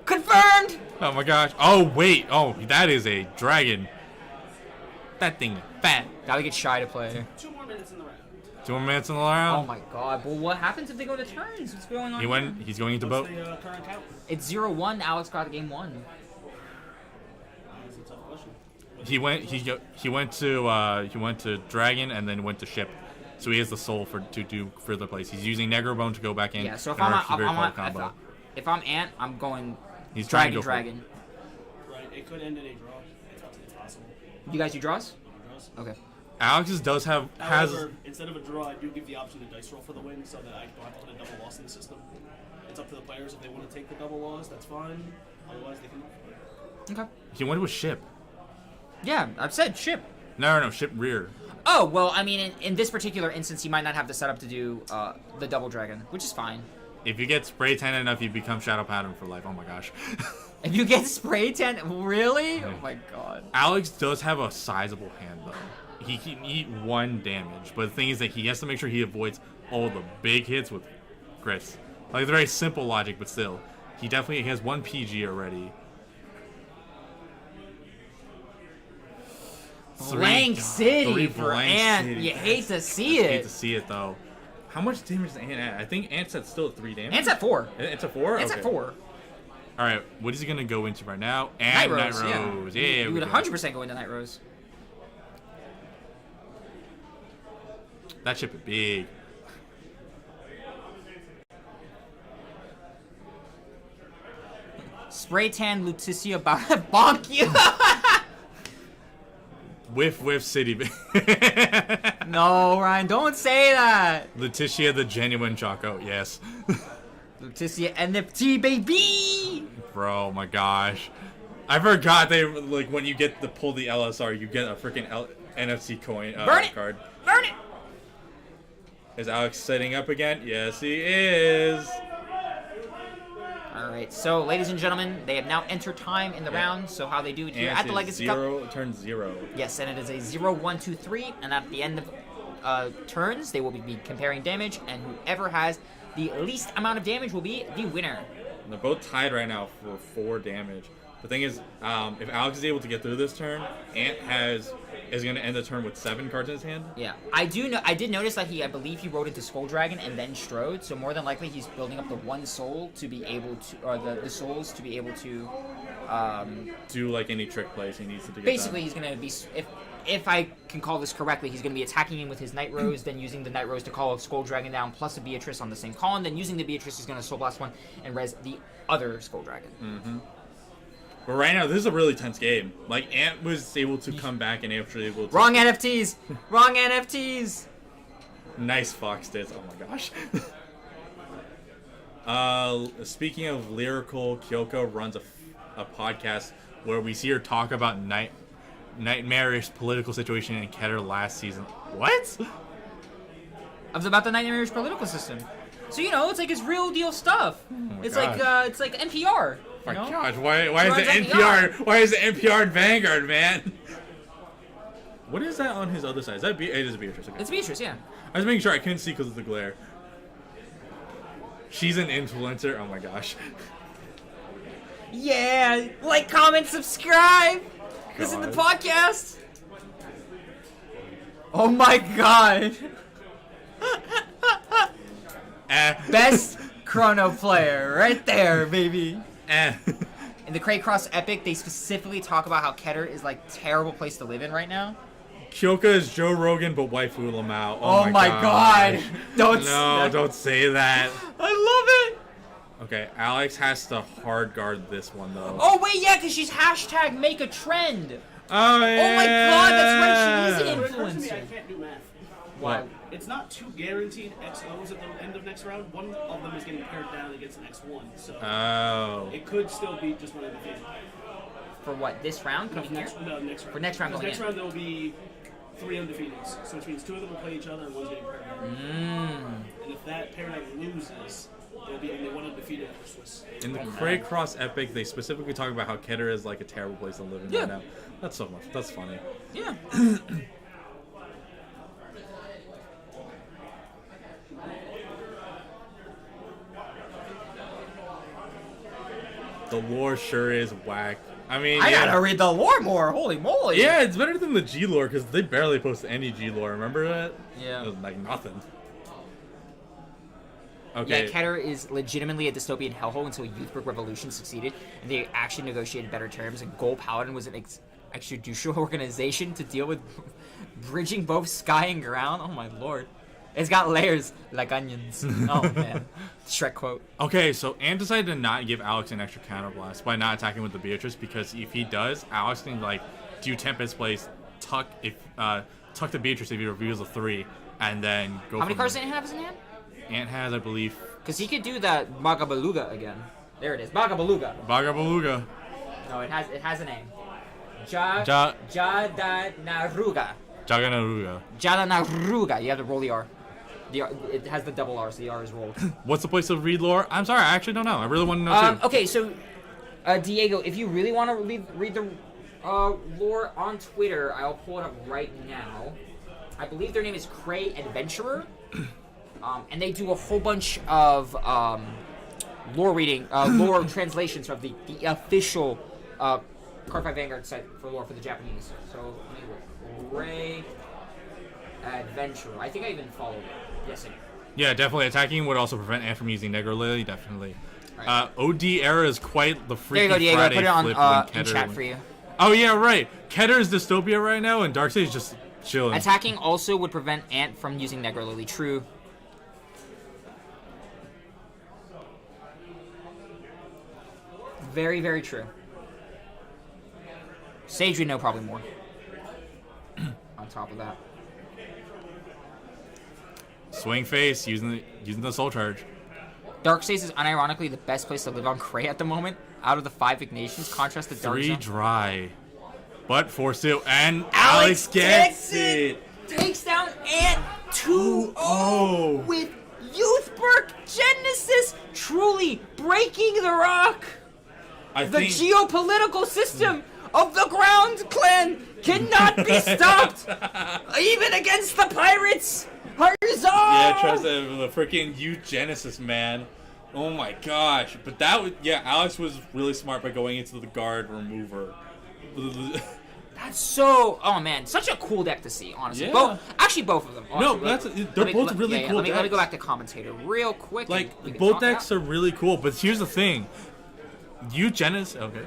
Confirmed! Oh my gosh. Oh wait. Oh, that is a dragon. That thing is fat. Gotta get Shy to play. 2 more minutes in the round. 2 more minutes in the Oh round. my god. Well, what happens if they go to turns? What's going on? here? He's going into What's boat. the current count? It's 0-1. Alex got game 1. That's a tough question. He went to dragon and then went to ship. So he has the soul to do further plays. He's using Negrobone to go back in. Yeah, so if and I'm, our very close a, if I'm Ant, I'm going He's trying to Dragon, go for it. Dragon. Right, it could end in a draw. It's possible. You guys do draws? Draws. Okay. Alex's has However, instead of a draw, I do give the option to dice roll for the win so that I don't have to put a double loss in the system. It's up to the players. If they want to take the double loss, that's fine. Otherwise, they can. Okay. he went with ship. Yeah, I've said ship. No, ship rear. Oh, well, I mean, in this particular instance, he might not have the setup to do the double dragon, which is fine. If you get spray tan enough, you become Shadow Pattern for life. Oh my gosh. If you get spray tan, really? Oh my god. Alex does have a sizable hand though. He can eat 1 damage, but the thing is that he has to make sure he avoids all the big hits with crits. Like it's very simple logic, but still, he definitely has 1 PG already. Blank City 3 for blank Ant. City. You hate to see I hate it. to see it though. How much damage is Ant at? I think Ant's at still at 3 damage. Ant's at 4. It's a 4? Ant's Okay. at 4. Alright, what is he gonna go into right now? And Night Night Rose, Rose. yeah. Yeah, You we would go. 100% go into Night Rose. That ship is big. Spray tan Lutetia bonk you. Whiff City. No, Ryan, don't say that. Letitia the genuine Choco, yes. Lutetia NFT, baby. Bro, my gosh. I forgot they like when you get to pull the LSR, you get a freaking NFC coin Burn it. card. Burn it. Is Alex setting up again? Yes, he is. Alright, so ladies and gentlemen, they have now entered time in the round. So how they do it here And at the it's Legacy Cup. turn 0. Yes, and it is a 0, 1, 2, 3, and at the end of turns, they will be comparing damage, and whoever has the least amount of damage will be the winner. And they're both tied right now for 4 damage. The thing is, if Alex is able to get through this turn, Ant is going to end the turn with 7 cards in his hand. Yeah, I did notice that I believe he rode into Skull Dragon and then Strode, so more than likely he's building up the 1 soul to be able to, or the souls to be able to, Do like any trick plays he needs to get basically done. he's gonna be, if I can call this correctly, he's gonna be attacking him with his Night Rose, then using the Night Rose to call a Skull Dragon down, plus a Beatrice on the same column, then using the Beatrice he's gonna Soul Blast 1 and res the other Skull Dragon. But right now, this is a really tense game. Like, Ant was able to come back and actually able to... Wrong NFTs! Wrong NFTs! Nice Fox dits. Oh my gosh. Speaking of lyrical, Kyoko runs a podcast where we see her talk about nightmarish political situation in Keter last season. What? About the nightmarish political system. So it's like it's real deal stuff. my It's gosh. like it's like NPR. My You know? gosh, why is Runs it NPR? Why is it NPR and Vanguard, man? What is that on his other side? Is that it is Beatrice. Okay. It's Beatrice, yeah. I was making sure I couldn't see because of the glare. She's an influencer. Oh my gosh. Yeah, like, comment, subscribe. Listen to the God. podcast. Oh my god. Best chrono player right there, baby. In the Craycross Epic, they specifically talk about how Keter is like terrible place to live in right now. Kyoka is Joe Rogan, but waifu Lamau. Oh my god. Don't Don't say that. I love it. Okay, Alex has to hard guard this one though. Oh wait, yeah, because she's hashtag make a trend. Oh, yeah. Oh my god, that's right, she is an It occurred to me I influencer. can't do math. What? It's not two guaranteed XOs at the end of next round. One of them is getting paired down against an X1, so it could still be just one undefeated. For what, this round coming here? No, next round. For next round Because going next in. round there will be 3 undefeateds, so which means 2 of them will play each other and one's getting paired down. And if that pair down loses, there'll be only 1 undefeated for Swiss. In the Craycross Epic, they specifically talk about how Keter is like a terrible place to live in right now. That's so much. That's funny. Yeah. The lore sure is whack. I mean, I gotta read the lore more. Holy moly. yeah, it's better than the G lore because they barely post any G lore. Remember that? Yeah. It was like nothing. Okay. Yeah, Keter is legitimately a dystopian hellhole until Youthburg Revolution succeeded, and they actually negotiated better terms, and Gold Paladin was an extrajudicial organization to deal with bridging both sky and ground. Oh my lord. It's got layers like onions. Oh man. Shrek quote. Okay, so Ant decided to not give Alex an extra counterblast by not attacking with the Beatrice because if he does, Alex can like do Tempest Blaze, tuck the Beatrice if he reveals a 3, and then go. How many from cards there. does Ant have in hand? Ant has, I believe. Because he could do that Bagabaluga again. There it is. Bagabaluga. Bagabaluga. No, it has a name. Jadanaruga. Jadanaruga. Jadanaruga. You have to roll the R. It has the double R, so the R is rolled. What's the place to read lore? I'm sorry, I actually don't know. I really want to know too. Okay, so Diego, if you really want to read the lore on Twitter, I'll pull it up right now. I believe their name is Cray Adventurer. And they do a whole bunch of lore reading, lore translations of the official Card 5 Vanguard site for lore for the Japanese. So, Ray Adventurer. I think I even followed it. Yes, I do. Yeah, definitely. Attacking would also prevent Ant from using Negro Lily, definitely. Right. OD era is quite the freaky There you go, Diego. Friday I put it on flip when in Keter chat for you. Oh, yeah, right. Keter is dystopia right now, and Darkseid is just chilling. Attacking also would prevent Ant from using Negro Lily. True. Very, very true. Sage we know probably more. On top of that. Swing face, using the soul charge. Darkseid is unironically the best place to live on Cray at the moment. Out of the 5 Ignations, contrast to Dark 3 Zone. dry. But 4 still, and Alex gets it! Takes down Ant 2-0 with Youthburg Genesis truly breaking the rock. I The think geopolitical system of the Ground Clan cannot be stopped, even against the pirates. Huzzah! Yeah, trust the freaking Genesis, man. Oh my gosh. But that was, yeah, Alex was really smart by going into the guard remover. That's so, oh man, such a cool deck to see, honestly. Yeah. Actually, both of them. Honestly. They're both really cool let me decks. go back to commentator real quick. Like, and we can both talk decks about- are really cool, but here's the thing. Genesis, okay.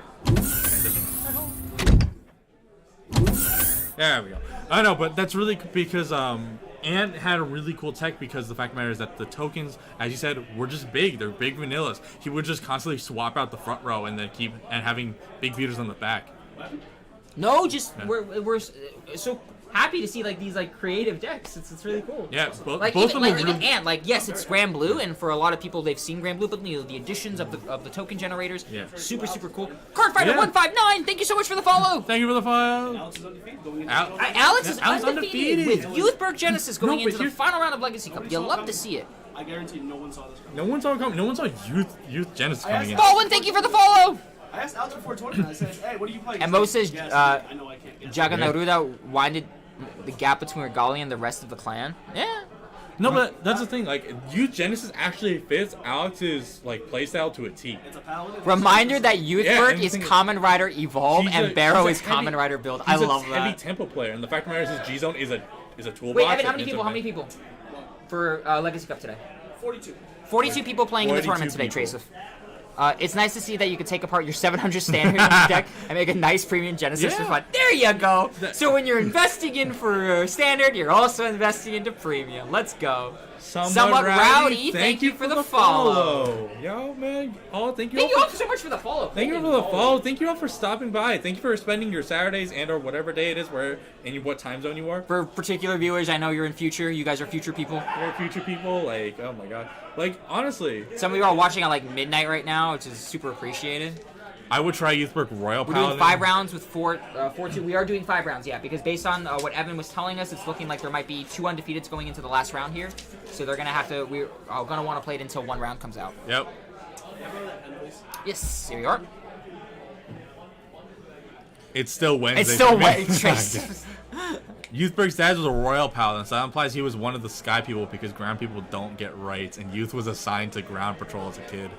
There we go. I know, but that's really because Ant had a really cool tech because the fact of the matter is that the tokens, as you said, were just big. They're big vanillas. He would just constantly swap out the front row and then keep having big beaters on the back. No, just Yeah. we're so happy to see like these like creative decks. It's really cool. Yeah, Like both even, of them like, are even really. Ant, like yes, it's Grand Blue, and for a lot of people they've seen Grand Blue, but you know the additions of the token generators, Yeah. super cool. Card Fighter Yeah. 159, thank you so much for the follow. Thank you for the file. Alex is undefeated going into Al- the Alex is Alex undefeated with Youthburg Genesis going No, but into the here's- final round of Legacy Cup. You love to see it. I guarantee no one saw this. No one saw coming. No one saw Youth Genesis coming in. Baldwin, thank you for the follow. I asked Alex before tournament. I said, "Hey, what are you playing?" And He's Mo like, says, "Yes, I know I can't guess." Jaga Naruda winded the gap between Regali and the rest of the clan. Yeah. No, but that's the thing. Like, Youth Genesis actually fits Alex's like playstyle to a T. It's a paladin. Reminder that Yeah, Youthburg and the is thing is- Kamen Rider Evolve He's and a- Barrow he's is a heavy- Kamen Rider build. I He's love a heavy that. tempo player, and the fact of the matter is his G Zone is a toolbox. Wait, Evan, how and many it's people? a- How many people for Legacy Cup today? 42. 42 people playing in the 42 tournament today, people. Trace. It's nice to see that you can take apart your 700 standard deck and make a nice premium Genesis for Yeah. fun. There you go. So when you're investing in for standard, you're also investing into premium. Let's go. Somewhat Rowdy, thank you for the follow. Yo, man. Oh, thank you. Thank you all so much for the follow. Thank you for the follow. Thank you all for stopping by. Thank you for spending your Saturdays and or whatever day it is where and what time zone you are. For particular viewers, I know you're in future. You guys are future people. We're future people. Like, oh my god. Like, honestly. Some of you are watching at like midnight right now, which is super appreciated. I would try Youthberg Royal We're Paladin. doing 5 rounds with 4-2. We are doing 5 rounds, yeah, because based on what Evan was telling us, it's looking like there might be 2 undefeateds going into the last round here. So they're gonna have to. We're gonna want to play it until 1 round comes out. Yep. Yes, here we are. It's still Wednesday. It's still for me. Wednesday. Youthberg's dad was a Royal Paladin, so that implies he was one of the Sky people because ground people don't get rights, and Youth was assigned to ground patrol as a kid.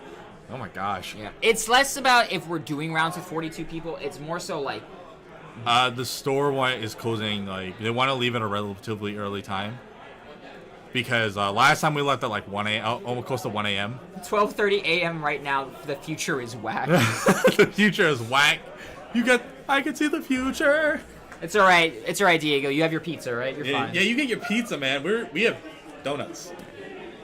Oh my gosh. Yeah. It's less about if we're doing rounds with 42 people. It's more so like. The store is closing, like, they want to leave at a relatively early time. Because last time we left at like 1 a.m., almost close to 1 a.m. 12:30 a.m. right now. The future is whack. The future is whack. I can see the future. It's all right. It's all right, Diego. You have your pizza, right? You're fine. Yeah, you get your pizza, man. We have donuts.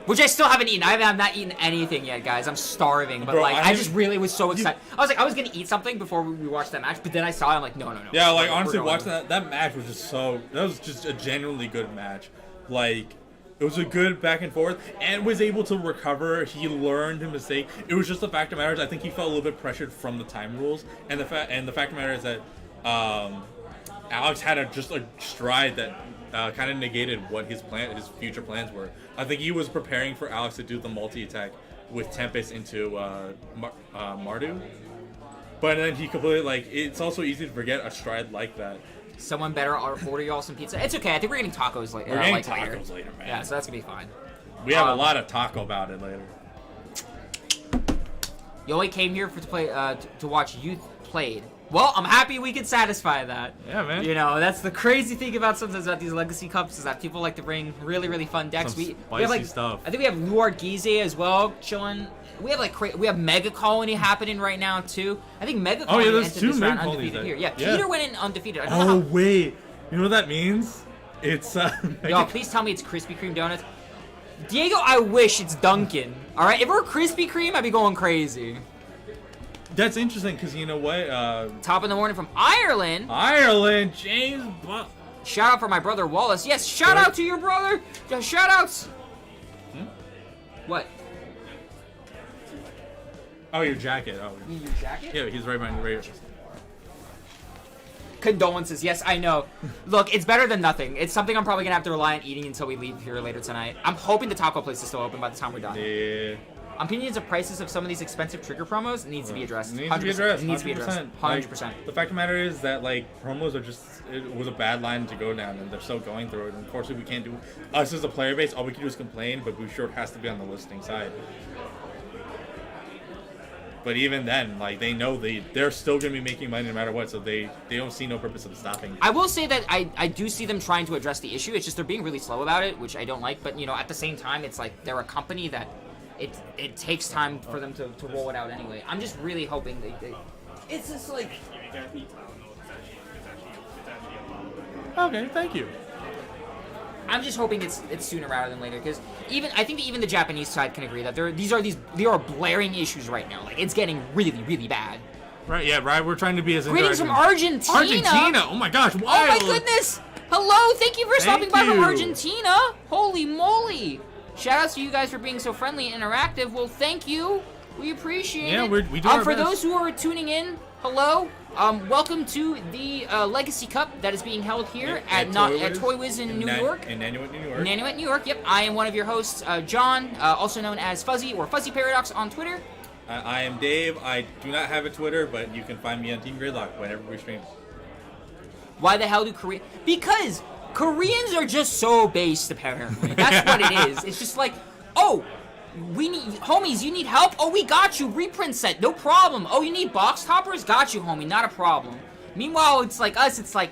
Which I still haven't eaten. I have not eaten anything yet, guys. I'm starving. But, Bro, like, I I just really was so excited. I was going to eat something before we watched that match, but then I saw it. I'm like, no. Yeah, like, honestly, watching that match was that was just a genuinely good match. Like, it was a good back and forth, and was able to recover. He learned his mistake. It was just the fact of the matter is I think he felt a little bit pressured from the time rules, and the fact of the matter is that Alex had a stride that kind of negated what his future plans were. I think he was preparing for Alex to do the multi-attack with Tempest into Mardu. But then he completely, it's also easy to forget a stride like that. Someone better order y'all some pizza. It's okay. I think we're getting tacos later. We're getting tacos later, man. Yeah, so that's going to be fine. We have a lot of taco about it later. You only came here to watch Youth played. Well, I'm happy we could satisfy that. Yeah, man. You know, that's the crazy thing about these Legacy Cups is that people like to bring really, really fun decks. We have stuff. I think we have Luar Gize as well chilling. We have we have Mega Colony happening right now too. I think Mega Colony there's entered 2 this round Mega undefeated here. Colonies Yeah, Peter went in undefeated. I don't know how... Wait. You know what that means? It's Yo, please tell me it's Krispy Kreme donuts. Diego, I wish it's Dunkin'. All right, if it were Krispy Kreme, I'd be going crazy. That's interesting because you know what? Top in the morning from Ireland. Ireland, James. Shout out for my brother Wallace. Yes, shout out to your brother. Shout outs. What? Oh, your jacket. Oh, Your jacket? yeah, he's right behind the radio. Condolences. Yes, I know. Look, it's better than nothing. It's something I'm probably gonna have to rely on eating until we leave here later tonight. I'm hoping the taco place is still open by the time we're done. Yeah. Opinions of prices of some of these expensive trigger promos needs to be addressed. It needs to be addressed. It needs to be addressed. 100%. The fact of the matter is that promos are it was a bad line to go down, and they're still going through it. And unfortunately, we can't do us as a player base. All we can do is complain, but we sure it has to be on the listing side. But even then, they know they're still going to be making money no matter what, so they don't see no purpose of stopping. I will say that I do see them trying to address the issue. It's just they're being really slow about it, which I don't like. But, at the same time, it's like they're a company that it takes time for them to roll it out anyway. I'm just really hoping they it's just like... Okay, thank you. I'm just hoping it's sooner rather than later, because I think that even the Japanese side can agree that there are blaring issues right now. It's getting really, really bad. Right, yeah, right. We're trying to be as greetings from Argentina. Argentina! Oh my gosh, wild! Oh my goodness! Hello, thank you for stopping by from Argentina. Holy moly! Shout out to you guys for being so friendly and interactive. Well, thank you. We appreciate it. We do our For best. those who are tuning in, hello. Welcome to the Legacy Cup that is being held here at Toywiz in New York. In Nanuet, New York. Nanuet, New York. Yep, I am one of your hosts, John, also known as Fuzzy or Fuzzy Paradox on Twitter. I am Dave. I do not have a Twitter, but you can find me on Team Gridlock whenever we stream. Why the hell do Because Koreans are just so based, apparently. That's what it is. It's just like, oh, homies, you need help? Oh, we got you. Reprint set, no problem. Oh, you need box toppers? Got you, homie, not a problem. Meanwhile, it's like us, it's like,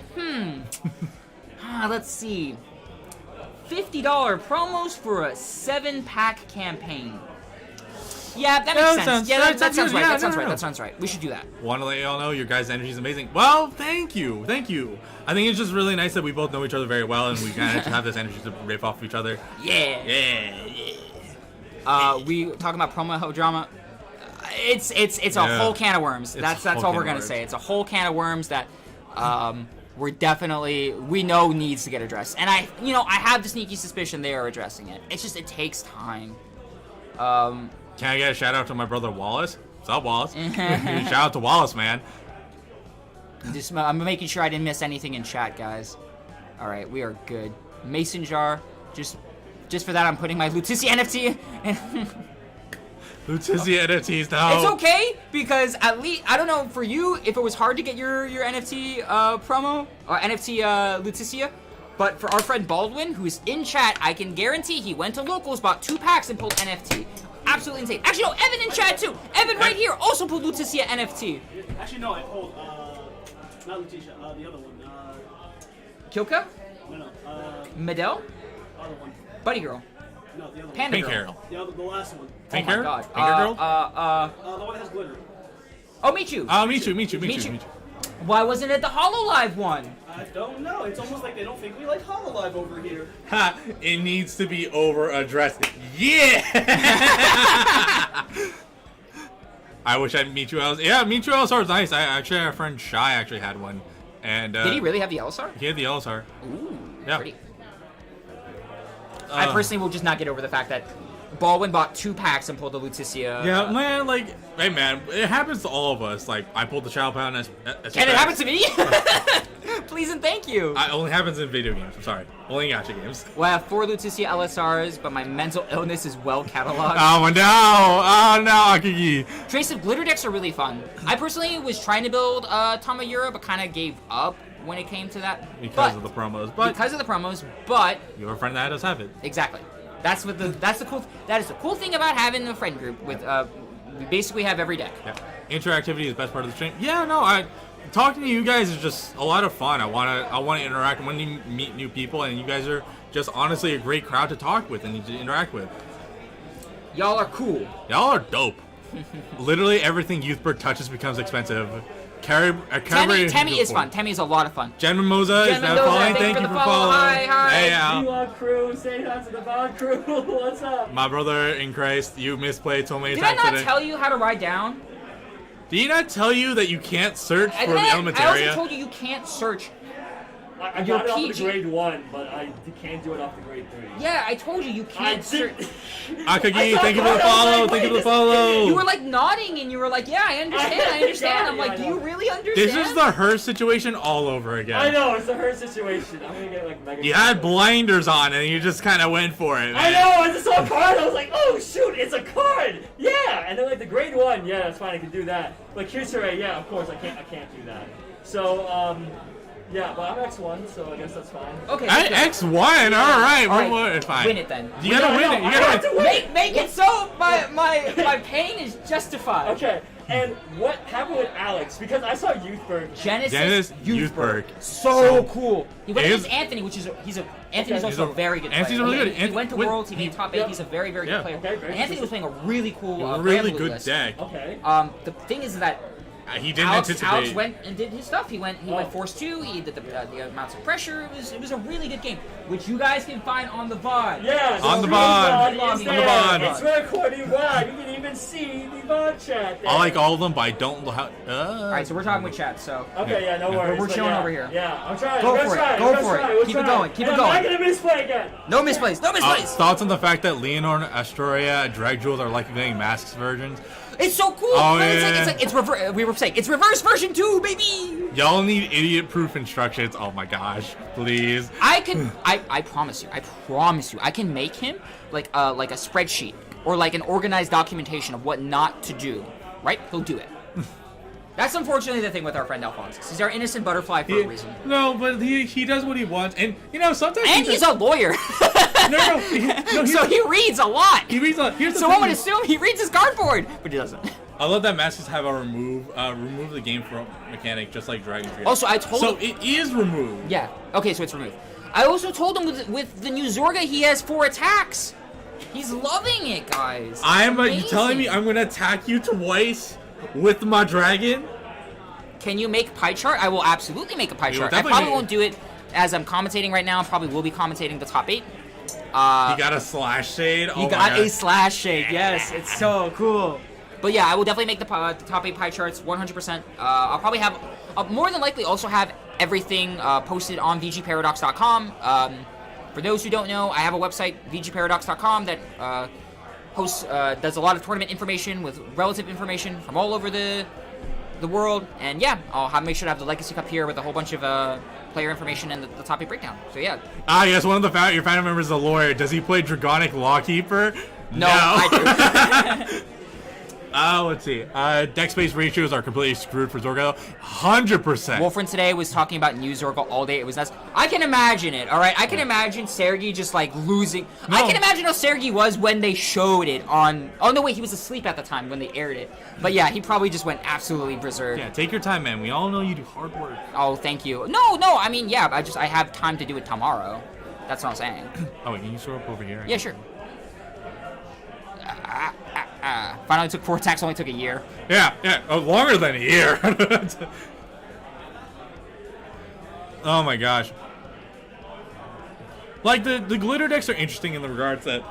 let's see. $50 promos for a 7-pack campaign. Yeah, that Yeah, makes that sense. sounds- Yeah, that that sounds sounds right. good. Yeah, That sounds no, right. no. That sounds right. We should do that. Want to let y'all know your guys' energy is amazing. Well, thank you. Thank you. I think it's just really nice that we both know each other very well and we kind of have this energy to riff off of each other. Yeah. Yeah. We talking about promo drama. It's a Yeah. whole can of worms. It's That's a whole all can we're of gonna worms. say. It's a whole can of worms that we know needs to get addressed. And I have the sneaky suspicion they are addressing it. It's just it takes time. Can I get a shout out to my brother Wallace? What's up, Wallace? Shout out to Wallace, man. I'm making sure I didn't miss anything in chat, guys. All right, we are good. Mason jar, just for that, I'm putting my Lutetia NFT. Lutetia NFTs now. It's okay because at least I don't know for you if it was hard to get your NFT promo or NFT Lutetia, but for our friend Baldwin who's in chat, I can guarantee he went to locals, bought 2 packs, and pulled NFT. Absolutely insane. Actually, no, Evan in chat too. Evan right here also pulled Lutetia NFT. Actually, no, I pulled, not Letitia, the other one. Kilka, No, Medell, other one. Buddy Girl, No, the other Panda Pink Girl. Hair. The last one. Pink Oh my Hair? God. Pink Hair girl? The one that has glitter. Oh, Michu. Me too. Why wasn't it the HoloLive one? I don't know. It's almost like they don't think we like HoloLive over here. Ha! It needs to be over addressed. Yeah! I wish I'd meet you else. Yeah, meet you LSR is nice. I actually have a friend Shy actually had one. And Did he really have the LSR? He had the LSR. Ooh, Yeah. pretty. I personally will just not get over the fact that Baldwin bought 2 packs and pulled the Lutetia. Yeah, man, like, hey, man, it happens to all of us. Like, I pulled the Chow Pound as Can it happen to me? Please and thank you. It only happens in video games. I'm sorry. Only in gacha games. Well, I have 4 Lutetia LSRs, but my mental illness is well cataloged. Oh, no. Oh, no, Akagi. Trace of glitter decks are really fun. I personally was trying to build Tamayura, but kind of gave up when it came to that. Because of the promos. But Because of the promos, but you have a friend that does have it. exactly. That is the cool thing about having a friend group with we basically have every deck. Yeah. Interactivity is the best part of the stream. Yeah, no, talking to you guys is just a lot of fun. I wanna interact. I want to meet new people, and you guys are just honestly a great crowd to talk with and to interact with. Y'all are cool. Y'all are dope. Literally everything Youthberg touches becomes expensive. Tammy is fun. Tammy is a lot of fun. Jen Mimosa is now Mendoza, following. thank you Thank for you the for follow. following. Hi. Hey, Al. VLOG crew, say hi to the VOD crew. What's up? My brother in Christ, you misplayed so many Did I times not today. tell you how to ride down? Did he not tell you that you can't search for the I also Elementaria? told you can't search. I Your got it off PG. the grade 1, but I can't do it off the grade 3. Yeah, I told you can't search. Akagi, thank you for the follow. Thank you for the follow. You were like nodding and you were like, yeah, I understand. I'm like, do you really understand? This is the her situation all over again. I know, it's a her situation. I'm gonna get like mega. You had blinders on and you just kind of went for it, man. I know, I just saw a card, I was like, oh shoot, it's a card! Yeah! And then like the grade 1, yeah, that's fine, I can do that. But Kyusure, yeah, of course, I can't do that. So, yeah, but I'm X1, so I guess that's fine. Okay. X1, alright, fine. Win it then. You gotta win it, you gotta win. Make it so my pain is justified. Okay, and what happened with Alex? Because I saw Youthberg. Genesis Youthberg. So cool. He went Is- against Anthony, which is Anthony's Okay. also a very good player. Anthony's really good. He went to With- Worlds, he made top 8, he's a very, very Yeah. good player. Okay, very And Anthony good. was playing a really cool Really Granblue good list. deck. Okay. The thing is that He didn't Alex anticipate. went and did his stuff. He went Oh. Force 2. He did the amounts of pressure. It was a really good game, which you guys can find on the VOD. Yeah, On the real VOD. is On the there. VOD. It's recording wow. You can even see the VOD chat there. I like all of them, but I don't know how. All right, so we're talking with chat. So Okay, yeah, no Yeah. worries. We're but chilling yeah, over here. Yeah, I'm trying. Go we're for it, trying, go we're for it. trying, we're Keep it trying. going, keep it And going. I'm not gonna misplay again. no misplays, no misplays. Thoughts on the fact that Leonor, Astoria, Drag Jewels are like getting masks versions? It's so cool. Oh, We were saying it's reverse version 2, baby. Y'all need idiot-proof instructions. Oh my gosh, please. I promise you, I can make him like a spreadsheet or like an organized documentation of what not to do. Right? He'll do it. That's unfortunately the thing with our friend Alphonsus. He's our innocent butterfly for a reason. No, but he does what he wants, and sometimes. And he's a lawyer. So he reads a lot. He reads a lot. Here's the So one thing. would assume he reads his cardboard, but he doesn't. I love that masks have a remove the game from mechanic, just like Dragon Tree. Also, I told So him. it is removed. Yeah. Okay, so it's removed. I also told him with the new Zorga, he has 4 attacks. He's loving it, guys. You telling me I'm gonna attack you twice with my dragon? Can you make pie chart? I will absolutely make a pie You chart. will I definitely probably make- won't do it as I'm commentating right now. I probably will be commentating the top 8. He got a slash shade. He got a slash shade. Yes, it's so cool. But yeah, I will definitely make the top 8 pie charts 100%. I'll probably have, more than likely, also have everything posted on VGParadox.com. For those who don't know, I have a website, VGParadox.com, that does a lot of tournament information with relative information from all over the world. And yeah, I'll make sure to have the Legacy Cup here with a whole bunch of player information and the top 8 breakdown. So yeah. Yes, one of your family members is a lawyer. Does he play Dragonic Lawkeeper? No. I do. Let's see. Deck space ratios are completely screwed for Zorgo. 100%. Wolfrin today was talking about new Zorgo all day. It was nuts. I can imagine it, all right? I can imagine Sergey just, like, losing. No. I can imagine how Sergey was when they showed it on... Oh, no, wait, he was asleep at the time when they aired it. But, yeah, he probably just went absolutely berserk. Yeah, take your time, man. We all know you do hard work. Oh, thank you. No, I mean, yeah, I have time to do it tomorrow. That's what I'm saying. Oh, wait, can you throw up over here? Yeah, sure. Finally took 4 attacks, only took a year. Yeah, longer than a year. Oh my gosh. Like, the glitter decks are interesting in the regards that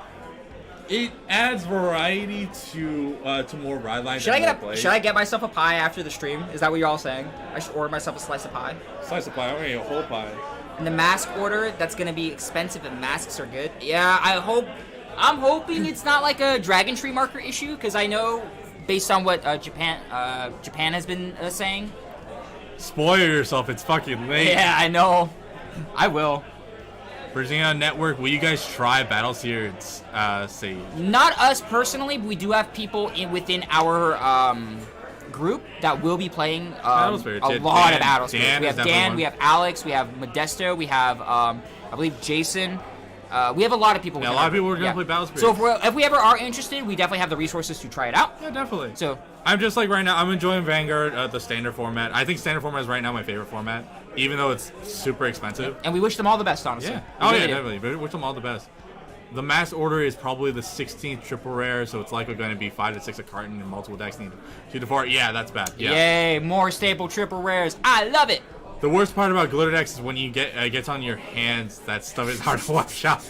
it adds variety to more ride lines. Should I get myself a pie after the stream? Is that what you're all saying? I should order myself a slice of pie? Slice of pie, a whole pie. And the mask order, that's gonna be expensive and masks are good. Yeah, I'm hoping it's not like a Dragon Tree marker issue, because I know, based on what Japan has been saying. Spoil yourself, it's fucking late. Yeah, I know. I will. Virginia Network, will you guys try Battleseer's Sage? Not us personally, but we do have people within our group that will be playing a lot of Battle Spirits. We have Dan, we have Alex, we have Modesto, we have, I believe, Jason. We have a lot of people. Yeah, a lot of people are going to play Battle Spirits. So if we ever are interested, we definitely have the resources to try it out. Yeah, definitely. So I'm just like right now, I'm enjoying Vanguard, the standard format. I think standard format is right now my favorite format, even though it's super expensive. And we wish them all the best, honestly. Yeah. Oh yeah, definitely. But wish them all the best. The mass order is probably the 16th triple rare, so it's likely going to be 5 to 6 a carton, and multiple decks need 2 to 4. Yeah, that's bad. Yeah. Yay! More staple triple rares. I love it. The worst part about glitter decks is when you gets on your hands, that stuff is hard to wash out.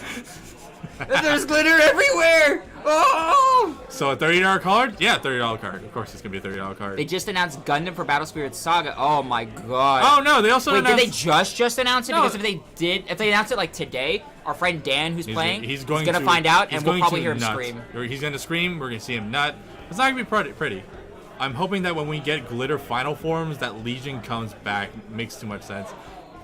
There's glitter everywhere! Oh! So a $30 card? Yeah, $30 card. Of course it's going to be a $30 card. They just announced Gundam for Battle Spirit Saga. Oh my god. Oh no, they also announced... Did they just announce it? No. Because if they announced it like today, our friend Dan who's playing, he's going to find out and we'll probably hear him nut. scream. He's going to scream, we're going to see him nut. It's not going to be pretty. I'm hoping that when we get glitter final forms, that Legion comes back. Makes too much sense.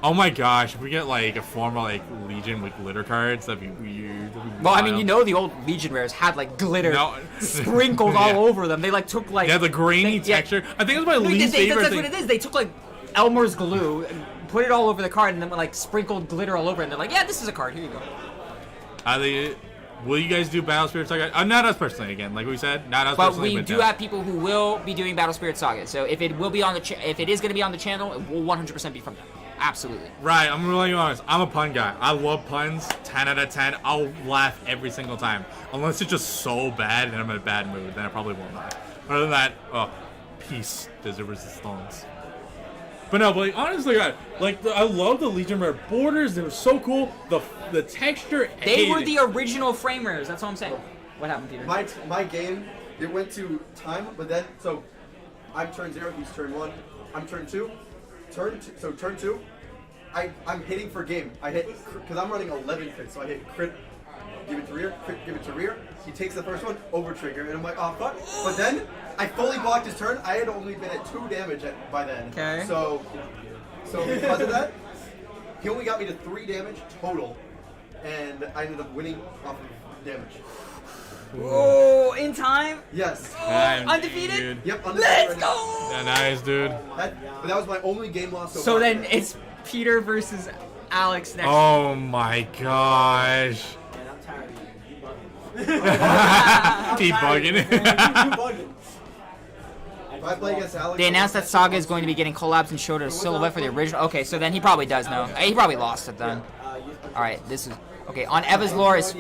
Oh my gosh, if we get like a form of like Legion with glitter cards, that'd be weird. Well, I mean, you know, the old Legion rares had like glitter sprinkled yeah. all over them. They like took like the grainy texture. I think it's my least favorite that's thing. What it is. They took like Elmer's glue and put it all over the card, and then like sprinkled glitter all over it. And they're like, yeah, this is a card. Here you go. Will you guys do Battle Spirit Saga? Not us personally, again, like we said, not us personally. But we do have people who will be doing Battle Spirit Saga. So if it will be on the if it is going to be on the channel, it will 100% be from them. Absolutely. Right, I'm really honest. I'm a pun guy. I love puns. 10 out of 10. I'll laugh every single time. Unless it's just so bad and I'm in a bad mood, then I probably won't laugh. Other than that, peace does the resistance. But no, but like, honestly, I love the Legion Rare borders. They were so cool. The texture. They were the original frame rares. That's all I'm saying. What happened, Peter? My game, it went to time, but then so I'm turn 0. He's turn 1. I'm turn 2. Turn 2. I'm hitting for game. I hit because I'm running 11 crits, so I hit crit. Give it to rear. Crit. Give it to rear. He takes the first one. Over trigger, and I'm like, oh fuck. But then I fully blocked his turn. I had only been at 2 damage by then. Okay. So because of that, he only got me to 3 damage total, and I ended up winning off of damage. Oh, in time? Yes. Undefeated? Dude. Yep. Undefeated. Let's go! Yeah, nice, dude. But that was my only game loss so So far. then it's Peter versus Alex next. Oh my gosh. Man, I'm tired of you. You bugging. He bugging. You bugging. If I play against Alex, They announced that Saga is going to be getting collabs and showed a silhouette for the original. Okay, so then he probably does know. He probably lost it then. Alright, this is... Okay, on Eva's lore is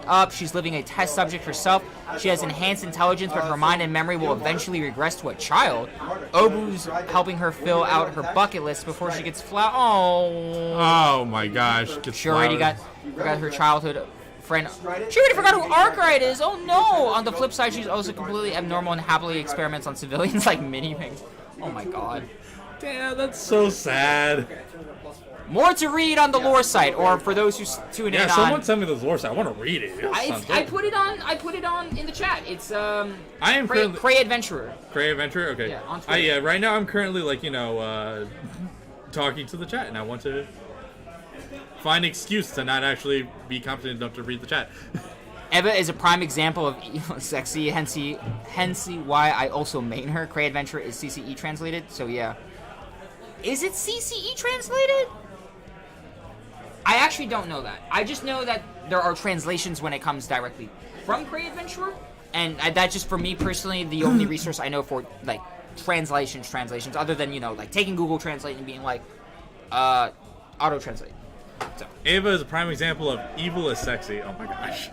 up. She's living a test subject herself. She has enhanced intelligence, but her mind and memory will eventually regress to a child. Obu's helping her fill out her bucket list before she gets Oh my gosh. She already forgot her childhood friend. She already forgot who Arkwright is. Oh no! On the flip side, she's also completely abnormal and happily experiments on civilians like mini-wings. Oh my god. Damn, that's so sad. More to read on the lore site, or for those who tune in on. Yeah, someone sent me the lore site. I want to read it. I put it on. I put it on in the chat. It's I am Cray Adventurer. Cray Adventurer. Okay. Yeah, on Twitter. Yeah. Right now, I'm currently talking to the chat, and I want to find an excuse to not actually be competent enough to read the chat. Eva is a prime example of sexy, hence why I also main her. Cray Adventure is CCE translated, so yeah. Is it CCE translated? I actually don't know that. I just know that there are translations when it comes directly from Cray Adventurer, and that's just for me personally the only resource I know for like translations, other than like taking Google Translate and being like, auto translate. So. Ava is a prime example of evil is sexy. Oh my gosh.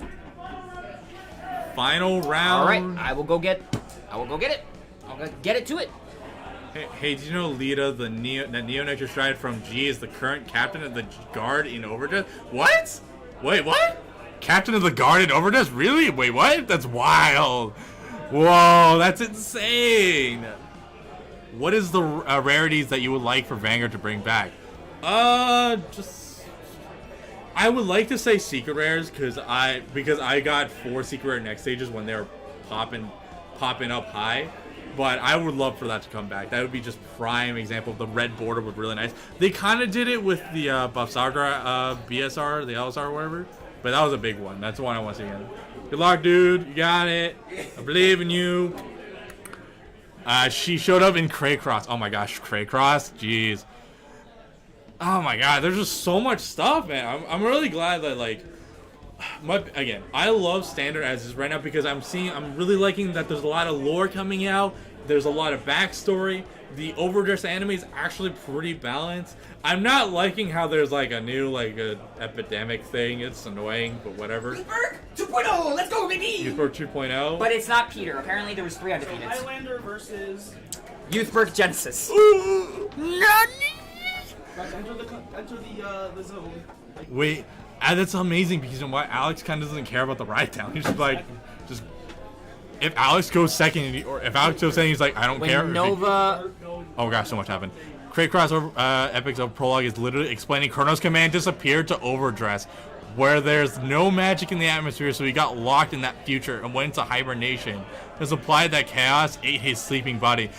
Final round. All right, I will go get it. I'll go get it to it. Hey, did you know Lita, that Neo Nature Stride from G is the current captain of the Guard in Overdress? What? Wait, what? Captain of the Guard in Overdress? Really? Wait, what? That's wild. Whoa, that's insane. What is the rarities that you would like for Vanguard to bring back? I would like to say secret rares because I got 4 secret rare next stages when they were popping up high. But I would love for that to come back. That would be just prime example of the red border would really nice. They kind of did it with the Buff Sagra BSR, the LSR, or whatever. But that was a big one. That's the one I want to see again. Good luck, dude. You got it. I believe in you. She showed up in Craycross. Oh my gosh, Craycross. Jeez. Oh my god, there's just so much stuff, man. I'm really glad that again, I love standard as is right now because I'm really liking that there's a lot of lore coming out. There's a lot of backstory. The Overdress anime is actually pretty balanced. I'm not liking how there's a new a epidemic thing. It's annoying, but whatever. Youthberg 2.0, let's go, baby! Youthberg 2.0. But it's not Peter. Apparently there was 3 undefeated. Highlander versus Youthberg Genesis. Enter the zone. Wait, that's amazing because you know what? Alex kind of doesn't care about the ride down. He's just if Alex goes second, or if Alex goes second, he's like, I don't care. Nova. Oh gosh, so much happened. Craycross Epics of Prologue is literally explaining Chronos Command disappeared to Overdress, where there's no magic in the atmosphere, so he got locked in that future and went into hibernation. It's implied that Chaos ate his sleeping body.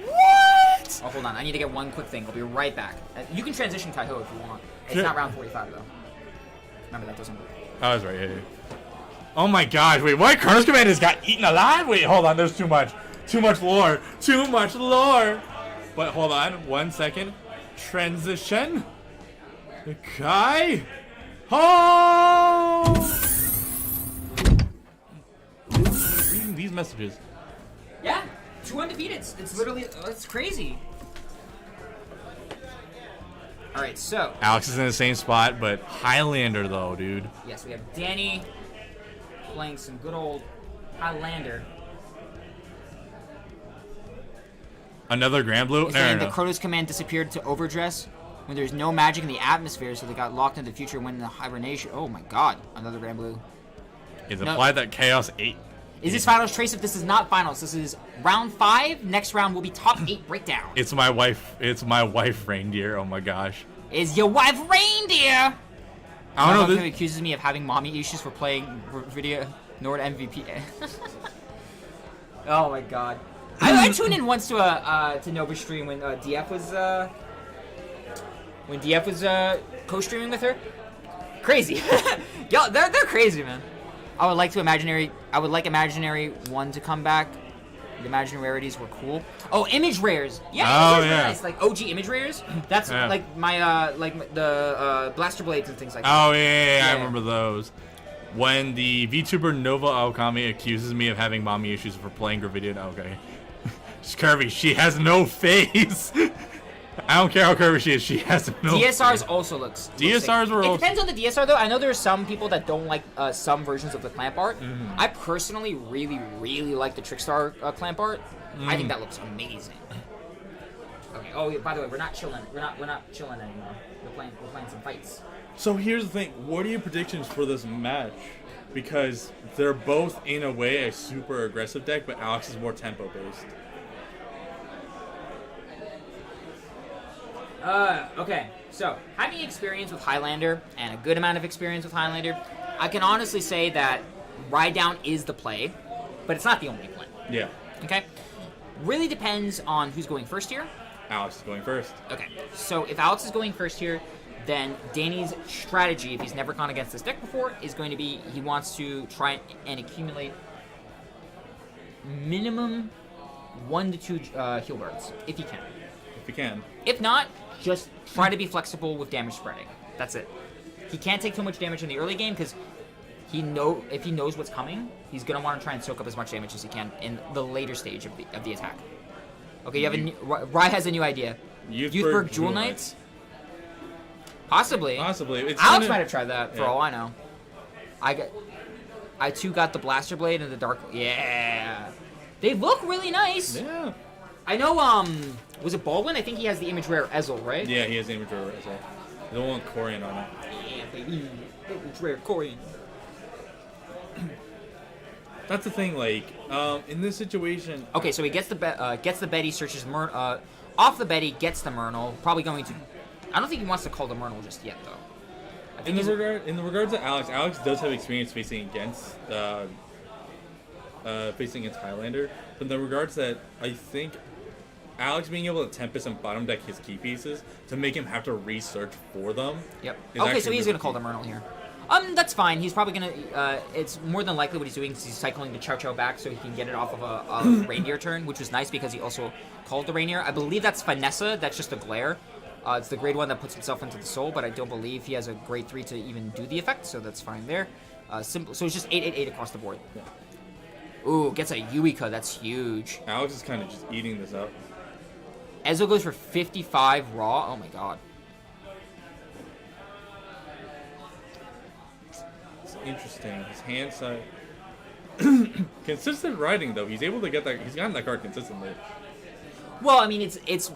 What? Oh, hold on. I need to get one quick thing. I'll be right back. You can transition Kaiho if you want. It's not round 45, though. Remember, that doesn't work. Oh, that's right. Yeah. Oh my gosh. Wait, what? Chronos Command has got eaten alive? Wait, hold on. There's too much. Too much lore. Too much lore. But hold on. 1 second. Transition. Kai. Oh! Reading these messages. Yeah. 2 undefeated. It's literally, it's crazy. All right, so Alex is in the same spot, but Highlander though, dude. Yes, we have Danny playing some good old Highlander. Another Grand Blue? No. The Chronos Command disappeared to Overdress when there's no magic in the atmosphere, so they got locked into the future and went into hibernation. Oh my god, another Grand Blue. It's implied that Chaos ate. Is this finals, Trace? If this is not finals, this is round 5. Next round will be top 8 breakdown. It's my wife. It's my wife, Reindeer. Oh my gosh. Is your wife Reindeer? I don't know. This accuses me of having mommy issues for playing video Nord MVP. Oh my god. I tuned in once to Nova stream when DF was co-streaming with her. Crazy. Yo, they're crazy, man. I would like Imaginary 1 to come back. The Imaginary rarities were cool. Oh, image rares. Yeah, nice. Like OG image rares. That's like my the blaster blades and things like that. Oh yeah, I remember those. When the VTuber Nova Okami accuses me of having mommy issues for playing Gravidian, okay. Scurvy, she has no face. I don't care how curvy she is. She has a milk. DSRs also looks DSRs were It also. depends on the DSR though. I know there's some people that don't like some versions of the clamp art. I personally really like the Trickstar clamp art. I think that looks amazing. Okay. Oh, by the way, we're not chilling. We're not chilling anymore. We're playing some fights. So here's the thing. What are your predictions for this match? Because they're both in a way a super aggressive deck, but Alex is more tempo based. Okay, so having experience with Highlander and a good amount of experience with Highlander, I can honestly say that Ride Down is the play, but it's not the only play. Yeah. Okay? Really depends on who's going first here. Alex is going first. Okay, so if Alex is going first here, then Danny's strategy, if he's never gone against this deck before, is going to be he wants to try and accumulate minimum 1 to 2 heal guards, if he can. If you can. If not, just try to be flexible with damage spreading. That's it. He can't take too much damage in the early game because if he knows what's coming, he's gonna want to try and soak up as much damage as he can in the later stage of the attack. Okay, you have Rye has a new idea. Youthberg Jewel Knights? Possibly. Possibly. Alex might have tried that for all I know. I too got the Blaster Blade and the Dark. Yeah. They look really nice. Yeah. I know, was it Baldwin? I think he has the image rare Ezel, right? Yeah, he has the image rare as well. The one with Corian on it. Yeah, baby. Image rare Corian. That's the thing, like, in this situation... Okay, so he gets the Betty, searches off the Betty, gets the Myrtle. Probably going to... I don't think he wants to call the Myrtle just yet, though. In the regards to Alex does have experience facing against Highlander. But in the regards that I think Alex being able to Tempest and bottom deck his key pieces to make him have to research for them. Yep. is Okay, actually so he's really gonna call the Myrtle here. That's fine. He's probably gonna. It's more than likely what he's doing is he's cycling the Chow Chow back so he can get it off of a Reindeer turn, which was nice because he also called the Reindeer. I believe that's Vanessa. That's just a glare. It's the grade 1 that puts himself into the soul, but I don't believe he has a grade 3 to even do the effect, so that's fine there. Simple. So it's just 8/8/8 across the board. Yeah. Ooh, gets a Yuika. That's huge. Alex is kind of just eating this up. Ezo goes for 55 raw. Oh my god. It's interesting. His hand side. Consistent writing though. He's able to get that. He's gotten that card consistently. Well, I mean, it's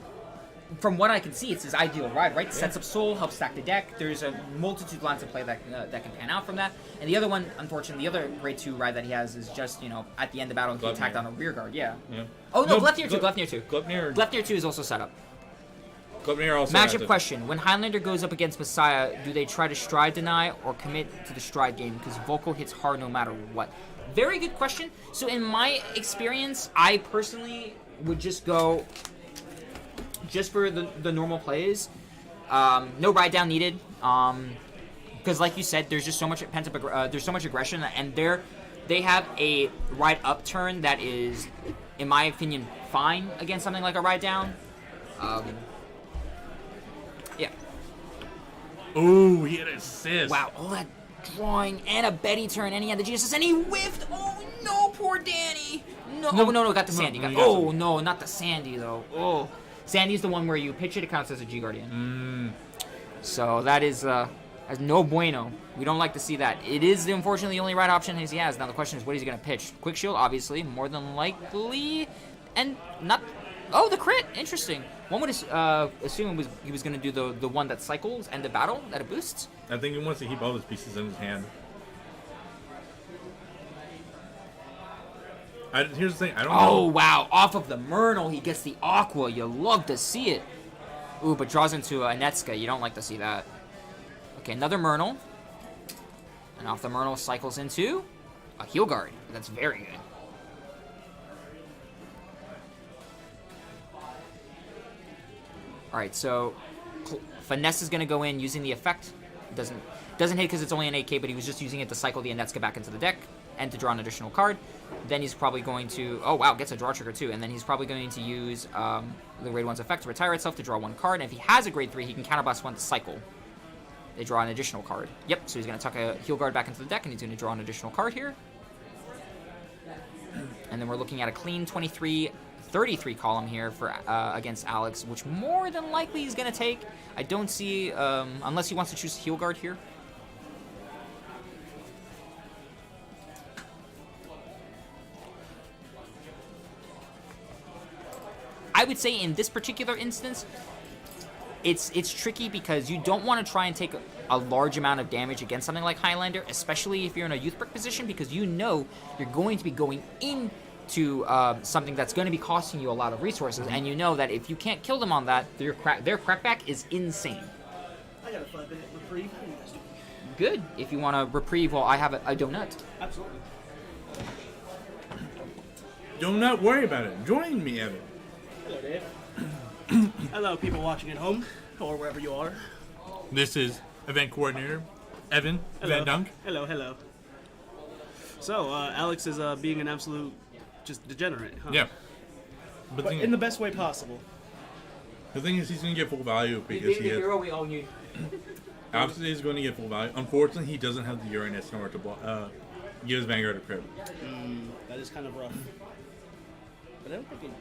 from what I can see, it's his ideal ride, right? Sets up soul, helps stack the deck. There's a multitude of lines of play that can pan out from that. And the other one, unfortunately, the other grade 2 ride that he has is just, at the end of battle, he attacked on a rear guard. Yeah. Oh no, Gleipnir 2. Gleipnir 2 is also set up. Gleipnir also. Matchup question: when Highlander goes up against Messiah, do they try to stride deny or commit to the stride game? Because Volko hits hard no matter what. Very good question. So in my experience, I personally would just go just for the normal plays. No ride down needed. Because like you said, there's just so much pent up. There's so much aggression, and they have a ride up turn that is, in my opinion, fine against something like a ride down. Yeah. Ooh, he had an assist. Wow, all that drawing and a Betty turn, and he had the GSS, and he whiffed. Oh no, poor Danny. No, got the Sandy. No, not the Sandy though. Oh, Sandy's the one where you pitch it counts as a G Guardian. So that is no bueno. We don't like to see that. It is unfortunately the only right option he has. Now the question is, what is he gonna pitch? Quick Shield, obviously, more than likely, and not. Oh, the crit. Interesting. One would assume he was going to do the one that cycles and the battle that it boosts. I think he wants to keep all his pieces in his hand. Here's the thing. I don't know. Oh, wow. Off of the Myrtle, he gets the Aqua. You love to see it. Ooh, but draws into a Netska. You don't like to see that. Okay, another Myrtle. And off the Myrtle cycles into a Heal Guard. That's very good. Alright, so Finesse is going to go in using the effect. Doesn't hit because it's only an 8k, but he was just using it to cycle the Anetska back into the deck and to draw an additional card. Then he's probably going to... Oh, wow, gets a draw trigger too. And then he's probably going to use the grade 1's effect to retire itself to draw 1 card. And if he has a grade 3, he can counterblast 1 to cycle. They draw an additional card. Yep, so he's going to tuck a Heal Guard back into the deck, and he's going to draw an additional card here. And then we're looking at a clean 23 33 column here for against Alex, which more than likely he's going to take. I don't see, unless he wants to choose Heal Guard here. I would say in this particular instance, it's tricky because you don't want to try and take a large amount of damage against something like Highlander, especially if you're in a Youth Brick position, because you know you're going to be going into something that's going to be costing you a lot of resources, and you know that if you can't kill them on that, their crackback is insane. I got a 5-minute reprieve. How you guys doing? Good, if you want to reprieve while I have a donut. Absolutely. Do not worry about it. Join me, Evan. Hello, Dave. Hello, people watching at home or wherever you are. This is event coordinator, Evan Hello. Van Dunk. Hello, hello. So, Alex is being an absolute just degenerate, huh? Yeah. But in the best way possible. The thing is, he's going to get full value because he has... we all need. Obviously, he's going to get full value. Unfortunately, he doesn't have the Uranus in order to give his Vanguard a crit. That is kind of rough. But I don't think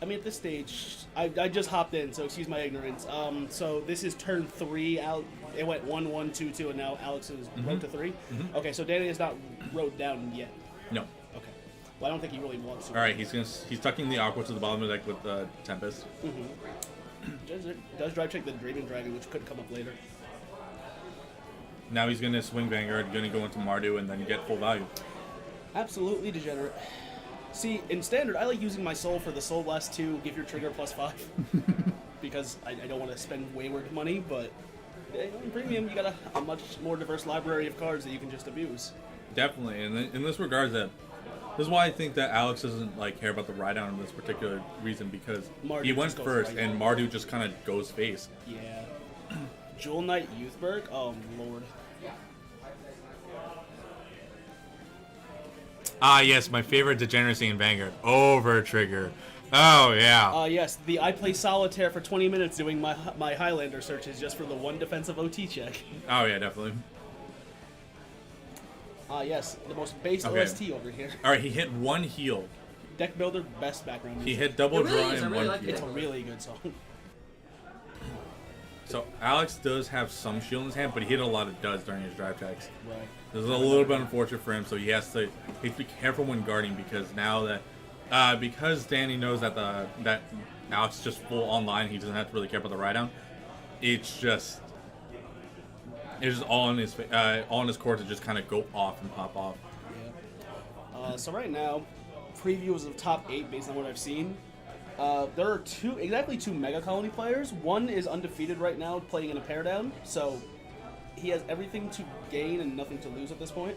I mean, at this stage, I just hopped in, so excuse my ignorance. So this is turn 3. It went 1, 1, 2, 2, and now Alex is rode to 3? Okay, so Danny is not rode down yet. No. Okay. Well, I don't think he really wants to. All right, he's tucking the Aqua to the bottom of the deck with Tempest. Does drive check the Dreaming Dragon, which could come up later. Now he's going to swing Vanguard, going to go into Mardu, and then get full value. Absolutely degenerate. See, in Standard, I like using my Soul for the Soul Blast 2, give your trigger +5. Because I don't want to spend wayward money, but in Premium, you got a much more diverse library of cards that you can just abuse. Definitely, and in this regard, this is why I think that Alex doesn't care about the ride down in this particular reason, because Mardu he went just goes first, right and Mardu just kind of goes face. Yeah. Jewel Knight Youthberg? Oh, Lord. Ah, yes, my favorite degeneracy in Vanguard. Over Trigger. Oh, yeah. Yes, I play Solitaire for 20 minutes doing my Highlander searches just for the one defensive OT check. Oh, yeah, definitely. Yes, the most base Okay. OST over here. All right, he hit 1 heal. Deck Builder, best background He music. hit double It really draw is, I and really 1 like heal. It's a really good song. So Alex does have some shield in his hand, but he hit a lot of duds during his drive checks. Right. This is a little bit unfortunate for him, so he has to be careful when guarding, because now that because Danny knows that that Alex is just full online, he doesn't have to really care about the ride down. It's just all in his court to just kind of go off and pop off. Yeah. So right now, previews of top 8 based on what I've seen. There are exactly two Mega Colony players. One is undefeated right now, playing in a pair down, so he has everything to gain and nothing to lose at this point.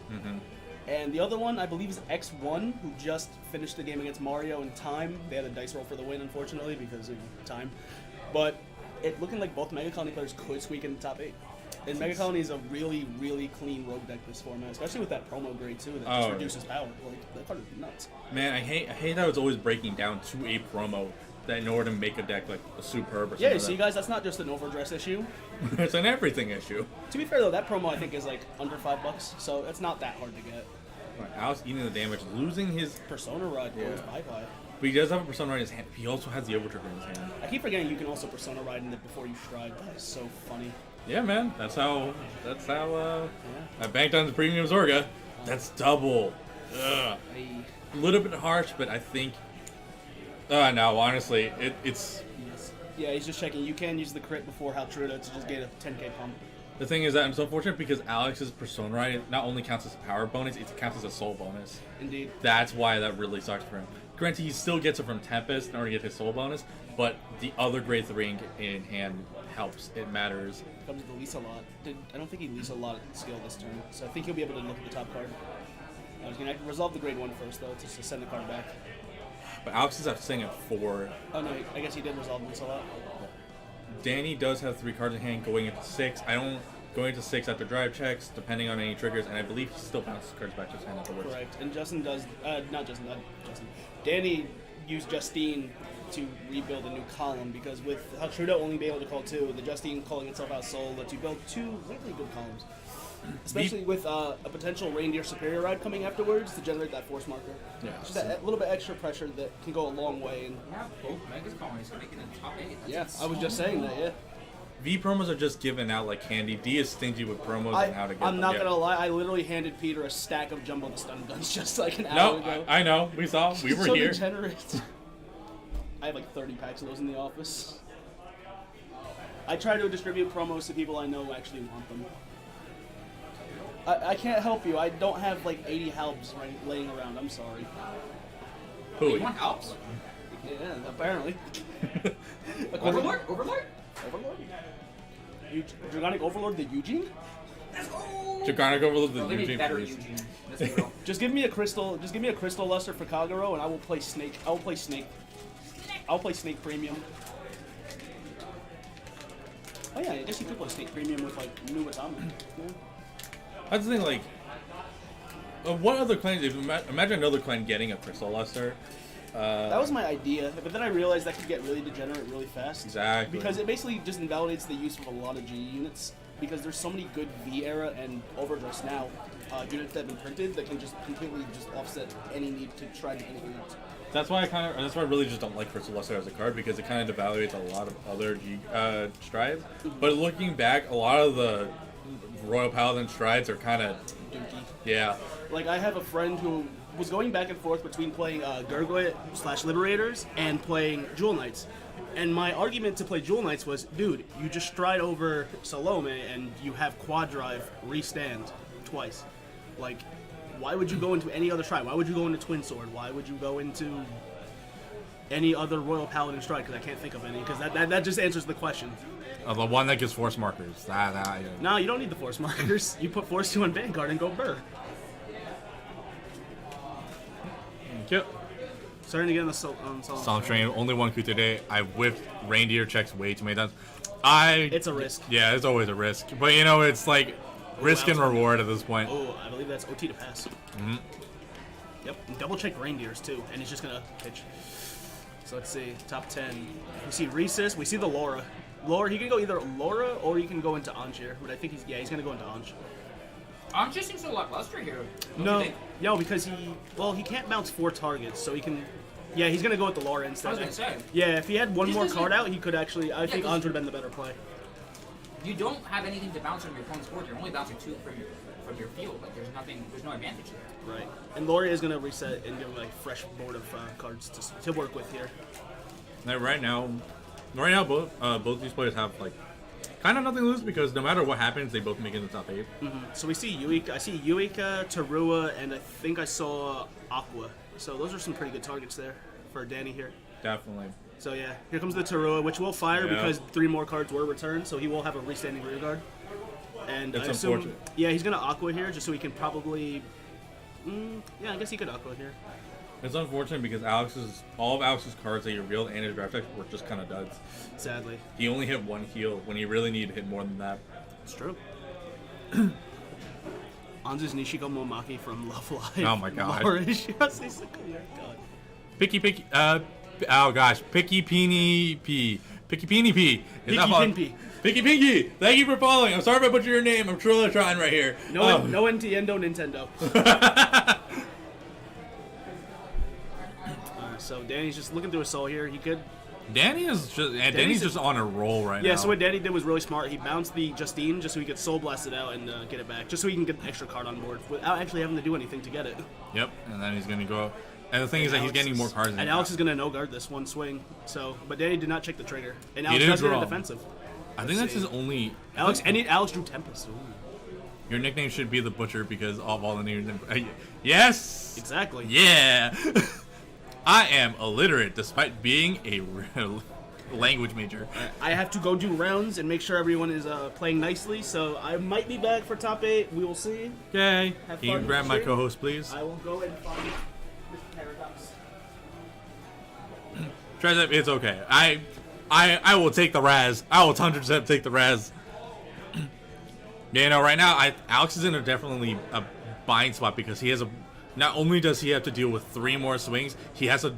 And the other one, I believe, is X1, who just finished the game against Mario in time. They had a dice roll for the win, unfortunately, because of time. But it looking like both Mega Colony players could squeak in the top 8. And Mega Colony is a really, really clean rogue deck this format, especially with that promo grade too that just reduces power. Like, that card is nuts. Man, I hate how it's always breaking down to a promo that in order to make a deck like a superb or something. Yeah, like see, guys, that's not just an overdress issue. that. It's an everything issue. To be fair though, that promo I think is like under $5, so it's not that hard to get. Right, Alex eating the damage, losing his. Persona Ride goes Yeah. bye-bye. But he does have a Persona Ride in his hand. He also has the Overtrigger in his hand. I keep forgetting you can also Persona Ride in it before you stride. That is so funny. Yeah, man. That's how. I banked on the premium Zorga. That's double. Ugh. A little bit harsh, but I think. No, honestly, it's. Yes. Yeah, he's just checking. You can use the crit before Haltruda to just get a 10k pump. The thing is that it's unfortunate because Alex's Persona Ride not only counts as a power bonus, it counts as a soul bonus. Indeed. That's why that really sucks for him. Granted, he still gets it from Tempest in order to get his soul bonus, but the other grade 3 in hand helps. It matters. Comes to Lisa lot. I don't think he Lisa lot skill this turn, so I think he'll be able to look at the top card. I was gonna resolve the grade 1 first though, just to send the card back. But Alex is sitting at 4. Oh no, I guess he did resolve Lisa lot. Danny does have 3 cards in hand going into 6. Going into 6 after drive checks, depending on any triggers, and I believe he still bounces cards back to his hand afterwards. Correct. And Justin does, not Justin. Danny used Justine to rebuild a new column because with Haltruda only being able to call 2, the Justine calling itself out soul lets you build 2 really good columns. Especially with a potential reindeer superior ride coming afterwards to generate that force marker. Yeah. Just that little bit extra pressure that can go a long way. And Yeah, both Megas colonies can make it in the top 8. yeah, I was just saying that. Yeah. V promos are just given out like candy. D is stingy with promos and how to get I'm them. not Yeah. gonna lie. I literally handed Peter a stack of jumbo stun guns just like an hour No, ago. I know. We saw. We were so here. degenerate. I have like 30 packs of those in the office. I try to distribute promos to people I know actually want them. I can't help you. I don't have like 80 halbs laying around. I'm sorry. Who? You want Alps? Yeah, apparently. Overlord? Overlord? Overlord? Dragonic Overlord the Eugene? Draconic Overlord the Bro, they need Eugene, better please. Eugene. Let's be real. Just give me a crystal. Just give me a crystal luster for Kagero, and I will play Snake. I will play Snake. I'll play Snake Premium. Oh yeah, I guess you could play Snake Premium with like new Atami. Yeah. That's the thing. Like, what other clan? Imagine another clan getting a Crystal Luster. That was my idea, but then I realized that could get really degenerate really fast. Exactly. Because it basically just invalidates the use of a lot of G units. Because there's so many good V era and Overdress now units that have been printed that can just completely just offset any need to try to anything else. That's why that's why I really just don't like Crystal Luster as a card, because it kind of devaluates a lot of other strides. But looking back, a lot of the Royal Paladin strides are kind of Dookie. yeah. Like, I have a friend who was going back and forth between playing Gurgoyle/Liberators and playing Jewel Knights. And my argument to play Jewel Knights was, dude, you just stride over Salome and you have quad drive restand twice. Like, why would you go into any other stride? Why would you go into Twin Sword? Why would you go into any other Royal Paladin stride? Because I can't think of any. Because that just answers the question. The one that gives force markers. Yeah. No, you don't need the force markers. You put Force 2 on Vanguard and go Burr. Yep. Starting to get in the Song Train, only one coup today. I whipped reindeer checks way too many times. It's a risk. Yeah, it's always a risk. But you know, it's like risk and reward at this point. Oh, I believe that's OT to pass. Mhm. Yep, and double check reindeers too, and he's just gonna pitch. So let's see, top 10. We see Rhesus, we see the Laura. He can go either Laura or he can go into Anj here, but I think he's gonna go into Anj. Anj just seems so lackluster here. No, because he can't bounce 4 targets, so he can. Yeah, he's gonna go with the Laura instead. I was gonna say. Yeah, if he had one He more doesn't- card out, he could actually. I think 'cause- Anj would have been the better play. You don't have anything to bounce on your opponent's board. You're only bouncing 2 from your field. Like there's no advantage there. Right, and Laura is gonna reset and give him like fresh board of cards to work with here. Like right now, both these players have like kind of nothing to lose, because no matter what happens, they both make it in the top 8. So we see Yuika. I see Yuika, Tarua, and I think I saw Aqua. So those are some pretty good targets there for Danny here. Definitely. So yeah, here comes the Tarua, which will fire Yeah. because 3 more cards were returned, so he will have a restanding rear guard. And It's I assume, unfortunate. yeah, he's gonna Aqua here just so he can probably. Yeah, I guess he could Aqua here. It's unfortunate because all of Alex's cards that he revealed and his draft deck were just kind of duds. Sadly, He only hit 1 heal when he really needed to hit more than that. it's true. Anzu's Nishiko Momaki from Love Live. Oh my God. God. Picky, oh gosh, Picky Peeny P. Picky Peeny P. Is that Picky fun? Pimpy. Picky Pinky, thank you for following. I'm sorry if I butchered your name. I'm truly trying right here. No Nintendo. So Danny's just looking through his soul here. He could. Danny's just on a roll right now. Yeah, so what Danny did was really smart. He bounced the Justine just so he could soul blast it out and get it back. Just so he can get an extra card on board without actually having to do anything to get it. Yep, and then he's gonna go. And the thing is that he's getting more cards. And Alex is gonna no guard this one swing. So, but Danny did not check the trigger, and Alex did does get draw. a defensive. I think that's his only. Alex drew Tempest. Ooh. Your nickname should be the Butcher because of all the names. Yes. Exactly. Yeah. I am illiterate despite being a language major. I have to go do rounds and make sure everyone is playing nicely. So I might be back for top 8. We will see. Okay. Have Can you fun grab with my the stream. co-host, please? I will go and find Mr. Paradox. Trezep, it's okay. I will take the Raz. I will 100% take the Raz. You know, right now, Alex is in definitely a bind spot because he has a. Not only does he have to deal with 3 more swings, he has to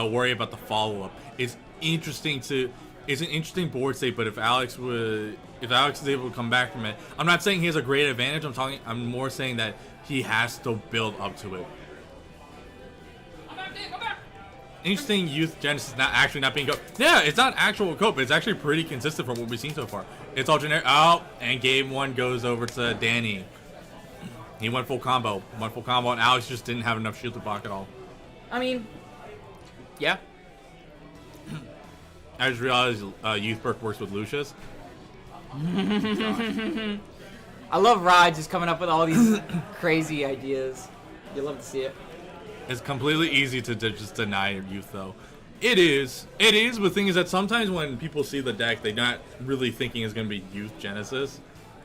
worry about the follow-up. It's an interesting board state, but if Alex would, if Alex is able to come back from it, I'm not saying he has a great advantage. I'm more saying that he has to build up to it. Interesting, Youth Genesis not being cope. Yeah, it's not actual cope. It's actually pretty consistent from what we've seen so far. It's all generic. Oh, and game 1 goes over to Danny. He went full combo. And Alex just didn't have enough shield to block at all. I mean, yeah. I just realized Youth Perk works with Lucius. I love Rod just coming up with all these crazy ideas. You love to see it. It's completely easy to just deny Youth, though. It is. But the thing is that sometimes when people see the deck, they're not really thinking it's going to be Youth Genesis.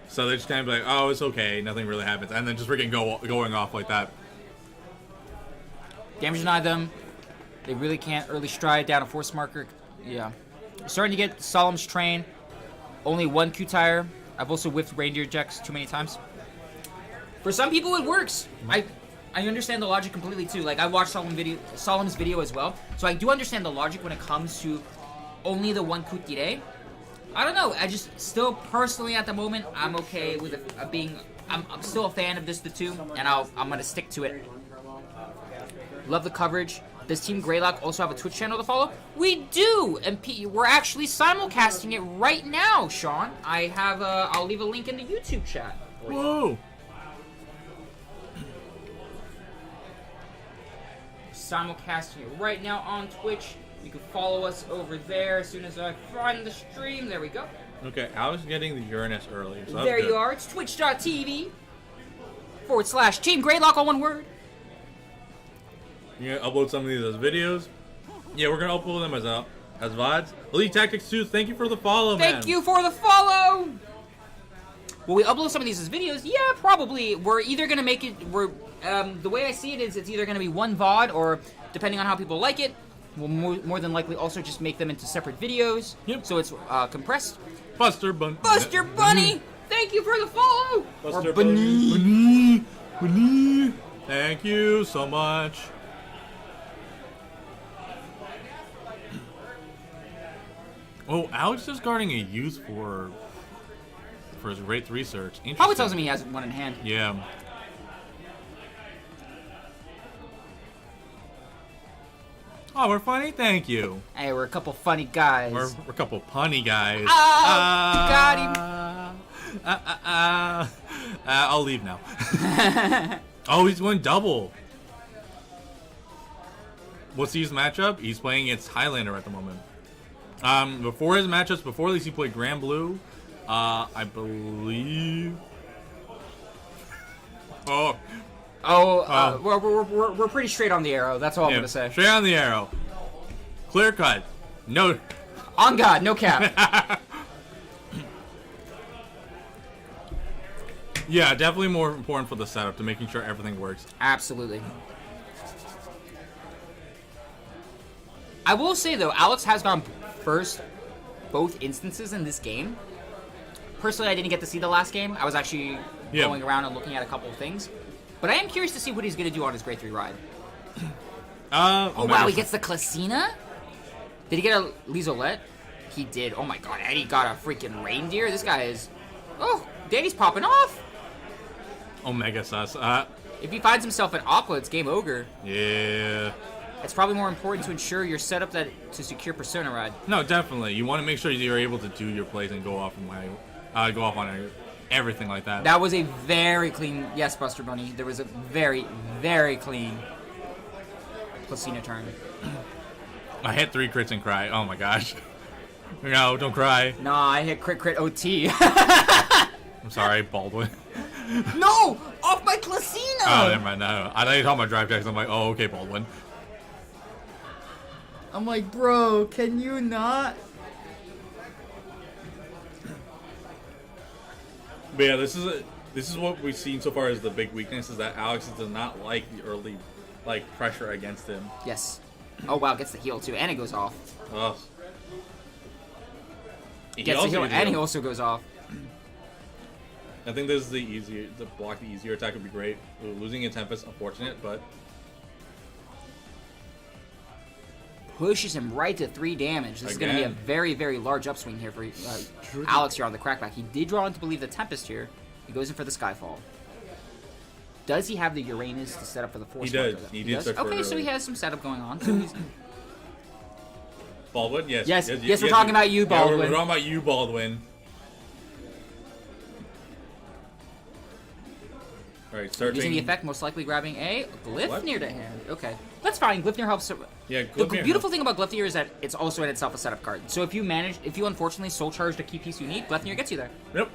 So they just kind of be like, oh, it's okay, nothing really happens. And then just freaking going off like that. Damage deny them. They really can't early stride down a force marker. Yeah. You're starting to get Solemn's Train. Only 1 Q-Tire. I've also whiffed Reindeer Jacks too many times. For some people, it works. I understand the logic completely, too. Like, I watched Solemn's video as well. So I do understand the logic when it comes to only the 1 Q-Tire. I don't know. I just still personally at the moment I'm okay with it being. I'm still a fan of the 2, and I'm gonna stick to it. Love the coverage. Does Team Greylock also have a Twitch channel to follow? We do, and we're actually simulcasting it right now, Sean. I have. I'll leave a link in the YouTube chat. Whoa! Simulcasting it right now on Twitch. You can follow us over there as soon as I find the stream. There we go. Okay, I was getting the Uranus earlier. So there you are. It's twitch.tv/Team Greylock, all one word. You're gonna upload some of these as videos. Yeah, we're gonna upload them as VODs. Elite Tactics 2, thank you for the follow, man. Thank you for the follow. Will we upload some of these as videos? Yeah, probably. We're either gonna make it. The way I see it is, it's either gonna be one VOD, or depending on how people like it, we'll more than likely also just make them into separate videos. Yep. So it's compressed. Buster Bunny. Buster Bunny. Thank you for the follow. Buster or Bunny. Bunny. Thank you so much. Oh, Alex is guarding a Youth for his Wraith research. Probably tells him he has one in hand. Yeah. Oh, we're funny? Thank you. Hey, we're a couple funny guys. We're a couple punny guys. Got him. I'll leave now. Oh, he's going double. What's his matchup? He's playing against Highlander at the moment. Before his matchups, before this, he played Grand Blue. I believe. We're pretty straight on the arrow. That's all I'm gonna say. Straight on the arrow. Clear cut. No. On God, no cap. Yeah, definitely more important for the setup to making sure everything works. Absolutely. I will say though, Alex has gone first both instances in this game. Personally, I didn't get to see the last game. I was actually going around and looking at a couple of things. But I am curious to see what he's going to do on his grade 3 ride. Oh, wow, he gets the Klacina? Did he get a Lizolette? He did. Oh, my God. And he got a freaking reindeer? This guy is... Oh, Danny's popping off. Omega sus. If he finds himself at Aqua, it's game over. Yeah. It's probably more important to ensure you're set up to secure Persona ride. No, definitely. You want to make sure you're able to do your plays and go off on everything like that. That was a very clean... Yes, Buster Bunny. There was a very, very clean Placina turn. I hit 3 crits and cry. Oh my gosh. No, don't cry. Nah, I hit crit OT. I'm sorry, Baldwin. No! Off my Klacina! Oh, never mind. No. I thought you were talking about drive checks. I'm like, oh, okay, Baldwin. I'm like, bro, can you not? But yeah, this is what we've seen so far as the big weakness is that Alex does not like the early pressure against him. Yes. Oh wow, gets the heal too, and it goes off. Ugh. Gets the heal, and he also goes off. I think this is the block the easier attack would be great. Losing a Tempest, unfortunate, but pushes him right to 3 damage. This is going to be a Again. very, very large upswing here for Alex here on the crackback. He did draw into believe the Tempest here. He goes in for the Skyfall. Does he have the Uranus to set up for the Force? He does. Marker, though? He did set for Okay, it so he early. has some setup going on. So he's, Baldwin? Yes. Yes, we're talking about you, Yeah, we're Baldwin. talking about you, Baldwin. Alright, using the searching. effect, most likely grabbing a Glyph What? near to hand. Okay, that's fine. Glyphnir helps. Yeah, The Glyphnir beautiful helps. thing about Glyphnir is that it's also in itself a setup card. So if you unfortunately soul charge the key piece you need, Glyphnir gets you there. Yep.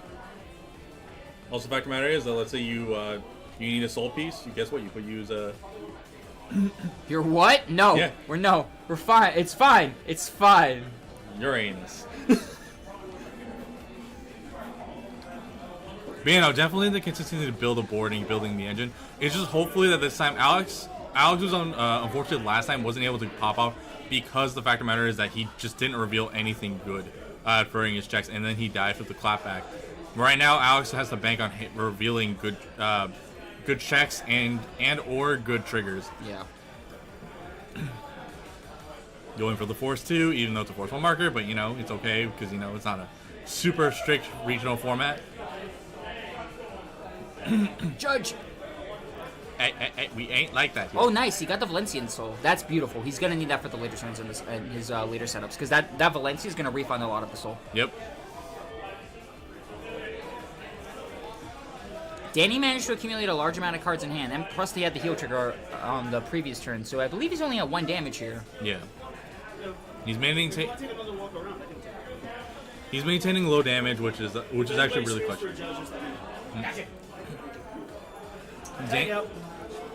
Also, the fact of the matter is that let's say you need a soul piece. You guess what? You could use a. You're what? No. Yeah. We're fine. It's fine. It's fine. Uranus. But you know, definitely the consistency to build a board and building the engine. It's just hopefully that this time Alex was on unfortunately last time wasn't able to pop off because the fact of the matter is that he just didn't reveal anything good during his checks, and then he died with the clapback. Right now, Alex has to bank on revealing good checks and or good triggers. Yeah. Going for the Force 2, even though it's a Force 1 marker, but you know, it's okay because you know it's not a super strict regional format. Judge. Hey, we ain't like that here. Oh, nice. He got the Valencian soul. That's beautiful. He's gonna need that for the later turns in his later setups because that Valencia is gonna refund a lot of the soul. Yep. Danny managed to accumulate a large amount of cards in hand, and plus he had the heal trigger on the previous turn, so I believe he's only at 1 damage here. Yeah. He's maintaining Take another walk around. I can take he's maintaining low damage, which is actually really clutch. Tag out.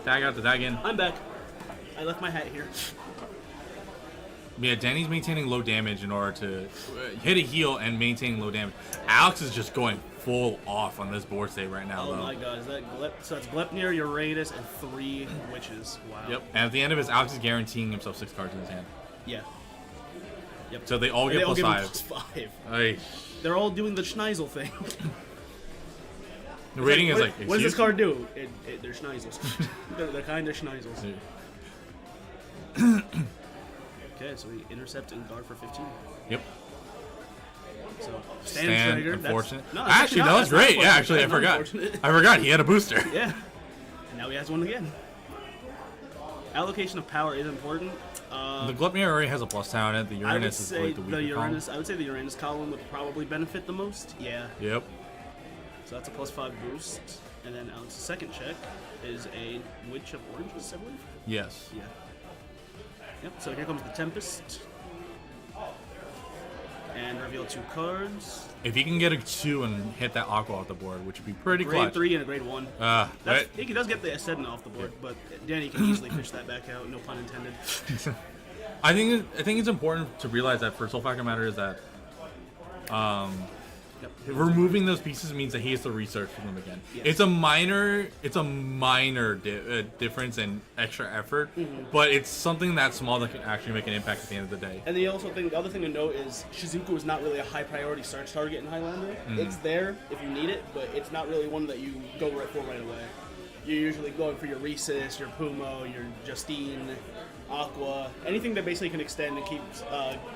Tag out to tag in. I'm back. I left my hat here. Yeah, Danny's maintaining low damage in order to hit a heal and maintain low damage. Alex is just going full off on this board state right now, Oh though. my god, is that so that's Glepnir, Uranus, and 3 witches. Wow. Yep. And at the end of his, Alex is guaranteeing himself 6 cards in his hand. Yeah. Yep. So they all And get they all plus give him 5. plus 5. Ay. They're all doing the Schneisel thing. The rating is what, like. what does this excuse- card do? They're Schneisels. they're kind of Schneisels. Okay, so we intercept and guard for 15. Yep. So Stand, trigger. unfortunate. No, it's Actually, not. that was That's not great. Yeah, actually, I unfortunate. forgot. That's not unfortunate. I forgot he had a booster. Yeah. And now he has one again. Allocation of power is important. The Glepnir already has a plus down it. The I would Uranus is say like the weaker Uranus. I would say the Uranus column would probably benefit the most. Yeah. column. Yep. So that's a plus 5 boost. And then Alex's second check is a Witch of Oranges, I believe. Yes. Yeah. Yep. So here comes the Tempest. And reveal 2 cards. If he can get a 2 and hit that Aqua off the board, which would be pretty Grade clutch. 3 and a grade 1. Right. I think he does get the Sedna off the board, but Danny can easily fish that back out. No pun intended. I think it's important to realize that for Soul Factor Matter is that Yep. removing those pieces means that he has to research for them again. Yes. It's a minor difference and extra effort, but it's something that small that can actually make an impact at the end of the day. And the other thing to note is Shizuku is not really a high priority search target in Highlander. It's there if you need it, but it's not really one that you go right for right away. You're usually going for your Rhesus, your Pumo, your Justine, Aqua, anything that basically can extend and keep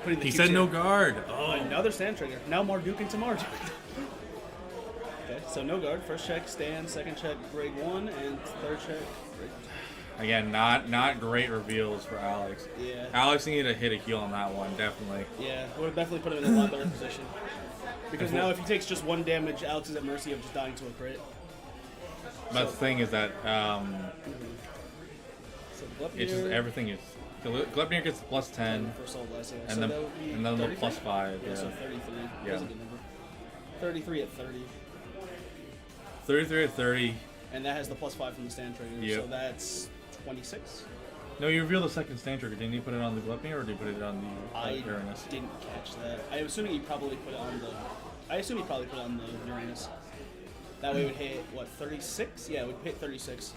putting the He Q said tier. no guard. Oh, another stand trigger. Now Marduk into Marduk. Okay, so no guard. First check, stand. Second check, grade 1, and third check, grade Again, not great reveals for Alex. Yeah. Alex needed to hit a heal on that one, definitely. Yeah, would have definitely put him in a lot better position. Because now if he takes just 1 damage, Alex is at mercy of just dying to a crit. But the thing is that So Glepnir, it's just everything is. Glepnir gets plus 10, for Soul Blast, yeah. and So then that would be the 33? plus 5. Yeah, so Yeah. 33. Yeah. That's a good number. 33 at 30. 33 at 30. And that has the plus 5 from the stand trigger. Yep. So that's 26. No, you revealed the second stand trigger. Didn't you put it on the Glepnir or did you put it on the I Uranus? didn't catch that. I'm assuming he probably put it on the Uranus. That way it would hit, what, 36? Yeah, it would hit 36.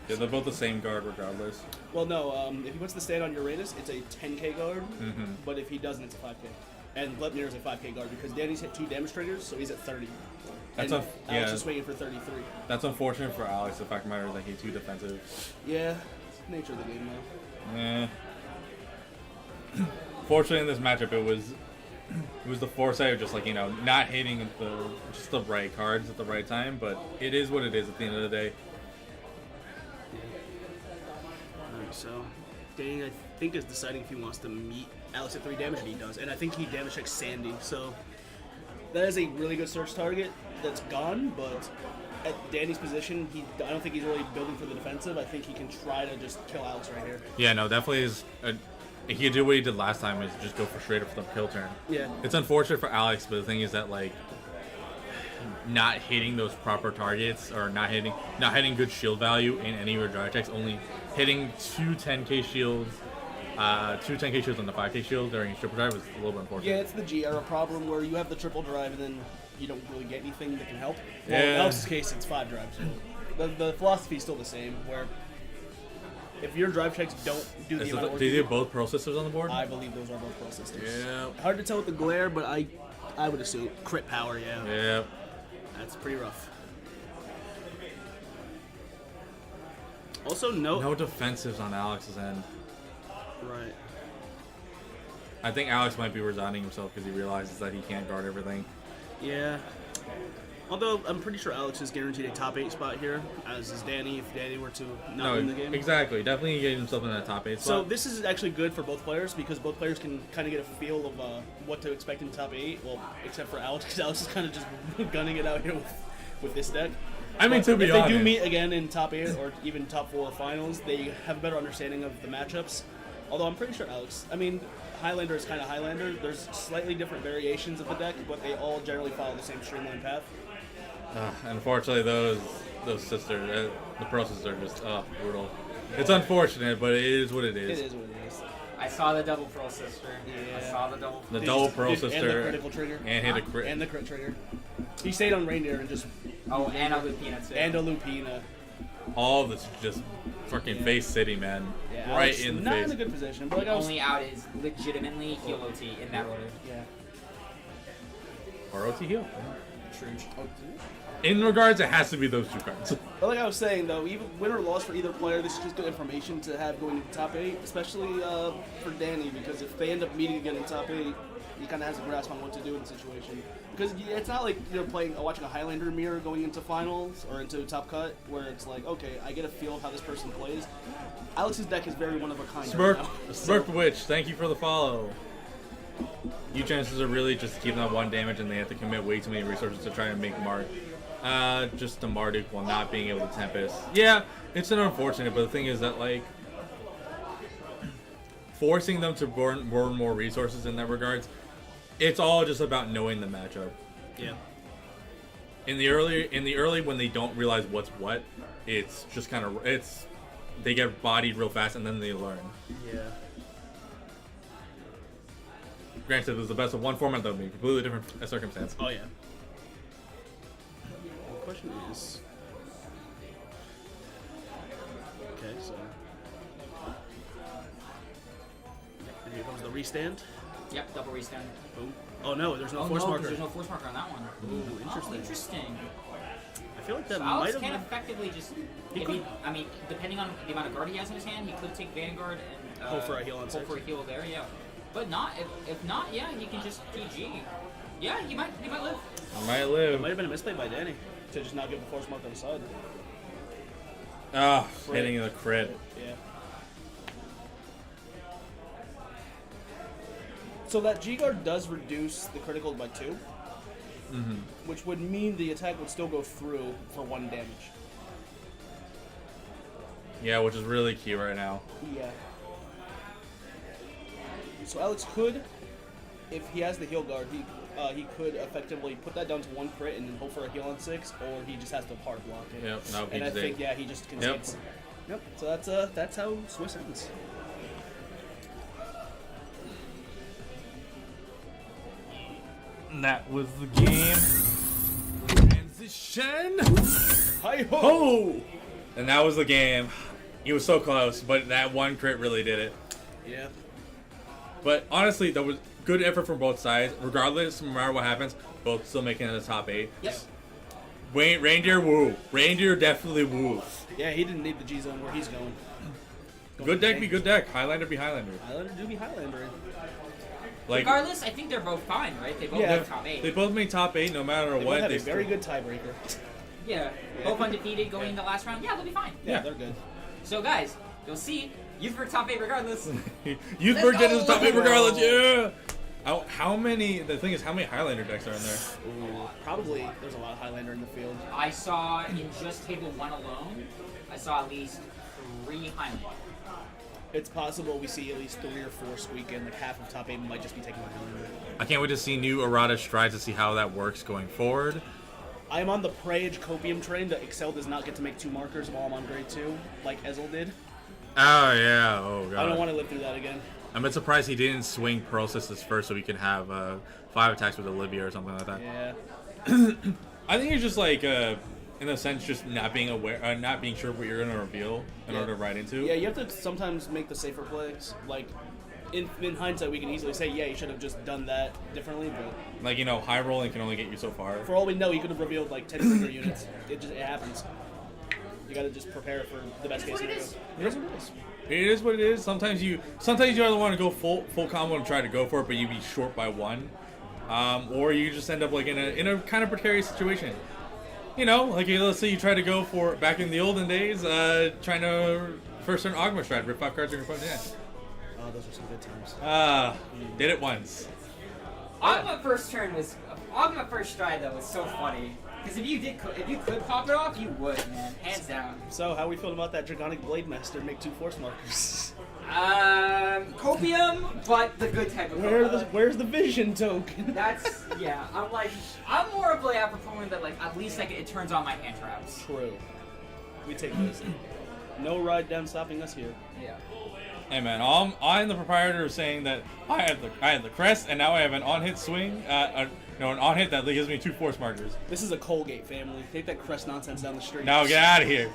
Yeah, they're both the same guard regardless. Well, no, if he puts the stand on Uranus, it's a 10k guard, Mm-hmm. but if he doesn't, it's a 5k. And Glepnir is a 5k guard because Danny's hit 2 damage triggers, so he's at 30. That's and a- Alex yeah. is swinging for 33. That's unfortunate for Alex. The fact of the matter is that he's too defensive. Yeah, it's the nature of the game, though. Eh. Fortunately, in this matchup, it was the foresight of just like not hitting just the right cards at the right time. But it is what it is at the end of the day. Alright, so Danny, I think, is deciding if he wants to meet Alex at 3 damage, and he does. And I think he damage checks Sandy, so that is a really good search target that's gone, but at Danny's position, I don't think he's really building for the defensive. I think he can try to just kill Alex right here. Yeah, no, definitely is. He could do what he did last time, is just go for straight up for the kill turn. Yeah. It's unfortunate for Alex, but the thing is that like not hitting those proper targets or not hitting good shield value in any of your drive checks, only hitting two 10k shields on the 5k shield during his triple drive was a little bit unfortunate. Yeah, it's the G era problem where you have the triple drive and then you don't really get anything that can help. Yeah. Well, in Alex's case, it's 5 drives. The philosophy is still the same, where if your drive checks don't do the amount of work, do you have both Pearl Sisters on the board? I believe those are both Pearl Sisters. Yeah. Hard to tell with the glare, but I would assume crit power. Yeah. Yeah. That's pretty rough. Also, no defensives on Alex's end. Right. I think Alex might be resigning himself because he realizes that he can't guard everything. Yeah. Although I'm pretty sure Alex is guaranteed a top 8 spot here, as is Danny if Danny were to not win the game. Exactly. Definitely get himself in that top 8 spot. So this is actually good for both players because both players can kind of get a feel of what to expect in the top 8. Well, except for Alex, because Alex is kind of just gunning it out here with this deck. I mean, to be if honest, they do meet again in top 8 or even top 4 finals, they have a better understanding of the matchups. Although I'm pretty sure Alex, I mean, Highlander is kind of Highlander. There's slightly different variations of the deck, but they all generally follow the same streamline path. Unfortunately, those sisters, the Pearl Sisters, are just brutal. It's unfortunate, but it is what it is. It is what it is. I saw the double Pearl Sister. Yeah. I saw the double. The double Pearl And Sister the critical trigger. and hit a crit. And the crit trigger. He stayed on reindeer and just. Oh, and a Lupina too. And a Lupina. All of this just fucking face city, man. Yeah, Right Alex in the not face. in a good position, but like I was. Only out is legitimately heal OT in that order. Yeah. Or OT heal. True. In regards, it has to be those two cards. But like I was saying, though, even win or loss for either player, this is just good information to have going into top 8, especially for Danny, because if they end up meeting again in top 8, he kind of has a grasp on what to do in the situation. Because it's not like you're watching a Highlander mirror going into finals or into top cut, where it's like, okay, I get a feel of how this person plays. Alex's deck is very one of a kind. Smurf, right now. Smurf Witch, thank you for the follow. You chances are really just keeping that 1 damage, and they have to commit way too many resources to try and make Mark. Just the Marduk while not being able to Tempest. Yeah, it's an unfortunate, but the thing is that, like, forcing them to burn more resources in that regards, it's all just about knowing the matchup. Yeah. In the early when they don't realize what's what, it's just kind of they get bodied real fast and then they learn. Yeah. Granted, it was the best of one format, though, being completely different circumstance. Oh, yeah. The question is... Okay, so... And here comes the restand. Yep, double restand. Boom. Oh, no, there's no force no, 'cause marker. there's no force marker on that one. Ooh, interesting. Oh, interesting. I feel like that So might Alex have can been... effectively just. could- I mean, depending on the amount of guard he has in his hand, he could take Vanguard and Hope for a heal on hope six. for a heal there, yeah. But not if not, yeah, he can just PG. Yeah, he might live. I might It live. might have been a misplay by Danny to just not give the force mark on the side. Ah, hitting the crit. Yeah. So that G-Guard does reduce the critical by 2, which would mean the attack would still go through for 1 damage. Yeah, which is really key right now. Yeah. So Alex could, if he has the heal guard, he could effectively put that down to 1 crit and then hope for a heal on 6, or he just has to hard block it. Yep, no, And I think he just concedes. Yep. So that's how Swiss ends. And that was the game. Transition. Hi ho! Oh! And that was the game. He was so close, but that 1 crit really did it. Yeah. But honestly, that was good effort from both sides. Regardless, no matter what happens, both still making it in the top 8. Yes. Reindeer woo. Reindeer definitely woo. Yeah, he didn't need the G zone where he's going. Good deck be good deck. Highlander be Highlander. Highlander do be Highlander. Like, Regardless, I think they're both fine, right? They both Yeah. make top 8. they both make top 8 no matter They what. both have They a very still- good tiebreaker. Yeah, both undefeated going into the last round. Yeah, they'll be fine. Yeah, they're good. So guys, you'll see, Youthberg top 8 regardless. Youthberg did his go! top 8 regardless. Yeah. How many? The thing is, how many Highlander decks are in there? Ooh, probably there's a lot of Highlander in the field. I saw in just table 1 alone, I saw at least 3 Highlander. It's possible we see at least 3 or 4 squeak in. Like half of top 8 might just be taking Highlander. I can't wait to see new errata strides to see how that works going forward. I am on the Prey-Age Copium train that Excel does not get to make 2 markers while I'm on grade 2, like Ezel did. Oh yeah. Oh god. I don't want to live through that again. I'm a bit surprised he didn't swing Pearl Sisters first so we can have 5 attacks with Olivia or something like that. Yeah. I think it's just like, in a sense, just not being aware, not being sure what you're gonna reveal in order to ride into. Yeah, you have to sometimes make the safer plays. Like, in hindsight, we can easily say, yeah, you should have just done that differently, but Like, you know, high rolling can only get you so far. for all we know, he could have revealed like 10 trigger units. It happens. You gotta just prepare for the best case scenario. It is what it is. It is what it is. Sometimes you either want to go full combo and try to go for it, but you be short by 1, or you just end up like in a kind of precarious situation. You know, like let's say you try to go for back in the olden days, trying to first turn Ogma strat, rip 5 cards in your opponent's hand. Oh, those are some good times. Did it once. Ogma first stride though was so funny. Because if you could pop it off, you would, man. Hands down. So, how are we feeling about that Dragonic Blade Master make 2 force markers? Copium, but the good type of Where's the vision token? That's, yeah, I'm more of like a proponent that like, at least like it turns on my hand traps. True. We take this. No ride down stopping us here. Yeah. Hey man, I'm the proprietor of saying that I had the crest, and now I have an on-hit swing, an on-hit that gives me 2 force markers. This is a Colgate family. Take that crest nonsense down the street. Now get out of here.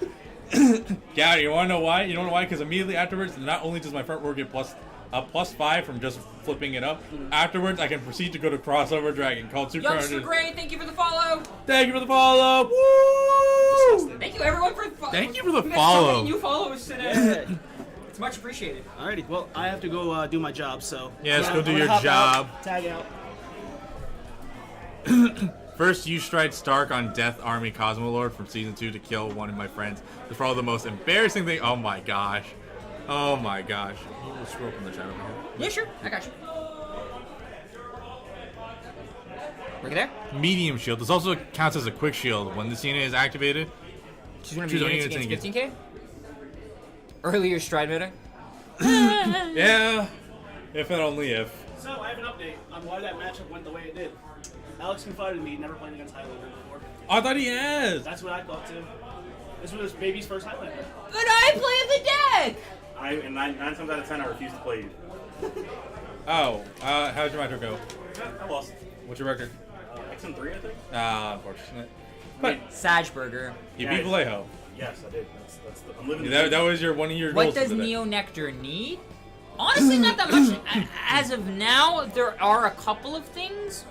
Get out of here. You want to know why? You don't know why? Because immediately afterwards, not only does my front row get +5 from just flipping it up, afterwards I can proceed to go to crossover dragon called Super Youngster Gray, thank you for the follow. Thank you for the follow. Woo! Thank you everyone for Thank you for the We got follow. so many new followers today. It's much appreciated. Alrighty, well, I have to go do my job, so... Yes, I'm go gonna do your hop job. out, tag out. First, you stride Stark on Death Army Cosmolord from Season 2 to kill one of my friends. It's probably the most embarrassing thing. Oh my gosh. Oh my gosh. You will scroll up in the chat over here. Yeah, sure. I got you. Look at there. Medium shield. This also counts as a quick shield. When this unit is activated, Choose one of Choose your one units unit against and 15k? Earlier stride meta? yeah. If and only if. So, I have an update on why that matchup went the way it did. Alex confided in me never playing against Highlander before. I thought he has. That's what I thought, too. This was baby's first Highlander. But I play the deck! And nine times out of 10, I refuse to play you. Oh, how'd your matchup go? I lost. What's your record? X3, I think. Unfortunate. But Sajburger. you Yeah, beat Vallejo. Yes, I did. I'm living. That was one of your What goals does today. Neo Nectar need? Honestly, not that much. As of now, there are a couple of things.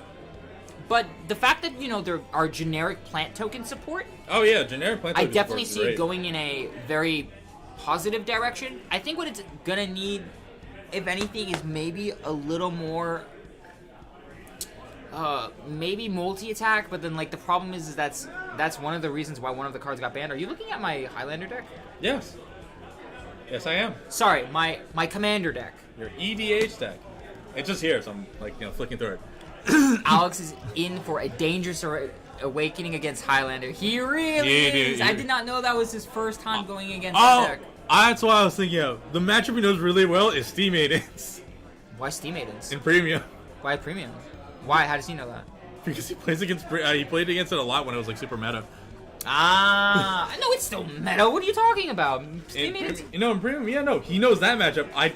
But the fact that, there are generic plant token support, Oh yeah, generic plant. I token definitely support is see it great. going in a very positive direction. I think what it's gonna need, if anything, is maybe a little more, maybe multi-attack. But then, like, the problem is that's one of the reasons why one of the cards got banned. Are you looking at my Highlander deck? Yes. Yes, I am. Sorry, my Commander deck. Your EDH deck. It's just here, so I'm flicking through it. Alex is in for a dangerous awakening against Highlander. He really is. I did not know that was his first time going against the deck. That's what I was thinking of. The matchup he knows really well is Steam Maidens Why Steam Maidens? in Premium. Why Premium? Why? How does he know that? Because he plays against he played against it a lot when it was like super meta. I know it's still meta. What are you talking about? Steam Maidens. In Premium, yeah, no, he knows that matchup. I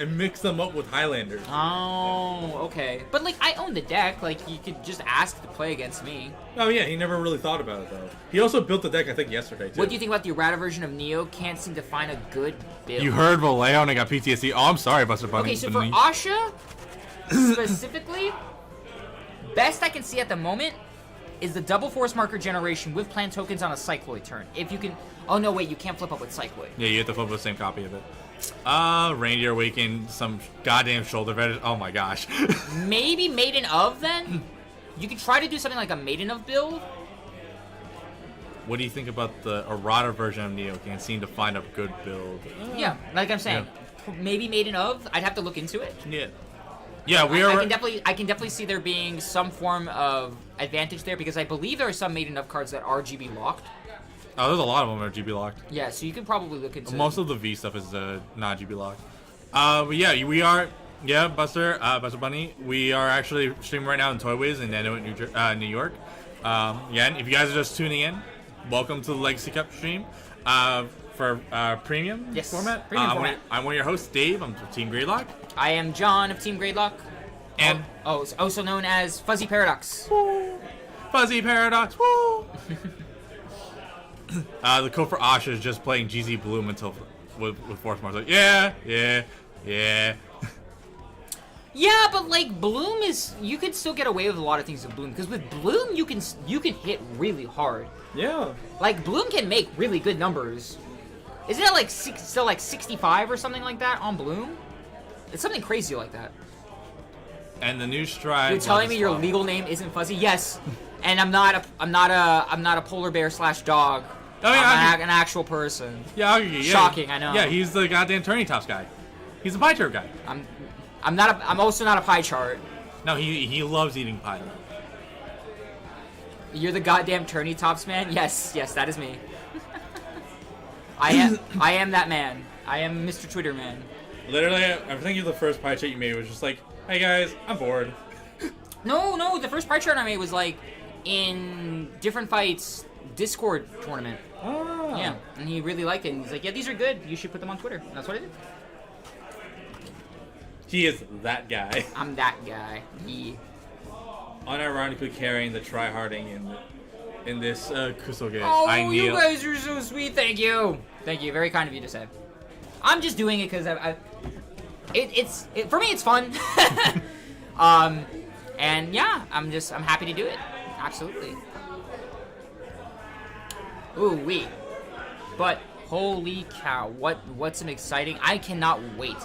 mixed them up with Highlander. Oh, okay. But like, I own the deck. Like, you could just ask to play against me. Oh yeah, he never really thought about it though. He also built the deck I think yesterday too. What do you think about the errata version of Neo? Can't seem to find a good build. You heard Vallejo and I got PTSD. Oh, I'm sorry, Buster Bunny. Okay, so for Asha specifically, best I can see at the moment is the double force marker generation with plant tokens on a Cycloid turn. If you can... Oh, no, wait, you can't flip up with Cycloid. Yeah, you have to flip the same copy of it. Reindeer Awakened, some goddamn shoulder fetish. Oh my gosh. Maybe Maiden of then? You could try to do something like a Maiden of build. What do you think about the errata version of Neo? Can't seem to find a good build. Yeah, like I'm saying, maybe Maiden of. I'd have to look into it. Yeah. Yeah, I can definitely see there being some form of advantage there because I believe there are some Maiden of cards that are GB locked. Oh, there's a lot of them that are GB locked. Yeah, so you could probably look into Most of the V stuff is not GB locked. But yeah, we are. Yeah, Buster Bunny. We are actually streaming right now in Toywiz in Nantucket, New York. Yeah, if you guys are just tuning in, welcome to the Legacy Cup stream for premium format. Premium format. I'm one of your hosts, Dave. I'm from Team Greylock. I am John of Team Greylock. And also known as Fuzzy Paradox. Woo! Fuzzy Paradox. Woo! The code for Asha is just playing GZ Bloom until with Force Mars. Like, yeah. Yeah, but like Bloom is, you can still get away with a lot of things with Bloom because with Bloom you can hit really hard. Yeah. Like Bloom can make really good numbers. Isn't it like still like 65 or something like that on Bloom? It's something crazy like that. And the new stride. You're telling me your legal name isn't Fuzzy? Yes. And I'm not a polar bear / dog. Oh, yeah, I'm an actual person. Yeah, Shocking, I know. Yeah, he's the goddamn turning tops guy. He's a pie chart guy. I'm also not a pie chart. No, he loves eating pie. You're the goddamn turny tops man? Yes, that is me. I am that man. I am Mr. Twitter man. Literally, I think the first pie chart you made was just like, hey guys, I'm bored. No, the first pie chart I made was like in different fights Discord tournament. Oh. Yeah, and he really liked it. And he's like, yeah, these are good. You should put them on Twitter. And that's what I did. He is that guy. I'm that guy. Yeah. Unironically carrying the try-harding in this Kusoge. Oh, you guys are so sweet. Thank you. Very kind of you to say. I'm just doing it because it's for me. It's fun. And yeah, I'm happy to do it. Absolutely. Ooh wee. But holy cow, what's an exciting! I cannot wait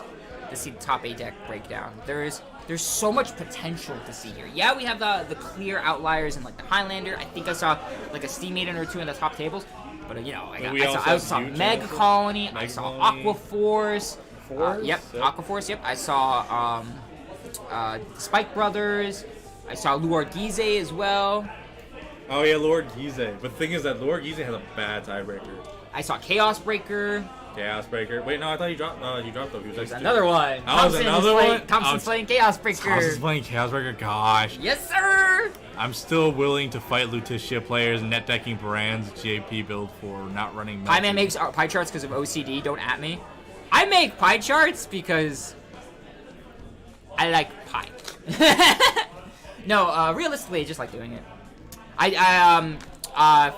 to see the top 8 deck breakdown. There's so much potential to see here. Yeah, we have the clear outliers and like the Highlander. I think I saw like a Steam Maiden or two in the top tables. But I saw Mega Colony. I saw Aqua Force. Aqua Force. Yep. I saw Spike Brothers. I saw Luard Gize as well. Oh yeah, Lord Gize. But the thing is that Lord Gize has a bad tiebreaker. I saw Chaos Breaker. Wait, no, I thought you dropped. You dropped though. There's another one. Thompson's playing Chaos Breaker. Thompson's playing Chaos Breaker. Gosh. Yes, sir. I'm still willing to fight Lutetia players net decking Brand's JP build for not running. Pie Man makes pie charts because of OCD. Don't at me. I make pie charts because I like pie. No, realistically, I just like doing it.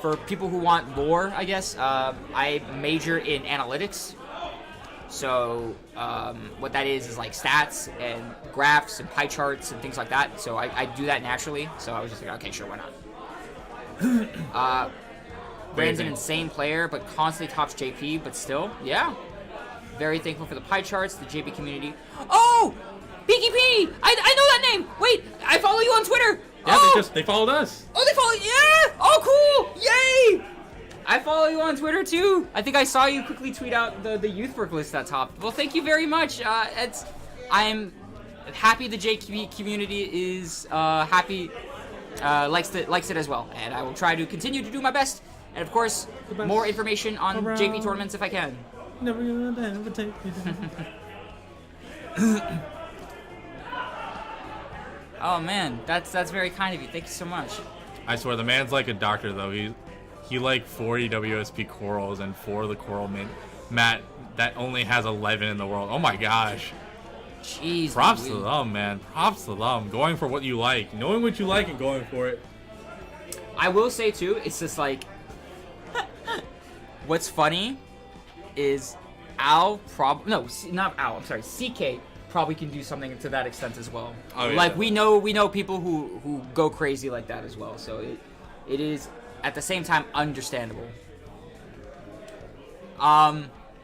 For people who want lore, I guess, I major in analytics. So, what that is like stats and graphs and pie charts and things like that. So I do that naturally. So I was just like, okay, sure, why not? Brand's an insane player, but constantly tops JP, but still, yeah. Very thankful for the pie charts, the JP community. Oh! PKP! I know that name! Wait, I follow you on Twitter! Yeah, they followed us. Oh, they followed, yeah! Oh, cool! Yay! I follow you on Twitter, too. I think I saw you quickly tweet out the youth work list at top. Well, thank you very much. I'm happy the JP community is happy, likes it as well. And I will try to continue to do my best. And, of course, more information on JP tournaments if I can. Never take me down. Oh man, that's very kind of you. Thank you so much. I swear, the man's like a doctor though. He like 40 WSP corals and 4 of the coral mat that only has 11 in the world. Oh my gosh. Jeez. Props to them, man. Props to them. Going for what you like, knowing what you like, and going for it. I will say too, it's just like, what's funny is CK probably can do something to that extent as well. Oh, yeah. Like we know people who go crazy like that as well. So it is at the same time understandable.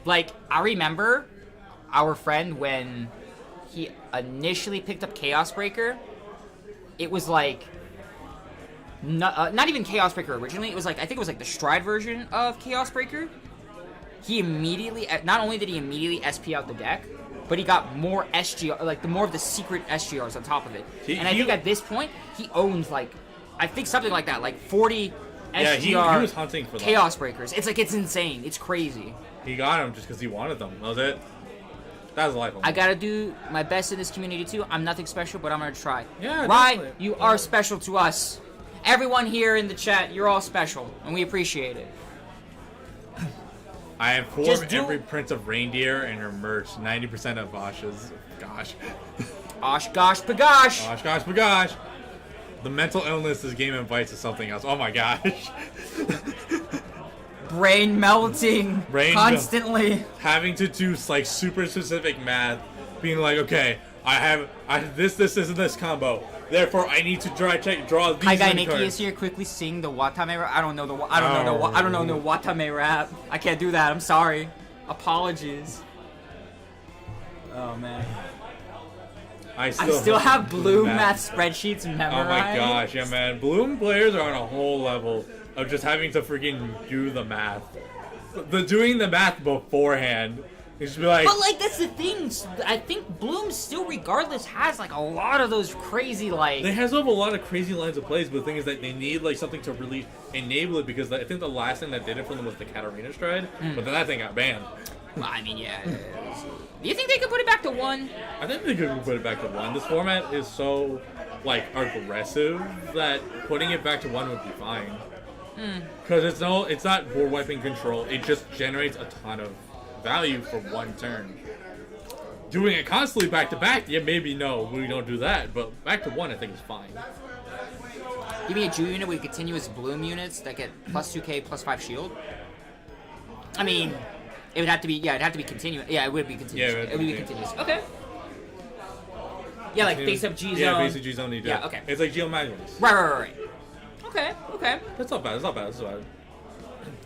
Like I remember our friend when he initially picked up Chaos Breaker, it was like not even Chaos Breaker originally. It was like I think it was like the Stride version of Chaos Breaker. He immediately, not only did he immediately SP out the deck, but he got more SGR, like the more of the secret SGRs on top of it. I think at this point he owns like, I think something like that, like 40 SGR. He was hunting for them. Chaos Breakers. It's like it's insane. It's crazy. He got them just because he wanted them. That was it. That was life. I gotta do my best in this community too. I'm nothing special, but I'm gonna try. Yeah, Rye, definitely. you are special to us. Everyone here in the chat, you're all special, and we appreciate it. I inform Just do- every Prince of Reindeer and her merch. 90% of Osh's. Gosh. Osh, gosh, bagosh. Gosh, gosh, my gosh. The mental illness this game invites is something else. Oh my gosh. Brain melting constantly. Having to do like super specific math. Being like, okay, I have this, and this combo. Therefore, I need to draw these Hi guy many Nikki cards. is here. Quickly sing the Watame rap. I don't know the Watame rap. I can't do that. I'm sorry. Apologies. Oh man. I still have Bloom math spreadsheets memorized. Oh my gosh, yeah man. Bloom players are on a whole level of just having to freaking do the math. Doing the math beforehand. You should be like, But like that's the thing. I think Bloom still, regardless, has like a lot of those crazy like. they have a lot of crazy lines of plays, but the thing is that they need like something to really enable it because I think the last thing that did it for them was the Katarina Stride, but then that thing got banned. Well, I mean, yeah. Do you think they could put it back to 1? I think they could put it back to 1. This format is so like aggressive that putting it back to 1 would be fine. Because it's not board wiping control. It just generates a ton of value for 1 turn. Doing it constantly back to back, yeah, maybe no, we don't do that. But back to 1, I think is fine. Give me a Jew unit with continuous Bloom units that get plus 2k, plus 5 shield. I mean, it would have to be, it'd have to be continuous. Yeah, it would be continuous. Yeah, it would be continuous. Okay. Yeah, like face up G zone. Yeah, basic G zone. Yeah, okay. It's like Geomagnus. Right. Okay. That's not bad. That's not bad.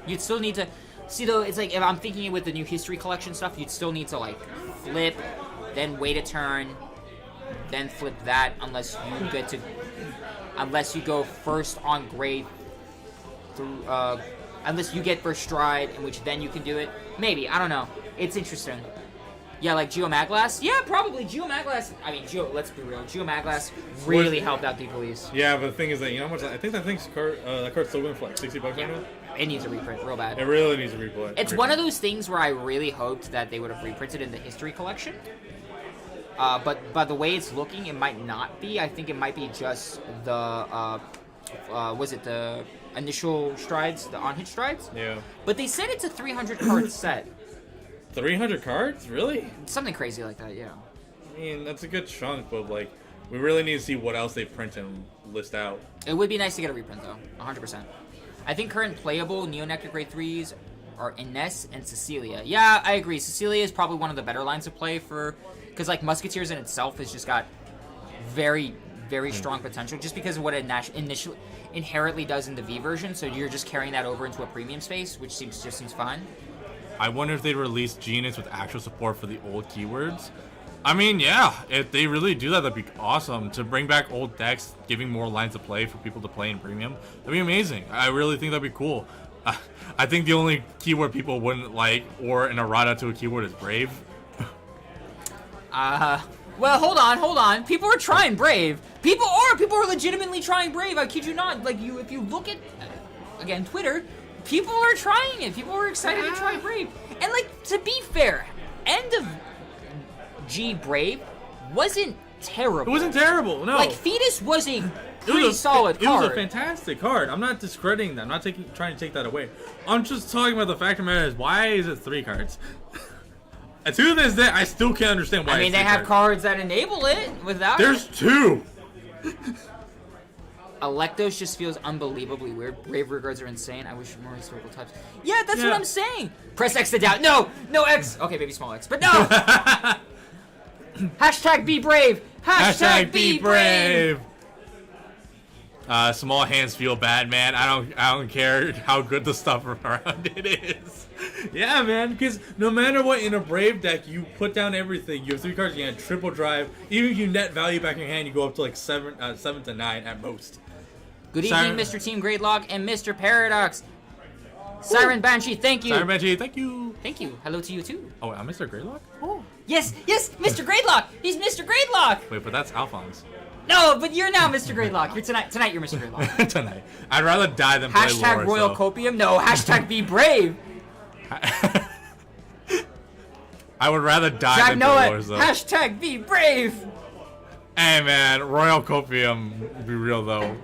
You'd still need to see though. It's like if I'm thinking it with the new history collection stuff, you'd still need to like flip, then wait a turn, then flip that unless you go first on grade through unless you get first stride, in which then you can do it. Maybe, I don't know. It's interesting. Yeah, like Geomaglass? Yeah, probably. Geomaglass, I mean, let's be real. Geomaglass really helped out the police. Yeah, but the thing is that, you know how much, I think that card's still going for like $60 right now? It needs a reprint real bad. It really needs a reprint. It's one of those things where I really hoped that they would have reprinted in the history collection. But by the way it's looking, it might not be. I think it might be just the, was it the initial strides, the on-hit strides? Yeah. But they said it's a 300 card set. 300 cards? Really? Something crazy like that, yeah. I mean, that's a good chunk, but like, we really need to see what else they print and list out. It would be nice to get a reprint though, 100%. I think current playable Neo-Nectar Grade 3s are Ines and Cecilia. Yeah, I agree. Cecilia is probably one of the better lines of play for, because like Musketeers in itself has just got very, very strong potential just because of what it initially inherently does in the V version. So you're just carrying that over into a premium space, which just seems fine. I wonder if they release G-Units with actual support for the old keywords. I mean, yeah, if they really do that, that'd be awesome. To bring back old decks, giving more lines of play for people to play in premium, that'd be amazing. I really think that'd be cool. I think the only keyword people wouldn't like, or an errata to a keyword, is Brave. Well, hold on. People are trying Brave. People are legitimately trying Brave. I kid you not. Like if you look at, again, Twitter, people are trying it. People are excited to try Brave. And like, to be fair, End of G Brave wasn't terrible. It wasn't terrible, no. Like, Fetus was a pretty solid card. It was a fantastic card. I'm not discrediting that. I'm not trying to take that away. I'm just talking about the fact of the matter is, why is it 3 cards? And to this day, I still can't understand why. I mean, they have cards that enable it without. There's 2. Electos just feels unbelievably weird. Brave Regards are insane. I wish more historical types. Yeah, that's what I'm saying. Press X to doubt. No X. Okay, maybe small X, but no. Hashtag be brave. Hashtag be brave. Small hands feel bad, man. I don't care how good the stuff around it is. Yeah, man, because no matter what, in a Brave deck, you put down everything. You have 3 cards, you can triple drive. Even if you net value back in your hand, you go up to like 7 to 9 at most. Good evening, Mr. Team Greatlock and Mr. Paradox. Siren Banshee, thank you. Siren Banshee, thank you. Thank you. Hello to you too. Oh, I'm Mr. Greylock? Oh. Yes, Mr. Greatlock. He's Mr. Greatlock. Wait, but that's Alphonse. No, but you're now Mr. Greatlock. You're tonight you're Mr. Greatlock. Tonight. I'd rather die than play Hashtag lore, Royal so. Copium. No, hashtag be brave. I would rather die Jack than know play it. lore, so. Hashtag be brave. Hey, man, Royal Copium, be real, though.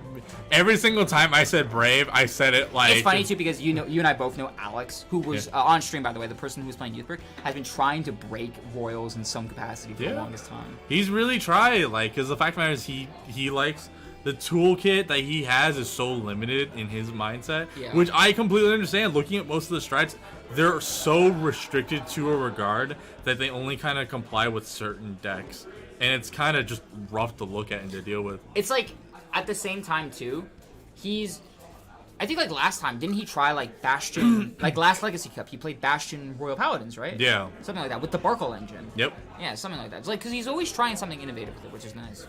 Every single time I said brave, I said it like... It's funny, too, because you and I both know Alex, who was on stream, by the way, the person who was playing Youthberg, has been trying to break Royals in some capacity for the longest time. He's really tried, like, because the fact of the matter is he likes... The toolkit that he has is so limited in his mindset, which I completely understand. Looking at most of the strides, they're so restricted to a regard that they only kind of comply with certain decks. And it's kind of just rough to look at and to deal with. It's like... At the same time, too, I think, like, last time, didn't he try, like, Bastion... like, last Legacy Cup, he played Bastion Royal Paladins, right? Yeah. Something like that, with the Barkle engine. Yep. Yeah, something like that. It's like, because he's always trying something innovative with it, which is nice.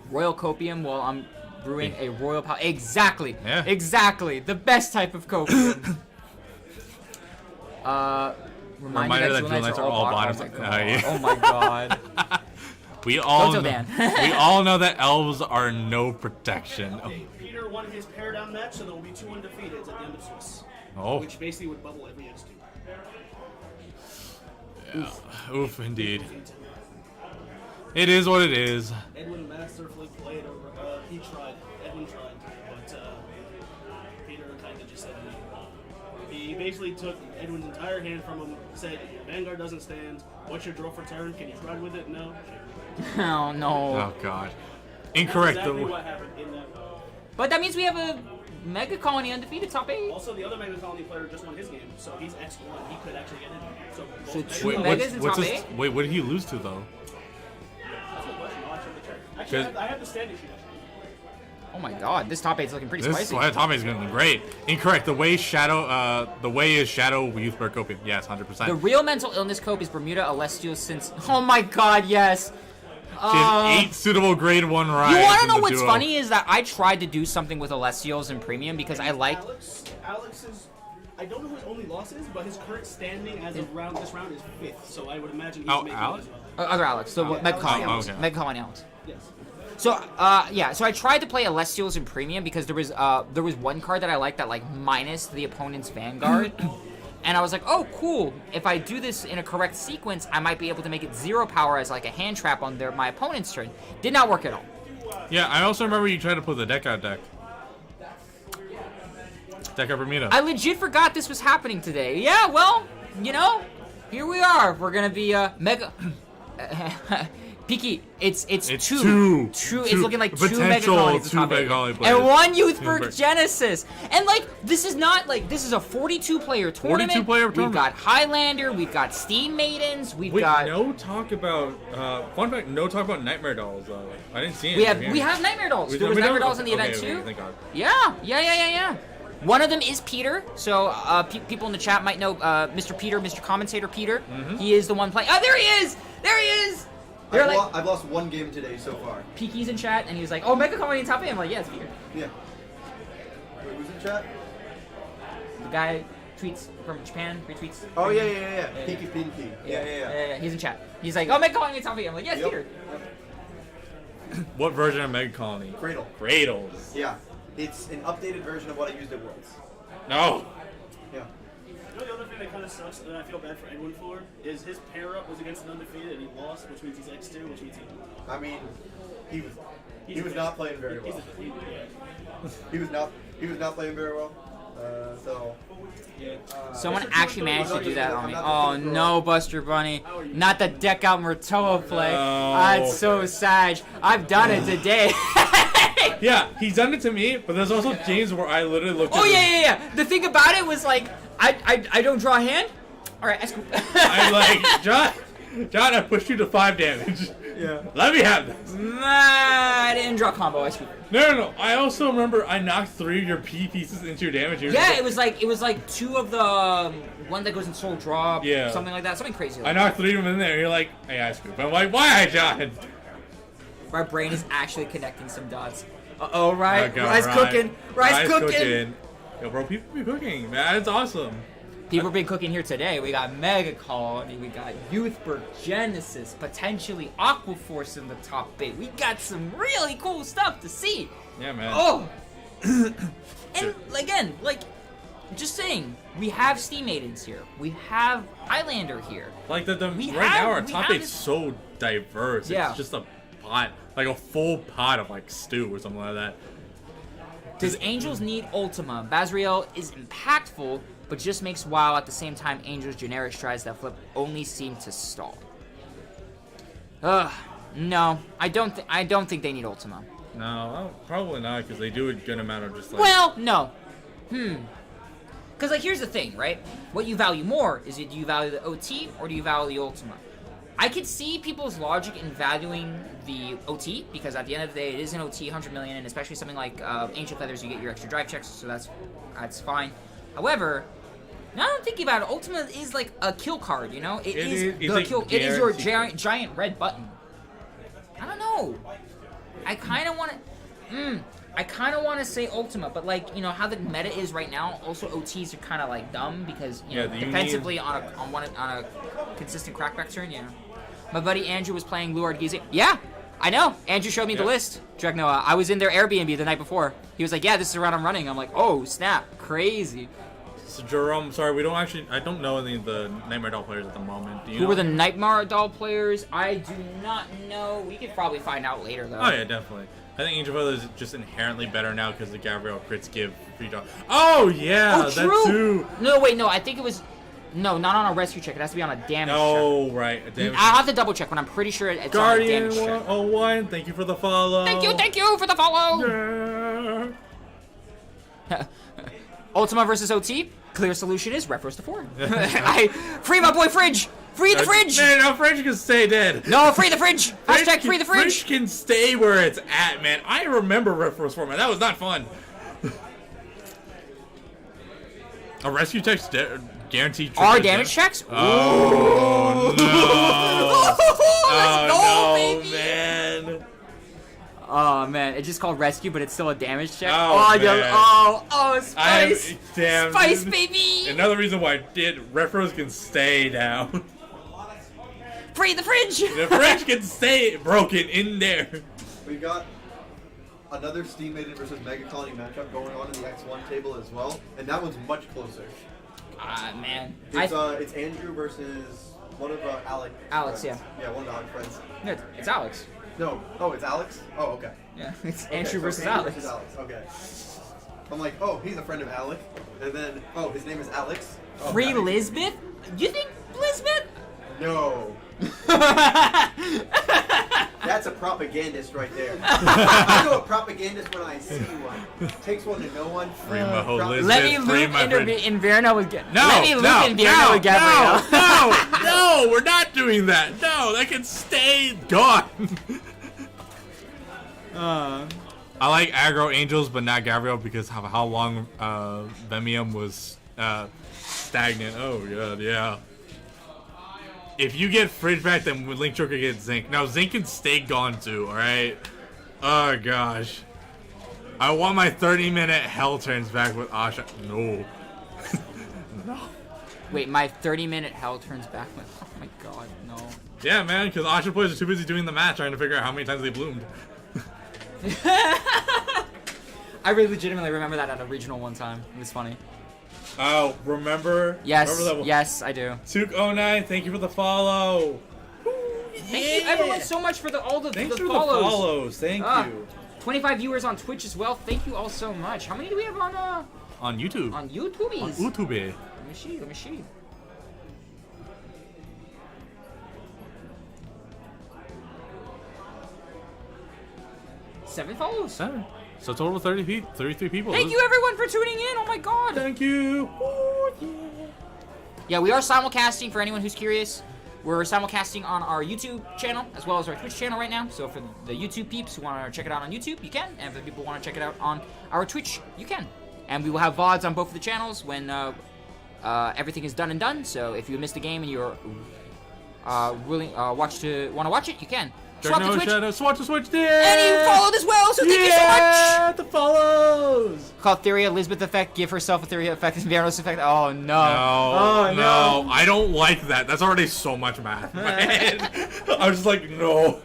Royal Copium while I'm brewing a Royal Paladin. Exactly! Yeah. Exactly! The best type of Copium. Reminder that Jewel Knights are all bottoms. Oh my god. We all Don't know, Dan. we all know that elves are no protection. Oh. Peter won his pair down match, so there will be 2 undefeateds at the end of Swiss. Oh. Which basically would bubble every X2. Yeah. Oof, indeed. It is what it is. Edwin masterfully played over. He tried. Edwin tried, but Peter kind of just said no. He basically took Edwin's entire hand from him, said, Vanguard doesn't stand. What's your draw for turn? Can you ride with it? No. Oh no. Oh god. Incorrect. That's exactly what happened in that. But that means we have a Mega Colony undefeated top 8. Also, the other Mega Colony player just won his game, so he's X1. He could actually get in. So both two Mega- Megas in top 8? Wait, what did he lose to though? That's a good question. I'll actually check. Actually, I have the standing sheet. Oh my god, this top 8's looking pretty This spicy. Top 8 is going to be great. Incorrect. The way is Shadow Youthberg Copium. Yes, 100%. The real mental illness cope is Bermuda Celestial since... Oh my god, yes! She has 8 suitable grade 1 rides. You want to in know the what's duo. funny is that I tried to do something with Celestials in Premium because I liked... Alex is... I don't know who his only loss is, but his current standing as of this round is 5th, so I would imagine he's making Alex? it as well. Other Alex, so Mega Colony Oh, Alex. okay. Mega Colony Alex. Yes. So, so I tried to play Celestials in Premium because there was one card that I liked that, like, minus the opponent's Vanguard. And I was like, oh, cool. If I do this in a correct sequence, I might be able to make it 0 power as, like, a hand trap on my opponent's turn. Did not work at all. Yeah, I also remember you tried to put the deck out deck. Deck out Bermuda. I legit forgot this was happening today. Yeah, well, you know, here we are. We're going to be, Mega... Piki, it's two. It's looking like 2 Mega Colonies. 2 Mega Colony players. And 1 Youthberg Genesis. And like, this is not like, this is a 42-player tournament. 42-player tournament. We've got Highlander, we've got Steam Maidens, we've Wait, got... no talk about, fun fact, no talk about Nightmare Dolls, though. I didn't see it. We have Nightmare Dolls. There was Nightmare Dolls in the event too. Thank God. Yeah. One of them is Peter, so people in the chat might know Mr. Peter, Mr. Commentator Peter. Mm-hmm. He is the one playing. Oh, there he is! There he is! They're like, I've lost 1 game today so far. Piki's in chat, and he was like, "Oh, Mega Colony top 8." I'm like, "Yeah, it's Peter." Yeah. Wait, who's in chat? The guy tweets from Japan, retweets. Oh, yeah. Pinky Pinky. Yeah. He's in chat. He's like, "Oh, Mega Colony top 8." I'm like, "Yeah, it's Yep. Peter." What version of Mega Colony? Cradle. Cradles. Yeah. It's an updated version of what I used at Worlds. No. Yeah. You know the other thing that kind of sucks that I feel bad for Edwin for is his pair up was against an undefeated and he lost, which means he's X2, which means I mean, he was not playing very well. He was not playing very well. So. Someone actually managed to do that on me. Oh no, Buster Bunny. Not the deck out Murtoa play. That's so sad. I've done it today. Yeah, he's done it to me, but there's also games where I literally looked at Oh him. yeah. The thing about it was like, I don't draw a hand. All right, I scoop. I'm like, John. John, I pushed you to 5 damage. Yeah. Let me have this. Nah, I didn't draw combo. I screwed. No. I also remember I knocked 3 of your P pieces into your damage. Yeah, it was like 2 of the one that goes in soul draw. Yeah. Something like that. Something crazy. Like I knocked 3 of them in there. You're like, hey, I screwed. I'm like, why, John? My brain is actually connecting some dots. Uh-oh, right? Okay, Rice cooking. Rice cooking. Yo, bro, people be cooking, man. It's awesome. People have been cooking here today. We got Mega Colony, we got Youthberg Genesis, potentially Aqua Force in the top 8. We got some really cool stuff to see. Yeah, man. Oh! And again, like, just saying, we have Steam Maidens here. We have Highlander here. Like, right We now, have- our we top have 8's this- so diverse. Yeah. It's just a pot, like a full pot of, like, stew or something like that. Does Angels need Ultima? Bazriel is impactful, but just makes WoW at the same time. Angels' generic strides that flip only seem to stall. No, I don't think they need Ultima. No, probably not, because they do a good amount of just like. Well, no. Because like here's the thing, right? What you value more is do you value the OT or do you value the Ultima? I could see people's logic in valuing the OT because at the end of the day, it is an OT 100 million, and especially something like Ancient Feathers, you get your extra drive checks, so that's fine. However, now I'm thinking about it, Ultima is like a kill card, you know? It is the like kill. It is your guaranteed. giant red button. I don't know. I kind of want to. I kind of want to say Ultima, but like you know how the meta is right now. Also, OTs are kind of like dumb because you know you defensively on a consistent crackback turn. Yeah, my buddy Andrew was playing Luard Gize. Yeah, I know. Andrew showed me the list. Dragnoa. I was in their Airbnb the night before. He was like, "Yeah, this is the round I'm running." I'm like, "Oh snap, crazy." So Jerome, sorry, I don't know any of the Nightmare Doll players at the moment. Do you Who know? were the Nightmare Doll players? I do not know. We could probably find out later though. Oh yeah, definitely. I think Angel Feathers is just inherently better now because the Gabriel crits give free draw. Oh yeah, Oh, that true. too. No, wait, no. I think it was. No, not on a rescue check. It has to be on a damage check. Oh right, a damage. I'll have to double check, but I'm pretty sure it's Guardian on a damage check. 101, thank you for the follow. Thank you for the follow. Yeah. Ultima versus OT. Clear solution is Refros to 4. Free my boy Fridge. Free the fridge. Man, no, Fridge can stay dead. No, free the fridge. Hashtag free the fridge. Fridge can stay where it's at, man. I remember Refros format. That was not fun. A rescue text guaranteed. Our damage checks. Oh no! Let's go, Oh no, baby. man! Oh man, it's just called rescue, but it's still a damage check. Oh, yeah. man. Oh, spice. Damn. Spice, dude. baby. Another reason why Refros can stay down. Free the fridge. The fridge can stay broken in there. We got another Steam Maiden versus Mega Colony matchup going on in the X1 table as well, and that one's much closer. Ah man. It's Andrew versus one of Alex. Alex, friends. yeah. Yeah, one of the Alex friends. No, it's Alex. No, it's Alex? Oh, okay. Yeah, it's Okay, Andrew so versus Andrew Alex. versus Alex, okay. I'm like, oh, he's a friend of Alec. And then, oh, his name is Alex. Oh, Free that makes- Lisbeth? You think Lisbeth? No. That's a propagandist right there. I know a propagandist when I see one. Takes one to know one. Free my whole Lisbeth. Let me free loop my friend. Inverno with Gabriel. No, Let me loop no, Inverno with Gabriel. no, we're not doing that. No, that can stay gone. I like aggro angels, but not Gabriel because of how long Vemium was stagnant. Oh god, yeah. If you get Fridge back, then Link Joker gets Zinc. Now Zinc can stay gone too. All right. Oh gosh. I want my 30-minute hell turns back with Asha. No. No. Wait, my 30-minute hell turns back. Oh my god, no. Yeah, man, because Asha players are too busy doing the match trying to figure out how many times they bloomed. I really legitimately remember that at a regional one time. It was funny. Oh, remember? Yes, Remember that one? yes, I do. Sook09, thank you for the follow. Thank you everyone so much for all the Thanks for follows. the follows. Thank you. 25 viewers on Twitch as well. Thank you all so much. How many do we have on On YouTube. on YouTube? On YouTube. Let me see. Seven follows. 7. So total 33 people. Thank you everyone for tuning in. Oh my god. Thank you. Ooh, yeah. Yeah, we are simulcasting for anyone who's curious. We're simulcasting on our YouTube channel as well as our Twitch channel right now. So for the YouTube peeps who want to check it out on YouTube, you can. And for the people who want to check it out on our Twitch, you can. And we will have VODs on both of the channels when everything is done and done. So if you missed the game and you're want to watch it, you can. Swap to Twitch. Swap to Switch, dude. And you followed as well, so thank you so much. Yeah, the follows. Called Theory Elizabeth effect. Give herself a Theory effect. Vanos effect. Oh no. No, I don't like that. That's already so much math, man. I was just like, no.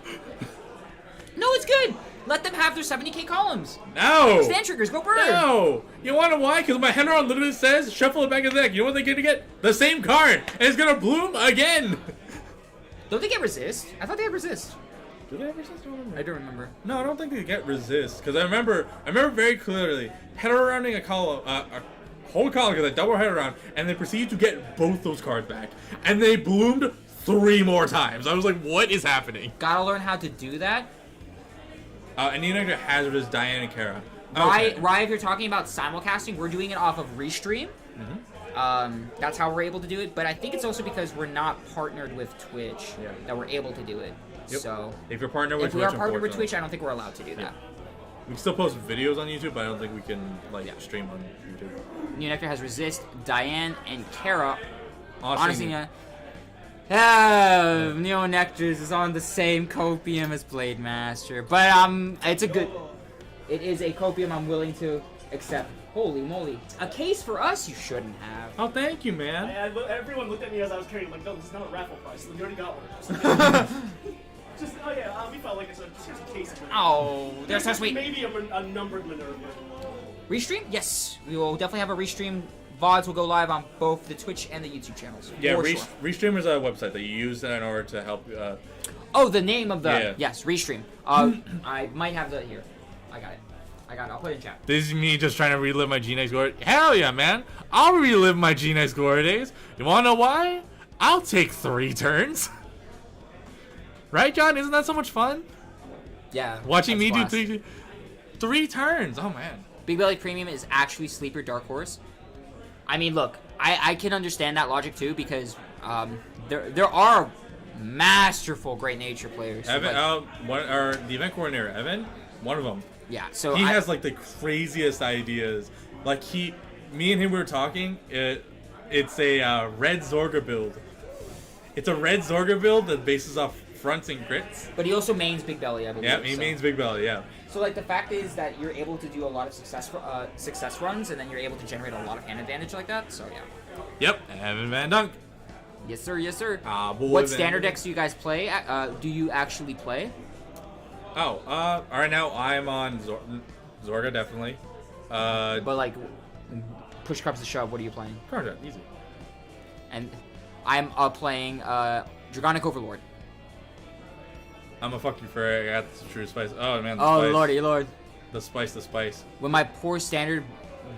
No, it's good. Let them have their 70k columns. No. Stand triggers, go bird. No. You want to know why? Because my Henron literally says shuffle it back in the deck. You know what they're gonna get? The same card, and it's gonna bloom again. Don't they get resist? I thought they had resist. Do they have resist? I don't remember. No, I don't think they get resist. Because I remember very clearly header rounding a column, a whole column because I double header round, and they proceeded to get both those cards back, and they bloomed 3 more times. I was like, what is happening? Gotta learn how to do that. And the next Hazardous, Diane and Kara. Okay. Right, if you're talking about simulcasting, we're doing it off of Restream. That's how we're able to do it, but I think it's also because we're not partnered with Twitch that we're able to do it. Yep. So if you're partnered with if Twitch, we are partnered with Twitch, I don't think we're allowed to do that. We can still post videos on YouTube, but I don't think we can stream on YouTube. New Nectar has Resist, Diane, and Kara. Honestly, Neo Nectars is on the same copium as Blade Master, but it is a copium I'm willing to accept. Holy moly. A case for us you shouldn't have. Oh, thank you, man. Everyone looked at me as I was carrying. Like, no, this is not a raffle price. You already got one. Just, oh yeah, we felt like it's just a case. Oh, they're so sweet. Maybe a numbered Minerva. Restream? Yes. We will definitely have a Restream. VODs will go live on both the Twitch and the YouTube channels. Yeah, sure. Restream is a website that you use in order to help. Oh, the name of the... Yeah. Yes, Restream. I might have that here. I got it. I'll put it in chat. This is me just trying to relive my G-Next glory. Hell yeah, man. I'll relive my G-Next glory days. You want to know why? I'll take 3 turns. Right, John? Isn't that so much fun? Yeah. Watching me blast. do 3 turns. Oh, man. Big Belly Premium is actually sleeper Dark Horse. I mean, look, I can understand that logic too because there are masterful Great Nature players. Evan, the event coordinator, Evan, one of them. Yeah, so he has like the craziest ideas. Like me and him were talking. It's a red Zorga build. It's a red Zorga build that bases off fronts and crits. But he also mains Big Belly, I believe. Yeah, he mains Big Belly. Yeah. So like the fact is that you're able to do a lot of success runs, and then you're able to generate a lot of hand advantage like that. So yeah. Yep, Evan Van Dunk. Yes sir, yes sir. Boy, what standard decks do you guys play? Do you actually play? Oh, right now I'm on Zorga definitely. But like, push comes to shove, what are you playing? Karja, easy. And I'm playing Dragonic Overlord. I'm a fuck you for I got the true spice. Oh man, the Oh spice. lordy lord. The spice. When my poor standard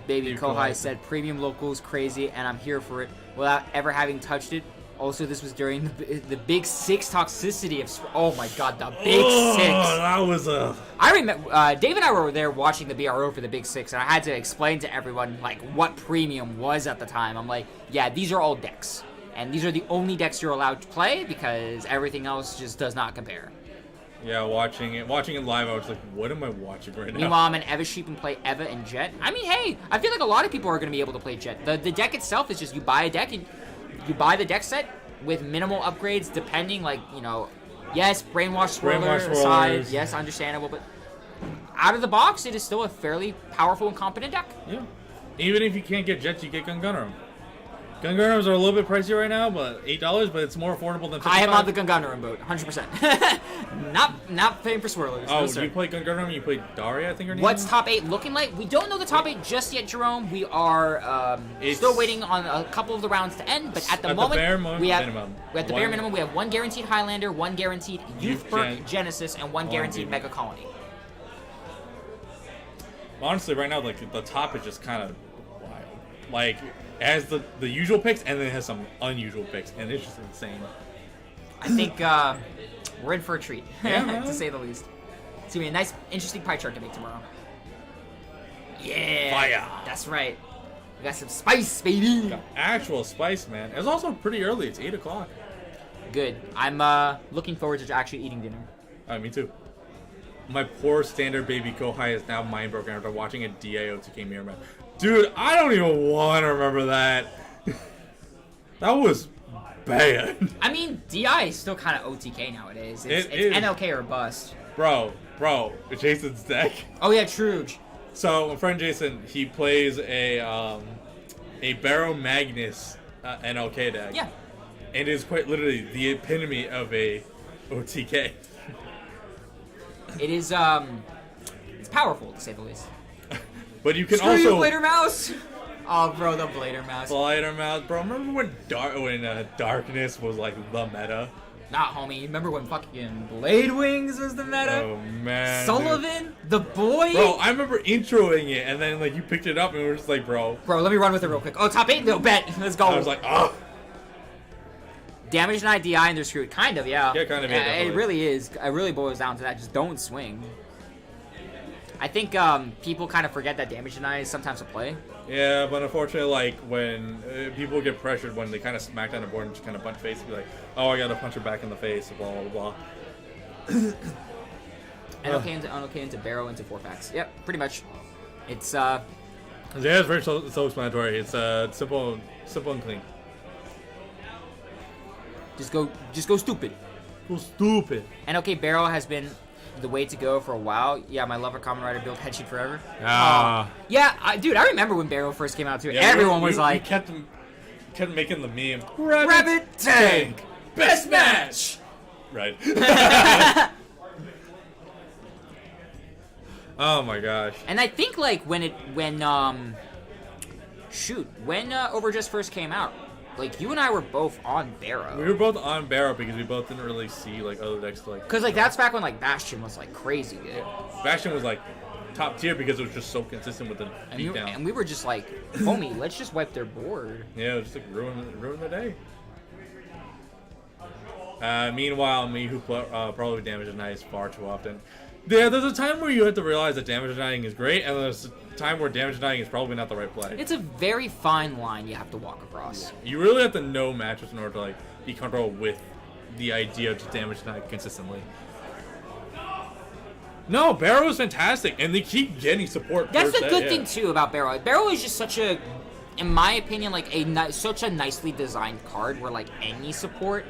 baby Dude, Kohai Kohai. said premium locals crazy and I'm here for it without ever having touched it. Also, this was during the Big 6 toxicity of... Oh my god, the Big 6. That was a... I remember... Dave and I were there watching the BRO for the Big 6, and I had to explain to everyone, like, what premium was at the time. I'm like, yeah, these are all decks. And these are the only decks you're allowed to play, because everything else just does not compare. Yeah, watching it live, I was like, what am I watching right now? Meanwhile, I'm an Eva sheep and play Eva and Jet. I mean, hey, I feel like a lot of people are going to be able to play Jet. The deck itself is just you buy a deck and... You buy the deck set with minimal upgrades, depending, like, you know, yes, Brainwash Swirler aside, yes, understandable, but out of the box, it is still a fairly powerful and competent deck. Yeah. Even if you can't get Jets, you get Gungunnerum. Gungunnerums are a little bit pricey right now, but $8, but it's more affordable than $55. I am on the Gungunnerum boat, 100%. not paying for Swirlers. Oh, no, sir. you play Gungunnerum, you play Daria, I think her name What's is? top 8 looking like? We don't know the top 8 just yet, Jerome. We are still waiting on a couple of the rounds to end, but at the moment, we have at the bare minimum, we have 1 guaranteed Highlander, 1 guaranteed Youthberg Genesis, and 1 guaranteed Mega Colony. Honestly, right now, like, the top is just kind of wild. Like, it has the usual picks, and then it has some unusual picks, and it's just insane. I think we're in for a treat, Yeah, to say the least. It's going to be a nice, interesting pie chart to make tomorrow. Yeah! Fire! That's right. We got some spice, baby! Got actual spice, man. It's also pretty early. It's 8 o'clock. Good. I'm looking forward to actually eating dinner. Me too. My poor standard baby Kohai is now mind broken after watching a DIOTK mirror match. Dude, I don't even want to remember that. That was bad. I mean, DI is still kind of OTK nowadays. It's is. NLK or bust. Bro, Jason's deck. Oh yeah, true. So my friend Jason, he plays a Barrow Magnus NLK deck. Yeah. And it is quite literally the epitome of a OTK. It is it's powerful to say the least. But you can Screw you, also Blader Mouse. Oh, bro, the Blader Mouse. Blader Mouse, bro. Remember when Darkness was like the meta? Nah, homie. Remember when fucking Blade Wings was the meta? Oh man. Sullivan, dude. The boy. Bro, I remember introing it, and then like you picked it up, and we were just like, bro. Bro, let me run with it real quick. Oh, top 8? No, bet. Let's go. I was like, oh. Damage and DI and they're screwed. Kind of, yeah. Yeah, kind of, yeah, It definitely. really is. It really boils down to that. Just don't swing. I think people kind of forget that damage deny is sometimes a play. Yeah, but unfortunately, like when people get pressured when they kind of smack down the board and just kind of punch face, be like, oh, I gotta punch her back in the face, blah blah blah. NLK into Barrow into 4-packs. Yep, pretty much. It's Yeah, it's very self-explanatory. It's simple and clean. just go stupid. Go stupid. NLK Barrow has been the way to go for a while. Yeah, my lover Kamen Rider built Headsheet forever. Yeah, dude, I remember when Barrow first came out too. Yeah, Everyone was like, we kept making the meme. Rabbit Tank, best match. Right. Oh my gosh. And I think like when Overdress first came out, like you and I were both on Barrow. We were both on Barrow because we both didn't really see like other decks to like. Cause like that's back when like Bastion was like crazy good. Bastion was like top tier because it was just so consistent with the beatdown. And we were just like, homie, let's just wipe their board. Yeah, just like ruin the day. Meanwhile, me who probably damage denies far too often. Yeah, there's a time where you have to realize that damage denying is great, and there's a time where damage denying is probably not the right play. It's a very fine line you have to walk across. You really have to know matchups in order to like be comfortable with the idea of just damage deny consistently. No, Barrow is fantastic, and they keep getting support. That's the good thing too about Barrow. Barrow is just such a, in my opinion, like such a nicely designed card where like any support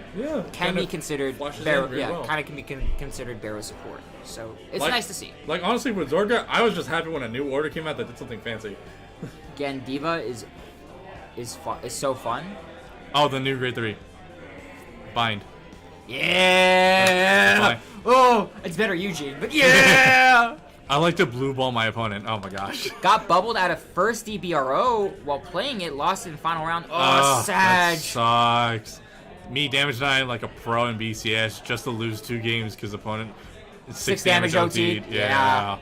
can be considered Barrow. Yeah, well. kind of can be considered Barrow support. So it's like, nice to see. Like honestly, with Zorga, I was just happy when a new order came out that did something fancy. Again, Diva is so fun. Oh, the new grade 3 bind. Yeah. Oh, it's better Eugene, but yeah. I like to blue ball my opponent. Oh my gosh. Got bubbled out of first DBRO while playing it, lost in final round. Oh, sad. That sucks. Me damage denying like a pro in BCS just to lose 2 games because opponent 6 damage OT. Yeah.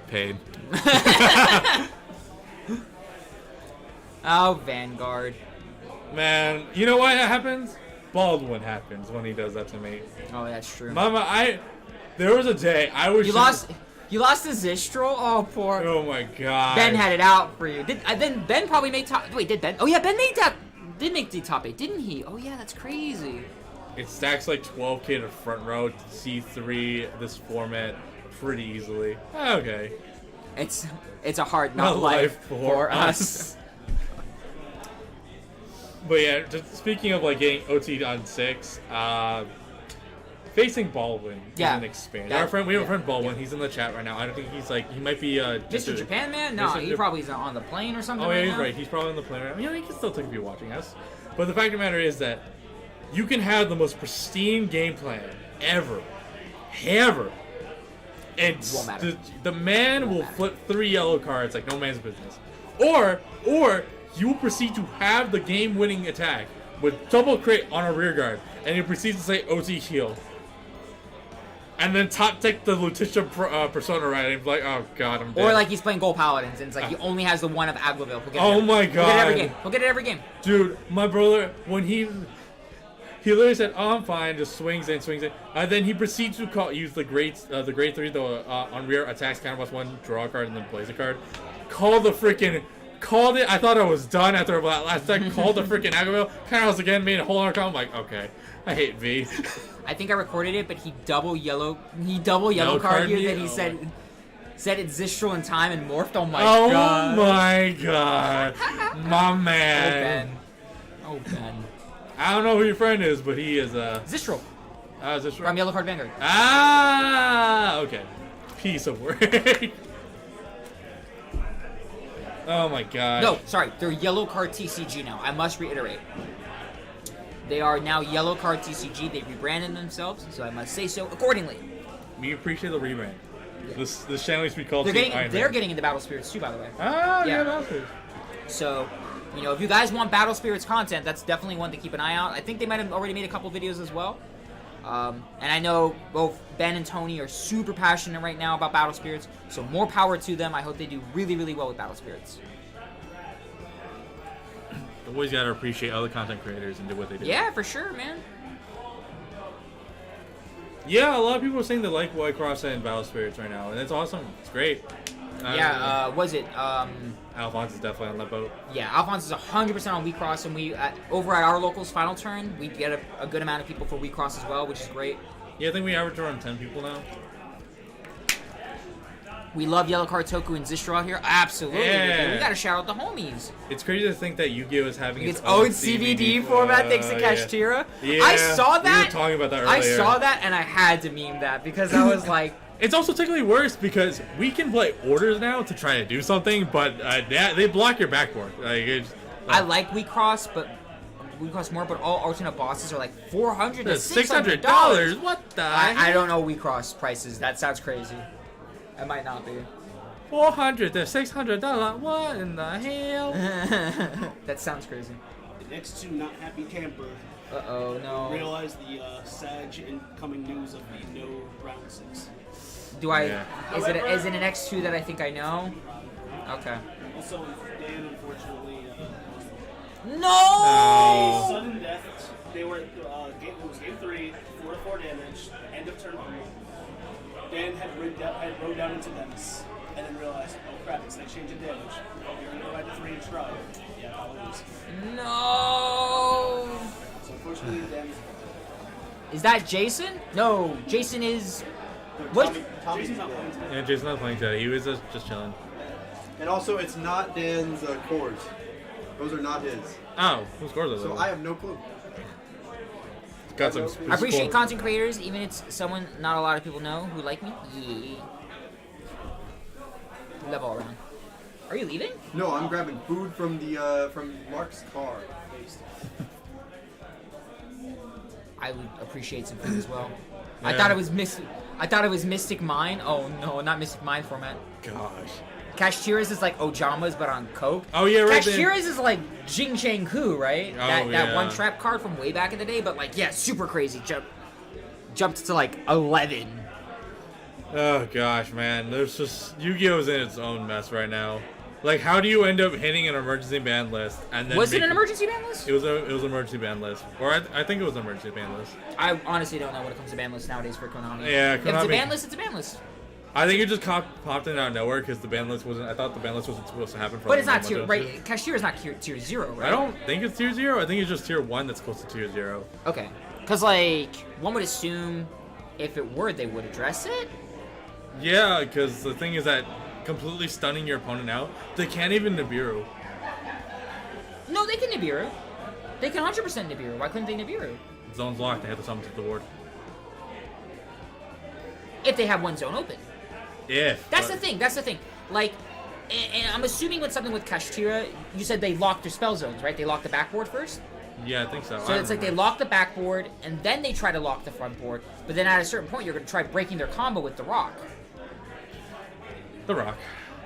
Paid. Oh, Vanguard. Man, you know what happens? Baldwin happens when he does that to me. Oh, that's true. Mama, there was a day I was. You lost to Zistral? Oh, poor. Oh my god. Ben had it out for you. Then Ben probably made top. Wait, did Ben? Oh yeah, Ben did make the top 8, didn't he? Oh yeah, that's crazy. It stacks like 12k to front row C3 this format pretty easily. Okay. It's a hard not life for us. But yeah, just speaking of like getting OT'd on 6, facing Baldwin is an experience. We have a friend Baldwin. He's in the chat right now. I don't think he's like he might be Mr. Japan man. No, he probably is on the plane or something. Oh yeah, right he's now. right. He's probably on the plane right now. Yeah, he can still take a view watching us. But the fact of the matter is that you can have the most pristine game plan ever, and the man will flip 3 yellow cards like no man's business, or you will proceed to have the game-winning attack with double crit on a rear guard, and he proceeds to say OT heal. And then top deck the Lutetia persona right, and be like, oh god, I'm dead. Or like he's playing Gold Paladins, and it's like he only has the one of Aglaville. Oh my god. He'll get it every game. Dude, my brother, when he literally said, oh, I'm fine, just swings in. And then he proceeds to use the grade 3, on rear attacks, counter +1, draw a card, and then plays a card. Call the freaking called it. I thought I was done after that last deck. Called the freaking Agaville. Kairos again, made a whole other call. I'm like, okay, I hate V. I think I recorded it, but he double yellow card you. Then he said it's Zistral in time and morphed. Oh my god. Oh my god. My man. Oh Ben. I don't know who your friend is, but he is Zistral Zistral? from Yellow Card Vanguard. Okay. Piece of work. Oh my god. No, sorry, they're Yellow Card TCG now. I must reiterate. They are now Yellow Card TCG. They rebranded themselves, so I must say so accordingly. We appreciate the rebrand. This channel used to be called They're Team getting Iron they're Man. getting into Battle Spirits too, by the way. Ah, Yeah. yeah, Masters. So, you know, if you guys want Battle Spirits content, that's definitely one to keep an eye out. I think they might have already made a couple videos as well. And I know both Ben and Tony are super passionate right now about Battle Spirits, so more power to them. I hope they do really, really well with Battle Spirits. Always gotta appreciate other content creators and do what they do. Yeah, for sure, man. Yeah, a lot of people are saying they like White Cross and Battle Spirits right now, and it's awesome. It's great. Was it? Alphonse is definitely on that boat. Yeah, Alphonse is 100% on WeCross, and we over at our locals final turn, we get a good amount of people for WeCross as well, which is great. Yeah, I think we average around 10 people now. We love Yellow Card Toku and Zistro out here. Absolutely, Yeah. we gotta shout out the homies. It's crazy to think that Yu-Gi-Oh is having Its own CVD format thanks to yeah. Kashtira. Yeah, I saw that. We were talking about that earlier. I saw that and I had to meme that because I was like, It's also technically worse because we can play orders now to try to do something, but they block your backboard. I like WeCross, but WeCross more. But all alternate bosses are like $400 to $600. What the? I don't know WeCross prices. That sounds crazy. It might not be. $400 to $600. What in the hell? That sounds crazy. The next to not happy camper Uh-oh, no. realized the sad incoming news of the no round 6. Do I? Yeah. Is it an X2 that I think I know? Okay. Also, Dan unfortunately No! sudden death. They were it was game 3, 4-4 damage, end of turn 3. Dan had rode down into Dennis, and then realized, oh crap, it's an exchange of damage. You're gonna go back to 3 and try. Yeah, I'll lose. No! So unfortunately, Dan Is that Jason? No, Jason is. What? Jason's not playing today. Yeah, Jason's not playing today. He was just chilling. And also, it's not Dan's cores. Those are not his. Oh, who scored those? So I have no clue. Got some. I appreciate content creators, even if it's someone not a lot of people know who like me. Yeah. Love all around. Are you leaving? No, I'm grabbing food from the from Mark's car. I would appreciate some food as well. Yeah. I thought it was Mystic Mine. Oh no, not Mystic Mine format. Gosh. Kashtira's is like Ojamas but on Coke. Oh yeah, right there. Kashtira's is like Jing Chang Ku, right? That yeah. one trap card from way back in the day, but like yeah, super crazy. Jumped to like 11. Oh gosh, man. There's just Yu-Gi-Oh's in its own mess right now. Like, how do you end up hitting an emergency ban list and then? Was it an emergency ban list? It was an emergency ban list, or I think it was an emergency ban list. I honestly don't know when it comes to ban lists nowadays for Konami. Yeah, If it's a Konami- ban list, it's a ban list. I think it just popped in out of nowhere because the ban list wasn't. I thought the ban list wasn't supposed to happen for. But like it's not a tier month or two. right. Kashtira's not tier 0, right? I don't think it's tier 0. I think it's just tier 1 that's close to tier 0. Okay, because like one would assume if it were, they would address it. Yeah, because the thing is that completely stunning your opponent out, they can't even Nibiru. No, they can Nibiru. They can 100% Nibiru. Why couldn't they Nibiru? Zone's locked. They have to summon to the board. If they have one zone open. If. That's but- the thing. That's the thing. Like, and I'm assuming with something with Kashtira, you said they locked their spell zones, right? They locked the backboard first. Yeah, I think so. So it's like they lock the backboard and then they try to lock the front board. But then at a certain point, you're going to try breaking their combo with the rock. The Rock.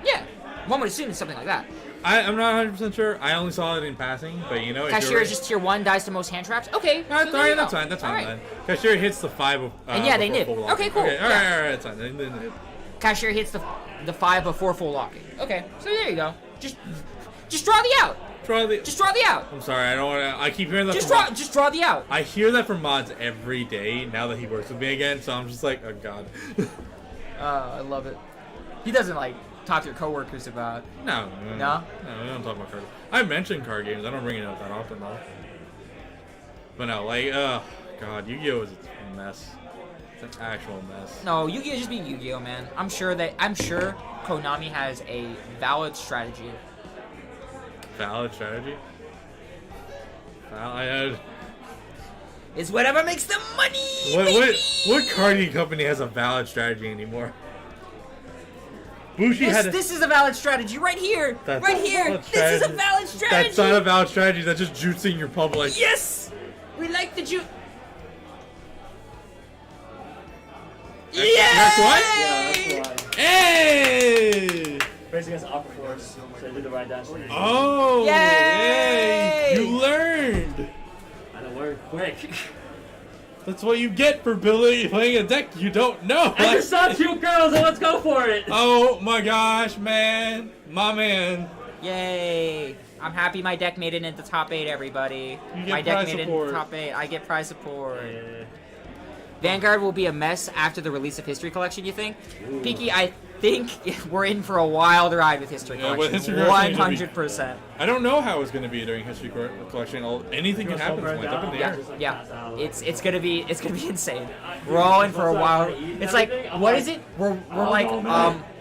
Yeah, one would assume it's something like that. I'm not 100% sure. I only saw it in passing, but you know, if Kashtira you're is just tier 1, dies to most hand traps. Okay, That's so there you fine. That's go. fine. That's All fine. right. Then. Kashtira hits the 5 of. And yeah, they before nib. full locking. Okay, cool. Okay, all Yeah. right, that's fine. They nib. Kashtira hits the 5 before full locking. Okay, so there you go. Just draw the out. Just draw the out. I'm sorry. I don't want to. I keep hearing that. Just draw the out. I hear that from mods every day now that he works with me again. So I'm just like, oh god. I love it. He doesn't like. talk to your coworkers about. No. No? No, we don't talk about card games. I mention card games. I don't bring it up that often, though. But no, like, God, Yu-Gi-Oh! Is a mess. It's an actual mess. No, Yu-Gi-Oh! Just being Yu-Gi-Oh! Man. I'm sure Konami has a valid strategy. Valid strategy? Valid. It's whatever makes the money. What card game company has a valid strategy anymore? Bushi had This is a valid strategy right here. That's Right a here. valid This is a strategy. valid strategy. That's not a valid strategy. That's just juicing your public. Yes. We like the juice. That's Yeah. what? Hey! Facing against Aqua Force, so they did the right destiny. Oh! Yay! Yay! You learned. I had to learn quick. That's what you get for playing a deck you don't know. I just saw cute girls, and let's go for it. Oh my gosh, man. My man. Yay. I'm happy my deck made it into top 8, everybody. You get My deck prize made it support. into top 8. I get prize support. Yeah. Vanguard will be a mess after the release of History Collection, you think? Peaky, I think we're in for a wild ride with History Yeah, with Collection. History Collection, it'll be- 100%. I don't know how it's going to be during History Collection. Anything can happen. It's up in the air. Yeah, it's gonna be insane. We're all in for a while. It's like, what is it? We're like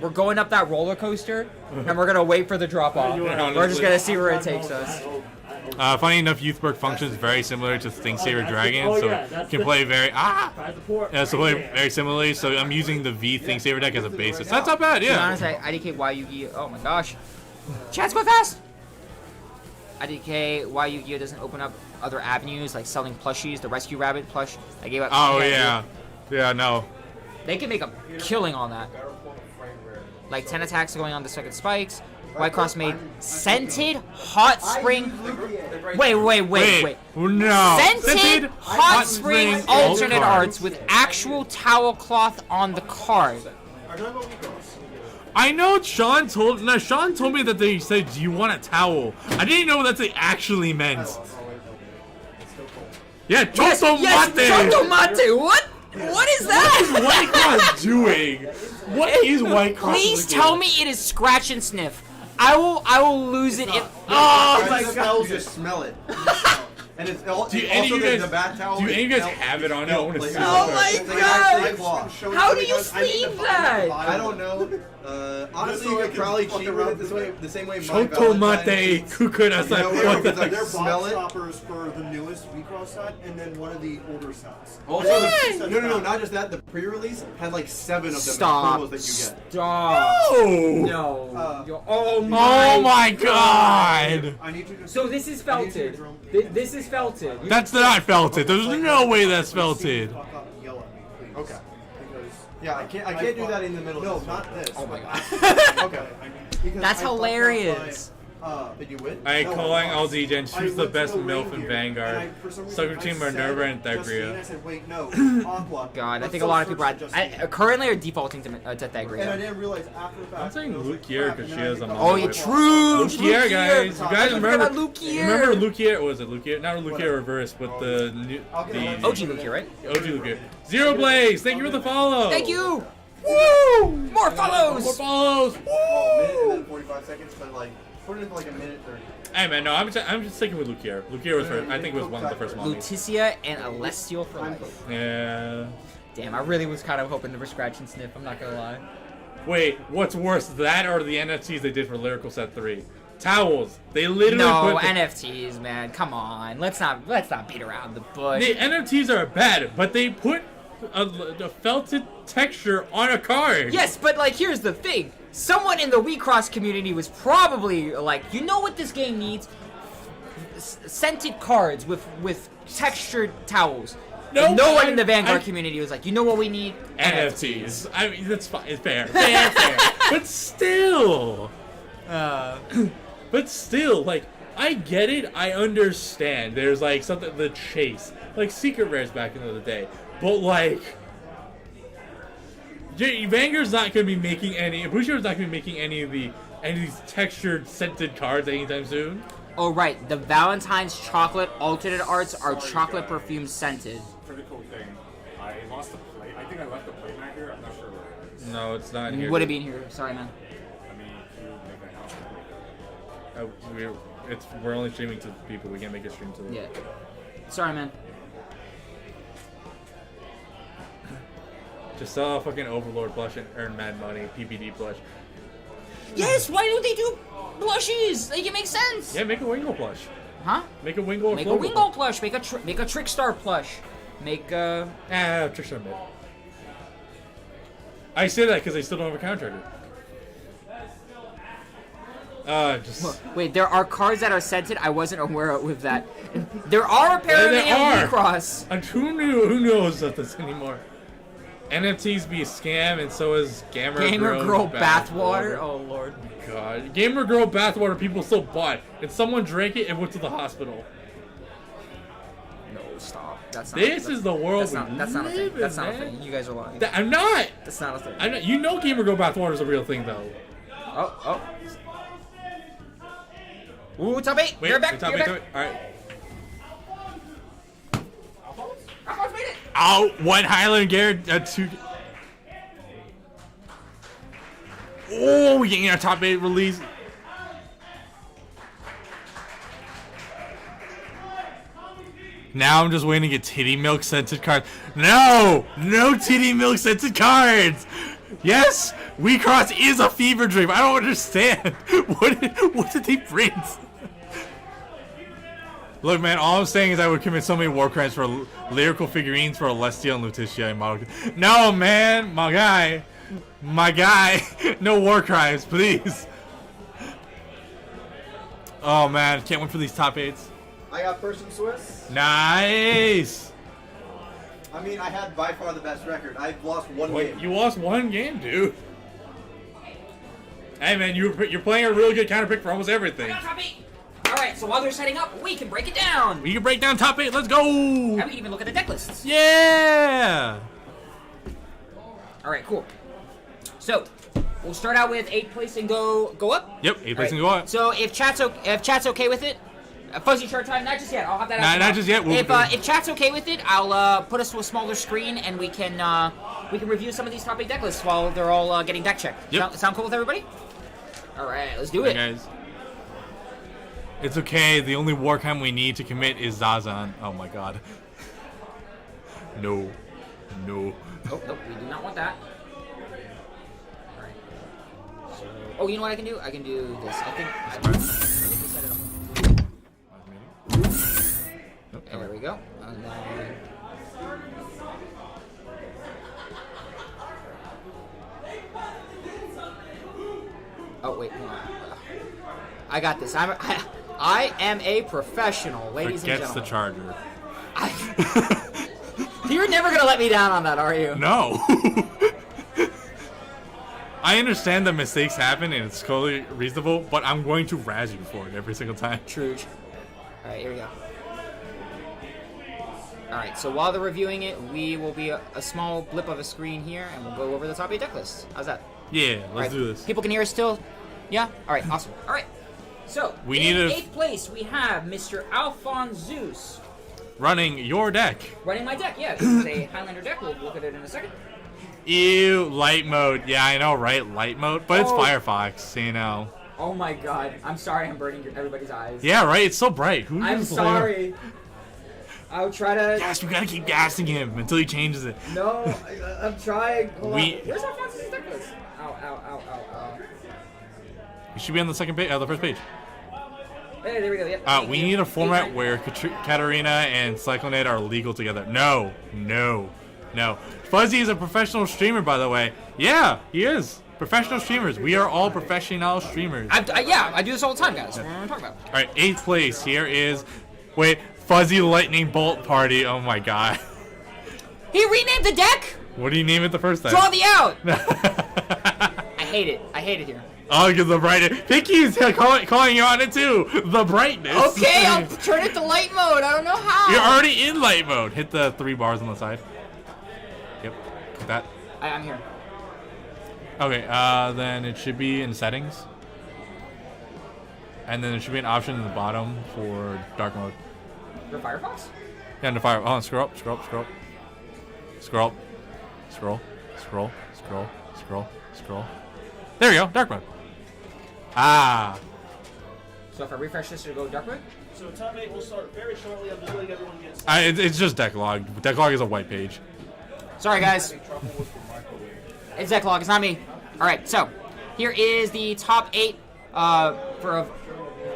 we're going up that roller coaster and we're gonna wait for the drop off. We're just gonna see where it takes us. Funny enough, Youthberg functions very similar to Thingsaver Dragon, oh, so yeah, you that's can the- play very Prize support. yeah, so play very similarly. So I'm using the V Thingsaver deck as a basis. That's not bad, To be yeah. honest, IDK Y Yu-Gi-Oh! Oh my gosh. Chat's going fast! IDK Y Yu-Gi-Oh! Doesn't open up other avenues like selling plushies. The Rescue Rabbit plush I gave up. Oh yeah, yeah, no. They can make a killing on that. Like 10 attacks going on the second spikes. White Cross made Scented Hot Spring. Wait. No. Scented Hot Spring alternate arts with actual towel cloth on the card. I know Sean told me that they said, "Do you want a towel?" I didn't know what they actually meant. Yeah, Choto Mate. Choto Mate. What is that? What is White Cross doing? What is White Cross? Please doing? tell me it is scratch and sniff. I will lose it if. Oh my god! You just smell it. And it's also Do any of you guys- the bat towel. do any of you guys have it on it? I wanna see Oh it. my It's like God. an actual cloth. How do you sleeve that? I don't know. Honestly, you could probably cheat with it this way, the same way. my Choto Valentine's Mate, cheats. Kukurasai. You know, What where the it's like, They're smell box it. toppers for the newest V-Cross set, and then one of the older sets. Also, Really? no, not just that. The pre-release had like 7 of them Stop. promos that you get. Stop. Oh! No. Oh Oh my god! I need you to. So this is felted. This is felted. That's not felted. There's no way that's felted. Fuck up and yell at me, please. Okay. Because Yeah, I can't do that in the middle. no, of this. not this. Oh my Like, God. Okay. because That's I fucked up hilarious. Did you win? I No, calling I all lost. DJs. I Choose the went to best the MILF in reindeer, Vanguard. and for some reason Sucker I Team said Minerva and Justine, Thagria. I said, wait, no, Aqua. God, I Let's think a lot of still people switch to Justine. currently are defaulting to And I Thagria. didn't realize after the fact. I'm saying I was like, Lukier crap, 'cause and she then I has think a I'm Oh, like, yeah, true. Lukier, guys. You guys I remember? forgot Lukier. Remember Lukier? What was it? Lukier? Not Lukier Reverse, but the new, the OG Lukier, right? OG Lukier. Zero Blaze. Thank you for the follow. Thank you. Woo! More follows. More follows. Minute and then 45 seconds, but like put it into like a minute 30. Hey man, no, I'm just sticking with Lukier. Lukier was first. I think was one of the first ones. Luticia and Alessio for life. Yeah. Damn, I really was kind of hoping for scratch and sniff. I'm not gonna lie. Wait, what's worse, that or the NFTs they did for Lyrical Set 3? Towels. They literally No put the, NFTs, man. Come on. Let's not beat around the bush. the NFTs are bad, but they put a felted texture on a card. Yes, but like here's the thing. Someone in the WeCross community was probably like, you know what this game needs? Scented cards with textured towels. No, But no one in the I- Vanguard community was like, you know what we need? NFTs. I mean, that's fine. It's fair. Fair. But still. But still, like, I get it. I understand. There's, like, something, the chase. Like, Secret Rares back in the day. But, like, Vanguard's not going to be making any, Bushiroad's not going to be making any of these textured, scented cards anytime soon. Oh right, the Valentine's chocolate alternate arts are chocolate perfume scented. Pretty cool thing. I lost the plate. I think I left the plate mat here. I'm not sure where it is. No, it's not here. Would it be in here? Sorry, man. I we're only streaming to people. We can't make a stream to them. Yeah. Sorry, man. Just sell a fucking Overlord plush and earn mad money. PPD plush. Yes. Why don't they do plushies? Like it makes sense. Yeah, make a Wingle plush. Huh? Make a Wingle. Make a Wingle plush. Make a Trickstar plush. Make a. Trickstar mid. I say that because I still don't have a counter trigger. Just. Wait, there are cards that are scented. I wasn't aware of that. There are apparently there in Cross. And who knows of this anymore? NFTs be a scam, and so is Gamer Girl bathwater. Oh lord. God, Gamer Girl bathwater. People still bought, and someone drank it and went to the hospital. No, stop. That's not. This is the world That's not a thing. That's not a thing. You guys are lying. I'm not. That's not a thing. I'm not. You know, Gamer Girl bathwater is a real thing, though. Oh. Ooh, top 8. Wait, You're back. top You're eight, back. top eight. All right. Alphonse made it. Oh, one Highland Garrett, 2. Oh, we're getting our top 8 release. Now I'm just waiting to get titty milk scented cards. No titty milk scented cards. Yes, We Cross is a fever dream. I don't understand. What did they print? Look, man, all I'm saying is I would commit so many war crimes for lyrical figurines for Alestia and Lutetia model. No, man, my guy. No war crimes, please. Oh, man, can't wait for these top 8s. I got first in Swiss. Nice. I mean, I had by far the best record. I've lost one Wait, game. you lost one game, dude. Hey, man, you're playing a really good counter pick for almost everything. Top 8. All right, so while they're setting up, we can break it down. We can break down top 8. Let's go. And we can even look at the deck lists. Yeah. All right, cool. So we'll start out with 8th place and go up. Yep, 8th place and go up. So if chat's okay with it, fuzzy chart time. Not just yet. I'll have that. Nah, not just yet. If chat's okay with it, I'll put us to a smaller screen and we can review some of these top 8 deck lists while they're all getting deck checked. Yep. Sound cool with everybody? All right, let's do it. Guys. It's okay. The only war crime we need to commit is Zazan. Oh my god. No. Oh, nope, we do not want that. Alright. So, oh, you know what I can do? I can do this. I think we set it up. There we go. And then... Oh, wait, hold on. I got this. I am a professional, ladies and Forgets gentlemen. the charger. You're never gonna let me down on that, are you? No. I understand that mistakes happen and it's totally reasonable, but I'm going to razz you for it every single time. True. Alright, here we go. Alright, so while they're reviewing it, we will be a small blip of a screen here, and we'll go over the top 8 deck list. How's that? Yeah, let's do this. People can hear us still? Yeah? Alright, awesome. Alright, so We in need 8th place, we have Mr. Alphonse Zeus. Running your deck. Running my deck, yeah. This is a Highlander deck. We'll look at it in a second. Ew, light mode. Yeah, I know, right? Light mode, but it's Firefox, so you know. Oh my god. I'm sorry I'm burning everybody's eyes. Yeah, right? It's so bright. Who I'm uses sorry. I'll try to... Yes, we gotta keep gassing him until he changes it. No, I'm trying. Hold on. Where's Alphonse's deck list? Ow. You should be on the second page, the first page. Hey, there we go. Yep. We need a format where Katarina and Cyclonade are legal together. No. Fuzzy is a professional streamer, by the way. Yeah, he is. Professional streamers. We are all professional streamers. I do this all the time, guys. What am I talking about? All right, 8th place. Here is, Fuzzy Lightning Bolt Party. Oh my god. He renamed the deck. What do you name it the first time? Draw the out. I hate it here. Oh, because the brightness. Picky's calling you on it too. The brightness. Okay, I'll turn it to light mode. I don't know how. You're already in light mode. Hit the 3 bars on the side. Yep. Like that. I'm here. Okay, then it should be in settings. And then there should be an option in the bottom for dark mode. For Firefox? Yeah, in the fire. Oh, scroll up. Scroll. There you go, dark mode. Ah. So if I refresh this, it'll go dark mode? So top 8 will start very shortly. I'm just letting everyone get It's just decklog. Decklog is a white page. Sorry, guys. It's decklog. It's not me. All right, so here is the top 8 for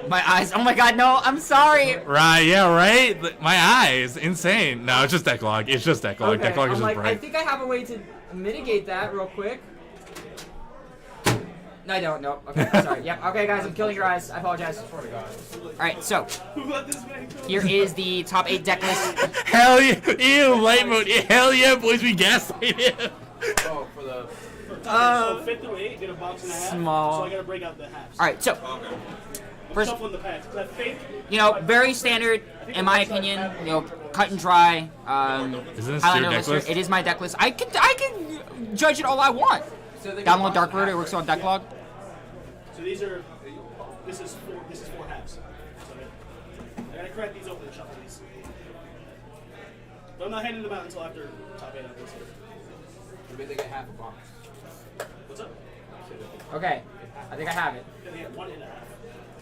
my eyes. Oh my god, no, I'm sorry. Right, yeah, right? My eyes. Insane. No, it's just decklog. It's just decklog. Okay, Decklog is I'm just like, bright. I think I have a way to mitigate that real quick. No, I don't. No. Okay, sorry. Yep. Okay, guys, I'm killing your eyes. I apologize. All right, so here is the top 8 deck list. Hell yeah. Ew, light mode. Hell yeah, boys, we gaslight him. Oh, for the. so 5 through 8, get a box and a half. Small. So I gotta break out the halves. All right, so first, Shuffling the packs. 'Cause I think you know, very standard in my opinion. You know, cut and dry. Isn't this Highlander your deck lister. list? It is my deck list. I can judge it all I want. Download Dark Road. It works on Decklog. so. These are. This is 4 halves. So I gotta crack these open and shuffle these. But I'm not handing them out until after top 8 of this. Maybe they get half a box. What's up? Okay, I think I have it. Yeah, they get 1.5.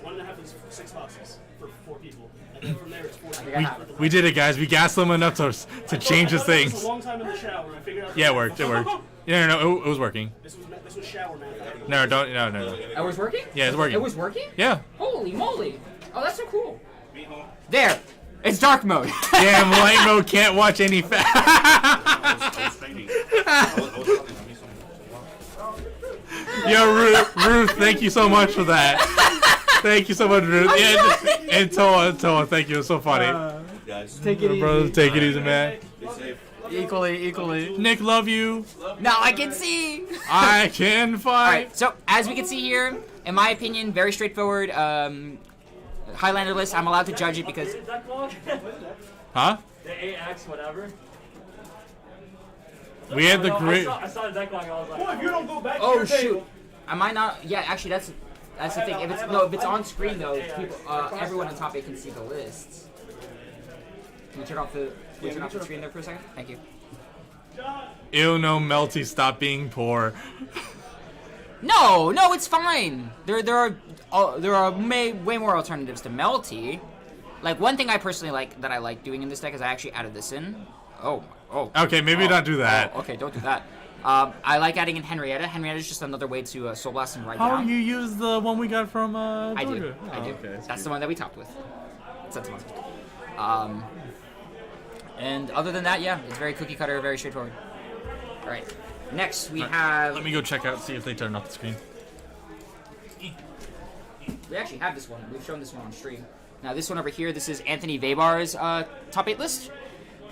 1.5 is 6 boxes for 4 people. And then from there it's 4 think I have it. We did it, guys. We gassed them enough to change the This things. a long time in the shower. I figured out. Yeah, it worked. It worked. Yeah, no, it was working. This was shower math. No, don't. No. It was working? Yeah, it's working. It was working? Yeah. Holy moly. Oh, that's so cool. There. It's dark mode. Damn, light mode can't watch any Yo, Ruth, thank you so much for that. Thank you so much, Ruth. And Toa, thank you. It's so funny. Take it easy. Brother, take it easy, man. Equally. Nick, love you. Now I can see. I can fight. Alright, so as we can see here, in my opinion, very straightforward. Highlander list. I'm allowed to judge it because. Decklog? Huh? The AX, whatever. We had the No, great. I saw the decklog. I was like, Boy, if you don't go back to Oh your shoot. table. Am I not? Yeah, actually, that's the thing. If it's on screen though, people, everyone on top 8 can see the lists. Can you turn off the screen there for a second? Thank you. Ew, no, Melty, stop being poor. No, it's fine. There are way more alternatives to Melty. Like one thing I personally like that I like doing in this deck is I actually added this in. Oh. Okay, maybe not do that. Oh, okay, don't do that. I like adding in Henrietta. Henrietta is just another way to Soul Blast and ride How down. you use the one we got from I do. Georgia? I do. Okay, That's the one that we topped with. That's one. And other than that, yeah, it's very cookie cutter, very straightforward. All right. Next, we have. Let me go check out, see if they turned off the screen. We actually have this one. We've shown this one on stream. Now, this one over here, this is Anthony Vebar's top 8 list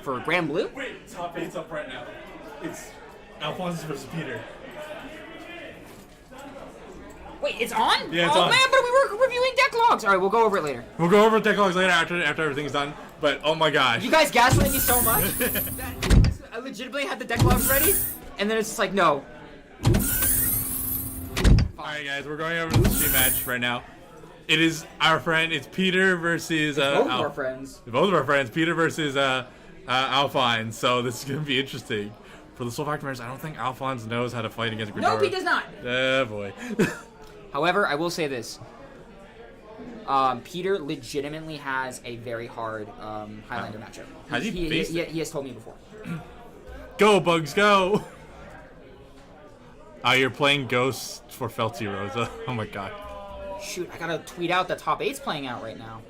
for Grand Blue. Wait, top 8's up right now. It's Alphonse versus Peter. Wait, it's on? Yeah, it's oh on. man, but we were reviewing deck logs. All right, we'll go over it later. We'll go over decklogs later after everything's done. But oh my gosh. You guys gaslight me so much. I legitimately had the deck logs ready, and then it's just like, no. Alright guys, we're going over to the stream match right now. It is our friend, it's Peter versus Both of our friends. Both of our friends, Peter versus Alphonse. So this is gonna be interesting. For the Soul Factor members, I don't think Alphonse knows how to fight against Ghidorah. Nope, he does not. Oh boy. However, I will say this. Peter legitimately has a very hard Highlander matchup. Has he faced it? He has told me before. Go, Bugs, go! You're playing Ghost for Felty Rosa. Oh my god. Shoot, I gotta tweet out that top 8's playing out right now.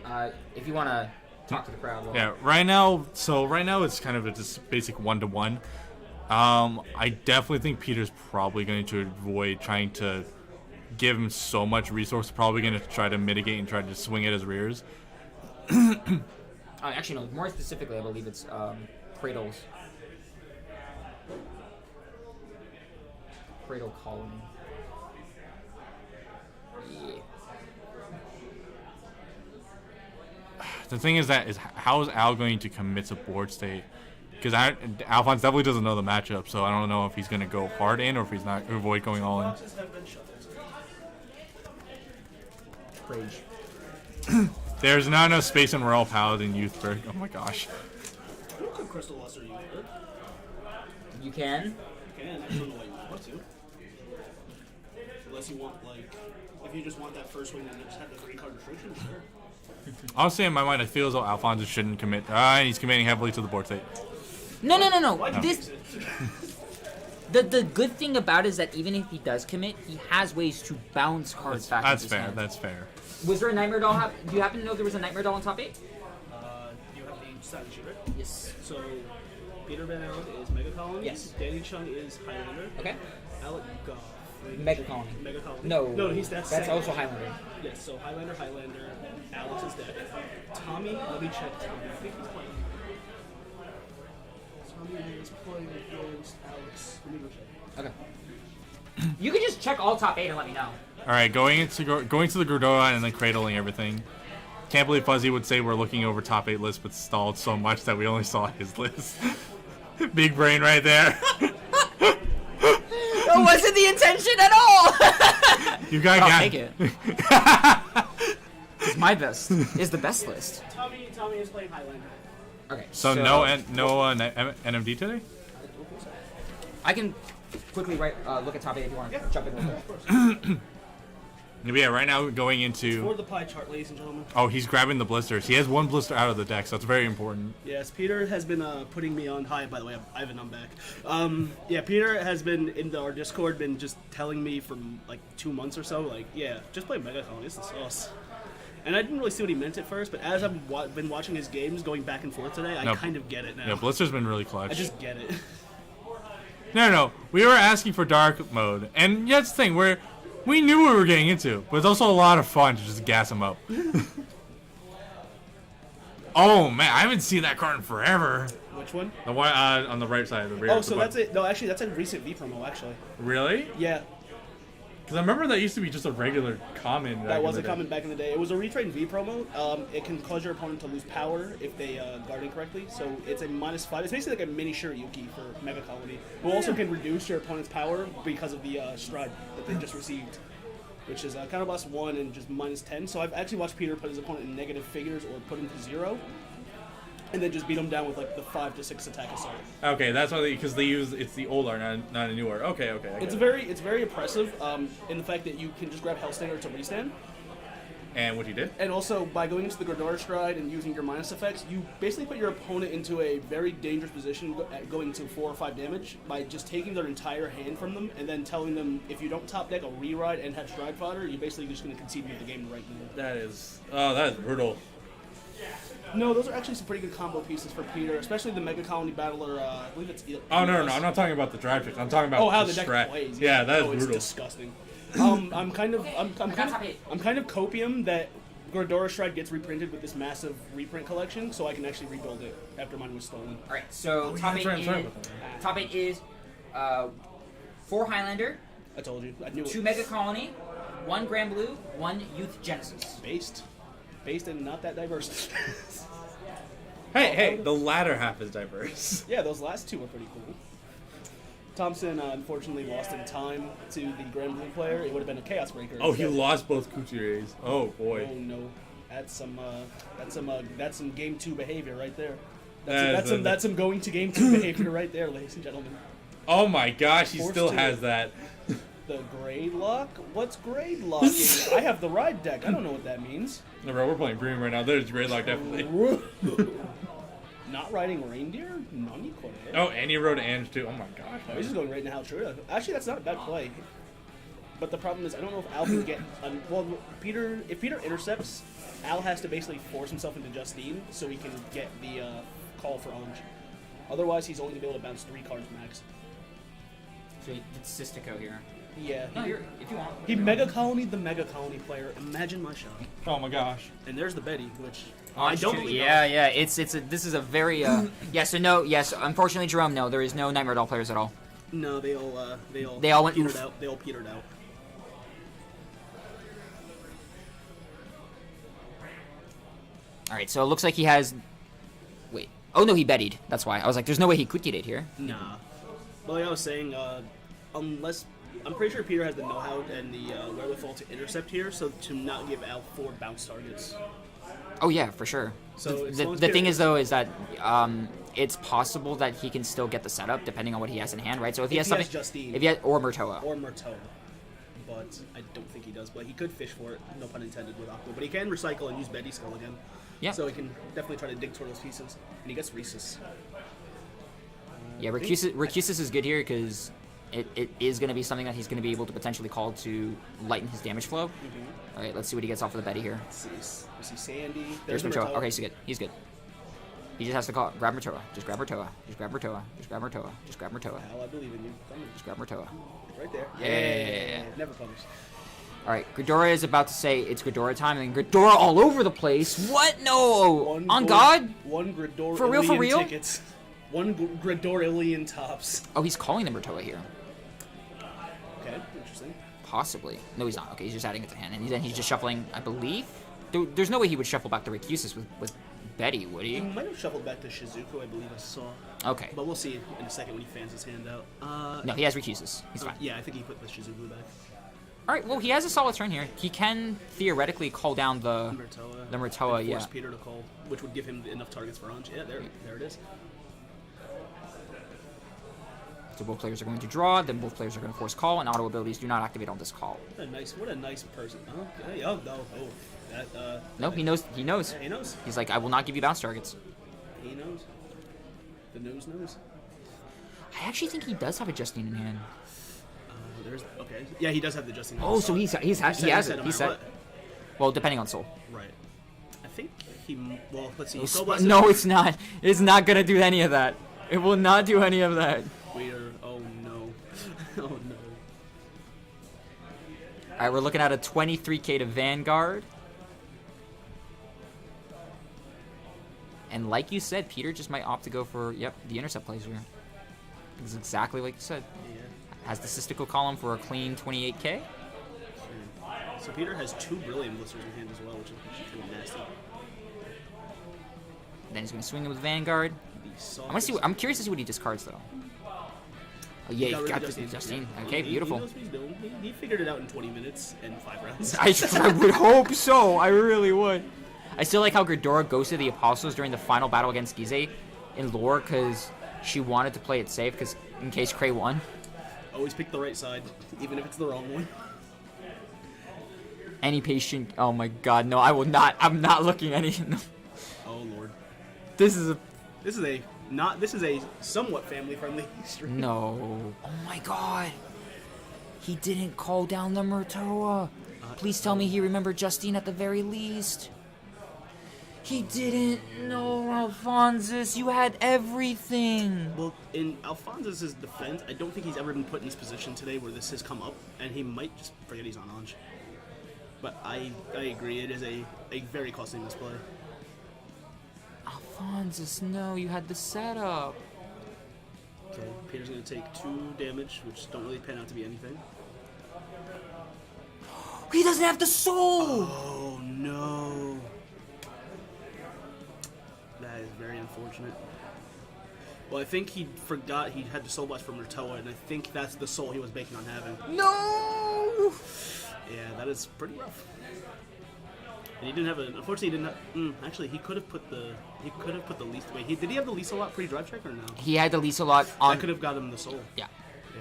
Alright, if you wanna talk to the crowd. Well, Yeah, right now it's kind of a just basic 1-to-1. I definitely think Peter's probably going to avoid trying to give him so much resource. Probably going to try to mitigate and try to swing at his rears. actually, no, more specifically, I believe it's Cradle's. Cradle Colony. Yeah. The thing is how is Al going to commit to board state? Because Alphonse definitely doesn't know the matchup, so I don't know if he's going to go hard in or if he's not avoid going all in. Boxes have been shuffled. Rage. There's not enough space in Royal Paladin Youthberg. Oh my gosh. You could Crystal Luster you could. You can. You can. I don't know why you want to. Unless you want, like, if you just want that first wing and you just have the 3-card restriction, sure. Honestly, in my mind, I feel as though Alfonso shouldn't commit. And he's committing heavily to the board state. No. Why'd you This. fix it? The good thing about it is that even if he does commit, he has ways to bounce cards back. That's into his fair. hand. That's fair. Was there a Nightmare Doll? Do you happen to know there was a Nightmare Doll on top 8? You have the silent shooter. Yes. So, Peter Van Allen is Mega Colony. Yes. Danny Chung is Highlander. Okay. Alec Goff. Mega Colony. Mega Colony. No. No, that's second. also Highlander. Yes, so Highlander, Alex is dead. Tommy, let me check Tommy. I think he's playing. Tommy is playing against Alex. Let me go check. Okay. You can just check all top 8 and let me know. All right, going to the Gordoa and then cradling everything. Can't believe Fuzzy would say we're looking over top 8 lists, but stalled so much that we only saw his list. Big brain right there. That wasn't the intention at all. You got. I'll take it. It's my best. Is the best list. Tommy is playing Highlander. Okay. So no NMD today. I can quickly look at top 8 if you want to jump in real quick. Yeah, right now going For into. the pie chart, ladies and gentlemen. Oh, he's grabbing the blisters. He has one blister out of the deck, so that's very important. Yes, Peter has been putting me on high. By the way, Ivan, I'm back. Yeah, Peter has been in our Discord, been just telling me for like 2 months or so, like, yeah, just play Mega Colony. It's the sauce. And I didn't really see what he meant at first, but as I've been watching his games going back and forth today, I kind of get it now. Yeah, blister's been really clutch. I just get it. No. We were asking for dark mode, and that's the thing. We knew what we were getting into, but it's also a lot of fun to just gas him up. Oh man, I haven't seen that card in forever. Which one? The one on the right side of the rear. Oh, so that's it. No, actually, that's a recent V promo, actually. Really? Yeah, Because I remember that used to be just a regular common. that was a comment back in the day. It was a retrain V promo. It can cause your opponent to lose power if they guard incorrectly. So it's a -5. It's basically like a mini Shiryuki for Mega Colony. Who also can reduce your opponent's power because of the stride that they just received, which is counterblast 1 and just -10. So I've actually watched Peter put his opponent in negative figures or put him to 0, and then just beat him down with like the 5 to 6 attack assault. Okay, that's why because they use it's the old art, not a new art. Okay. I It's get it. very oppressive in the fact that you can just grab Hellstinger to restand. And what he did? And also, by going into the Gordora Stride and using your minus effects, you basically put your opponent into a very dangerous position going to 4 or 5 damage by just taking their entire hand from them and then telling them if you don't top deck a rewrite and have Stride Fodder, you're basically just going to concede with the game right now. That is brutal. No, those are actually some pretty good combo pieces for Peter, especially the Mega Colony Battler. I believe it's. Oh no, I'm not talking about the drive trick. I'm talking about how the deck strat. plays. Yeah, that is it's brutal. disgusting. I'm kind of copium that Gordora Stride gets reprinted with this massive reprint collection, so I can actually rebuild it after mine was stolen. All right. So top 8 is 4 Highlander, I told you. I knew 2 it. Mega Colony, 1 Grand Blue, 1 Youth Genesis. Based and not that diverse. Hey, the latter half is diverse. Yeah, those last 2 were pretty cool. Thompson unfortunately lost in time to the Grand Blue player. It would have been a Chaos Breaker. Oh, he instead. lost both couturiers. Oh boy. Oh no, that's some game 2 behavior right there. That is That's some going to game 2 behavior right there, ladies and gentlemen. Oh my gosh, he Forced still to. has that. The grade lock? What's grade locking? I have the ride deck. I don't know what that means. No, bro, we're playing green right now. There's Greylock definitely. Not riding reindeer? Nani kore? Oh, and he rode Ange too. Oh my gosh. Oh, he's just going right now. True. Actually, that's not a bad play. But the problem is, I don't know if Al can get. If Peter intercepts, Al has to basically force himself into Justine so he can get the call for Ange. Otherwise, he's only going to be able to bounce 3 cards max. So it's Sistico here. Yeah. No, if you want. He Mega Colony the Mega Colony player. Imagine my shot. Oh my gosh. And there's the Betty, which I don't believe. Yeah. This is a very yes and no. Yes, unfortunately, Jerome. No, there is no Nightmare Doll players at all. No, they all went petered oof. out. They all petered out. All right, so it looks like he has. Wait. Oh no, he bettied. That's why I was like, "There's no way he could get it here." Nah. Well, like I was saying, unless I'm pretty sure Peter has the know-how and the wherewithal to intercept here, so to not give out 4 bounce targets. Oh yeah, for sure. So as the long as the Peter thing gets- is though is that it's possible that he can still get the setup depending on what he has in hand, right? So if he has he has something, Justine. if he has, or Murtoa. or Murtoa. But I don't think he does. But he could fish for it, no pun intended, with Aqua. But he can recycle and use Betty Skull again. Yeah. So he can definitely try to dig toward those pieces. And he gets Rhesus. Yeah, Recusis is good here because it is going to be something that he's going to be able to potentially call to lighten his damage flow. All right, let's see what he gets off of the Betty here. Let's see Sandy. There's the Murtoa. Okay, he's good. He's good. He just has to call. Grab Murtoa. Just grab Murtoa. Just grab Murtoa. Just grab Murtoa. Just grab Murtoa. Al, I believe in you. Come on. Just grab Murtoa. Right there. Yeah. Never punished. All right, Ghidorah is about to say it's Ghidorah time, and Ghidorah all over the place. What? No. On God? One Gridor For real, for real? tickets. One Gridorillion tops. Oh, he's calling the Murtoa here. Okay, interesting. Possibly. No, he's not. Okay, he's just adding it to hand, and then he's just shuffling, I believe. There's no way he would shuffle back the Recusis with Betty, would He he? might have shuffled back to Shizuku, I believe I saw. Okay. But we'll see in a second when he fans his hand out. No, he has Recusis. He's fine. Yeah, I think he put the Shizuku back. All right, well, he has a solid turn here. He can theoretically call down the Murtoa. Murtoa, And yeah. force Peter to call, which would give him enough targets for Anj. Yeah, there it is. So both players are going to draw, then both players are going to force call, and auto abilities do not activate on this call. What a nice person. Okay. Oh no. Oh, that. No, he knows. He knows. Yeah, he knows. He's like, I will not give you bounce targets. He knows. The nose knows. I actually think he does have a Justine in hand. There's okay. Yeah, he does have the Justin. Oh, so he has it. No He matter said. what. Well, depending on soul. Right. I think he. Well, let's see. No, Soul Blast- no, it's not. It's not gonna do any of that. It will not do any of that. Waiter. Oh no. Oh no. All right, we're looking at a 23k to Vanguard. And like you said, Peter just might opt to go for, the intercept plays here. It's exactly like you said. Yeah. Has the Cystical Column for a clean 28k. So Peter has 2 Brilliant Blisters in hand as well, which is kind of nasty. Then he's going to swing it with Vanguard. I'm curious to see what he discards, though. Oh, yeah, he got the Justine. Okay, beautiful. He knows what he's doing. He figured it out in 20 minutes and 5 rounds. I would hope so. I really would. I still like how Ghidorah ghosted the Apostles during the final battle against Gize in lore because she wanted to play it safe because in case Cray won. Always pick the right side, even if it's the wrong one. Any patient. Oh my god, no, I will not. I'm not looking any. No. Oh lord. This is a. This is a somewhat family-friendly stream. No. Oh my god. He didn't call down the Murtoa. Please tell me he remembered Justine at the very least. He didn't. No, Alphonsus, you had everything. Well, in Alphonsus' defense, I don't think he's ever been put in this position today where this has come up, and he might just forget he's on Anj. But I agree, it is a very costly misplay. Alphonsus, no, you had the setup. Okay, Peter's gonna take 2 damage, which don't really pan out to be anything. He doesn't have the soul! Oh no. That is very unfortunate. Well, I think he forgot he had the Soul Blast from Murtoa, and I think that's the soul he was banking on having. No! Yeah, that is pretty rough. And he didn't have a. Unfortunately, he didn't have. Actually, he could have put the. He could have put the least. Wait, did he have the least a lot pre-drive check or no? He had the Lisa lot on. That could have got him the soul. Yeah. Yeah.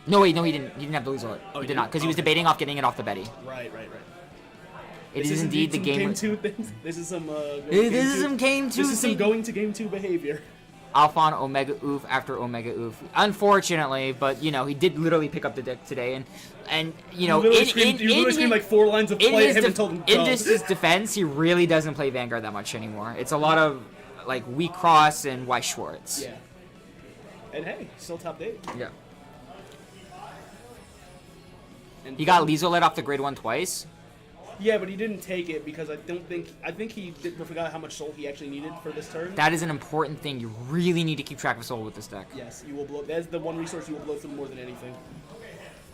No, wait, no, he didn't. He didn't have the Lisa lot. Oh, he he did not, didn't? because he was Okay. debating off getting it off the Betty. Right. It is indeed the some game. 2 things. This is some. This is some game 2. This is some going to game 2 behavior. Alphon Omega Oof after Omega Oof. Unfortunately, but he did literally pick up the deck today, and You literally screamed like 4 lines of play at him and told him in go. his defense, he really doesn't play Vanguard that much anymore. It's a lot of like weak cross and Weiss Schwartz. Yeah. And hey, still top 8. Yeah. And He got Lizo let off the grade 1 twice. Yeah, but he didn't take it because I think he forgot how much soul he actually needed for this turn. That is an important thing. You really need to keep track of soul with this deck. Yes, you will blow. That's the one resource you will blow through more than anything.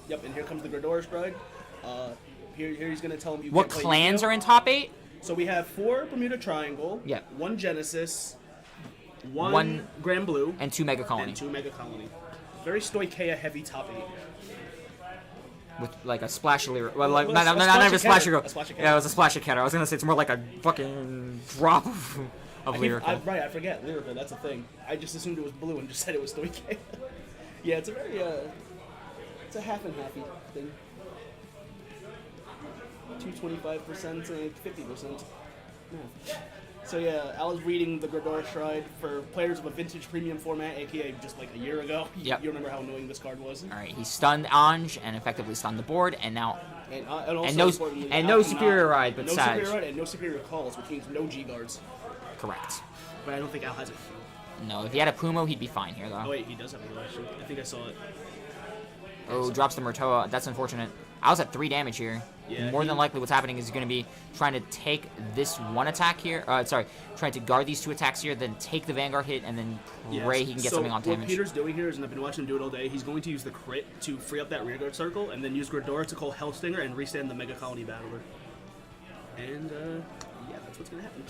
Yep, and here comes the Gridorah Scribe. Here he's gonna tell him you What can't play clans Yu-Gi-Oh. are in top 8? So we have 4 Bermuda Triangle. Yeah. 1 Genesis. 1 One- Grand Blue. And 2 Mega Colony. And 2 Mega Colony. Very Stoikea heavy top 8. With like a splash of lyric. Well, like Well, not a even splash splash of of Keter. A splash of Yeah, it was a Keter. splash of Keter. I was gonna say it's more like a fucking drop of lyrical. Right, I forget. Lyrical, that's a thing. I just assumed it was blue and just said it was Stoikea. Yeah, it's a very, it's a half and halfy thing. 225% and 50%. Yeah. So yeah, I was reading the Gridor Shrine for players of a vintage premium format, aka just like a year ago. Yep. You remember how annoying this card was? All right, he stunned Anj and effectively stunned the board, and now And also And no- importantly, and no not- superior ride, but no Sag. superior ride and no superior calls, which means no G guards. correct. But I don't think Al has it. No, if he had a Pumo, he'd be fine here Oh though. wait, he does have a actually. I think I saw it. Oh, drops the Murtoa. That's unfortunate. Al's at 3 damage here. Yeah, More he- than likely, what's happening is he's going to be trying to take this one attack here. Trying to guard these 2 attacks here, then take the Vanguard hit, and then pray he can get so something on what damage. Peter's doing here is, and I've been watching him do it all day, he's going to use the crit to free up that rearguard circle, and then use Gridora to call Hellstinger and restand the Mega Colony Battler. And, yeah, that's what's going to happen.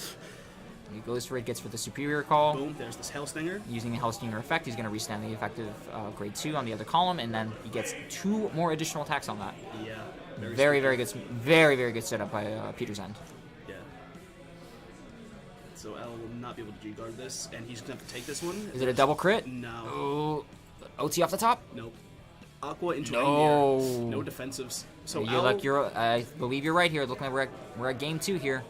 He goes for it, gets for the superior call. Boom, there's this Hellstinger. Using the Hellstinger effect, he's going to restand the effective grade 2 on the other column, and then he gets 2 more additional attacks on that. Yeah. Very, very good. Very, very good setup by Peter's end. Yeah. So Al will not be able to G-guard this, and he's going to have to take this one. Is it a double crit? No. Oh, OT off the top? Nope. Aqua into No. Rainier. No defensives. So You're Al, like I believe you're right here. Looking like we're at game 2 here.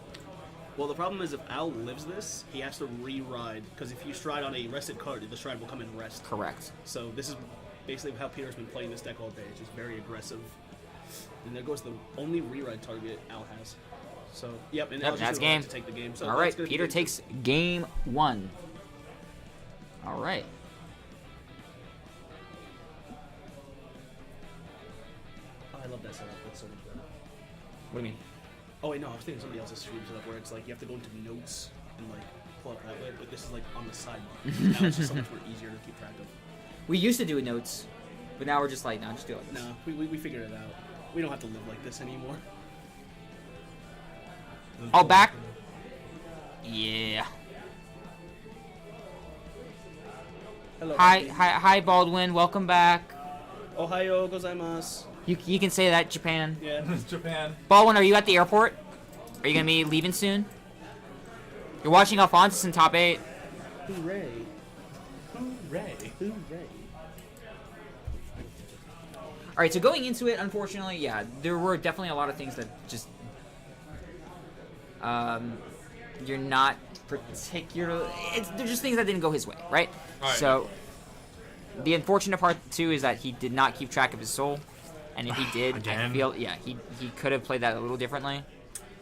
well, the problem is if Al lives this, he has to re-ride, because if you stride on a rested card, the stride will come in rest. Correct. So this is basically how Peter's been playing this deck all day. It's just very aggressive. And there goes the only re-ride target Al has. So, yep, and Yep, Al's that's just gonna game. to take the game. So All that's right, gonna be Peter game takes game 1. All right. Oh, I love that setup. That's so much better. What do you mean? Oh wait, no, I was thinking somebody else's stream setup where it's like you have to go into notes and like pull it that way, but this is like on the side. Now it's just so much more easier to keep track of. We used to do notes, but now we're just like, no, just do it like this. No, we figured it out. We don't have to live like this anymore. Oh, back. Yeah. Hello. Hi, Becky. hi, Baldwin. Welcome back. Ohayo gozaimasu. You can say that, Japan. Yeah. It's Japan. Baldwin, are you at the airport? Are you gonna be leaving soon? You're watching Alphonsus in top 8. Hooray. Hooray. Hooray. All right, so going into it, unfortunately, yeah, there were definitely a lot of things that just you're not particularly. They're just things that didn't go his way, right? All right. So the unfortunate part too is that he did not keep track of his soul, and if he did, I Again? feel he could have played that a little differently.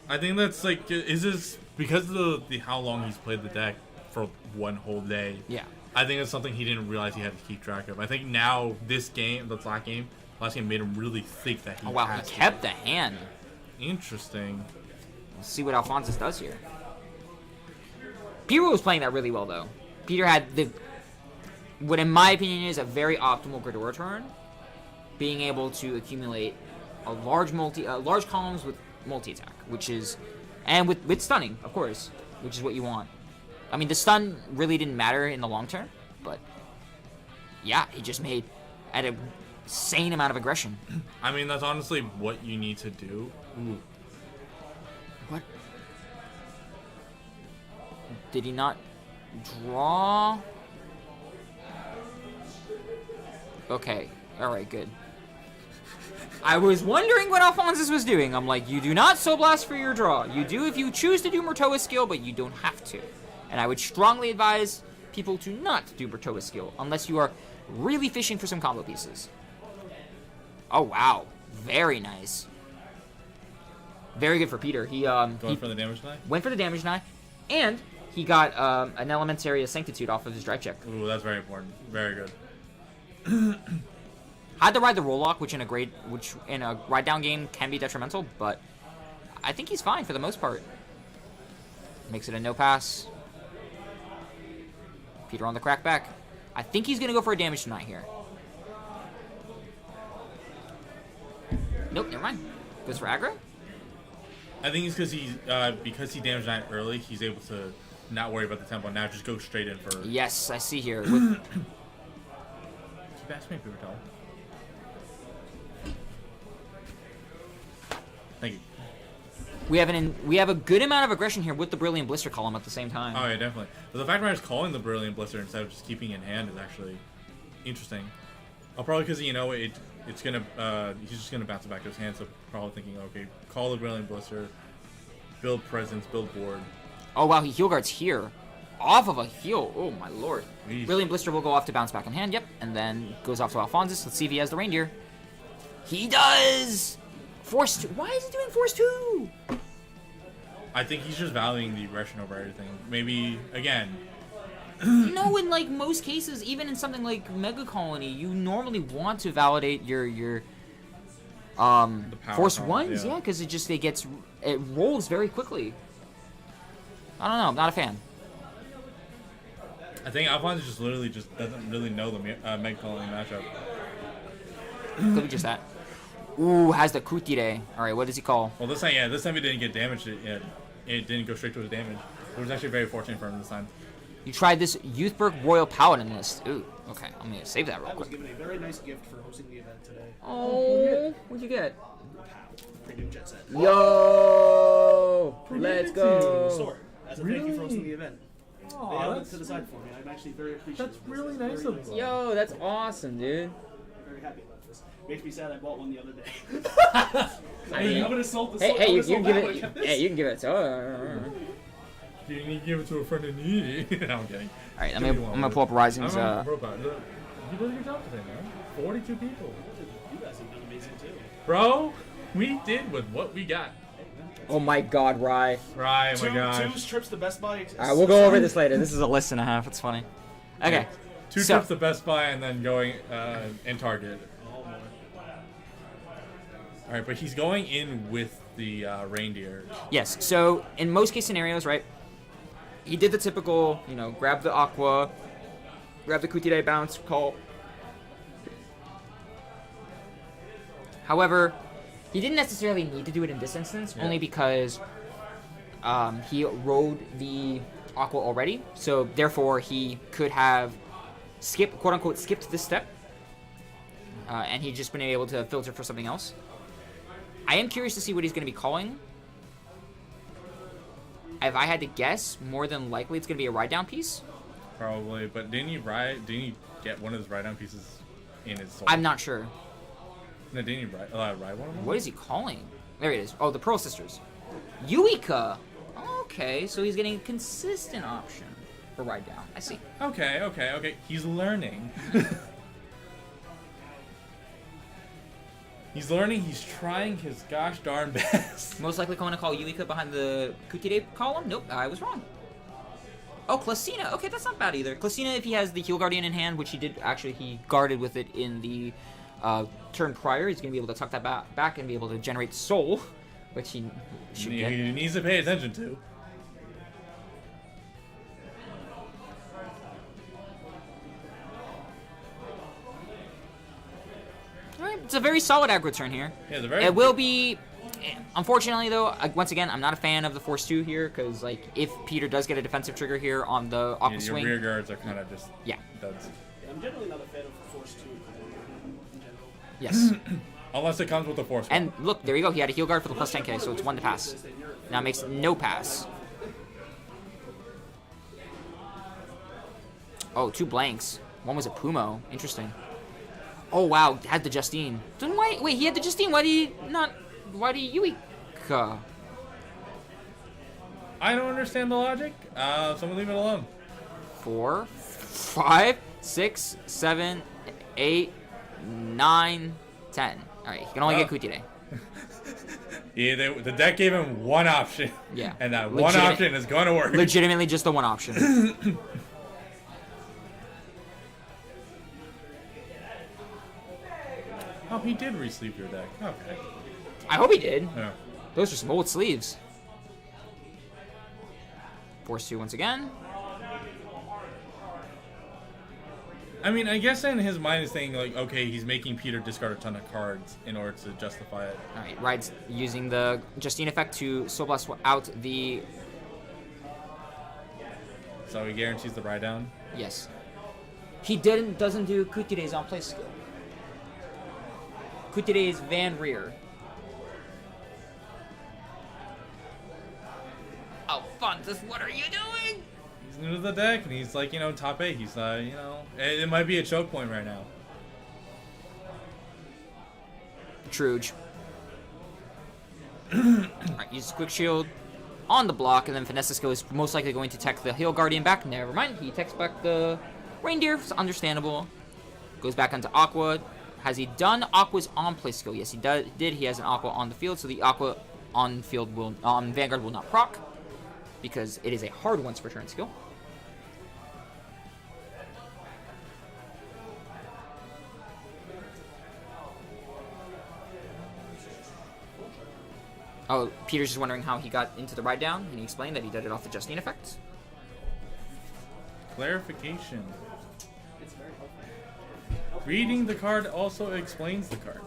I think that's like, is this because of the how long he's played the deck for one whole day? Yeah. I think it's something he didn't realize he had to keep track of. I think now this game, the last game made him really think that he. Oh wow, he has to. kept the hand. Interesting. Let's see what Alphonsus does here. Peter was playing that really well though. Peter had what in my opinion is a very optimal Gridor turn, being able to accumulate a large columns with multi-attack, which is, and with stunning, of course, which is what you want. I mean, the stun really didn't matter in the long term, but yeah, he just made at an insane amount of aggression. I mean, that's honestly what you need to do. Ooh. What? Did he not draw? Okay. Alright, good. I was wondering what Alphonsus was doing. I'm like, you do not Soul Blast for your draw. You do if you choose to do Murtoa's skill, but you don't have to. And I would strongly advise people to not do Murtoa's skill, unless you are really fishing for some combo pieces. Oh, wow. Very nice. Very good for Peter. He Going for the damage knife? went for the damage knife, and he got an Elementary of Sanctitude off of his drive check. Ooh, that's very important. Very good. Had to ride the roll lock, which in a ride down game can be detrimental, but I think he's fine for the most part. Makes it a no pass. Peter on the crack back. I think he's gonna go for a damage tonight here. Nope, never mind. Goes for aggro. I think it's because he damaged Knight early, he's able to not worry about the tempo. Now just go straight in for. Yes, I see here. With Pass me, paper towel. Thank you. We have a good amount of aggression here with the Brilliant Blister column at the same time. Oh yeah, definitely. But the fact that I was calling the Brilliant Blister instead of just keeping it in hand is actually interesting. Probably because it's gonna he's just gonna bounce it back to his hand. So probably thinking, okay, call the Brilliant Blister, build presence, build board. Oh wow, he heal guards here, off of a heal. Oh my lord. Jeez. Brilliant Blister will go off to bounce back in hand. Yep, and then goes off to Alphonsus. Let's see if he has the reindeer. He does. Force 2. Why is he doing Force 2? I think he's just valuing the aggression over everything. Maybe again. No, in like most cases, even in something like Mega Colony, you normally want to validate your Force columns, 1s, yeah, because it rolls very quickly. I don't know, I'm not a fan. I think Alphonse just literally just doesn't really know the Mega Colony matchup. Could be just that. Ooh, has the Kutire. Alright, what does he call? Well, this time he didn't get damaged yet. It didn't go straight to his damage. It was actually very fortunate for him this time. You tried this Youthberg Royal Paladin list. Ooh, okay, I'm gonna save that real I was quick. given a very nice gift for hosting the event today. Oh, what'd you get? Premium jet set. Yo! Let's go! Store, as a thank you for hosting the event. Aw, They held it that's- to the side for me. I'm actually very appreciative. That's of this. really It's nice very of them. Yo, that's awesome, dude. I'm very happy about this. Makes me sad I bought one the other day. I mean, I'm gonna sold the hey, you sold can give that one it. like this. Hey, you can give it to. You need to give it to a friend in need. No, I'm kidding. All right, I'm gonna pull up Rising's. You did a good job today, man. 42 people. You guys have done amazing too. Bro, we did with what we got. Oh my God, Rye. Right, oh my gosh. Two trips to Best Buy. All right, we'll go over this later. This is a list and a half. It's funny. Okay. Two so- trips to Best Buy and then going in Target. All right, but he's going in with the reindeer. Yes. So in most case scenarios, right? He did the typical, grab the Aqua, grab the Kutire bounce, call. However, he didn't necessarily need to do it in this instance, only because he rode the Aqua already. So therefore, he could have quote unquote, skipped this step, and he'd just been able to filter for something else. I am curious to see what he's going to be calling. If I had to guess, more than likely it's going to be a ride down piece. Probably, but didn't he get one of his ride down pieces in his soul? I'm not sure. No, didn't he ride one of them? What is he calling? There he is. Oh, the Pearl Sisters. Yuika! Okay, so he's getting a consistent option for ride down. I see. Okay. He's learning. He's learning. He's trying his gosh darn best. Most likely going to call Yuika behind the Kutire column? Nope, I was wrong. Oh, Klasina. Okay, that's not bad either. Klasina, if he has the Heal Guardian in hand, which he did, actually, he guarded with it in the turn prior, he's going to be able to tuck that back and be able to generate Soul, which he should get. He needs to pay attention to. Alright, it's a very solid aggro turn here. Yeah, the very. It will be... Unfortunately, though, once again, I'm not a fan of the Force 2 here, because, if Peter does get a defensive trigger here on the Aqua Your Swing... rear guards are kind of just Yeah. duds. I'm generally not a fan of Force 2 in general. Yes. Unless it comes with the force. And look, there you go. He had a heal guard for the plus 10k, so it's 1 to pass. Now it makes no pass. Oh, 2 blanks. One was a Pumo. Interesting. Oh, wow. Had the Justine. Then why... Wait, he had the Justine. Why do you not... Why do you Yuika? I don't understand the logic. Someone leave it alone. 4, 5, 6, 7, 8, 9, 10. Alright, he can only get Kutire. Yeah, the deck gave him one option. Yeah. And that one option is going to work. Legitimately just the one option. Oh, he did re-sleeve your deck. Okay. I hope he did. Yeah. Those are some old sleeves. Force 2 once again. I mean, I guess in his mind is saying, okay, he's making Peter discard a ton of cards in order to justify it. Alright, rides using the Justine effect to Soul Blast out the... So he guarantees the ride down. Yes. He doesn't do Kutire's on play skill. Kutire is Van Rear. Oh, Fontus, what are you doing? He's new to the deck, and he's like, top 8. He's, it might be a choke point right now. Truge. Alright, use Quick Shield on the block, and then Finesisco is most likely going to tech the Hill Guardian back. Never mind, he techs back the Reindeer. It's understandable. Goes back onto Aqua. Has he done Aqua's on-play skill? Yes, he did. He has an Aqua on the field, so the Aqua on field will Vanguard will not proc, because it is a hard once per turn skill. Oh, Peter's just wondering how he got into the ride down, and he explained that he did it off the Justine effect. Clarification. Reading the card also explains the card.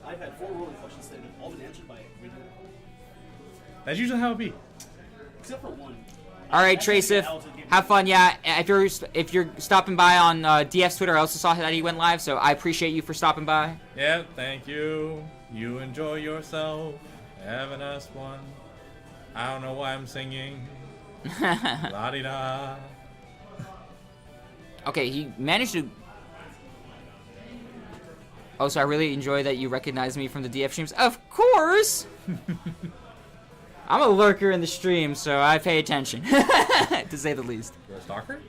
I've had 4 rolling questions that have all been answered by reading. That's usually how it be. Except for one. All right, Tracif, have fun. Yeah, if you're stopping by on DF's Twitter, I also saw that he went live, so I appreciate you for stopping by. Yeah, thank you. You enjoy yourself. Have a nice one. I don't know why I'm singing. La-di-da. Okay, he managed to... Oh, so I really enjoy that you recognize me from the DF streams. Of course! I'm a lurker in the stream, so I pay attention, to say the least. You're a stalker?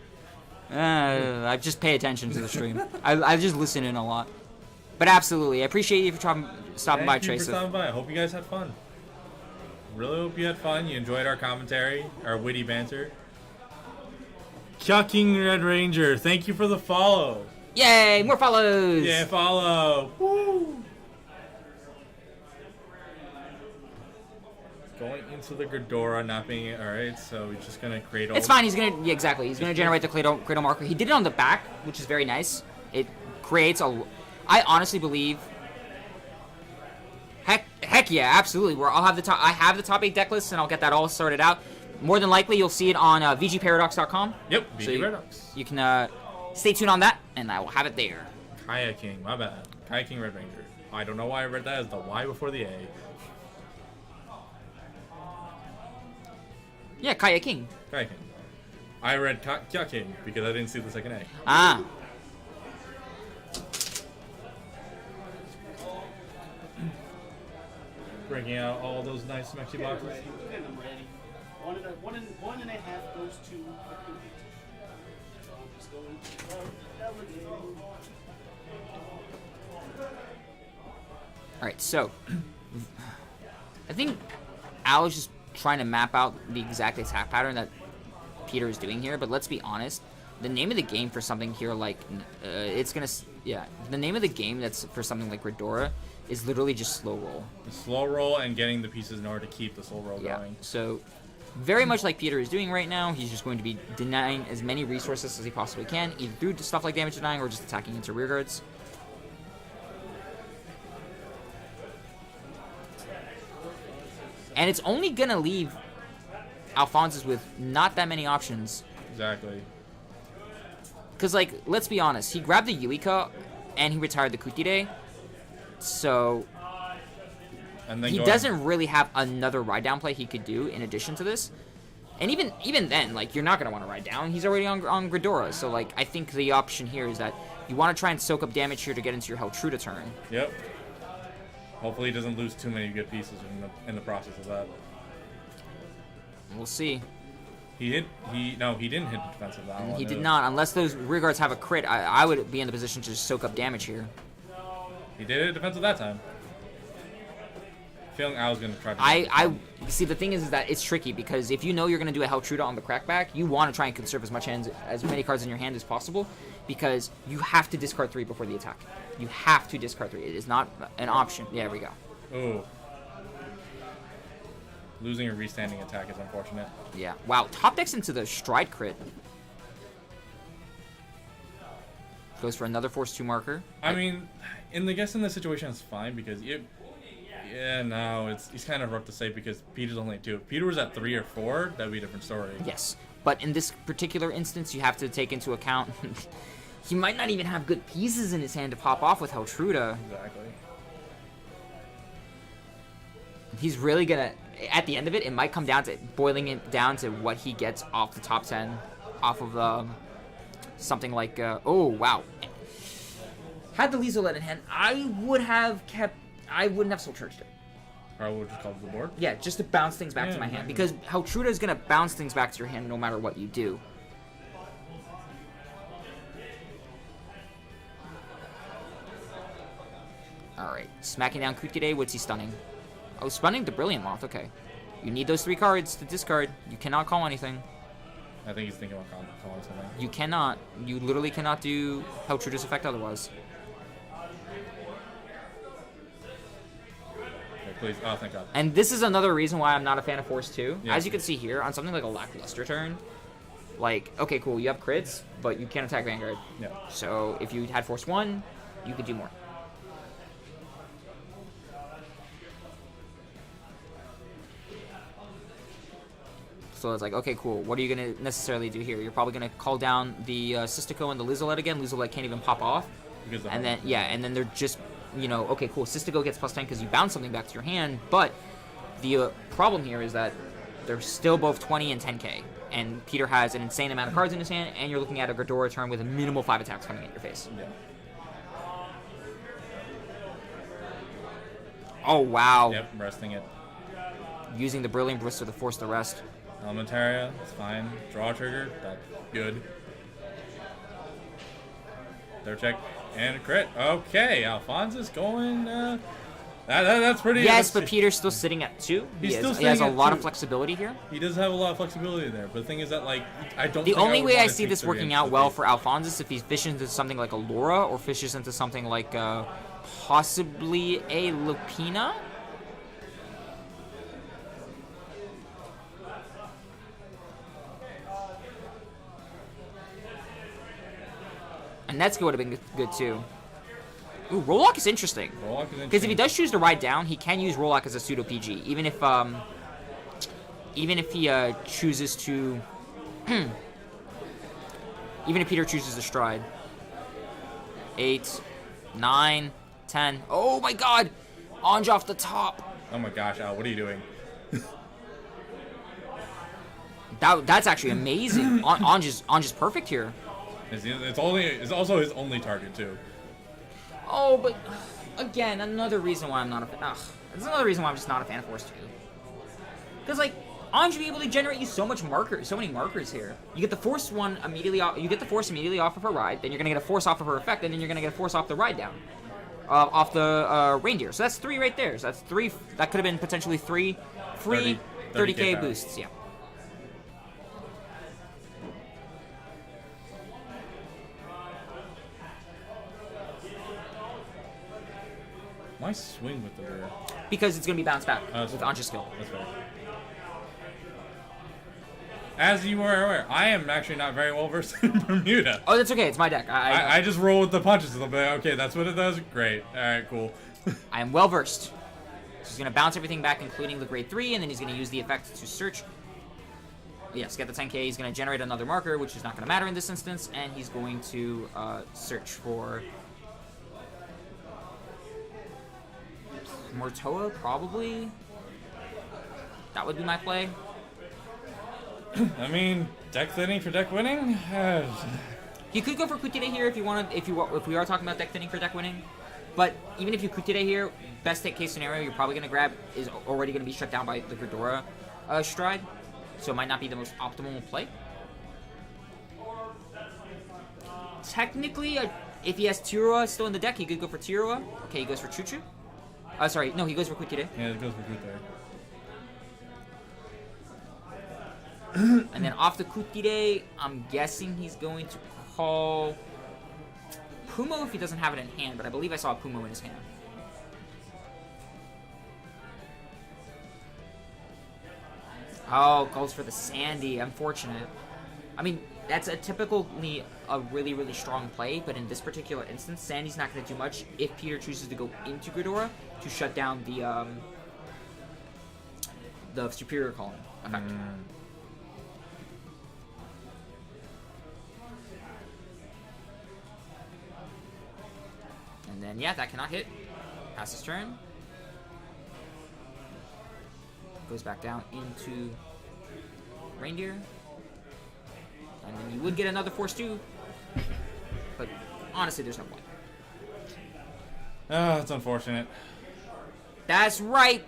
I just pay attention to the stream. I just listen in a lot. But absolutely, I appreciate you for stopping by, Thank you for Tracer. stopping by. I hope you guys had fun. Really hope you had fun. You enjoyed our commentary, our witty banter. King Red Ranger, thank you for the follow. Yay, more follows! Yeah, follow. Woo! Going into the Ghidorah, not being alright, so he's just gonna cradle. It's fine, he's gonna, yeah, exactly. He's gonna generate the cradle marker. He did it on the back, which is very nice. It creates I honestly believe, heck yeah, absolutely. I have the top 8 deck lists, and I'll get that all sorted out. More than likely, you'll see it on VGParadox.com. Yep, so VGParadox. You can stay tuned on that, and I will have it there. Kaya King, my bad. Kaya King Red Ranger. I don't know why I read that as the Y before the A. Yeah, Kaya King. Kaya King. I read Kaya King because I didn't see the second A. Ah. Breaking out all those nice Mexi boxes. Okay, I'm ready. One and a half goes to... So I'm just going to delegating. Alright, so I think Al is just trying to map out the exact attack pattern that Peter is doing here, but let's be honest, the name of the game for something here like the name of the game that's for something like Ghidorah is literally just slow roll. The slow roll and getting the pieces in order to keep the slow roll going. So very much like Peter is doing right now, he's just going to be denying as many resources as he possibly can, either through stuff like damage denying or just attacking into rear guards. And it's only gonna leave Alphonsus with not that many options. Exactly. Because, like, let's be honest, he grabbed the Yuika and he retired the Kutire. So And then he doesn't really have another ride down play he could do in addition to this. And even then, like, you're not gonna want to ride down. He's already on Ghidorah. So, like, I think the option here is that you want to try and soak up damage here to get into your Helltruda turn. Yep. Hopefully he doesn't lose too many good pieces in the process of that. We'll see. He didn't hit the defensive that one. He did not. Unless those rear guards have a crit, I would be in the position to just soak up damage here. He did it defensive that time. Feeling I was gonna try to. I see. The thing is that it's tricky because if you know you're gonna do a Helltruda on the crackback, you want to try and conserve as many cards in your hand as possible because you have to discard 3 before the attack. You have to discard 3. It is not an option. Yeah, there we go. Ooh. Losing a restanding attack is unfortunate. Yeah. Wow. Top decks into the stride crit. Goes for another force 2 marker. I mean, in this situation, it's fine because it's kind of rough to say because Peter's only at 2. If Peter was at 3 or 4, that'd be a different story. Yes. But in this particular instance, you have to take into account He might not even have good pieces in his hand to pop off with Heltruda. Exactly. He's really gonna, at the end of it, it might come down to boiling it down to what he gets off the top 10, off of something like, oh wow. Had the Lizolet in hand, I wouldn't have Soul Charged it. Or we'll just call it the board. Yeah, just to bounce things back to my hand, because Heltruda is gonna bounce things back to your hand no matter what you do. Alright, smacking down Kukide, what's he stunning? Oh, stunning the Brilliant Moth, okay. You need those 3 cards to discard. You cannot call anything. I think he's thinking about calling something. You cannot. You literally cannot do Heltruda's effect otherwise. Okay, please. Oh, thank God. And this is another reason why I'm not a fan of Force 2. Yeah. As you can see here, on something like a lackluster turn, like, okay, cool, you have crits, but you can't attack Vanguard. Yeah. So if you had Force 1, you could do more. So it's like, okay, cool. What are you going to necessarily do here? You're probably going to call down the Sistico and the Lizolet again. Lizolet can't even pop off. And then, yeah, and then they're just, you know, okay, cool. Sistico gets +10 because you bounce something back to your hand. But the problem here is that they're still both 20 and 10k. And Peter has an insane amount of cards in his hand, and you're looking at a Ghidorah turn with a minimal 5 attacks coming at your face. Yeah. Oh, wow. Yep, resting it. Using the Brilliant Blister to force the rest. Elementaria, that's fine. Draw trigger, that's good. Third check and a crit. Okay, Alphonse's going. That's pretty. Yes, but Peter's still sitting at 2. He has a lot of flexibility here. He does have a lot of flexibility there, but the thing is that, like, I don't. The only way I see this working out well for Alphonse is if he fishes into something like a Laura or fishes into something like possibly a Lupina. And Netsuko would have been good too. Ooh, Rollock is interesting. Because if he does choose to ride down, he can use Rollock as a pseudo PG, even if he chooses to, even if Peter chooses to stride. 8, 9, 10. Oh my God, Anj off the top. Oh my gosh, Al, what are you doing? That's actually amazing. Anj is perfect here. It's also his only target too. Oh, but again, another reason why I'm not a fan. There's another reason why I'm just not a fan of Force 2. Because like, Anj will be able to generate you so many markers here. You get the Force one immediately off. You get the Force immediately off of her ride. Then you're gonna get a Force off of her effect. And then you're gonna get a Force off the ride down, off the reindeer. So that's 3 right there. So that's 3. That could have been potentially 3 free 30k boosts. Yeah. Why swing with the rear? Because it's going to be bounced back with Anja's skill. That's fair. As you were aware, I am actually not very well versed in Bermuda. Oh, that's okay. It's my deck. I just roll with the punches a little bit. Okay, that's what it does. Great. All right, cool. I am well versed. So he's going to bounce everything back, including the grade 3, and then he's going to use the effect to search. Yes, get the 10k. He's going to generate another marker, which is not going to matter in this instance, and he's going to search for Mortoa, probably. That would be my play. I mean, deck thinning for deck winning. You could go for Kutide here if you wanted. If we are talking about deck thinning for deck winning, but even if you Kutide here, best case scenario you're probably gonna grab is already gonna be shut down by the Ghidorah stride, so it might not be the most optimal play. Technically, if he has Tirua still in the deck, he could go for Tirua. Okay, he goes for Chuchu. Sorry, no, he goes for Kutide. Yeah, it goes for Kutide. And then off the Kutide, I'm guessing he's going to call Pumo if he doesn't have it in hand, but I believe I saw a Pumo in his hand. Oh, goes for the Sandy. Unfortunate. I mean, that's typically a really, really strong play, but in this particular instance, Sandy's not going to do much if Peter chooses to go into Ghidorah to shut down the Superior Column effect. And yeah, that cannot hit. Pass his turn. Goes back down into Reindeer. And then you would get another Force 2. But honestly, there's no point. Oh, it's unfortunate. That's right.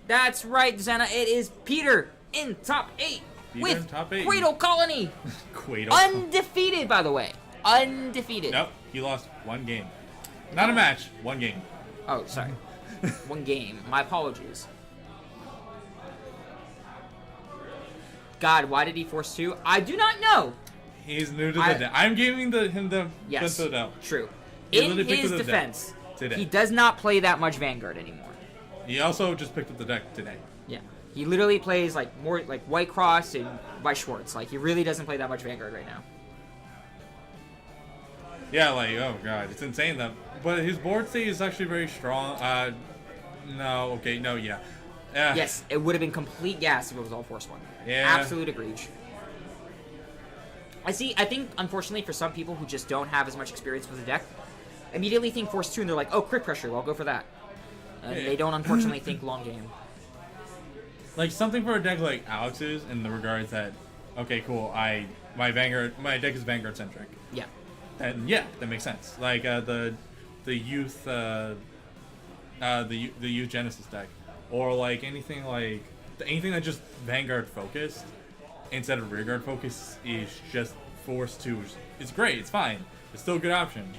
That's right, Zena. It is Peter in top 8 with in top 8. Cradle Colony. Quaidle. Undefeated, by the way. Undefeated. Nope, he lost one game. Not a match, one game. Oh, sorry. One game. My apologies. God, why did he force 2? I do not know. He's new to the deck. I'm giving him the Yes, benefit of the doubt. true. He In literally picked his up the deck defense, today. he does not play that much Vanguard anymore. He also just picked up the deck today. Yeah. He literally plays like more like White Cross and White Schwartz. Like he really doesn't play that much Vanguard right now. Yeah, like, oh god, it's insane that. But his board state is actually very strong. No, okay, no, yeah. Yes, it would have been complete gas if it was all Force 1. Yeah. Absolute agreed. I think, unfortunately, for some people who just don't have as much experience with the deck, immediately think Force 2 and they're like, oh, crit pressure, well, I'll go for that. And they don't, unfortunately, think long game. Like, something for a deck like Alex's in the regards that, okay, cool, my deck is Vanguard-centric. Yeah. And yeah, that makes sense. Like, the youth Genesis deck. Or, like, anything that just Vanguard focused instead of Rearguard focused is just Force 2. It's great, it's fine. It's still a good option.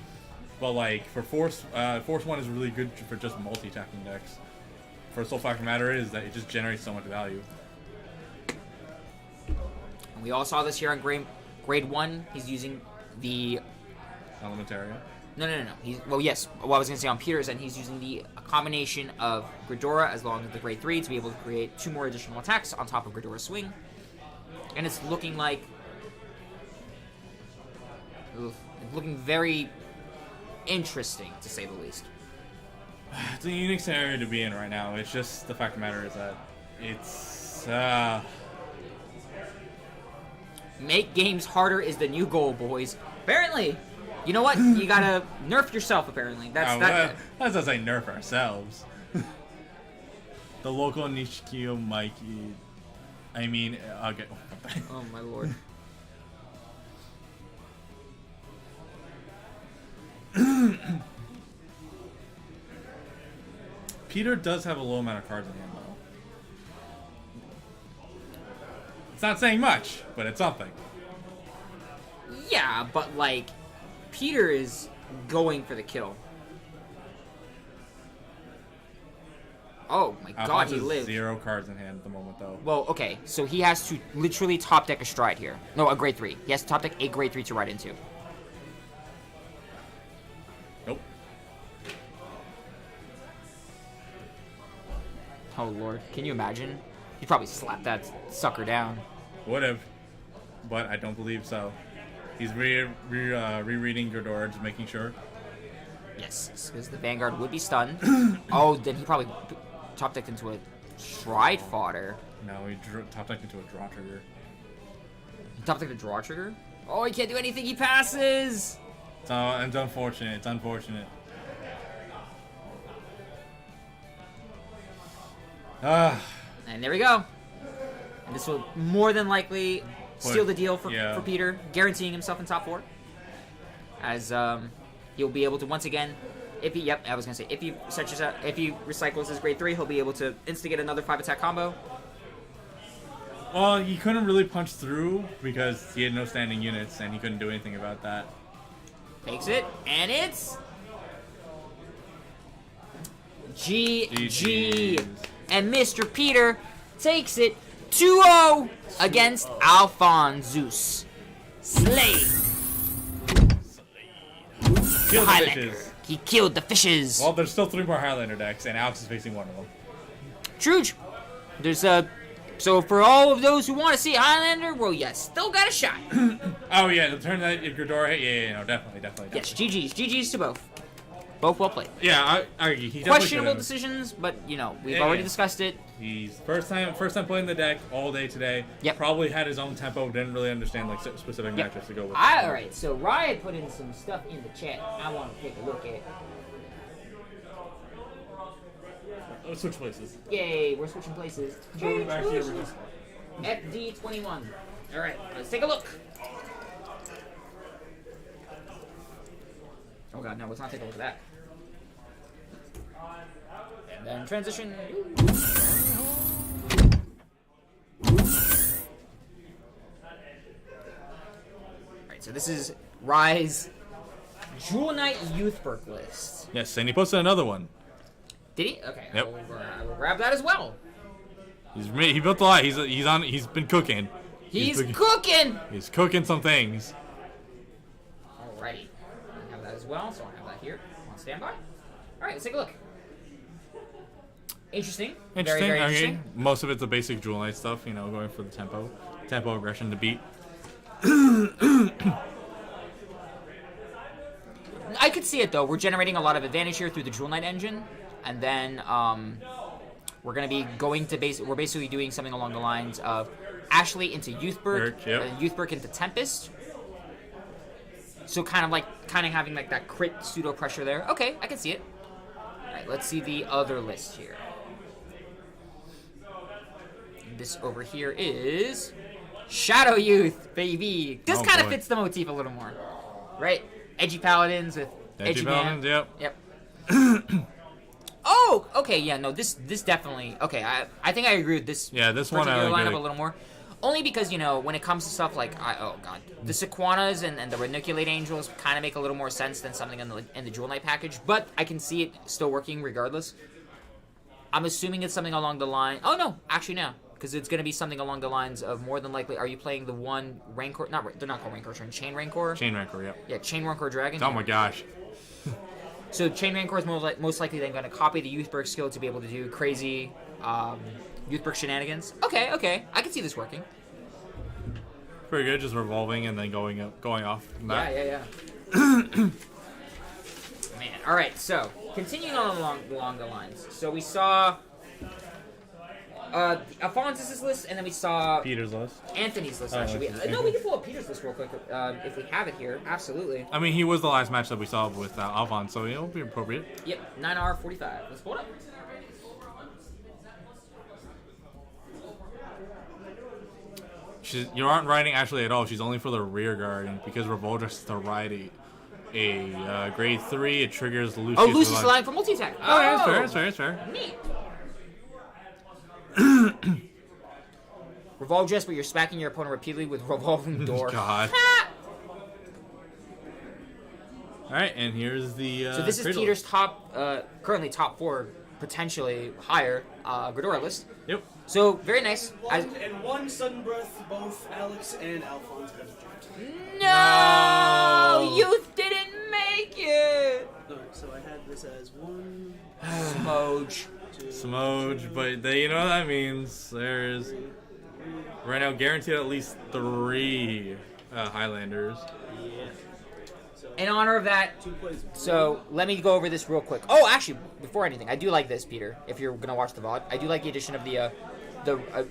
But, like, for Force 1 is really good for just multi-attacking decks. For the sole fact of the matter is that it just generates so much value. And we all saw this here on grade 1. He's using the... Elementaria. No. Well, yes. Well, I was going to say on Peter's end, he's using a combination of Gridora as long as the grade 3 to be able to create 2 more additional attacks on top of Gridora's swing. And it's looking like... Oof, it's looking very interesting, to say the least. It's a unique scenario to be in right now. It's just the fact of the matter is that it's... Make games harder is the new goal, boys. Apparently... You know what? You gotta nerf yourself, apparently. That's as I nerf ourselves. The local Nishikyo Mikey. I mean, okay. Oh my lord. Peter does have a low amount of cards in hand, though. It's not saying much, but it's something. Yeah, but like... Peter is going for the kill. Oh my god, he lived. 0 cards in hand at the moment, though. Well, okay, so he has to literally top deck a stride here. No, a grade 3. He has to top deck a grade 3 to ride into. Nope. Oh lord, can you imagine? He'd probably slap that sucker down. Would've, but I don't believe so. He's rereading Gridora, just making sure. Yes, because the Vanguard would be stunned. Oh, then he probably top decked into a Stride Fodder. No, he top decked into a Draw Trigger. He top decked a Draw Trigger? Oh, he can't do anything, he passes! It's unfortunate, it's unfortunate. And there we go. And this will more than likely seal the deal for Peter, guaranteeing himself in top 4. As he'll be able to once again, if he recycles his grade 3, he'll be able to instigate another 5-attack combo. Well, he couldn't really punch through because he had no standing units and he couldn't do anything about that. Takes it, and it's GG. And Mr. Peter takes it 2-0 against Alphonsus. Slay. Kill the fishes. He killed the fishes. Well, there's still 3 more Highlander decks, and Alex is facing one of them. True. There's so for all of those who want to see Highlander, well, yes, still got a shot. Oh yeah, the turn that Gridora hit. Yeah, no, definitely. Yes, GG's to both. Both well played. Yeah, I argue. He questionable decisions, but you know we've already discussed it. He's first time playing the deck all day today. Yep. Probably had his own tempo. Didn't really understand like specific matchups to go with. All right. So Riot put in some stuff in the chat. I want to take a look at. Let's switch places. Yay, we're switching places. Back to the original. FD21. All right, let's take a look. Oh god, no, let's not take a look at that. And then transition. Alright, so this is Rise Jewel Knight Youth Perk list. Yes, and he posted another one. Did he? Okay, Yep. I will grab that as well. He built a lot. He's been cooking. He's cooking! He's cooking some things. Alrighty. I have that as well, so I have that here on standby. Alright, let's take a look. Interesting. Interesting. Very, very Okay. interesting. Most of it's the basic Jewel Knight stuff, you know, going for the tempo aggression to beat. I could see it though. We're generating a lot of advantage here through the Jewel Knight engine, and then we're gonna be going to we're basically doing something along the lines of Ashley into Youthberg, Yep. Youthberg into Tempest. So kind of having like that crit pseudo pressure there. Okay, I can see it. All right, let's see the other list here. This over here is Shadow Youth, baby. This Oh, kind of boy. fits the motif a little more, right? Edgy paladins with edgy Paladins, man. yep. Oh, okay, yeah, no, this definitely. Okay, I think I agree with this. Yeah, this one I particular lineup agree. a little more. Only because, you know, when it comes to stuff like oh god, the Sequanas and the Reniculate Angels kind of make a little more sense than something in the Jewel Knight package. But I can see it still working regardless. I'm assuming it's something along the line. Oh no, actually no, because it's going to be something along the lines of more than likely. Are you playing the one Rancor? They're not called Rancor. Chain Rancor. Chain Rancor, yep. Yeah, Chain Rancor Dragon. Oh my gosh. So Chain Rancor is most likely then going to copy the Youthberg skill to be able to do crazy Youthberg shenanigans. Okay, I can see this working. Pretty good, just revolving and then going off. Yeah. Man, all right. So continuing on along the lines. So we saw Alphonse's list, and then we saw Peter's list. Anthony's list. Oh, Actually, okay. no, we can pull up Peter's list real quick if we have it here. Absolutely. I mean, he was the last match that we saw with Alphonse, so it'll be appropriate. Yep, 9R45. Let's pull it up. You aren't riding Ashley at all. She's only for the rear guard, and because Revolver is to ride a grade 3, it triggers Lucius. Oh, Lucius line for multi attack. Oh, yeah, it's fair. Neat. Revolve Jest, but you're smacking your opponent repeatedly with revolving door. God. All right, and here's the. So this is Cradle. Peter's currently top 4, potentially higher Ghidorah list. Yep. So very nice. One sudden breath, both Alex and Alphonse have jumped. No, Youth didn't make it. Alright, so I had this as 1, Smoge. 2, Smoge, but you know what that means. There's right now guaranteed at least 3 Highlanders. yeah. So In honor of that, 2 plays. so let me go over this real quick. Oh, actually, before anything, I do like this, Peter. If you're gonna watch the VOD, I do like the addition of the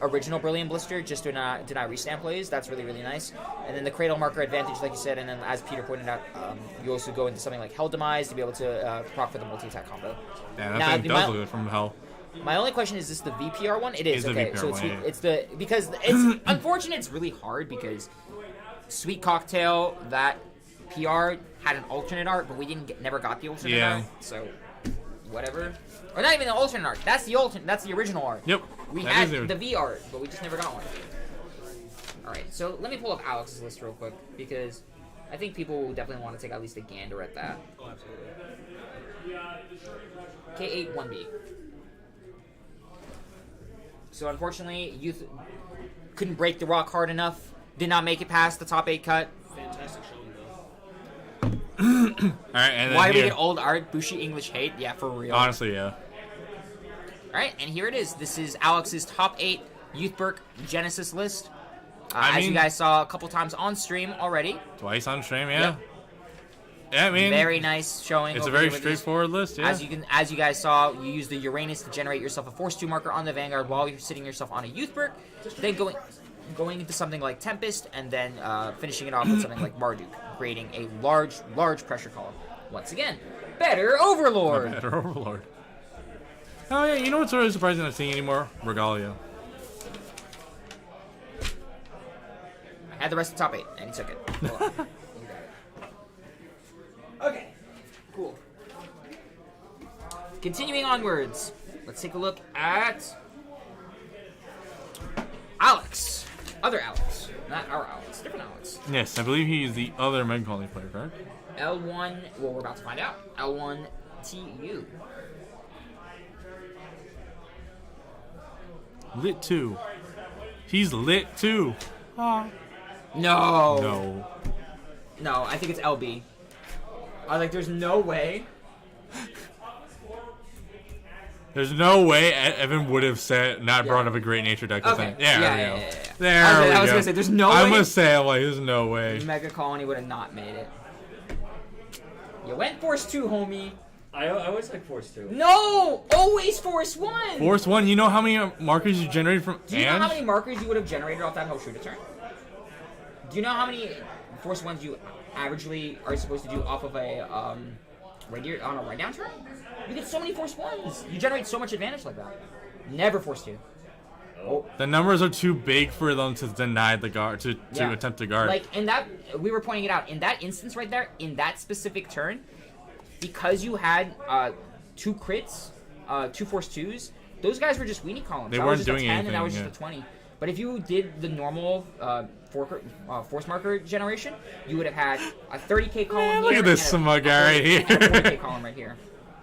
original Brilliant Blister, just to not restand plays. That's really, really nice. And then the Cradle Marker advantage, like you said, and then as Peter pointed out, you also go into something like Hell Demise to be able to proc for the multi-attack combo. Yeah, that Now, thing the does mi- look good from hell. My only question is this the VPR one? It is, It's the okay. VPR So one, yeah. it's the because it's unfortunate. It's really hard because Sweet Cocktail, that PR had an alternate art, but we never got the alternate Yeah. art. So whatever, or not even the alternate art. That's the alternate. That's the original art. Yep. We that had is the V art, but we just never got one. All right, so let me pull up Alex's list real quick because I think people will definitely want to take at least a gander at that. Oh, absolutely. K8 1B. So unfortunately, Youth couldn't break the rock hard enough. Did not make it past the top 8 cut. Fantastic showing, though. All right, and then Why do we here, get old art? Bushi English hate? Yeah, for real. honestly, yeah. Alright, and here it is. This is Alex's top 8 Youthberg Genesis list. I as you mean- guys saw a couple times on stream already. Twice on stream, yeah. Yep. Yeah, I mean, Very nice showing. it's a over very here with these. straightforward list, yeah. As you guys saw, you use the Uranus to generate yourself a Force 2 marker on the Vanguard while you're sitting yourself on a Youthberg. Then going into something like Tempest, and then finishing it off with something like Marduk, creating a large pressure column. Once again, better Overlord. Better Overlord. Oh yeah, you know what's really surprising not seeing anymore? Regalia. I had the rest of the top 8, and he took it. Hold on. You got it. Okay, cool. Continuing onwards, let's take a look at Alex. Other Alex. Not our Alex, different Alex. Yes, I believe he's the other Mega Colony player, correct? L1, well, we're about to find out. L1TU. Lit 2. He's lit too. No. No. No, I think it's LB. I was like, there's no way. There's no way Evan would have said not brought up a great nature deck. Okay. Yeah, Yeah, there we go. yeah. There I we was go. gonna say, there's no I way. must say, I'm like, there's no way. Mega Colony would have not made it. You went Force 2, homie. I always like Force 2. No! Always Force 1! Force 1, you know how many markers you generated from Do you know how Ange? many markers you would have generated off that whole shooter turn? Do you know how many Force 1s you averagely are supposed to do off of a right down turn? You get so many Force 1s. You generate so much advantage like that. Never Force 2. The numbers are too big for them to deny the guard, to Yeah. attempt to guard. Like, in that, we were pointing it out, in that instance right there, in that specific turn, because you had 2 crits, 2 Force 2s, those guys were just weenie columns. They That weren't was just doing a 10 and that anything, was just yeah. a 20. But if you did the normal force marker generation, you would have had a 30k column here. Look at this and smug guy right here. and a 40k column right here.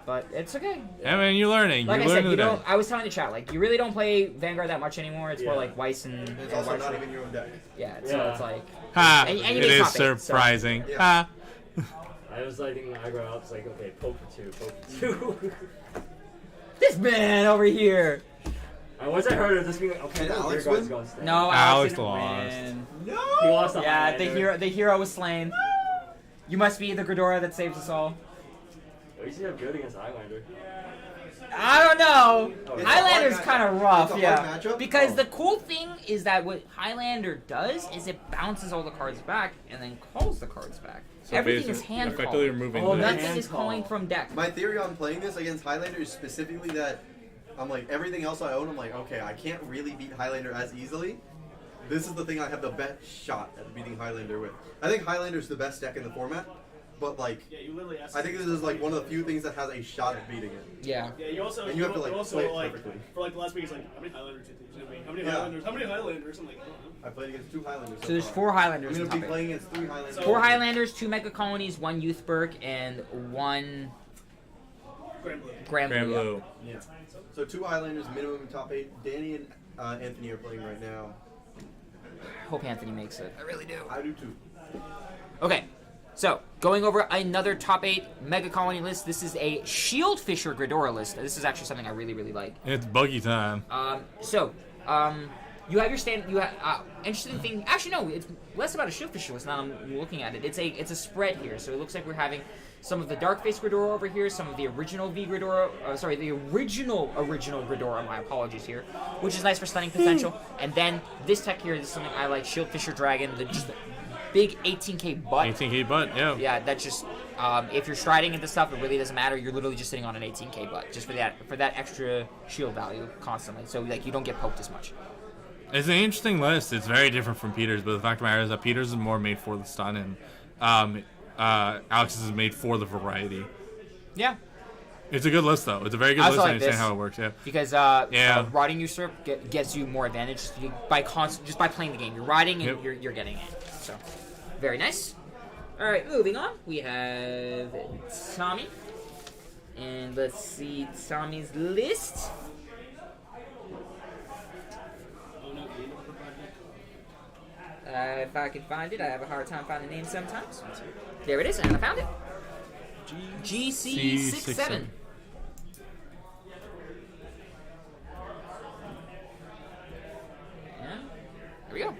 But it's okay. Yeah, man, you're learning. Like you're I said, learning you the don't. deck. I was telling the chat, like, you really don't play Vanguard that much anymore. It's more like Weiss and It's also Weiss. not even your own deck. Yeah, so Yeah. it's like. Ha! and you It made is top 8, so- surprising. Yeah. Ha! I was letting the aggro out. It's like, okay, poke for 2, poke for 2. This man over here. And once I heard it, just being like, okay, Did no, Alex Dear God's win? going to stay. No, Alex didn't lost. win. He lost the Yeah, Highlander. the hero was slain. You must be the Gridora that saves us all. At least you have good against Highlander. I don't know. It's a Highlander's hard kind of matchup. rough, It's a yeah. hard matchup? Because Oh. the cool thing is that what Highlander does is it bounces all the cards back and then calls the cards back. So Everything is basically, hand effectively called. removing Oh, the that's- Nothing hand is calling call. from deck. My theory on playing this against Highlander is specifically that I'm like, everything else I own, I'm like, okay, I can't really beat Highlander as easily. This is the thing I have the best shot at beating Highlander with. I think Highlander's the best deck in the format, but like, Yeah, you literally asked. I think this is like one of the few things that has a shot at beating it. Yeah. Yeah, you also And you have to, like, also play it like perfectly. for like the last week, it's like how many Highlanders do you think there's gonna be? How many Yeah. Highlanders? How many Highlanders? I'm like, I don't know. I played against 2 Highlanders. So there's far. 4 I'm Highlanders in gonna top be 8. playing against 3 Highlanders. 4 Highlanders, 2 Mega Colonies, 1 Youth Burke, and 1 Grand Blue. Grand Grand Blue. Blue. Yeah. So 2 Highlanders minimum in top 8. Danny and Anthony are playing right now. Hope Anthony makes it. I really do. I do too. Okay, so going over another top 8 Mega Colony list. This is a Shield Fisher Gridora list. This is actually something I really, really like. It's buggy time. You have your stand. You have interesting thing. Actually, no, it's less about a Shield Fisher list. Now I'm looking at it. It's a spread here. So it looks like we're having some of the Dark Face Gridora over here, some of the original V Gridora. The original Gridora. My apologies here, which is nice for stunning potential. And then this tech here is something I like. Shield Fisher Dragon. Just the big 18k butt. 18k butt, yeah. Yeah, that's just if you're striding into stuff, it really doesn't matter. You're literally just sitting on an 18k butt, just for that extra shield value constantly. So like you don't get poked as much. It's an interesting list. It's very different from Peter's, but the fact of the matter is that Peter's is more made for the stun, and Alex's is made for the variety. Yeah, It's a good list, though. It's a very good I list. also I like understand this. how it works, yeah. because Yeah. Rotting Usurp gets you more advantage just by playing the game. You're riding and Yep. you're getting it. So very nice. All right, moving on. We have Tommy, and let's see Tommy's list. If I can find it, I have a hard time finding names sometimes. There it is, and I found it. GC67. Yeah, there we go.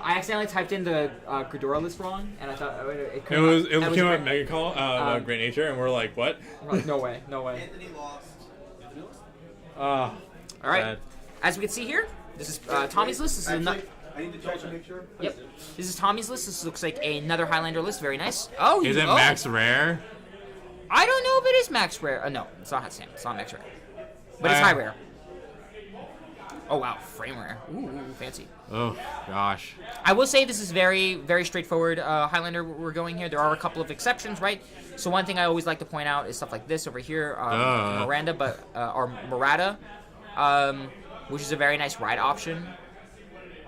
I accidentally typed in the Gridora list wrong, and I thought it It was it that came out great. Mega Call, Great Nature, and we're like, what? We're like, no way, no way. Anthony lost. Ah, All right, bad. as we can see here, this is Tommy's list. This is Actually, I need to check to make sure. Yep. This is Tommy's list. This looks like another Highlander list. Very nice. Oh, Is it Max Rare? I don't know if it is Max Rare. No, it's not Sam. It's not Max Rare. But it's high rare. Oh wow, frame rare. Ooh, fancy. Oh gosh. I will say this is very, very straightforward Highlander we're going here. There are a couple of exceptions, right? So one thing I always like to point out is stuff like this over here, Miranda, or Murata, which is a very nice ride option.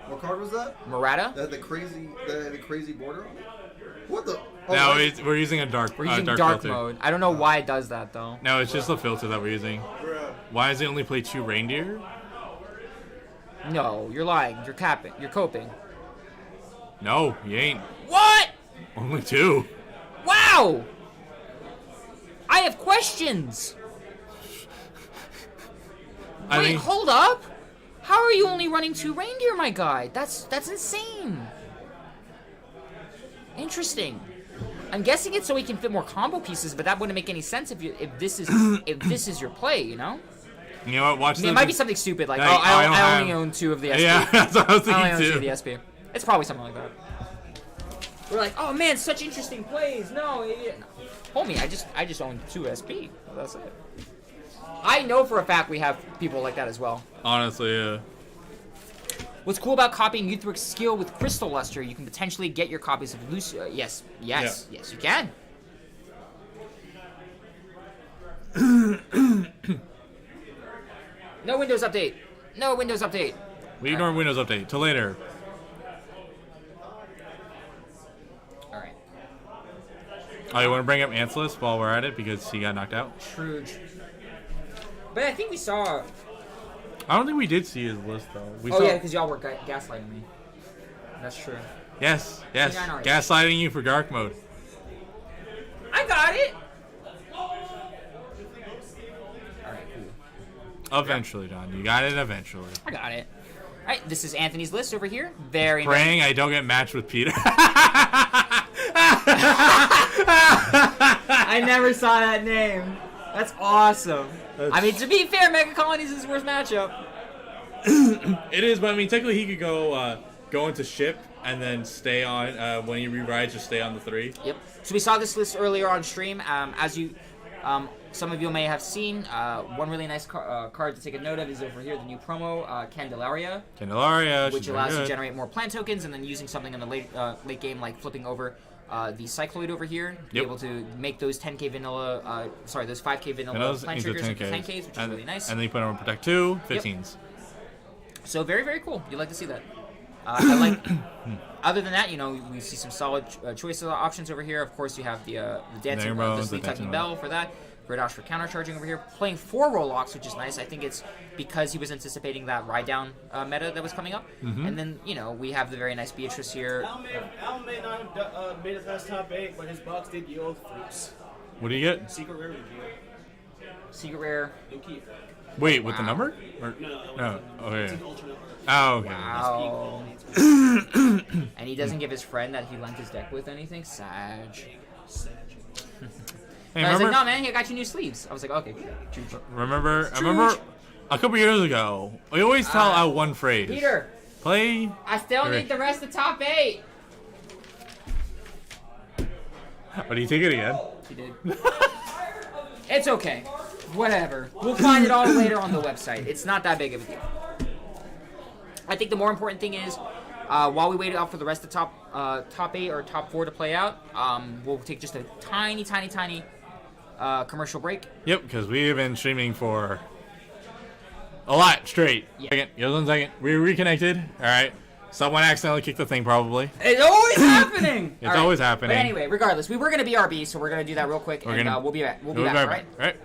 What card was that? Murata. The crazy border on it? What the? Oh, No, right. we're using a dark. We're using dark dark filter. mode. I don't know why it does that though. No, it's just the filter that we're using. Why does it only play 2 reindeer? No, you're lying. You're capping. You're coping. No, you ain't. What? Only 2. Wow! I have questions. Wait, hold up. How are you only running 2 reindeer, my guy? That's insane. Interesting. I'm guessing it's so he can fit more combo pieces, but that wouldn't make any sense if this is your play, you know? You know what? Watch this. It might be something stupid like, Like, I only own 2 of the SP. Yeah, that's what I was I only thinking own 2 too. of the SP. It's probably something like that. We're like, oh man, such interesting plays. No, homie, I just own 2 SP. That's it. I know for a fact we have people like that as well. Honestly, yeah. What's cool about copying Youthrick's skill with Crystal Luster, you can potentially get your copies of Lucio. Yes, you can. No Windows update. No Windows update. We ignore Windows Update. Till later. Alright. Oh, you want to bring up Anselus while we're at it because he got knocked out? True. But I think we saw... I don't think we did see his list though. Yeah, because y'all were gaslighting me. That's true. Yes. Yeah, I know. Gaslighting you for dark mode. I got it! Alright, cool. Eventually, Don. You got it eventually. I got it. Alright, this is Anthony's list over here. Very nice. Praying I don't get matched with Peter. I never saw that name. That's awesome. I mean, to be fair, Mega Colonies is his worst matchup. It is, but I mean, technically he could go into ship and then stay on when he re-rides, just stay on the 3. Yep. So we saw this list earlier on stream. As you, some of you may have seen, one really nice card to take a note of is over here, the new promo, Candelaria. Which allows you to generate more plant tokens, and then using something in the late game like flipping over the Cycloid over here to be able to make those 10k vanilla, those 5k vanilla plant triggers into 10ks, which is really nice. And then you put on Protect 2, 15s. Yep. So very, very cool. You like to see that. I like. Other than that, we see some solid choice options over here. Of course, you have the dancing, the sleep tucking bell for that. Gredash for countercharging over here. Playing 4 Rolocks, which is nice. I think it's because he was anticipating that ride down meta that was coming up. Mm-hmm. And then we have the very nice Beatrice here. Al may not have made it past top 8, but his box did yield fruits. What do you get? Secret rare review. Secret rare. Yuki. Wait, with the number? Or, No. Okay. It's an alternate rare. Oh, okay. Wow. And he doesn't give his friend that he lent his deck with anything. Sag. Hey, I was like, no, man, I got you new sleeves. I was like, okay. Remember a couple years ago, we always tell out one phrase. Peter. Play. I still need the rest of top 8. But he take it again? He did. It's okay. Whatever. We'll find it all later on the website. It's not that big of a deal. I think the more important thing is, while we wait out for the rest of top 8 or top 4 to play out, we'll take just a tiny commercial break. Yep, because we've been streaming for a lot straight. Yeah. Give us 1 second. We're reconnected. All right. Someone accidentally kicked the thing, probably. It's always happening. It's always happening. But anyway, regardless, we were gonna BRB, so we're gonna do that real quick, we'll be back. We'll be back, all right? All right.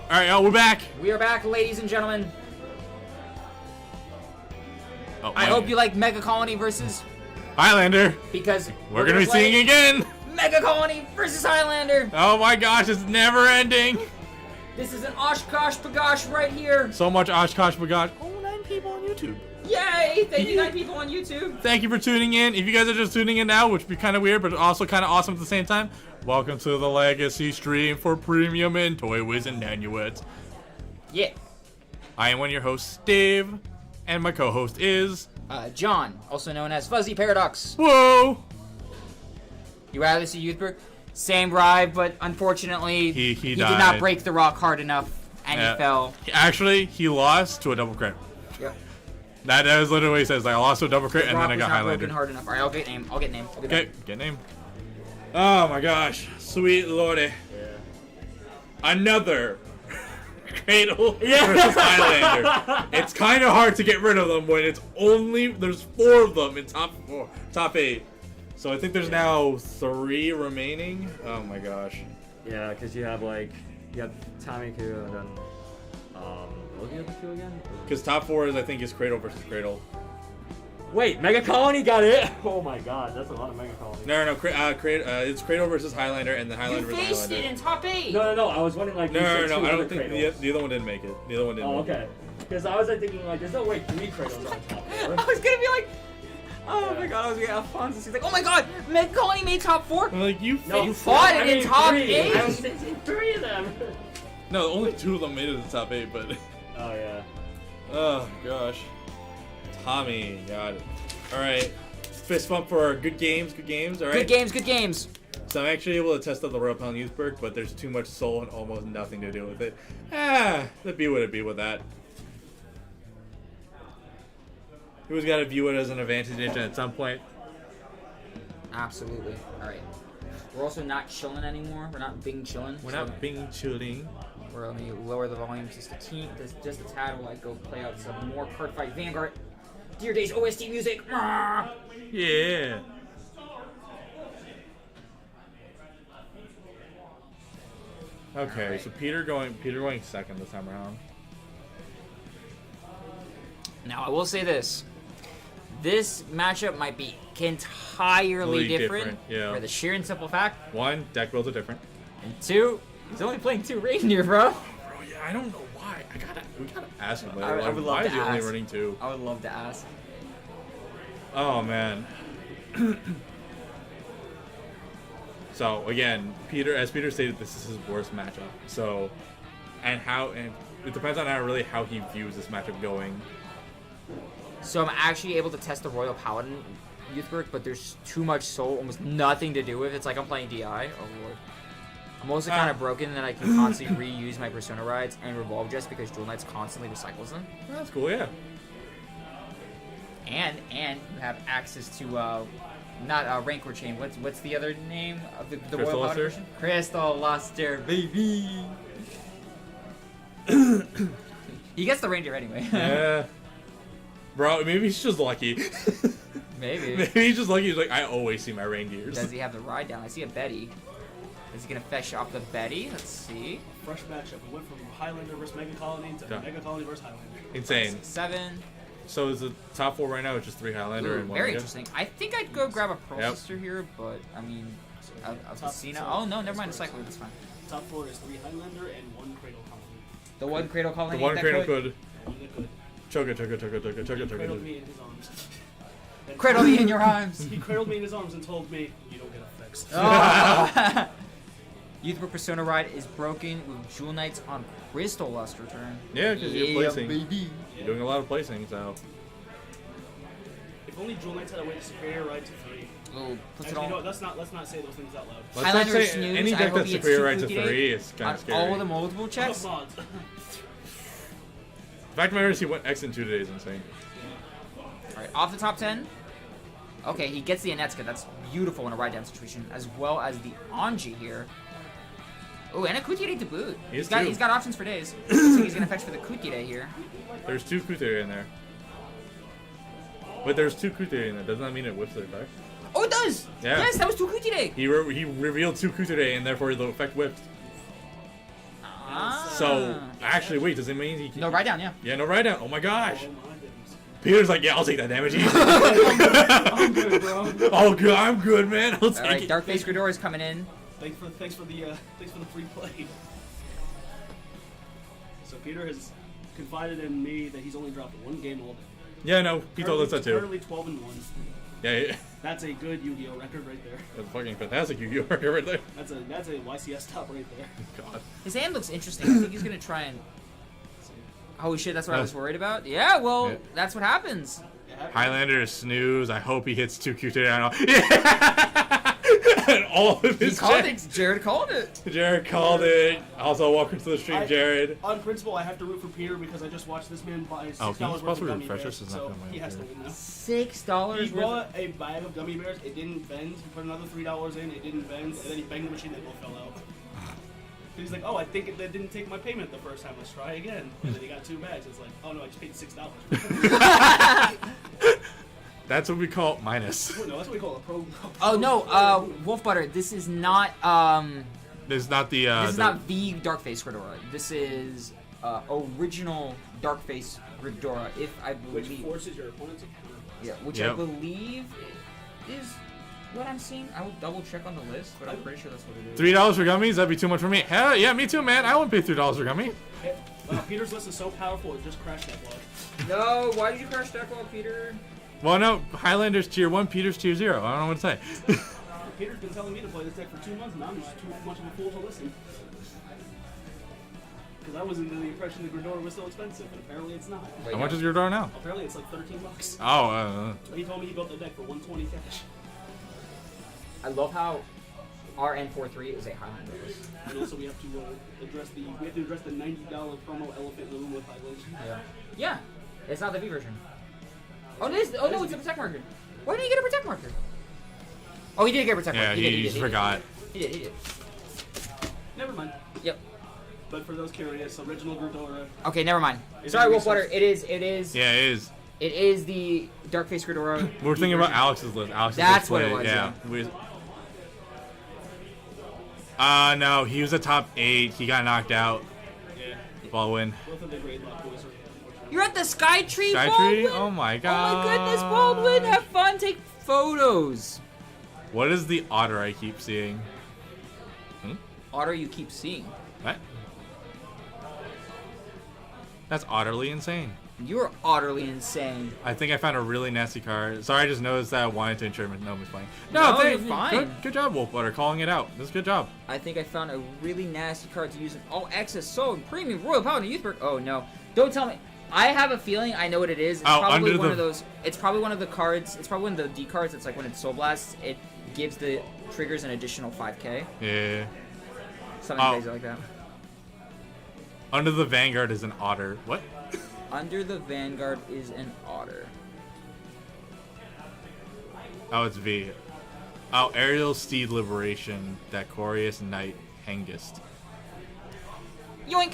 All right, y'all, we're back. We are back, ladies and gentlemen. Oh, I hope you like Mega Colony versus Highlander. because We're gonna be seeing again. Mega Colony versus Highlander. Oh my gosh, it's never ending. This is an Oshkosh Bagosh right here. So much Oshkosh Bagosh. Oh, 9 people on YouTube. Yay! Thank you, 9 people on YouTube. Thank you for tuning in. If you guys are just tuning in now, which would be kind of weird, but also kind of awesome at the same time, welcome to the Legacy stream for Premium and Toywiz and Nanuets. Yeah. I am one of your hosts, Dave, and my co-host is... John, also known as Fuzzy Paradox. Whoa! You rather see Youthberg? Same ride, but unfortunately, He did died. not break the rock hard enough, and Yeah. he fell. Actually, he lost to a double crit. Yep. That is literally what he says. Like, I lost to a double crit, and rock then I got was not Highlander. broken hard enough. All right, I'll get name. I'll get name. I'll be Okay, back. get name. Oh my gosh, sweet lordy. Another Cradle versus Highlander. It's kind of hard to get rid of them when it's only there's 4 of them in top 8. So I think there's now 3 remaining. Oh my gosh. Yeah, because you have Tommy Q and then what was the other 2 again? Because top 4 is I think is Cradle versus Cradle. Wait, Mega Colony got it? Oh my god, that's a lot of Mega Colony. No, it's Cradle versus Highlander and the You Highlander versus faced it Highlander. in top 8. No, I was wondering like. No, you I said 2 don't other think Cradles. the other one didn't make it. The other one didn't. Oh, make it. okay. Because I was like thinking like, there's no way 3 Cradles on top 4. I was gonna be like, oh my god, I was gonna Alphonse. He's like, oh my god, Mega Colony made top 4. I'm like you. No, You fought it in top 3. 8. I was thinking 3 of them. No, only 2 of them made it to the top 8, but. Oh yeah. Oh gosh. Tommy, got it. Alright. Fist bump for good games, alright? Good games. So I'm actually able to test out the Royal Pound Youth perk, but there's too much soul and almost nothing to do with it. That'd be what it'd be with that. Who's got to view it as an advantage at some point? Absolutely. Alright. We're also not chilling anymore. We're not being chilling. We're not being chilling. We're let me lower the volume just a tad while I go play out some more card fight Vanguard. Dear Days OST music. Yeah. Okay, so Peter going second this time around. Now I will say this. This matchup might be entirely Really different yeah. for the sheer and simple fact. 1, deck builds are different. And 2, he's only playing 2 reindeer, bro. Bro, yeah, I don't know why. We gotta ask him later. I Like, would love why to is he only ask. running 2? I would love to ask. Oh man. So again, as Peter stated, this is his worst matchup. So, and it depends on how he views this matchup going. So I'm actually able to test the Royal Paladin Youthberg, but there's too much soul, almost nothing to do with it. It's like I'm playing DI. Oh lord. I'm also kind of broken that I can constantly reuse my Persona rides and Revolve just because Jewel Knights constantly recycles them. That's cool, yeah. And you have access to not Rancor Chain. What's the other name of the Crystal Royal Paladin Luster? version? Crystal Luster, baby. He gets the reindeer anyway. Yeah. Bro, maybe he's just lucky. Maybe. Maybe he's just lucky. He's like, I always see my reindeers. Does he have the ride down? I see a Betty. Is he gonna fetch off the Betty? Let's see. Fresh matchup. We went from Highlander versus Mega Colony to Yeah. Mega Colony versus Highlander. Insane. 7. So is the top 4 right now? It's just 3 Highlander Ooh, and 1 very Mega? interesting. I think I'd go grab a Pearl Yep. Sister here, but I mean, of Top- Casino. so- Oh no, never mind. Cycle. That's fine. Top 4 is 3 Highlander and 1 Cradle Colony. The one Cradle The Colony. one that Cradle could could. One that could. Chugga. He cradled me in his arms. And cradle me in your arms. He cradled me in his arms and told me, you don't get effects. Oh. Youthberg Persona ride is broken with Jewel Knights on Crystal Luster turn. Yeah, because you're placing. baby. You're doing a lot of placing, so. If only Jewel Knights had a way to superior ride to 3. Oh, puts Actually, it no, on. let's not say those things out loud. Let's not Highlander say snooze. any I deck hope that's he gets superior two right to Fluky 3 Day is kind on of scary. all the multiple checks. Come on. The fact of the matter is he went X in 2 days insane. Alright, off the top 10. Okay, he gets the Anetsuka. That's beautiful in a ride down situation, as well as the Anji here. Oh, and a Kutire to boot. He's He's got options for days. Looks like he's gonna fetch for the Kutire here. There's 2 Kutere in there. But there's 2 Kutere in there. Doesn't that mean it whips their back? Oh, it does. Yeah. Yes, that was Tukutide. He revealed 2 Kuture and therefore the effect whipped. Ah. So, actually, wait, does it mean he can... No, write down, yeah. Yeah, no write down. Oh my gosh. Oh my goodness. Peter's like, yeah, I'll take that damage. I'm good, bro. Oh, good. I'm good, man. I'll take All right, it. Dark-Face Ghidorah's coming in. Thanks for the free play. So Peter has confided in me that he's only dropped 1 game all day. Yeah, no, he told us that too. Currently 12-1. Yeah. That's a good Yu-Gi-Oh record right there. That's fucking fantastic Yu-Gi-Oh right there. That's a YCS top right there. God. His hand looks interesting. I think he's gonna try and. Holy shit! That's what I was worried about. Yeah, well, Yeah. that's what happens. Highlander snooze. I hope he hits 2 Kuture. Yeah. And all of He his called checks. it. Jared called it. Jared called it. Also, welcome to the stream, Jared. On principle, I have to root for Peter because I just watched this man buy $6 Oh, can you worth possibly of gummy refresh bears, this? It's not so gonna he has to matter. win now. $6 He worth. bought a bag of gummy bears. It didn't bend. He put another $3 in. It didn't bend, and then he banged the machine. They both fell out. He's like, oh, I think they didn't take my payment the first time. Let's try again. And then he got 2 bags. It's like, oh no, I just paid $6. That's what we call minus. No, that's what we call a pro. Oh no, Wolf Butter. This is not. This is not the. This is not the Darkface Ghidorah. This is original Darkface Ghidorah. If I Which believe. forces your opponents. Yeah, which Yep. I believe is what I'm seeing. I will double check on the list, but I'm pretty sure that's what it is. $3 for gummies? That'd be too much for me. Hell yeah, me too, man. I wouldn't pay $3 for gummy. Peter's list is so powerful, it just crashed that block. No, why did you crash that wall, Peter? Well, no, Highlander's tier 1, Peter's tier 0. I don't know what to say. Peter's been telling me to play this deck for 2 months, and I'm just too much of a fool to listen. Because I was under the impression that Ghidorah was so expensive, and apparently it's not. How much is your door now? Apparently it's like $13. Oh, He told me he built the deck for 120 cash. I love how RN43 is a Highlander list. And also we have to address the $90 promo elephant in the room with Highlander. Yeah, it's not the V version. Oh, it is. Oh no, it's a protect marker. Why didn't he get a protect marker? Oh, he did get a protect yeah, marker. he just forgot. He did. Never mind. Yep. But for those curious, original Ghidorah. Okay, never mind. Is Sorry, it Wolf Water. resource? It is. Yeah, it is. It is the Darkface Ghidorah. We were thinking about Alex's list. Alex's That's list what it played, was, Yeah. No, he was a top 8. He got knocked out. Yeah. Baldwin. Both of the grade lock boys are. You're at the Sky Tree, Sky Baldwin? Tree? Oh my god. Oh my goodness, Baldwin. Have fun. Take photos. What is the otter I keep seeing? Otter, you keep seeing. What? That's utterly insane. You're utterly insane. I think I found a really nasty card. Sorry, I just noticed that I wanted to ensure nobody's playing. No, thank- you're fine. Good job, Wolfbutter, calling it out. That's a good job. I think I found a really nasty card to use in all access soul and premium Royal Paladin Youthberg. Oh no. Don't tell me. I have a feeling I know what it is. It's probably one of those. It's probably one of the cards. It's probably one of the D cards. It's like when it's Soul Blast, it gives the triggers an additional 5k. Yeah. Something Oh. crazy like that. Under the Vanguard is an otter. What? Under the Vanguard is an otter. Oh, it's V. Oh, Aerial Steed Liberation, Dacorius Knight, Hengist. Yoink!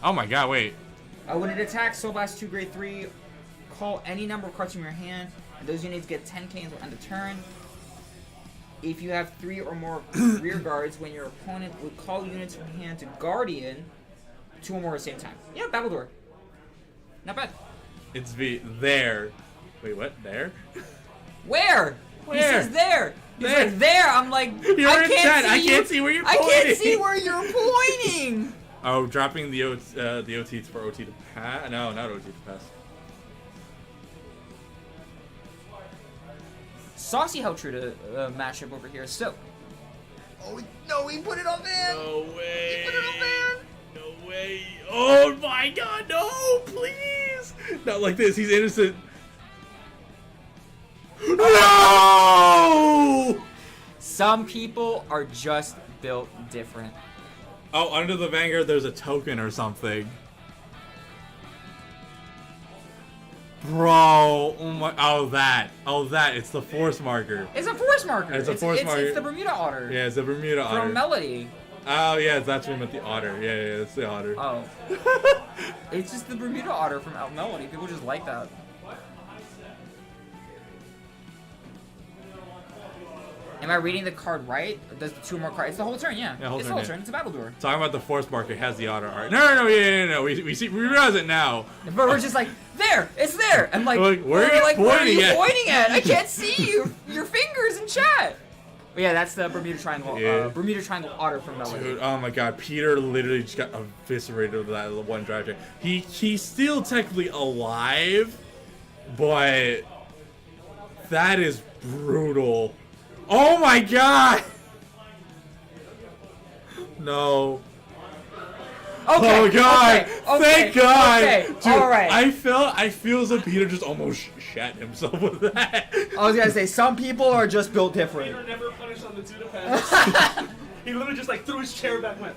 Oh my god, wait. When it attacks Soul Blast 2 grade 3, call any number of cards from your hand, and those units get 10k until end of turn. If you have 3 or more rear guards, when your opponent would call units from hand to Guardian, 2 or more at the same time. Yeah, Battledore. Not bad. It's V. There. Wait, what? There? Where? He Where? says there. He's There. like there. I'm like, You're I in can't chat. see I you. can't see where you're I can't pointing. see where you're pointing. Oh, dropping the OT for OT to pass? No, not OT to pass. Saucy how true to matchup over here. So. Oh no, he put it on Van. No way. He put it on Van. No way. Oh my god, no, please. Not like this. He's innocent. No! Some people are just built different. Oh, under the Vanguard, there's a token or something. Bro, oh my, oh that, it's the force marker. It's a force marker. It's a force marker. It's the Bermuda Otter. Yeah, it's a Bermuda otter. From Melody. Oh yeah, that's what I meant, the otter. Yeah, that's the otter. Oh. It's just the Bermuda Otter from Melody. People just like that. Am I reading the card right? Or does the 2 more cards? It's the whole turn, yeah. Yeah, whole It's turn, the whole yeah. turn. It's a battle door. Talking about the force mark, it has the auto art. No, yeah. We realize it now. But we're just like, there, it's there. I'm like, Like, where are you where are you pointing at? pointing at? I can't see your fingers in chat. But yeah, that's the Bermuda Triangle. Yeah. Bermuda Triangle otter from Melody. Dude, oh my god, Peter literally just got eviscerated with that one drive check. He's still technically alive, but that is brutal. Oh my god! No. Okay, Oh god! okay, Thank God! okay, Dude, alright. I feel as though Peter just almost shat himself with that. I was gonna say, some people are just built different. Peter never punished on the Tuda pass. He literally just like threw his chair back and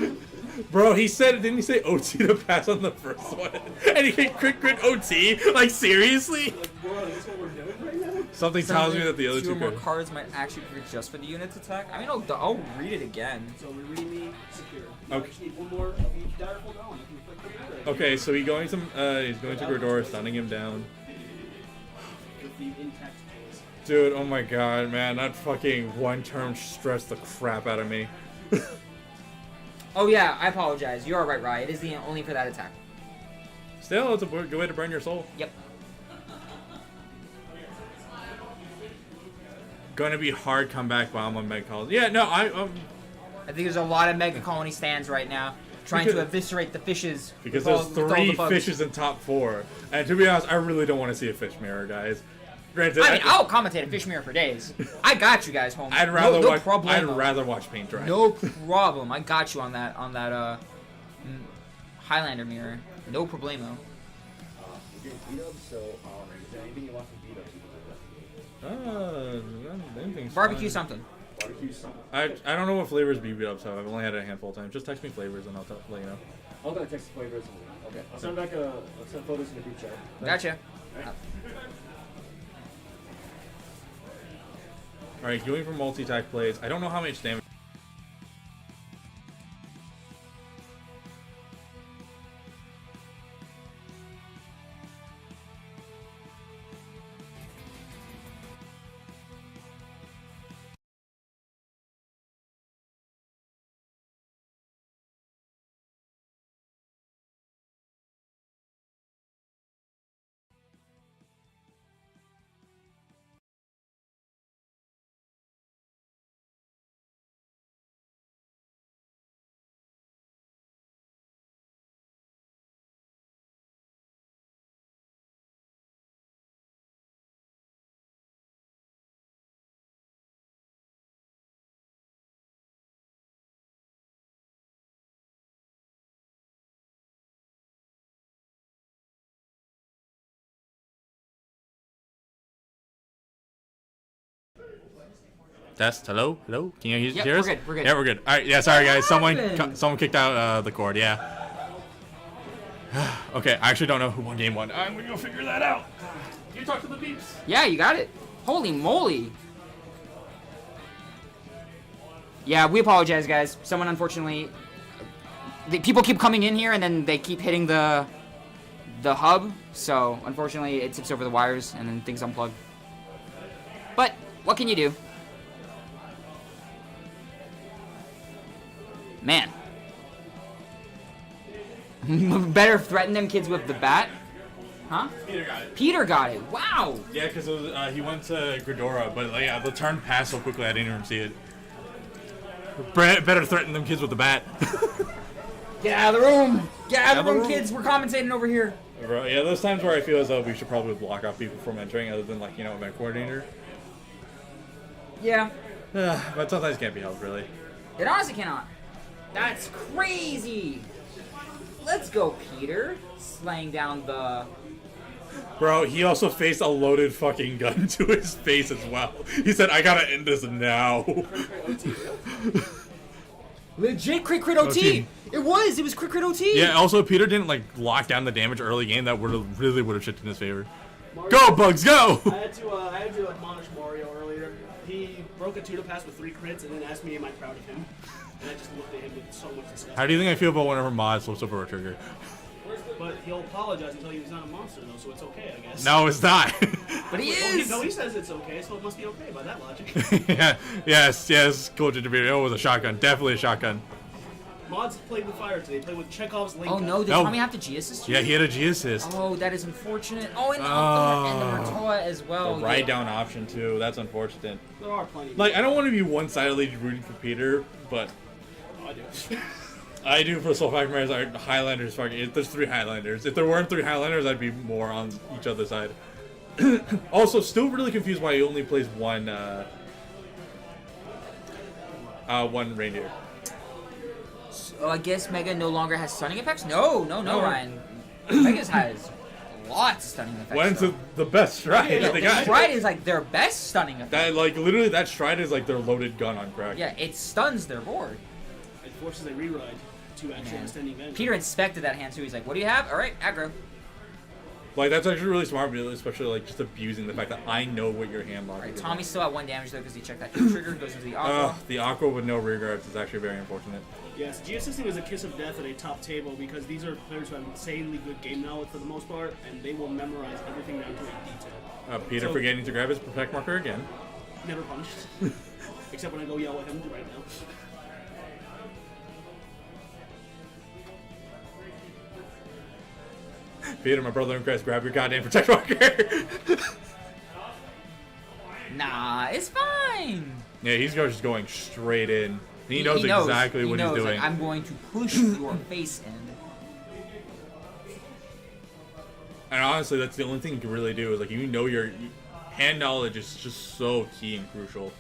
went. Bro, didn't he say OT to pass on the first one? And he hit crit OT? Like, seriously? Bro, that's what we're doing right now? Something tells me that the other 2 two more could. cards might actually be just for the unit's attack. I mean, I'll read it again. So we read me secure. Okay. I just need one more of each direful down. You can click the Okay, so he's going to Gordora, stunning him down. with the intact tools. Dude, oh my god, man, that fucking one turn stressed the crap out of me. Oh yeah, I apologize. You are right, Rye. It is the only for that attack. Still, it's a good way to burn your soul. Yep. Gonna be hard comeback bomb on Meg Collins. Yeah, no, I think there's a lot of Mega Colony stands right now trying to Because- eviscerate the fishes. because with there's all the 3 bugs. fishes in top 4. And to be honest, I really don't want to see a fish mirror, guys. Granted, I mean, I'll commentate a fish mirror for days. I got you guys, homie. I'd rather no watch. problemo. I'd rather watch paint dry. No problem. I got you on that Highlander mirror. No problemo. You're getting beat up, so is there anything you want to beat up? Anything's Barbecue fine. something. Barbecue something. I don't know what flavors beat ups have. I've only had it a handful of times. Just text me flavors and I'll let you know. I'm gonna text the flavors. Okay. I'll send photos in the group chat. Gotcha. Alright, going for multi-attack plays. I don't know how much damage. Test. Hello. Can you Yep, hear us? we're good. Yeah, we're good. All right. Yeah. Sorry, guys. happened? Someone kicked out the cord. Yeah. Okay. I actually don't know who won game 1. I'm gonna go figure that out. You talk to the beeps. Yeah, you got it. Holy moly. Yeah, we apologize, guys. Someone unfortunately, people keep coming in here and then they keep hitting the hub. So unfortunately, it tips over the wires and then things unplug. But what can you do? Man. Better threaten them kids with the bat. Huh? Peter got it. Peter got it. Wow. Yeah, because he went to Gridora, but like, yeah, the turn passed so quickly I didn't even see it. Better threaten them kids with the bat. Get out of the room. Get out of the room, kids. We're commentating over here. Bro, yeah, those times where I feel as though we should probably block off people from entering, other than like, you know, event coordinator. Yeah. But sometimes it can't be helped, really. It honestly cannot. That's crazy. Let's go, Peter. Slaying down the... Bro, he also faced a loaded fucking gun to his face as well. He said, I gotta end this now. Legit crit OT. It was crit OT. Yeah, also, Peter didn't, like, lock down the damage early game. That really would have shifted in his favor. Go, Bugs, go! I had to admonish Mario earlier. He broke a Tuda pass with 3 crits and then asked me, am I proud of him? And I just looked at him with so much disgust. How do you think I feel about whenever mod flips over a trigger? Where's the But he'll apologize and tell you he's not a monster, though, so it's okay, I guess. No, it's not. But he Well, is. no, he says it's okay, so it must be okay by that logic. Yeah. Yes. Coach interview. It was a shotgun. Definitely a shotgun. Mods played with fire today. Played with Chekhov's Linka. Oh no, did No. Tommy have to G assist? Yeah, he had a G assist. Oh, that is unfortunate. Oh, and, Oh. and the Murtoa as well. The ride yeah. down option too. That's unfortunate. There are plenty. Like, I don't want to be one-sidedly rooting for Peter, but I do. I do for Soul Mariners. Highlanders. Fucking. There's 3 Highlanders. If there weren't 3 Highlanders, I'd be more on each other's side. Also, still really confused why he only plays one reindeer. Oh, I guess Mega no longer has stunning effects? No, Ryan. Mega's has lots of stunning effects. When's though. the best stride that they got? Stride is like their best stunning effect. That, like, literally, that stride is like their loaded gun on crack. Yeah, it stuns their board. It forces a reride to actually Man. extend event. Peter inspected that hand too. He's like, what do you have? All right, aggro. Like, that's actually really smart, especially, like, just abusing the fact that I know what your hand lock All right, is. Tommy's still at 1 damage though because he checked that hit trigger, goes into the aqua. The aqua with no rear guards is actually very unfortunate. Yes, G-Assisting is a kiss of death at a top table because these are players who have insanely good game knowledge for the most part, and they will memorize everything down to a detail. Peter So- forgetting to grab his protect marker again. Never punished. Except when I go yell at him right now. Peter, my brother in Christ, grab your goddamn protect marker. Nah, it's fine. Yeah, he's just going straight in. He knows exactly what he's doing. Like, I'm going to push your face in. And honestly, that's the only thing you can really do is, like, your hand knowledge is just so key and crucial.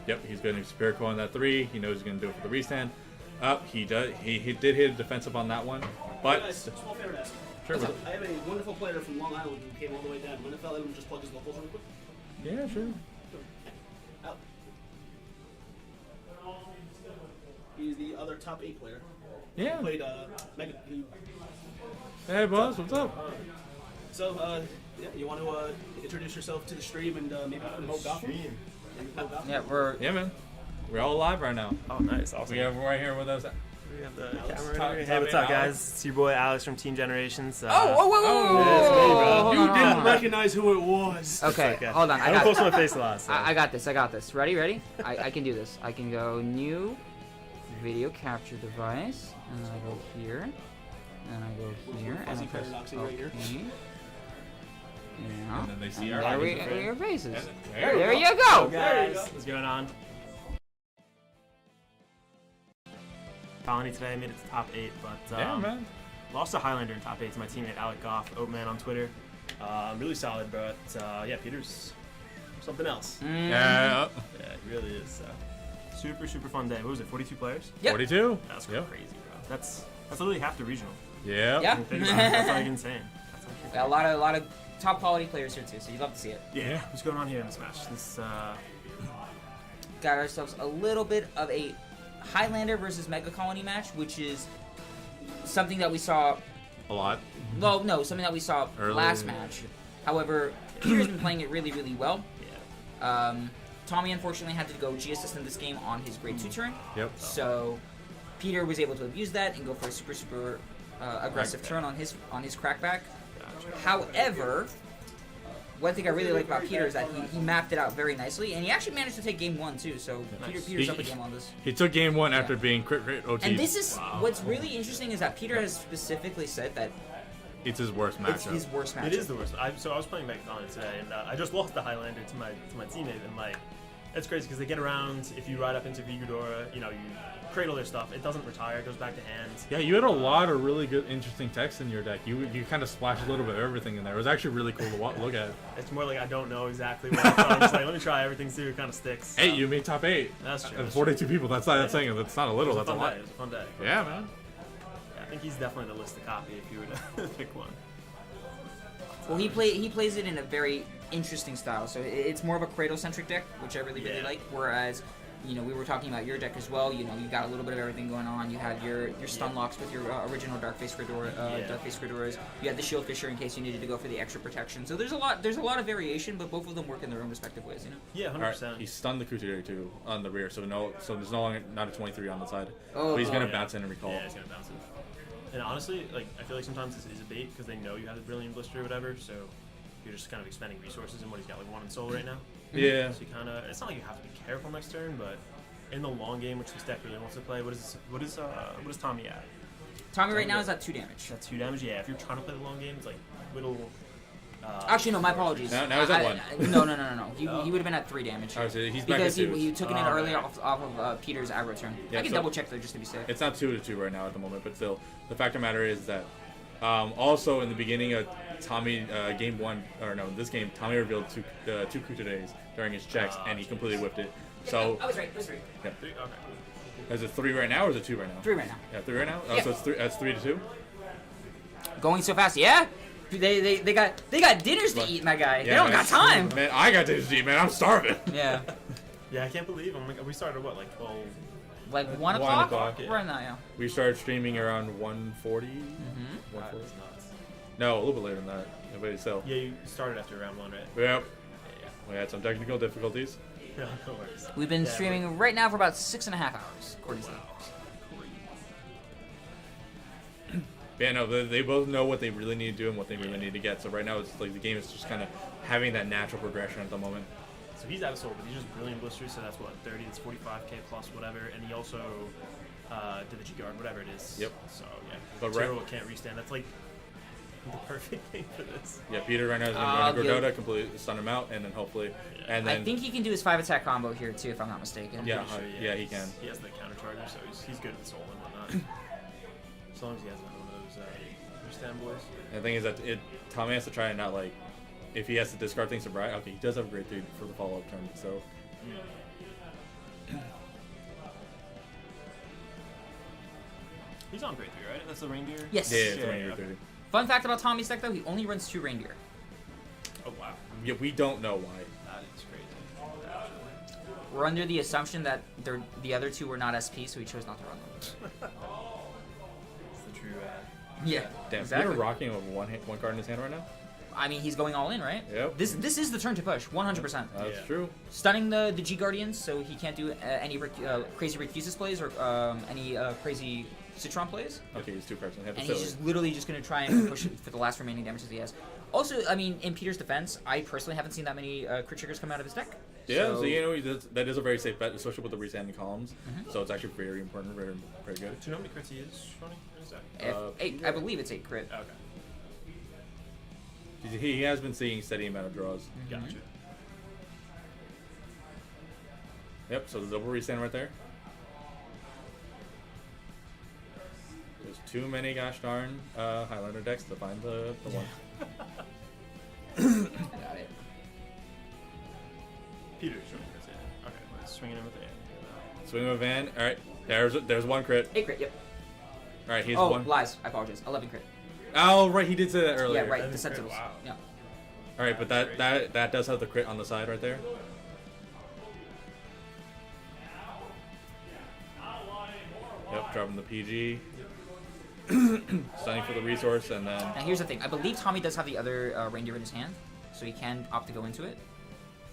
Yep, he's going to Spirit Coil on that 3. He knows he's going to do it for the restand. He does. He did hit a defensive on that one, but Guys, small favor to ask. sure. I have a wonderful player from Long Island who came all the way down. Mind if I let him just plug his locals real quick? Yeah, sure. Out. He's the other top 8 player. Yeah. Played Mega. Hey, boss, what's up? So, yeah, you want to introduce yourself to the stream and maybe promote Gotham? Yeah, we're. Yeah, man. We're all live right now. Oh, nice. Awesome. We have right here with us. We have the Alex. camera. Top- Hey, top what's eight, up, guys? Alex. It's your boy Alex from Team Generations. Oh, whoa. Yeah, it's me, bro. Hold You on, hold didn't on. recognize who it was. Okay, Okay. hold on. I don't post my face a lot. So. I got this. Ready? I can do this. I can go new video capture device, and I go here, and I go here, and I Fuzzy press paradoxing right here. OK. Yeah. And then they see and our there items. your faces. There There you Hey, go. guys, what's going on? Colony today made it to top 8, but Yeah, man. lost a Highlander in top 8 to my teammate Alec Goff, Oatman on Twitter. Really solid, but yeah, Peter's something else. Yeah. Yeah, he really is. Super fun day. What was it? 42 players? Yep. 42. That's Yep. crazy, bro. That's literally half the regional. Yeah. Yeah. Think about it. That's like insane. That's actually Got a lot of top quality players here too, so you'd love to see it. Yeah. What's going on here in this match? This Got ourselves a little bit of a Highlander versus Mega Colony match, which is something that we saw. A lot. Well, no, something that we saw Early. last match. However, Peter's been playing it really well. yeah. Tommy unfortunately had to go G-assist in this game on his grade 2 turn. Yep. So Peter was able to abuse that and go for a super aggressive turn on his crackback. However, one thing I really like about Peter is that he mapped it out very nicely, and he actually managed to take game 1 too. So Peter's up a game on this. He took game 1 after Yeah. being crit OT. And this is what's really interesting is that Peter has specifically said that It's his worst it's matchup. his worst matchup. It is the worst. So I was playing McDonald's today, and I just lost the Highlander to my teammate, and like, it's crazy because they get around. If you ride up into Vigudora, you cradle their stuff. It doesn't retire. It goes back to hands. Yeah, you had a lot of really good, interesting text in your deck. You kind of splashed a little bit of everything in there. It was actually really cool to look at. It's more like I don't know exactly what I'm just like, let me try everything, see what kind of sticks. Hey, you made top 8. That's true. And that's 42 people. That's not saying that's not a little. It was That's a fun lot. day. It was a fun day. Yeah, man. Yeah, I think he's definitely the list to copy if you were to pick one. Well, he plays it in a very interesting style. So it's more of a cradle-centric deck, which I really Yeah. like. Whereas, we were talking about your deck as well. You got a little bit of everything going on. You had your stun locks with your original Darkface Gridoras. You had the Shield Fisher in case you needed to go for the extra protection. So there's a lot of variation, but both of them work in their own respective ways. Yeah, 100%. All right, he stunned the Couturier too on the rear, so there's no longer not a 23 on the side. Oh, but he's gonna yeah. bounce in and recall. Yeah, he's gonna bounce it. And honestly, like I feel like sometimes this is a bait because they know you have the Brilliant Blister or whatever, so you're just kind of expending resources in what he's got, like 1 in Soul right now. Yeah. So you kind of, it's not like you have to be careful next turn, but in the long game, which this deck really wants to play, what is Tommy at? Tommy right now is at 2 damage. That's 2 damage. Yeah, if you're trying to play the long game, it's like whittle. Actually, no, my apologies. Now he's at 1. No. He would have been at 3 damage. Oh, so he's back because at 2. he took it in earlier off of Peter's aggro turn. Yeah, I can so double check though just to be safe. It's not 2-2 right now at the moment, but still, the fact of the matter is that also in the beginning of Tommy game 1, or no, this game, Tommy revealed two Kutodays during his checks, and he completely whipped it. So I was right. It was 3. yeah. 3? Okay. Is it 3 right now, or is it 2 right now? 3 right now. Yeah, 3 right now. Oh, Yeah. so it's 3. That's 3-2. Going so fast, yeah. They got dinners to eat, my guy. Yeah, they don't man. got time. Man, I got to eat, man. I'm starving. Yeah. Yeah, I can't believe we started at what, like 12? Like 1 1 o'clock? o'clock, yeah. Right now, yeah. We started streaming around 1:40. Mm-hmm. 1:40. That is nuts. No, a little bit later than that. But still. Yeah, you started after round 1, right? Yep. Yeah. We had some technical difficulties. Yeah, no worries. We've been Yeah, streaming right now for about 6.5 hours, according to Yeah, no, they both know what they really need to do and what they really need to get. So right now, it's like the game is just kind of having that natural progression at the moment. So he's out of soul, but he's just Brilliant Blister, so that's what, 30, it's 45k plus whatever, and he also did the G-Guard, whatever it is. Yep. So, yeah. But Zero can't restand. That's like the perfect thing for this. Yeah, Peter right now is going to Gordota, completely stun him out, and then hopefully, and then I think he can do his 5-attack combo here too, if I'm not mistaken. Yeah. Pretty sure, yeah, he can. He has the counter charger, so he's good with soul and whatnot. As long as he has one of those stand boys. And the thing is that Tommy has to try and not like, if he has to discard things to Bright, okay, he does have a great 3 for the follow-up turn, so. He's on grade 3, right? That's the reindeer? Yes. Yeah, it's only your 30. Fun fact about Tommy's deck though, he only runs 2 reindeer. Oh, wow. Yeah, we don't know why. That is crazy. Actually. We're under the assumption that the other 2 were not SP, so he chose not to run them. It's the true, Yeah, Damn, exactly. Peter rocking with one card in his hand right now? I mean, he's going all in, right? Yep. This is the turn to push, 100%. That's Yeah. true. Stunning the G Guardians, so he can't do any crazy Refuses plays or any crazy Citron plays. Okay, he's 2 cards in hand. And he's just literally just going to try and push it for the last remaining damages he has. Also, I mean, in Peter's defense, I personally haven't seen that many crit triggers come out of his deck. Yeah, so you know that is a very safe bet, especially with the resanding columns. Mm-hmm. So it's actually very important, very good. Do you know how many crits he is, Shoni? What is that? Eight, I believe it's 8 crit. Okay. He has been seeing steady amount of draws. Gotcha. Yep, so the double restand right there. There's too many gosh darn Highlander decks to find the one. Got it. Peter, Shoni crits, yeah. Okay, let's swing him with the Swing with Van. All right, there's 1 crit. 8 crit, yep. All right, he's Oh, 1. lies. I apologize. 11 crit. Oh, right, he did say that earlier. Yeah, right. The 11 crit, Sentinels. wow. Yeah. All right, but that does have the crit on the side right there. Yep, dropping the PG. Stunning for the resource, and then Now here's the thing. I believe Tommy does have the other reindeer in his hand, so he can opt to go into it.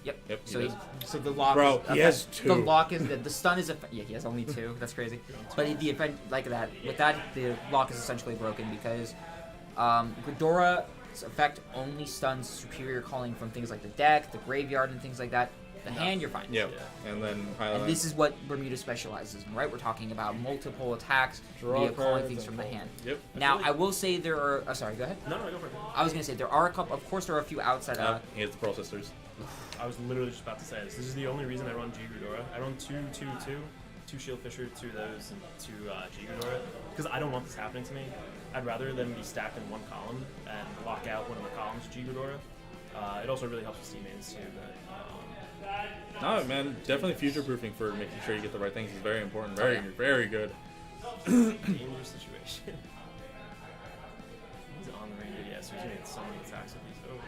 Yep. Yep, he So does. so the lock. Bro, is, he has 2. The lock is the stun is yeah, he has only 2. That's crazy. But the event like that with that the lock is essentially broken because Ghidora's effect only stuns superior calling from things like the deck, the graveyard, and things like that. The hand, you're fine. Yep, and then Highlander. And this is what Bermuda specializes in, right? We're talking about multiple attacks Draw via calling cards things from the and- hand. Yep. Now, I will say there are. Oh, sorry, go ahead. No, go for it. I was gonna say there are a couple. Of course, there are a few outside. He has the Pearl Sisters. I was literally just about to say this. This is the only reason I run G Ghidorah. I run 2 Shield Fisher, 2 of those, and 2 G Ghidorah. Because I don't want this happening to me. I'd rather them be stacked in one column and lock out one of the columns G Ghidorah. It also really helps with teammates too. But, No, man, definitely future-proofing for making sure you get the right things is very important. Oh, Very good. dangerous situation. He's on the reindeer, yeah, so he's made so many attacks with these. Oh.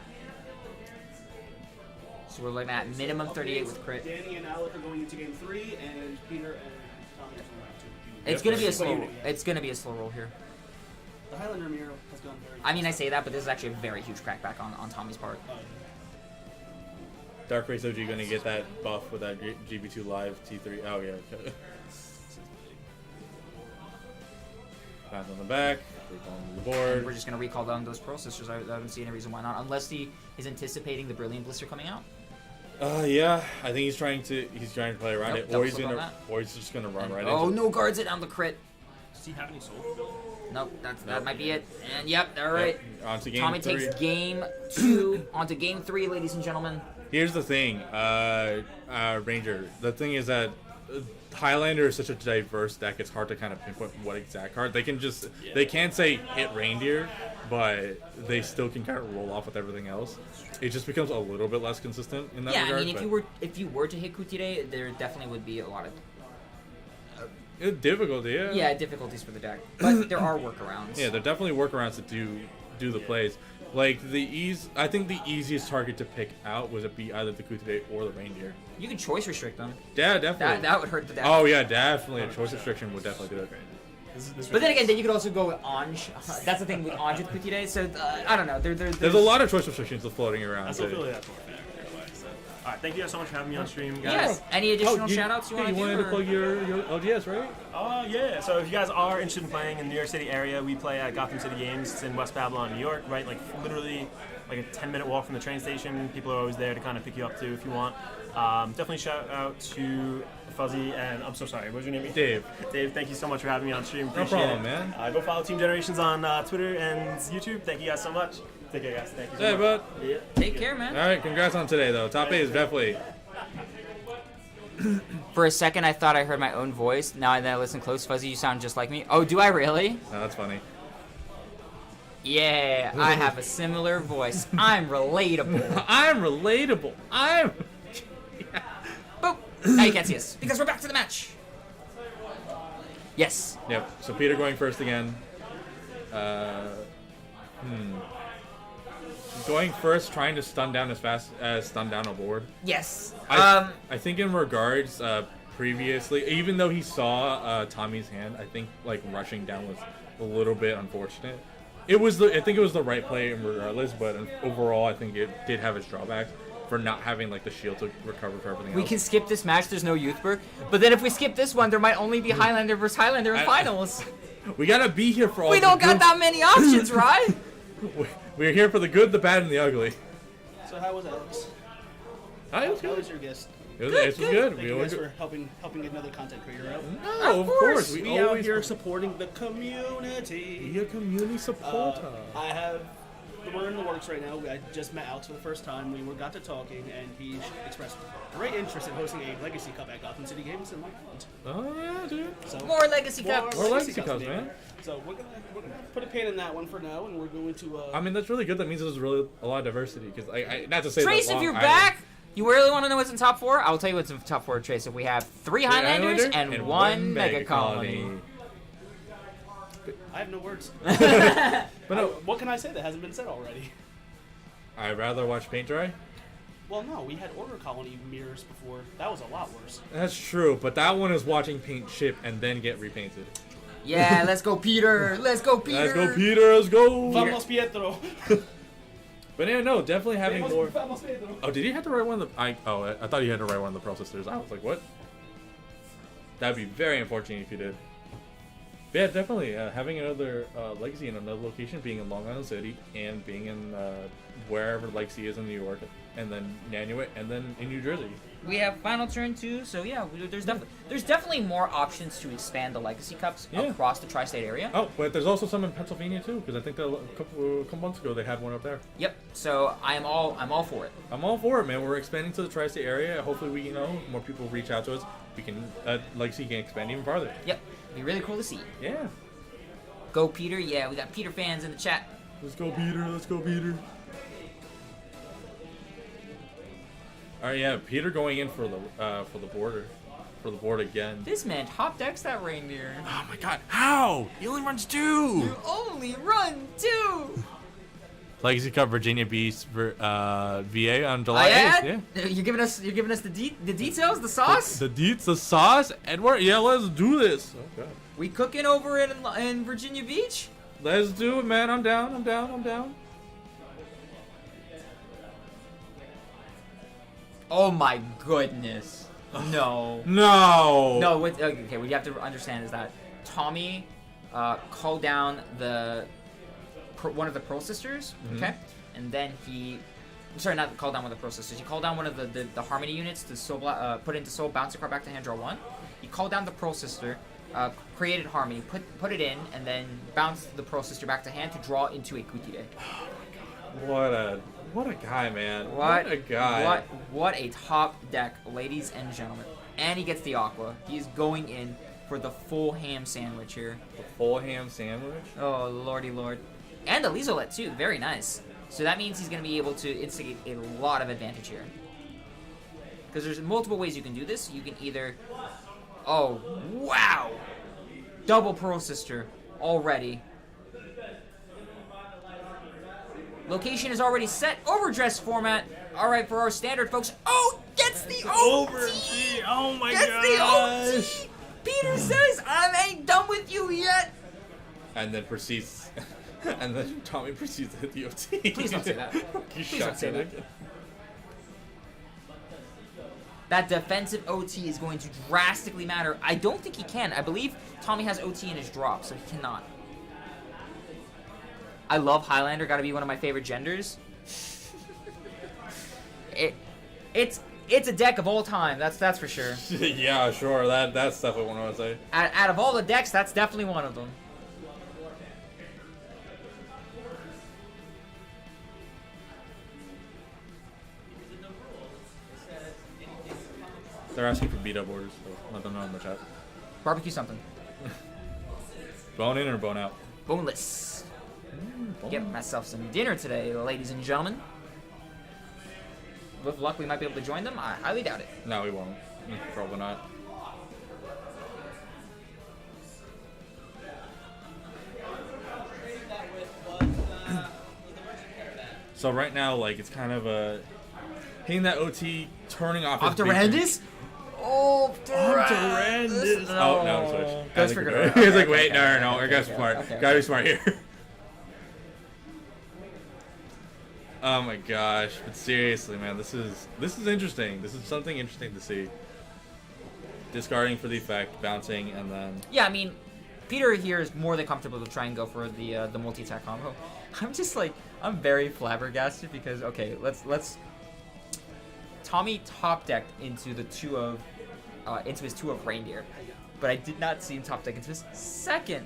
So we're looking at minimum 38 with crit. Danny and Alec are going into game 3, and Peter and Tommy are going to. It's gonna be a But slow. you- Roll. It's gonna be a slow roll here. The Highlander Mural has gone very. I mean, I say that, but this is actually a very huge crackback on Tommy's part. Dark Race OG gonna get that buff with that GB2 Live T3. Oh yeah. Okay. Pass on the back. On the board. We're just gonna recall down those Pearl Sisters. I don't see any reason why not, unless he is anticipating the Brilliant Blister coming out. Yeah, I think he's trying to play around Nope, it, or double he's just gonna run right Oh, into no guards it on the crit. Does he have any soul? Nope, that might be it. And yep, all right. On to game Tommy 3. takes game 2. On to game 3, ladies and gentlemen. Here's the thing, Ranger. The thing is that Highlander is such a diverse deck. It's hard to kind of pinpoint what exact card they can just. They can't say hit reindeer, but they still can kind of roll off with everything else. It just becomes a little bit less consistent in that regard. Yeah, I mean, if you were to hit Kutire, there definitely would be a lot of difficulty, yeah. Yeah, difficulties for the deck, but there are workarounds. Yeah, there are definitely workarounds to do the plays. Like I think the easiest target to pick out was be either the Kutide or the reindeer. You can choice restrict them. Yeah, definitely. That would hurt the deck. Oh yeah, definitely. A choice restriction would definitely do it. But then again, you could also go with Anj. That's the thing with Anj with Kutide. So I don't know. There's a lot of choice restrictions floating around. I still feel like that's more fair. All right, thank you guys so much for having me on stream, guys. Yes. Any additional shout-outs you want to do? You wanted to plug your LGS, right? Yeah. So if you guys are interested in playing in the New York City area, we play at Gotham City Games. It's in West Babylon, New York, right? Like literally like a 10-minute walk from the train station. People are always there to kind of pick you up too if you want. Definitely shout out to Fuzzy and I'm so sorry. What's your name? Dave. Dave, thank you so much for having me on stream. No Appreciate problem, it. man. Go follow Team Generations on Twitter and YouTube. Thank you guys so much. Take care, guys. Thank you so much. Bud. Yeah. Take care, man. All right, congrats on today, though. Top 8 is definitely. For a second, I thought I heard my own voice. Now that I listen close, Fuzzy, you sound just like me. Oh, do I really? No, that's funny. Yeah, I have a similar voice. I'm relatable. I'm relatable. Boop. Now you can't see us because we're back to the match. Yes. Yep. So Peter going first again. Going first, trying to stun down as fast as stun down a board. Yes. I think in regards previously, even though he saw Tommy's hand, I think like rushing down was a little bit unfortunate. I think it was the right play regardless, but overall, I think it did have its drawbacks for not having like the shield to recover for everything else. We can skip this match. There's no Youth Berg. But then if we skip this one, there might only be Highlander versus Highlander in finals. We gotta be here for all. We don't got that many options, right? We're here for the good, the bad, and the ugly. So how was Alex? Hi, it was How good. was your guest? It was good. Thank you guys for helping get another content creator out. No, of course. We out here supporting the community. Be a community supporter. We're in the works right now. I just met Alex for the first time. We got to talking, and he expressed great interest in hosting a Legacy Cup at Gotham City Games in Montfort. Oh yeah, dude. So, More Legacy Cups. More Legacy Cups, man. So we're gonna put a pin in that one for now, and we're going to. I mean, that's really good. That means there's really a lot of diversity. Because I not to say Trace, that if you're Long back, you really want to know what's in top 4? I'll tell you what's in top 4, Trace. If we have 3 Highlanders and 1 Mega Colony. I have no words. But no, What can I say that hasn't been said already? I'd rather watch paint dry. Well, no, we had Order Colony mirrors before. That was a lot worse. That's true, but that one is watching paint chip and then get repainted. Yeah, let's go, Peter. Let's go, Peter. Let's go, Peter. Let's go. Vamos, Pietro. But yeah, no, definitely having more. Vamos, Pietro. Oh, did he have to write one of the? I thought he had to write one of the Pearl Sisters. I was like, what? That'd be very unfortunate if he did. But yeah, definitely having another Legacy in another location, being in Long Island City, and being in wherever Legacy is in New York, and then Nanuet, and then in New Jersey. We have Final Turn 2, so yeah, there's definitely more options to expand the Legacy Cups across the tri-state area. Oh, but there's also some in Pennsylvania too, because I think that a couple months ago they had one up there. Yep. So I'm all for it. I'm all for it, man. We're expanding to the tri-state area. Hopefully, we more people reach out to us. We can Legacy can expand even farther. Yep. Be really cool to see. Yeah. Go Peter. Yeah, we got Peter fans in the chat. Let's go, Peter. Let's go, Peter. All right, yeah, Peter going in for the board again. This man top decks that reindeer. Oh my God! How? He only runs 2. You only run 2. Legacy Cup Virginia Beast VA on July 8th. Yeah. You're giving us the details, the sauce. The deets, the sauce, Edward. Yeah, let's do this. Oh God. We cooking over in Virginia Beach. Let's do it, man. I'm down. I'm down. Oh my goodness. No. No. No, okay, what you have to understand is that Tommy call down one of the Pearl Sisters, okay? And then he... Sorry, not call down one of the Pearl Sisters. He called down one of the Harmony units to put into Soul, bounce a card back to hand, draw 1. He called down the Pearl Sister, created Harmony, put it in, and then bounced the Pearl Sister back to hand to draw into a Kutire. What a guy, man. What a guy. What a top deck, ladies and gentlemen. And he gets the Aqua. He is going in for the full ham sandwich here. The full ham sandwich? Oh, lordy lord. And the Lizolet too, very nice. So that means he's going to be able to instigate a lot of advantage here. Because there's multiple ways you can do this. You can either... Oh, wow! Double Pearl Sister already. Location is already set. Overdress format. All right, for our standard, folks. Oh, gets the OT! Oh my gets gosh! the OT! Peter says, I ain't done with you yet. And then proceeds... And then Tommy proceeds to hit the OT. Please don't say that. Please don't say that. That defensive OT is going to drastically matter. I don't think he can. I believe Tommy has OT in his drop, so he cannot. I love Highlander. Got to be one of my favorite genders. It's a deck of all time. That's for sure. Yeah, sure. That's definitely one I would say. Out of all the decks, that's definitely one of them. They're asking for beat-up orders, so let them know in the chat. Barbecue something. Bone in or bone out? Boneless. Get myself some dinner today, ladies and gentlemen. With luck, we might be able to join them. I highly doubt it. No, we won't. Probably not. So right now, like, it's kind of a... hitting that OT, turning off his Durandis? Oh, Durandis! No. Oh, no, switch. Goes for good. He's like, wait, no, I gotta be smart. Gotta be smart here. Oh my gosh, but seriously, man, this is interesting. This is something interesting to see. Discarding for the effect, bouncing, and then... Yeah, I mean, Peter here is more than comfortable to try and go for the multi-attack combo. I'm just like, I'm very flabbergasted because, okay, let's... Tommy top decked into the into his 2 of Reindeer, but I did not see him top deck into his 2nd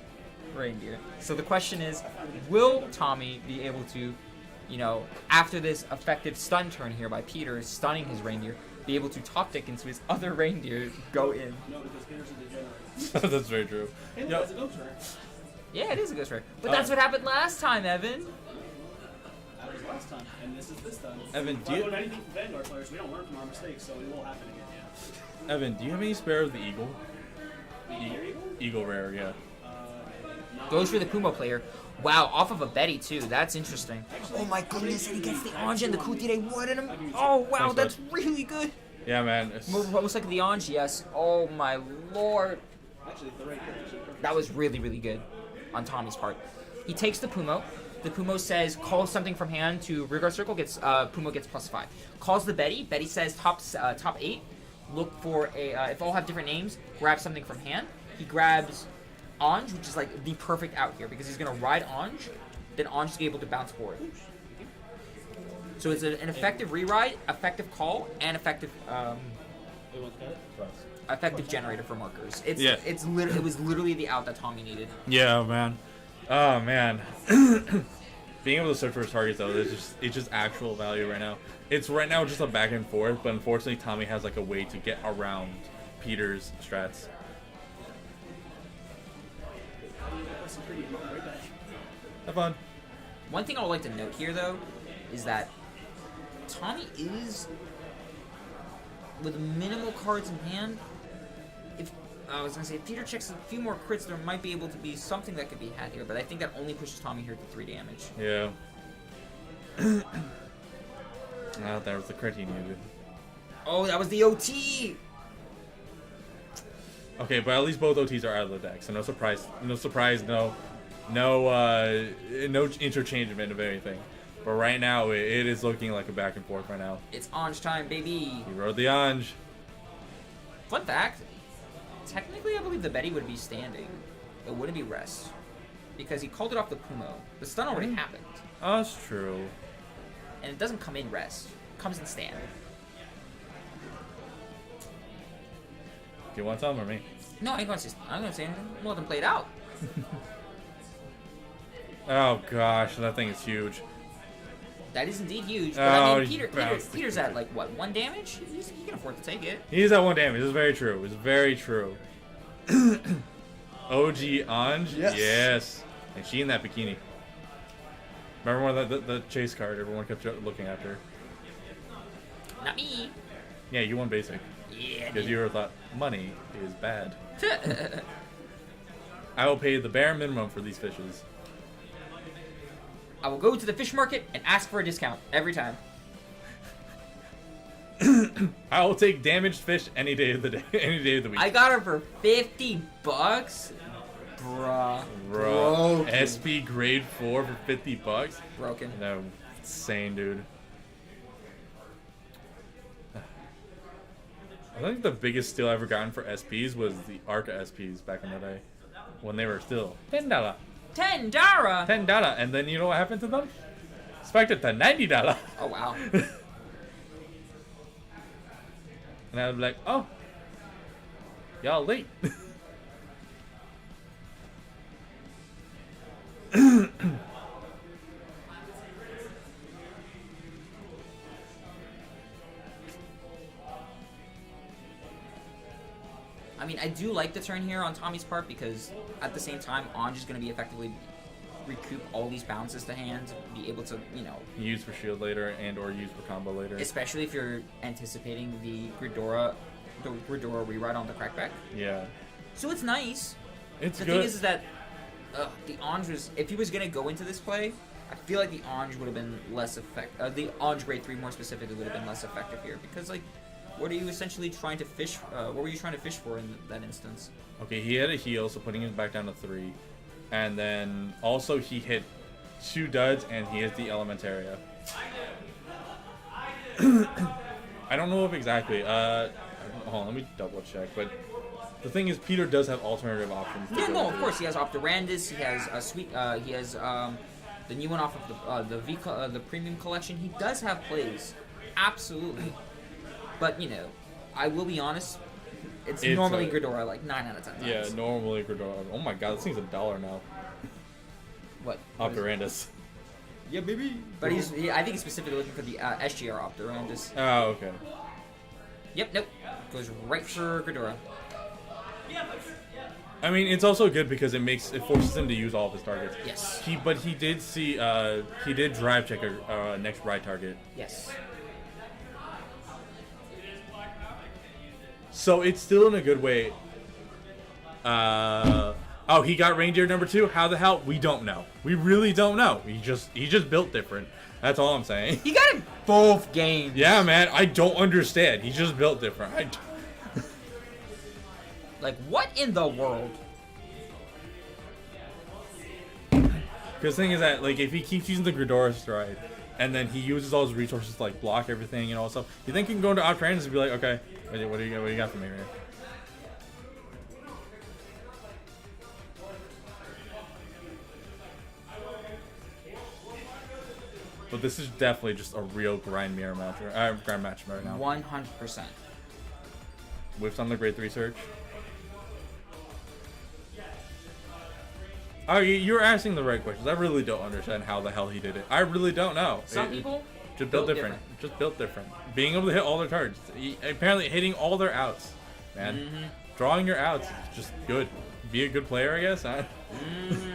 Reindeer. So the question is, will Tommy be able to, you know, after this effective stun turn here by Peter stunning his Reindeer, be able to top deck into his other Reindeer, go in? No, because Peter's a degenerate. That's very true. Hey, look, it's a ghost rare. Yeah, it is a ghost rare. But that's what happened last time, Evan. That was last time, and this is this time. Evan, do you... anything from Vanguard players, we don't learn from our mistakes, so it will happen again, yeah. Evan, do you have any spare of the Eagle? The Eagle? Eagle rare, yeah. No. Goes for the Kumo player. Wow, off of a Betty too. That's interesting. Oh my goodness, and he gets the Ange and the Kutire. What in him? Oh wow, that's really good. Yeah, man. Most like the Ange, yes. Oh my lord. Actually, the right here. That was really, really good on Tommy's part. He takes the Pumo. The Pumo says, call something from hand to Rigor Circle. Pumo gets +5. Calls the Betty. Betty says, top 8. Look for a, if all have different names, grab something from hand. He grabs Ange, which is like the perfect out here because he's going to ride Ange. Then Ange is able to bounce forward. So it's an effective re-ride, effective call, and effective generator for markers. It was literally the out that Tommy needed. Yeah, man. Oh man. Being able to search for his targets though, it's just actual value right now. It's right now just a back and forth, but unfortunately Tommy has like a way to get around Peter's strats. Have fun. One thing I would like to note here though is that Tommy is, with minimal cards in hand, if Peter checks a few more crits, there might be able to be something that could be had here, but I think that only pushes Tommy here to 3 damage. Yeah. That was the crit he needed. Oh, that was the OT! Okay, but at least both OTs are out of the deck, so no surprise, no interchangeament of anything. But right now, it is looking like a back and forth right now. It's Ange time, baby! He rode the Ange. Fun fact, technically I believe the Betty would be standing. It wouldn't be rest. because he called it off the Pumo. The stun already happened, Oh, that's true. and it doesn't come in rest. It comes in stand. Do you want some or me? No, I ain't gonna say. I'm gonna say anything. Let them play it out. Oh gosh, that thing is huge. That is indeed huge. But Oh, I mean, he bounced Peter's at like what, 1 damage? He can afford to take it. He's at 1 damage. This is very true. It's very true. OG Anj? Yes. And she in that bikini. Remember when the chase card, everyone kept looking at her. Not me. Yeah, you won basic. Yeah. Because you thought money is bad. I will pay the bare minimum for these fishes. I will go to the fish market and ask for a discount every time. I will take damaged fish any day of the day, any day of the week. I got her for $50, bruh. Bro, SP grade 4 for $50. Broken. No, insane, dude. I think the biggest steal I ever gotten for SPs was the Arca SPs back in the day, when they were still $10. $10. $10, and then you know what happened to them? Spiked it to $90. Oh wow. And I was like, oh, y'all late. I mean, I do like the turn here on Tommy's part because at the same time, Anj is going to be effectively recoup all these bounces to hand, be able to, you know... Use for shield later and or use for combo later. Especially if you're anticipating the Gridora rewrite on the crackback. Yeah. So it's nice. It's the good. thing is that the Anj was... If he was going to go into this play, I feel like the Anj would have been less effective. The Anj grade 3 more specifically would have been less effective here because, like, what are you essentially trying to fish? What were you trying to fish for in that instance? Okay, he had a heal, so putting him back down to 3. And then also he hit 2 duds and he hit the Elementaria. I don't know if exactly. Hold on, let me double check. But the thing is, Peter does have alternative options. Yeah, no, of course he has Optorandus. He has he has the new one off of the premium collection. He does have plays, absolutely. But you know, I will be honest. It's normally Gridora, like 9 out of 10 times. Yeah, normally Gridora. Oh my god, this thing's $1 now. What? Optorandus. Yeah, maybe. But I think he's specifically looking for the SGR Optorandus. Oh, okay. Yep, nope. Goes right for Gridora. I mean, it's also good because it forces him to use all of his targets. Yes. But he did see, he did drive check a next ride target. Yes. So it's still in a good way. Oh, he got reindeer number 2. How the hell? We don't know. We really don't know. He just built different. That's all I'm saying. He got it both games. Yeah, man. I don't understand. He just built different. Like, what in the world? Because the thing is that, like, if he keeps using the Gridora stride, and then he uses all his resources to, like, block everything and all that stuff, you think he can go into Optrans and be like, okay, what do you got for me, man? But this is definitely just a real grind match right now. 100%. Whiffs on the grade 3 search. Oh, you were asking the right questions. I really don't understand how the hell he did it. I really don't know. Some people just built different. Just built different. Being able to hit all their targets. Apparently hitting all their outs. Man. Mm-hmm. Drawing your outs is just good. Be a good player, I guess. Huh? Mm-hmm.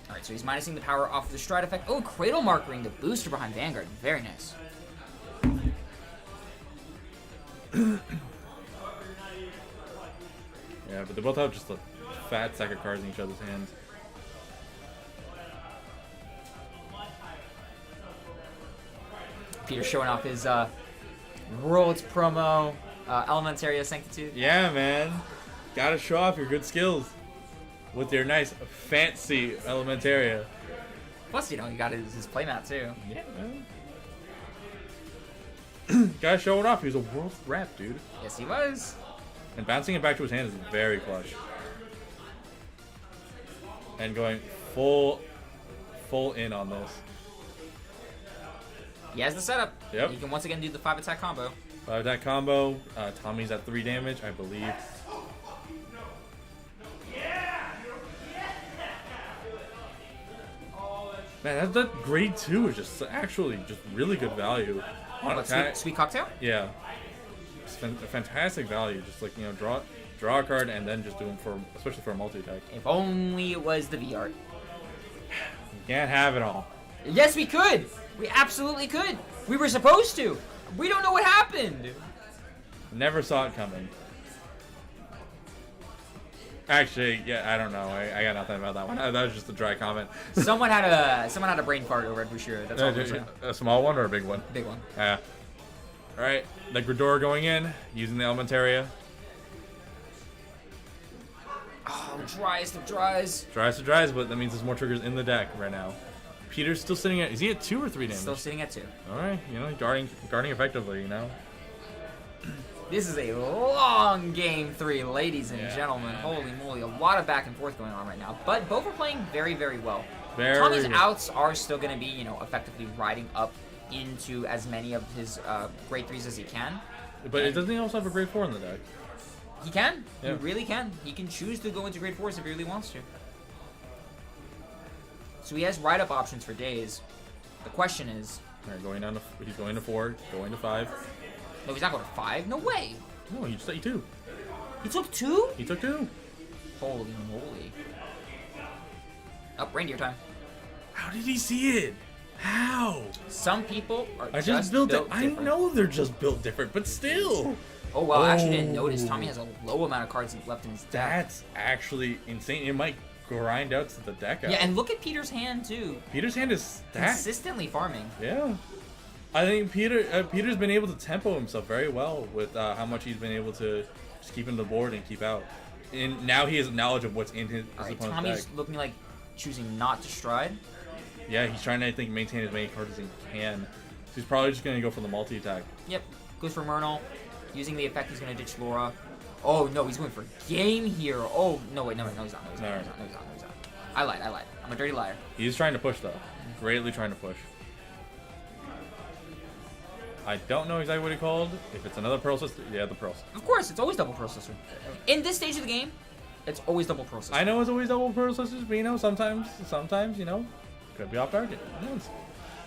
Alright, so he's minusing the power off the stride effect. Oh, Cradle Markering, the booster behind Vanguard. Very nice. Yeah, but they both have just a fat stack of cards in each other's hands. Peter showing off his Worlds promo, Elementaria Sanctitude. Yeah, man. Gotta show off your good skills with your nice fancy Elementaria. Plus, you know, he got his playmat too. Yeah, man. Gotta show it off. He was a world rep, dude. Yes, he was. And bouncing it back to his hand is very clutch. And going full in on this. He has the setup. Yep. He can once again do the 5-attack combo. That combo, Tommy's at 3 damage, I believe. Man, that grade 2 is just actually just really good value. On What, attack. sweet cocktail? Yeah. It's a fantastic value. Just like, you know, draw a card and then just do them for, especially for a multi-attack. If only it was the V art. You can't have it all. Yes, we could. We absolutely could. We were supposed to. We don't know what happened. Never saw it coming. Actually, yeah, I don't know. I got nothing about that one. That was just a dry comment. Someone had a brain fart over at Boucher. That's all I'm saying. A small one or a big one? Big one. Yeah. All right, the Gridora going in, using the Elementaria. Oh, dryest of dries. Dries to dries, but that means there's more triggers in the deck right now. Peter's still sitting at, is he at 2 or 3 damage? Still sitting at 2. All right, you know, guarding effectively, you know. This is a long game 3, ladies and gentlemen. Holy moly, a lot of back and forth going on right now. But both are playing very, very well. Tommy's outs are still going to be, you know, effectively riding up into as many of his grade 3s as he can. But doesn't he also have a grade 4 in the deck? He can. Yeah. He really can. He can choose to go into grade 4s if he really wants to. So he has ride-up options for days. The question is... All right, going down to, he's going to 4, going to 5. No, he's not going to 5. No way. No, he just took 2. He took 2? He took 2. Holy moly. Oh, reindeer time. How did he see it? How? Some people are I just built it. I different. know they're just built different, but still. Oh, wow. I actually didn't notice. Tommy has a low amount of cards left in his deck. That's actually insane. It might grind out to the deck out. Yeah, and look at Peter's hand, too. Peter's hand is stacked. Consistently farming. Yeah. I think Peter's been able to tempo himself very well with how much he's been able to just keep in the board and keep out. And now he has knowledge of what's in his opponent's Tommy's deck. looking like choosing not to stride. Yeah, he's trying to, I think, maintain as many cards as he can. So he's probably just going to go for the multi-attack. Yep. Goes for Myrtle. Using the effect, he's going to ditch Laura. Oh, no, he's going for game here. Oh, no, wait, no, he's not. No, he's not. No, he's not. No, he's not. I lied. I'm a dirty liar. He's trying to push, though. Greatly trying to push. I don't know exactly what he called. If it's another Pearl Sister, yeah, the Pearl Sister. Of course, it's always double Pearl Sister. In this stage of the game, it's always double Pearl Sister. I know it's always double Pearl Sisters, but you know, sometimes, you know, could be off target. Who knows?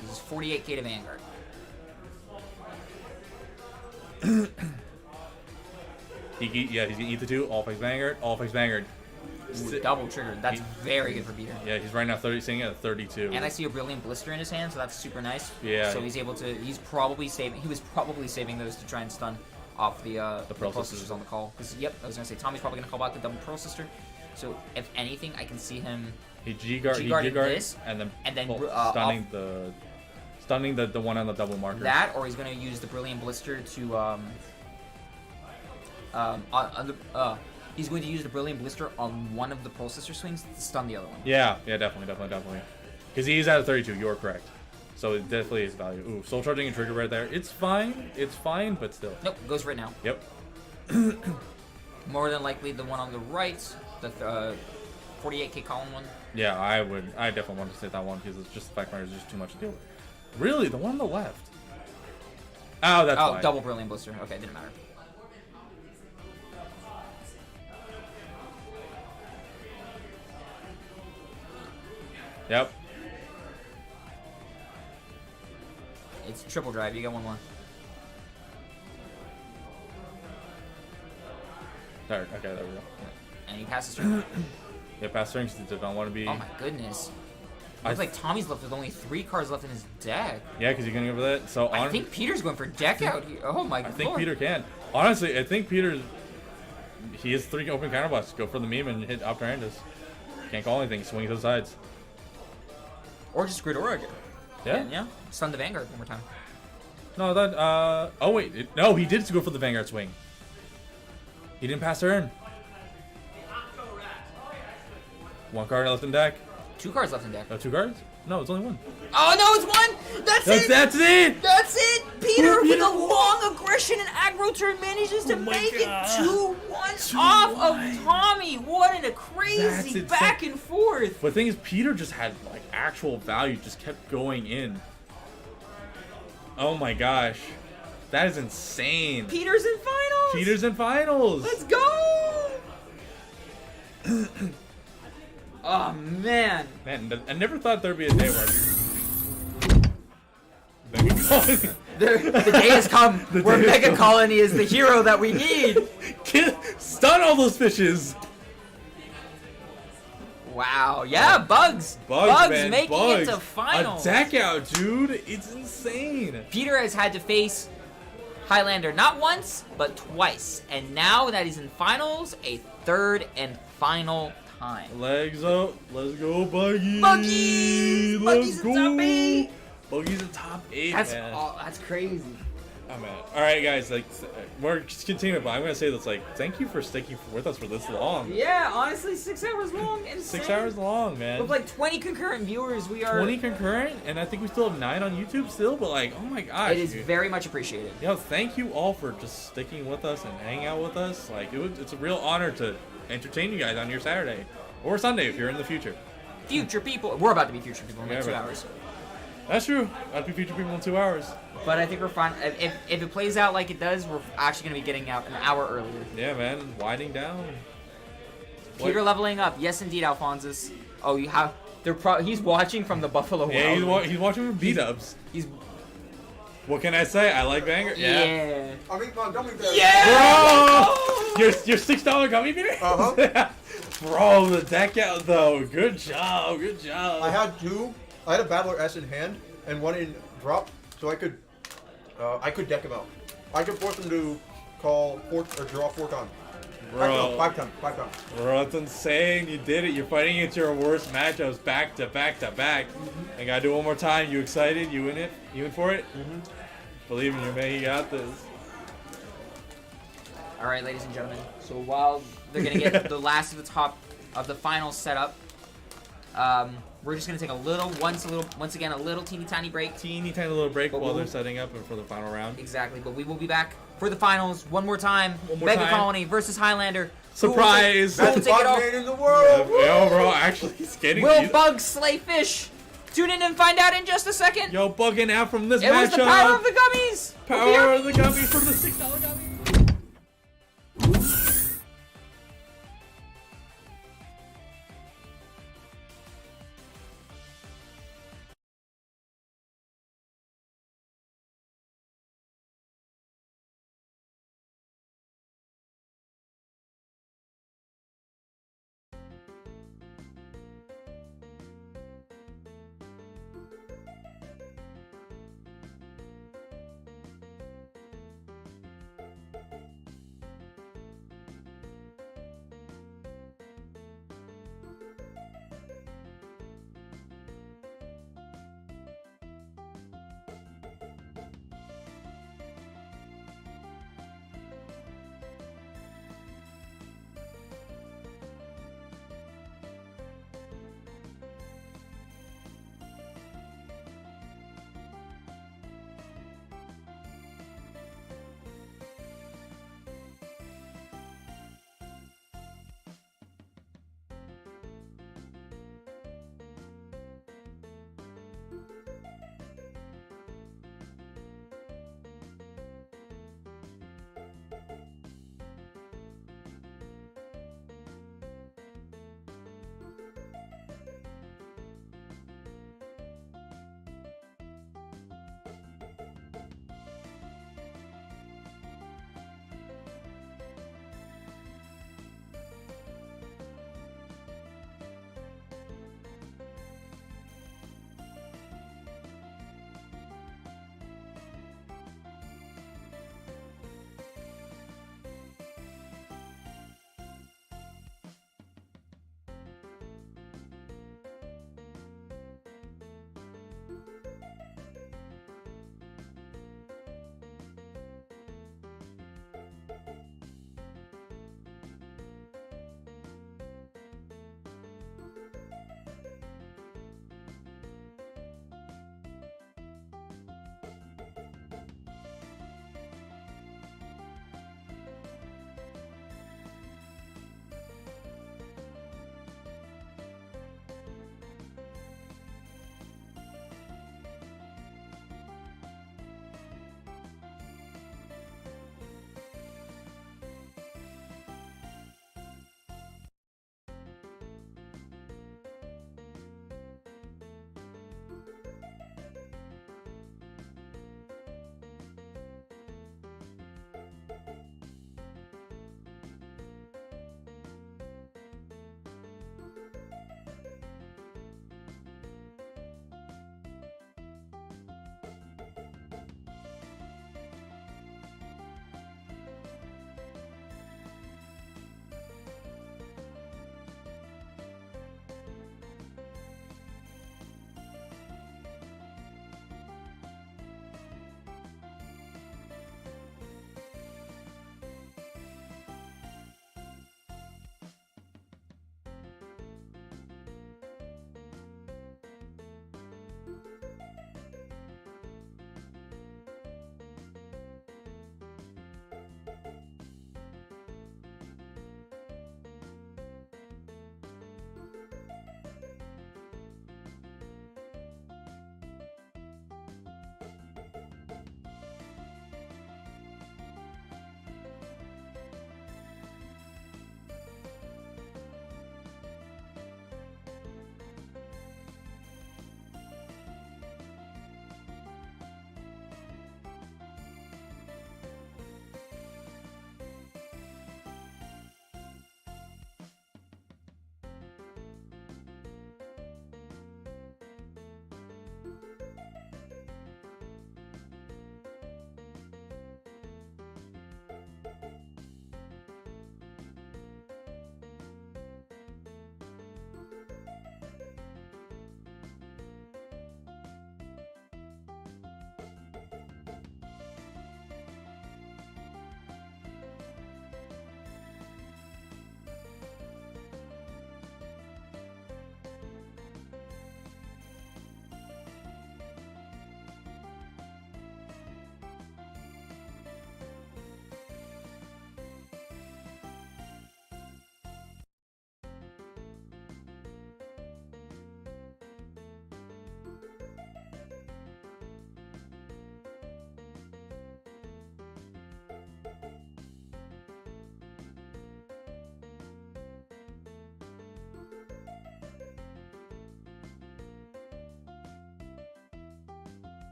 This is 48k to Vanguard. He's gonna eat the 2. All face Vanguard. All face Vanguard. Ooh, double trigger. That's very good for Peter. Yeah, he's right now sitting at 32. And I see a Brilliant Blister in his hand, so that's super nice. Yeah. So he's able to. He was probably saving those to try and stun off the Pearl Sisters on the call. Because yep, I was gonna say Tommy's probably gonna call back the double Pearl Sister. So if anything, I can see him. He G-guarded this, and then stunning the one on the double marker. That, or he's gonna use the Brilliant Blister to he's going to use the Brilliant Blister on one of the Pearl Sister swings to stun the other one. Yeah, definitely. Because he's at a 32. You're correct. So it definitely is value. Ooh, soul charging and trigger right there. It's fine, but still. Nope, goes right now. Yep. More than likely the one on the right, the 48k column one. Yeah, I definitely want to say that one because it's just the fact that there's just too much to deal with. Really, the one on the left. Oh, that's fine. Double Brilliant Blister. Okay, didn't matter. Yep. It's triple drive. You get one more. There. Okay, there we go. And he passes turn. Yeah, pass turn because don't want to be. Oh my goodness. Looks like Tommy's left with only 3 cards left in his deck. Yeah, because you're going to go for that. So I think Peter's going for deck out here. Oh my god. I think Peter can. Honestly, I think Peter's. He has 3 open counterblasts. Go for the meme and hit up Randas. Can't call anything. Swing to the sides. Or just Gridora again. Yeah. Yeah. Stun the Vanguard one more time. No, that. Oh wait. No, he did go for the Vanguard swing. He didn't pass turn. 1 card left in deck. 2 cards left in deck. Oh, 2 cards? No, it's only one. Oh no, it's one. That's it. That's it. That's it! Peter Oh, with Peter a won. long aggression and aggro turn manages to Oh my make God. it 2-1 off of Tommy. What a That's crazy insane. back and forth. But the thing is, Peter just had like actual value, just kept going in. Oh my gosh. That is insane. Peter's in finals. Peter's in finals. Let's go. Oh man. Man, I never thought there'd be a day where The day has come where day has Mega come. Colony is the hero that we need. Stun all those fishes. Wow. Yeah, Bugs. Man, making Bugs. it to finals. A deck out, dude. It's insane. Peter has had to face Highlander not once, but twice. And now that he's in finals, a third and final time. Legs up. Let's go, Buggy. Buggies! Let's Buggies in top 8. Buggy's in top 8, That's man. that's crazy. Oh man! All right, guys. Like, we're just continuing, but I'm gonna say this. Like, thank you for sticking with us for this long. Yeah, honestly, 6 hours long. Insane. 6 hours long, man. With like 20 concurrent viewers, we are. 20 concurrent, and I think we still have 9 on YouTube still. But like, oh my gosh! It is dude. very much appreciated. Yo, thank you all for just sticking with us and hanging out with us. Like, it's a real honor to entertain you guys on your Saturday or Sunday if you're in the future. Future people. We're about to be future people in like Yeah, 2 right. hours. That's true. I'd be future people in 2 hours. But I think we're fine. If it plays out like it does, we're actually going to be getting out an hour earlier. Yeah, man. Winding down. Peter What- leveling up. Yes, indeed, Alphonsus. Oh, you have. He's watching from the Buffalo Yeah, Wild. he's watching for B-dubs. He's. What can I say? I like Banger. Yeah. I mean, gummy bears. Yeah! Bro! Your $6 gummy beer? Uh-huh. Bro, the deck out though. Good job. Good job. I had two. I had a Battler S in hand and one in drop, so I could deck him out. I could force him to call 4 or draw 4 times. Bro. 5 times. 5 times. Bro, that's insane. You did it. You're fighting against your worst matchups back to back to back. I gotta do it one more time. You excited? You in it? You in for it? Believe in you, man. You got this. All right, ladies and gentlemen. So while they're gonna get the last of the top of the finals set up, we're just gonna take a little, once again, a little teeny tiny break. Teeny tiny little break But while we'll- they're setting up and for the final round. Exactly, but we will be back for the finals one more time. One more Mega time. Colony versus Highlander. Surprise! Who will Best take it bot off? man in the world. Yo, bro, actually, he's getting Will these. Bugs slay fish? Tune in and find out in just a second. Yo, bugging out from this It was matchup. the power of the gummies. Power of the gummies for the $6 gummies.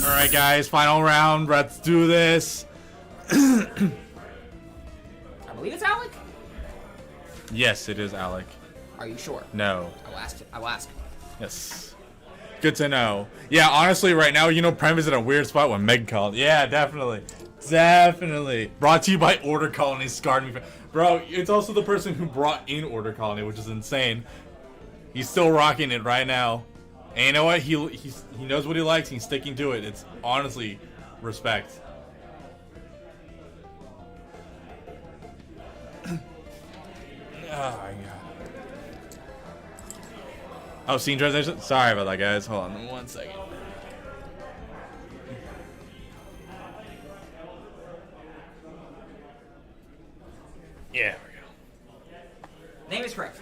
All right, guys, final round. Let's do this. I believe it's Alec. Yes, it is Alec. Are you sure? No. I will ask. I will ask. Yes. Good to know. Yeah, honestly, right now, Prem is in a weird spot when Meg called. Yeah, definitely. Definitely. Brought to you by Order Colony. Scarred me. Bro, it's also the person who brought in Order Colony, which is insane. He's still rocking it right now. And you know what? He knows what he likes. He's sticking to it. It's honestly respect. Oh my god. Oh, scene transition? Sorry about that, guys. Hold on 1 second. Yeah, there we go. Name is correct.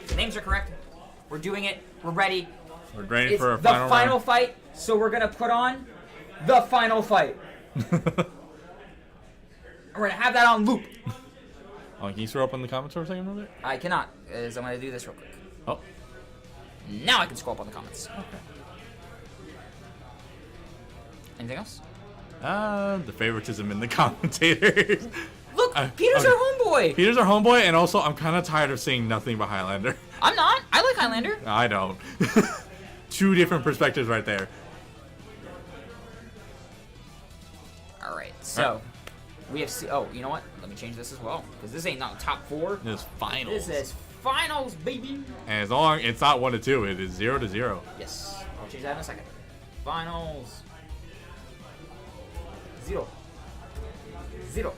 The names are correct. We're doing it. We're ready. We're ready It's for a the final final round. fight, so we're gonna put on the final fight. And we're gonna have that on loop. Oh, can you scroll up in the comments for a second, real quick? I cannot, as I'm gonna do this real quick. Oh. Now I can scroll up on the comments. Okay. Anything else? The favoritism in the commentators. Look, Peter's okay. our homeboy. Peter's our homeboy, and also I'm kind of tired of saying nothing but Highlander. I'm not. I like Highlander. I don't. Two different perspectives right there. All right, so we have. Oh, you know what? Let me change this as well, because this ain't not top 4. This is finals. This is finals, baby. And as long it's not 1-2, it is 0-0. Yes, I'll change that in a second. Finals. 0. 0.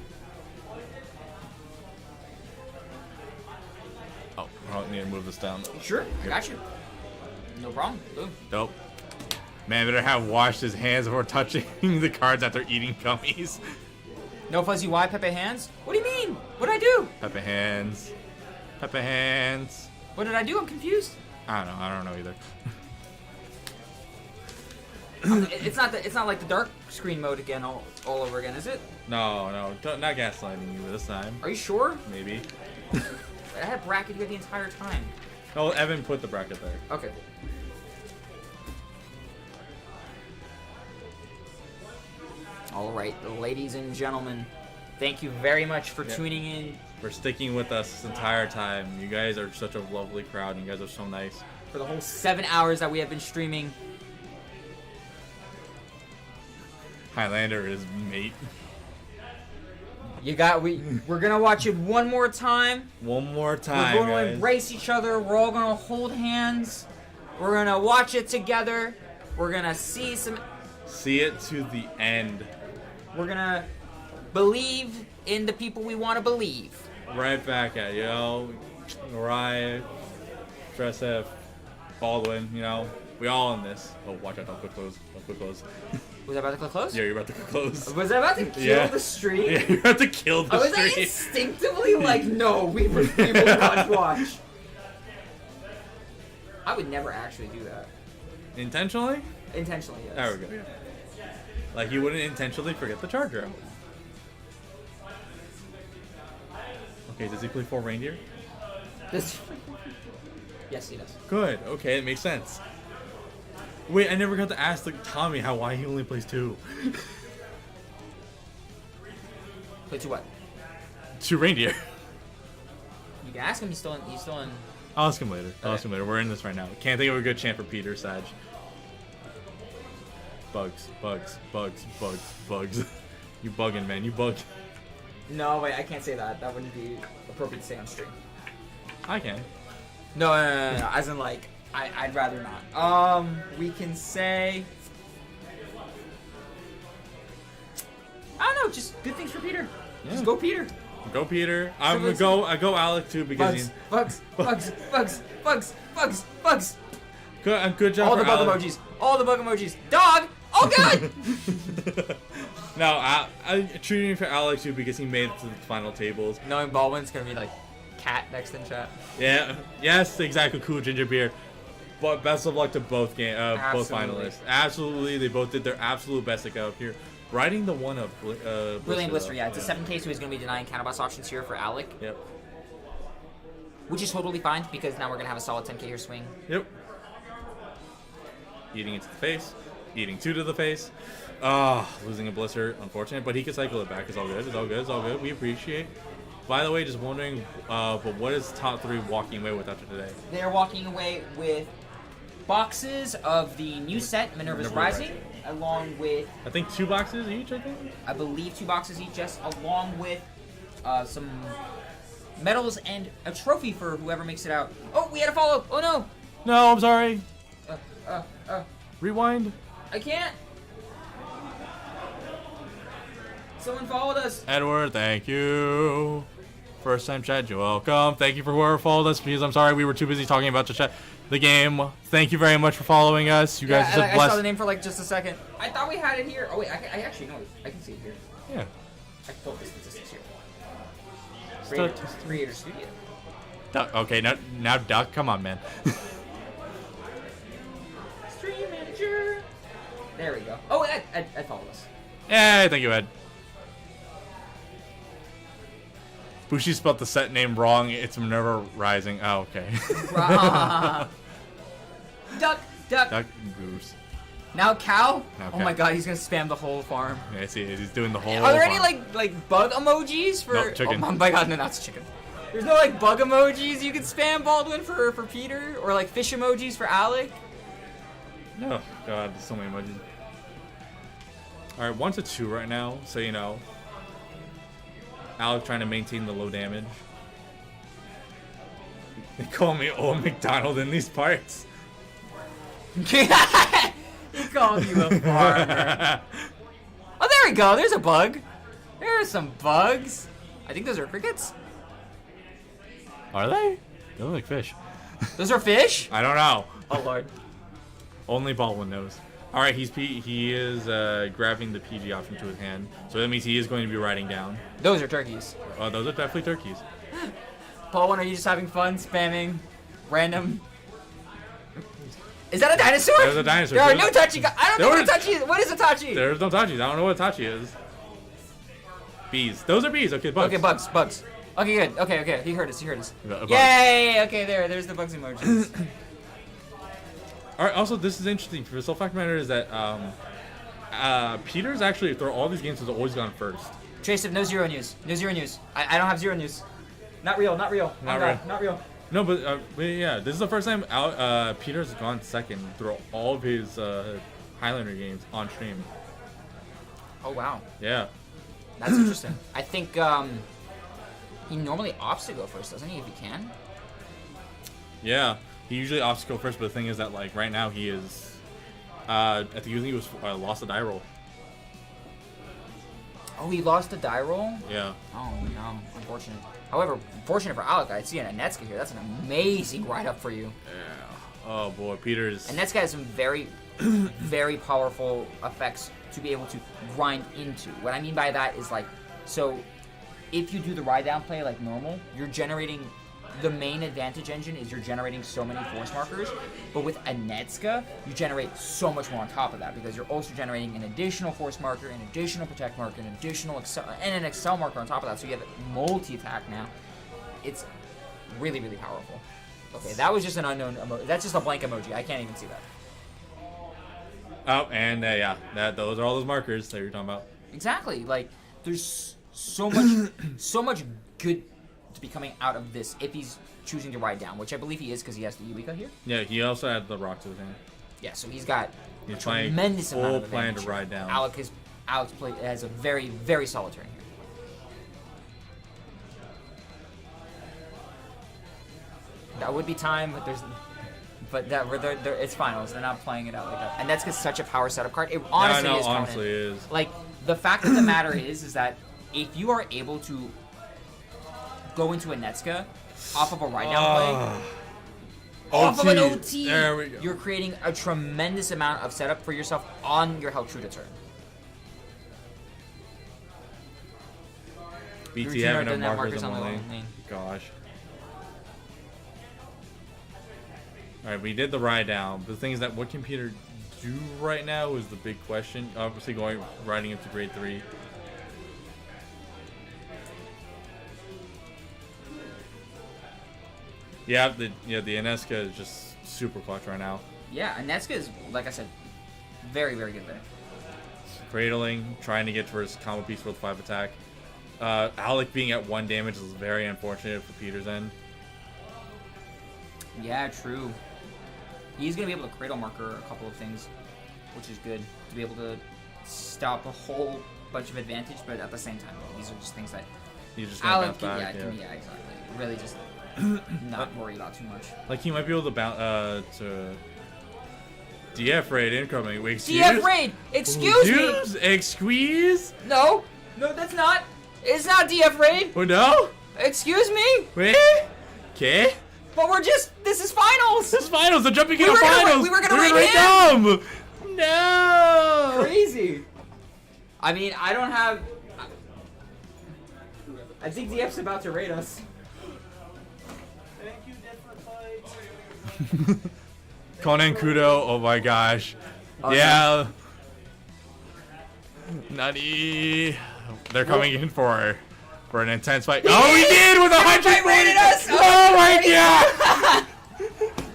Oh, I don't need to move this down. Sure, I got you. No problem. Boom. Dope. Man, better have washed his hands before touching the cards after eating gummies. No fuzzy Y Pepe hands? What do you mean? What did I do? Pepe hands. Pepe hands. What did I do? I'm confused. I don't know either. It's not like the dark screen mode again all over again, is it? No, not gaslighting you this time. Are you sure? Maybe. I had bracket here the entire time. No, Evan put the bracket there. Okay. All right, ladies and gentlemen, thank you very much for tuning in. For sticking with us this entire time. You guys are such a lovely crowd. You guys are so nice. For the whole 7 hours that we have been streaming. Highlander is mate. We're gonna watch it one more time. One more time, We're gonna guys. embrace each other. We're all gonna hold hands. We're gonna watch it together. We're gonna see it to the end. We're gonna believe in the people we want to believe. Right back at you, Mariah, Dresef, Baldwin, we all in this. Oh, watch out, don't quit close. Don't quit close. Was I about to click close? Yeah, you're about to quit close. Was I about to kill the stream? Yeah, you're about to kill the Was stream. I instinctively like, no, we will not watch? I would never actually do that. Intentionally? Intentionally, yes. There we go. Like you wouldn't intentionally forget the charger. Okay, does he play 4 reindeer? Yes, he does. Good. Okay, it makes sense. Wait, I never got to ask Tommy why he only plays 2. Play 2 what? 2 reindeer. You can ask him. He's still in. I'll ask him later. Okay. I'll ask him later. We're in this right now. Can't think of a good chant for Peter, Sag. Bugs. You bugging, man. You bugging. No, wait, I can't say that. That wouldn't be appropriate to say on stream. I can. No. As in, like, I'd rather not. We can say. I don't know. Just good things for Peter. Yeah. Just go, Peter. Go, Peter. I go Alec too because Bugs. good job. All the for bug Alec. emojis. All the bug emojis. Dog. Oh God. No, I treating for Alex too because he made it to the final tables. Knowing Baldwin's gonna be like cat next in chat. Yeah. Yes. Exactly. Cool ginger beer. But best of luck to both both finalists. Absolutely, they both did their absolute best to get up here. Riding the one of Brilliant Blister. Yeah, it's a 7K, so he's gonna be denying counterboss options here for Alec. Yep. Which is totally fine because now we're gonna have a solid 10K here swing. Yep. Eating it to the face. Eating 2 to the face. Losing a blister, unfortunate, but he can cycle it back. It's all good. It's all good. It's all good. We appreciate. By the way, just wondering, but what is top 3 walking away with after today? They're walking away with boxes of the new set, Minerva's Rising, along with, I think 2 boxes each, I believe 2 boxes each, yes, along with some medals and a trophy for whoever makes it out. Oh, we had a follow. Oh, no. No, I'm sorry. Uh, Rewind. I can't. Someone followed us. Edward, thank you. First time chat, you're welcome. Thank you for whoever followed us, because I'm sorry we were too busy talking about the game. Thank you very much for following us. You guys are I blessed. saw the name for like just a second. I thought we had it here. Oh wait, I actually know it. I can see it here. Yeah. I can pull up the statistics here. Statistics. Creator Studio. Duck, okay, now Duck, come on, man. Stream Manager. There we go. Oh, Ed followed us. Hey, thank you, Ed. Bushi spelled the set name wrong. It's Minerva Rising. Oh, okay. Duck. Duck Goose. Now cow. Now Oh cow. my god, he's gonna spam the whole farm. Yeah, I see. He's doing the whole. Are there any farm. like bug emojis for? Nope, chicken. Oh my god, no, that's chicken. There's no like bug emojis you can spam Baldwin for Peter, or like fish emojis for Alec. Oh god, there's so many emojis. All right, 1 to 2 right now. So you know, Alec trying to maintain the low damage. They call me Old McDonald in these parts. He called you a farmer. Oh, there we go. There's a bug. There are some bugs. I think those are crickets. Are they? They look like fish. Those are fish? I don't know. Oh lord. Only Baldwin knows. All right, he is grabbing the PG option to his hand, so that means he is going to be riding down. Those are turkeys. Those are definitely turkeys. Baldwin, are you just having fun spamming random? Is that a dinosaur? There's a dinosaur. There are no Tachi. I don't know what a There Tachi is. What is a Tachi? There's no Tachi. I don't know what Tachi is. Bees. Those are bees. Okay, bugs. Okay, bugs. Okay, good. Okay. He heard us. Bugs. Yay! Okay, there's the bugs emojis. All right. Also, this is interesting. For the sole fact of the matter is that Peter's actually through all these games has always gone first. Trace of no zero news. I don't have zero news. Not real. Not real. No, but yeah, this is the first time Peter's gone second through all of his Highlander games on stream. Oh wow. Yeah. That's interesting. I think he normally opts to go first, doesn't he? If he can. Yeah, he usually opts to go first, but the thing is that like right now he is, I think he was lost a die roll. Oh, he lost a die roll? Yeah. Oh no, unfortunate. However, fortunate for Alec, I see an Anetska here. That's an amazing write-up for you. Yeah. Oh boy, Peter's. Anetska has some very, very powerful effects to be able to grind into. What I mean by that is like, so if you do the ride down play like normal, you're generating, the main advantage engine is you're generating so many force markers, but with Anetska, you generate so much more on top of that because you're also generating an additional force marker, an additional protect marker, an additional excel, and an excel marker on top of that, so you have multi-attack now. It's really, really powerful. Okay, that was just an unknown emoji. That's just a blank emoji. I can't even see that. Oh, and yeah, those are all those markers that you're talking about. Exactly. Like, there's so much good to be coming out of this if he's choosing to ride down, which I believe he is because he has the Eureka here. Yeah, he also had the rock to his hand. Yeah, so he's got He's a playing tremendous amount full of plan advantage to ride down. Alex has a very, very solid turn here. That would be time, but it's finals. They're not playing it out like that, and that's because such a power setup card. It honestly is. Like the fact of the matter is that if you are able to go into a Netska off of a ride down play, off of an OT, there we go. You're creating a tremendous amount of setup for yourself on your Heltruda turn. BT having no markers on the lane. Gosh. Alright, we did the ride down. But the thing is that what can Peter do right now is the big question. Obviously riding into grade 3. Yeah, the Anetska is just super clutch right now. Yeah, Anetska is, like I said, Very, very good there. Cradling, trying to get to his combo piece worth 5 attack. Alec being at 1 damage is very unfortunate for Peter's end. Yeah, true. He's going to be able to Cradle Marker a couple of things, which is good. To be able to stop a whole bunch of advantage, but at the same time, these are just things that You just Alec gonna can, bounce back. yeah, exactly. Really just not worry about too much. Like he might be able to bounce to DF raid incoming. Wait, DF raid! Excuse me! Excuse? No, that's not. It's not DF raid. Oh no? Excuse me. Wait. Okay. But this is finals. This is finals. They're jumping into were gonna finals. we were gonna raid them. No. Crazy. I mean, I don't have. I think DF's about to raid us. Thank you, different fights. Conan Kudo. Oh my gosh. Oh, yeah. Nutty. They're coming in for an intense fight. Oh, we did with 100 raided us. Oh my god.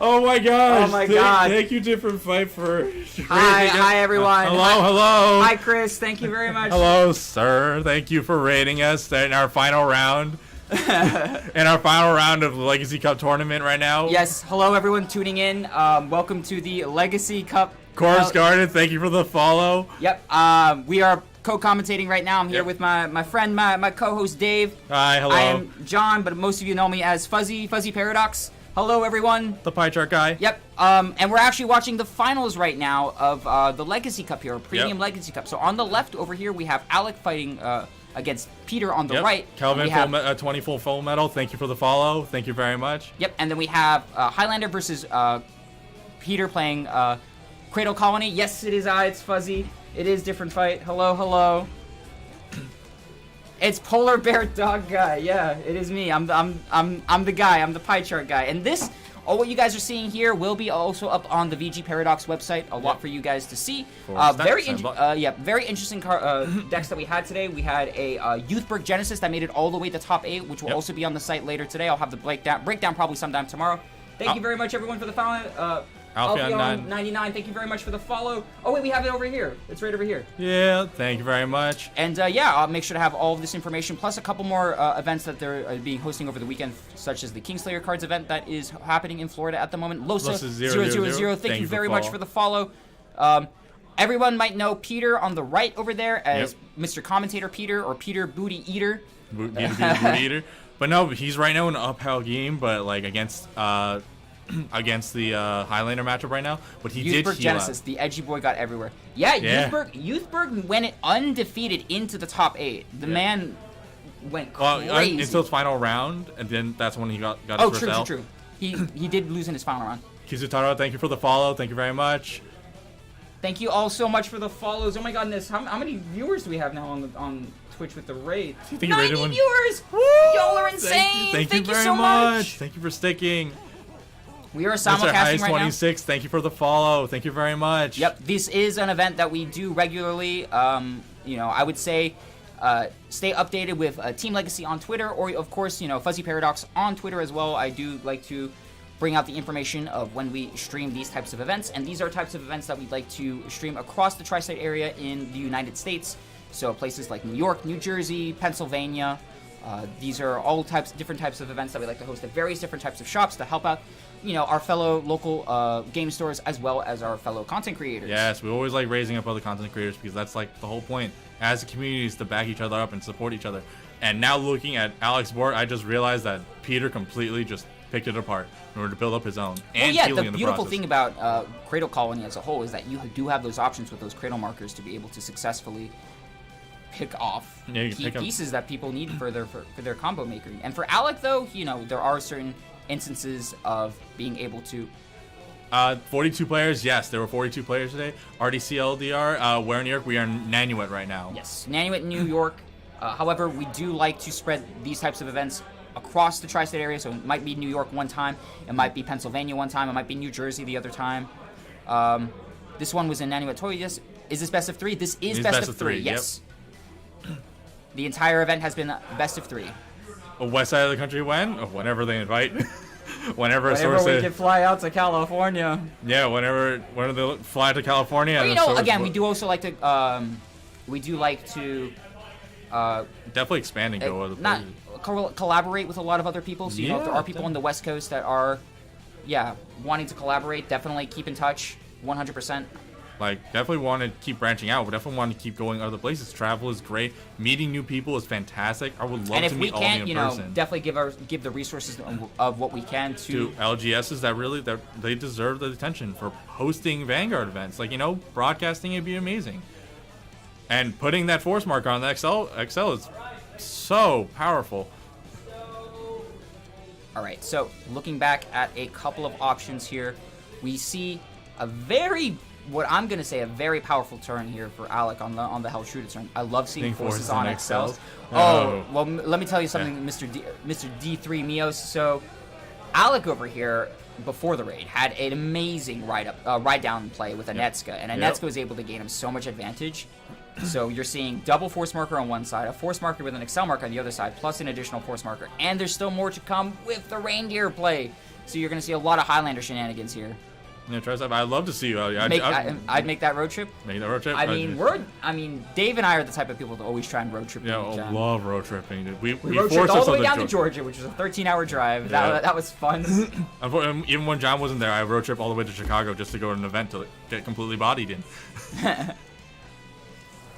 Oh my gosh. Oh my god. Thank you, different fight for. Hi everyone. Hello. Hi Chris. Thank you very much. Hello, sir. Thank you for rating us in our final round. In our final round of the Legacy Cup tournament right now. Yes. Hello everyone tuning in. Welcome to the Legacy Cup. Chorus Garden, thank you for the follow. Yep. We are co-commentating right now. I'm here with my friend, my co-host Dave. Hi, hello. I am John, but most of you know me as Fuzzy Paradox. Hello everyone. The pie chart guy. Yep. And we're actually watching the finals right now of the Legacy Cup here, Premium Legacy Cup. So on the left over here we have Alec fighting against Peter on the right. Calvin, 20 full medal. Thank you for the follow. Thank you very much. Yep. And then we have Highlander versus Peter playing Cradle Colony. Yes, it is it's Fuzzy. It is different fight. Hello. It's Polar Bear Dog Guy. Yeah, it is me. I'm the guy. I'm the pie chart guy. And this, all what you guys are seeing here, will be also up on the VG Paradox website. A lot for you guys to see. Very interesting decks that we had today. We had a Youthberg Genesis that made it all the way to top 8, which will also be on the site later today. I'll have the breakdown probably sometime tomorrow. Thank you very much, everyone, for the follow. Alfeon99, thank you very much for the follow. Oh wait, we have it over here. It's right over here. Yeah, thank you very much. And I'll make sure to have all of this information, plus a couple more events that they're being hosting over the weekend, such as the Kingslayer Cards event that is happening in Florida at the moment. Losa000, thank you very much for the follow. Everyone might know Peter on the right over there as Mr. Commentator Peter, or Peter Booty Eater. Booty Eater. But no, he's right now in an uphill game, but like against the Highlander matchup right now, but he did heal Genesis, the edgy boy got everywhere. Youthberg went it undefeated into the top 8. The man went crazy. Until his final round, and then that's when he got his first L. True. He did lose in his final round. Kizutaro, thank you for the follow. Thank you very much. Thank you all so much for the follows. Oh my goodness, how many viewers do we have now on Twitch with the raid? 90 viewers! Woo! Y'all are insane! Thank you very so much. Thank you for sticking. We are simulcasting right 26, thank you for the follow. Thank you very much. Yep, this is an event that we do regularly. I would say stay updated with Team Legacy on Twitter, or of course, Fuzzy Paradox on Twitter as well. I do like to bring out the information of when we stream these types of events, and these are types of events that we'd like to stream across the tri-state area in the United States. So places like New York, New Jersey, Pennsylvania. These are all different types of events that we like to host at various different types of shops to help out our fellow local game stores as well as our fellow content creators. Yes, we always like raising up other content creators because that's like the whole point as a community is to back each other up and support each other. And now looking at Alex's board, I just realized that Peter completely just picked it apart in order to build up his own. And the beautiful thing about Cradle Colony as a whole is that you do have those options with those Cradle markers to be able to successfully pick off key pieces that people need for their combo maker. And for Alec, though, there are certain instances of being able to 42 players. Yes, there were 42 players today. RDC LDR. Where in New York? We are in Nanuet right now. Yes, Nanuet, New York. However, we do like to spread these types of events across the tri-state area. So it might be New York one time, it might be Pennsylvania one time, it might be New Jersey the other time. This one was in Nanuet Toywiz. Is this best of 3? This is best of 3. Yes. Yep. The entire event has been best of 3. West side of the country when? Whenever they invite. Whenever we can fly out to California. Yeah, whenever they fly to California. But again, we do also like to definitely expand and go other not places. collaborate with a lot of other people. So if there are people on the West Coast that are, wanting to collaborate, definitely keep in touch. 100%. Like, definitely want to keep branching out. We definitely want to keep going other places. Travel is great. Meeting new people is fantastic. I would love to meet all of you in person. Definitely give the resources of what we can to LGSs that they deserve the attention for hosting Vanguard events. Like, broadcasting it'd be amazing. And putting that force marker on the XL is so powerful. All right, so looking back at a couple of options here, we see what I'm going to say a very powerful turn here for Alec on the Hell Shooter turn. I love seeing forces on XLs. Oh, well, let me tell you something, Mr. D3 Mios. So, Alec over here, before the raid, had an amazing ride down play with Anetska, and Anetska was able to gain him so much advantage. So you're seeing double force marker on one side, a force marker with an Excel marker on the other side, plus an additional force marker. And there's still more to come with the reindeer play. So you're going to see a lot of Highlander shenanigans here. Yeah, I'd love to see you. I'd make that road trip. Make that road trip. I mean, Dave and I are the type of people that always try and road trip. Yeah, I love road tripping. We road tripped all the way down to Georgia, which was a 13-hour drive. Yeah. That was fun. Even when John wasn't there, I road trip all the way to Chicago just to go to an event to get completely bodied in.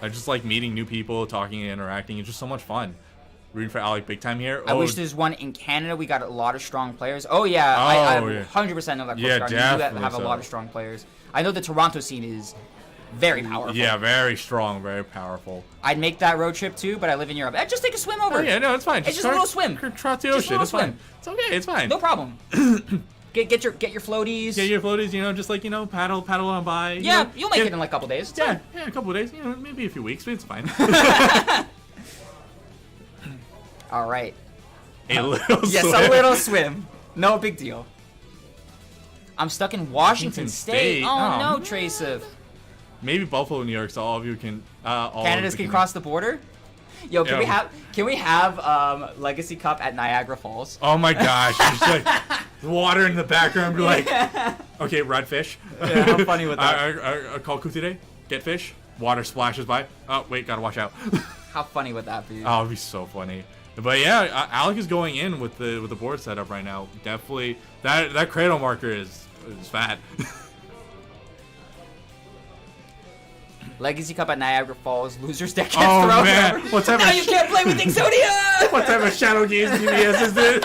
I just like meeting new people, talking and interacting. It's just so much fun. Rooting for Alec big time here. I wish there's one in Canada. We got a lot of strong players. I 100% know that Coast Guard. You have a lot of strong players. I know the Toronto scene is very powerful. Yeah, very strong, very powerful. I'd make that road trip too, but I live in Europe. Just take a swim over. Oh, yeah, no, it's fine. It's just a little swim. Trot the ocean. It's fine. It's okay. It's fine. No problem. Get your floaties. Get your floaties. Just like paddle on by. Yeah, you'll make it in like a couple days. Yeah, a couple of days. Maybe a few weeks, but it's fine. All right. A little swim. Yes, a little swim. No big deal. I'm stuck in Washington State. Oh no, Tracif. Maybe Buffalo, New York, so all of you can. Canadians can cross the border. Yo, can we have Legacy Cup at Niagara Falls? Oh my gosh! Just like water in the background. Be like, okay, redfish. Yeah, how funny with that? I call Kuthide. Get fish. Water splashes by. Oh wait, gotta watch out. How funny would that be? Oh, it'd be so funny. But yeah, Alec is going in with the board setup right now. Definitely, that cradle marker is fat. Legacy Cup at Niagara Falls. Losers deck gets thrown. Oh man, what type now you can't play with Exodia. What type of Shadow Games DBS is this?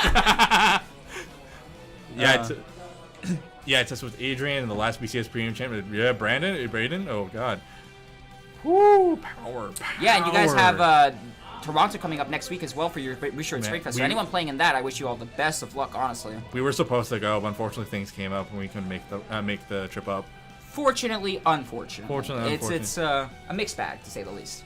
Yeah, it's just with Adrian and the last BCS Premium Champion. Yeah, Braden. Oh god. Woo, power. Yeah, and you guys have Toronto coming up next week as well for your Research Break Fest. So anyone playing in that, I wish you all the best of luck, honestly. We were supposed to go, but unfortunately things came up and we couldn't make the trip up. Fortunately, unfortunately. Unfortunately. It's a mixed bag, to say the least.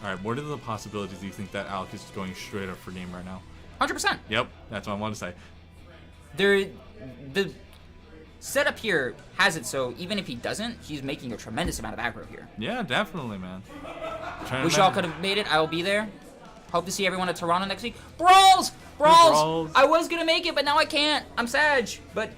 All right, what are the possibilities do you think that Alec is going straight up for game right now? 100%. Yep, that's what I wanted to say. The setup here has it so even if he doesn't, he's making a tremendous amount of aggro here. Yeah, definitely, man. Wish y'all could have made it. I will be there. Hope to see everyone at Toronto next week. Brawls! I was gonna make it, but now I can't. I'm sad, but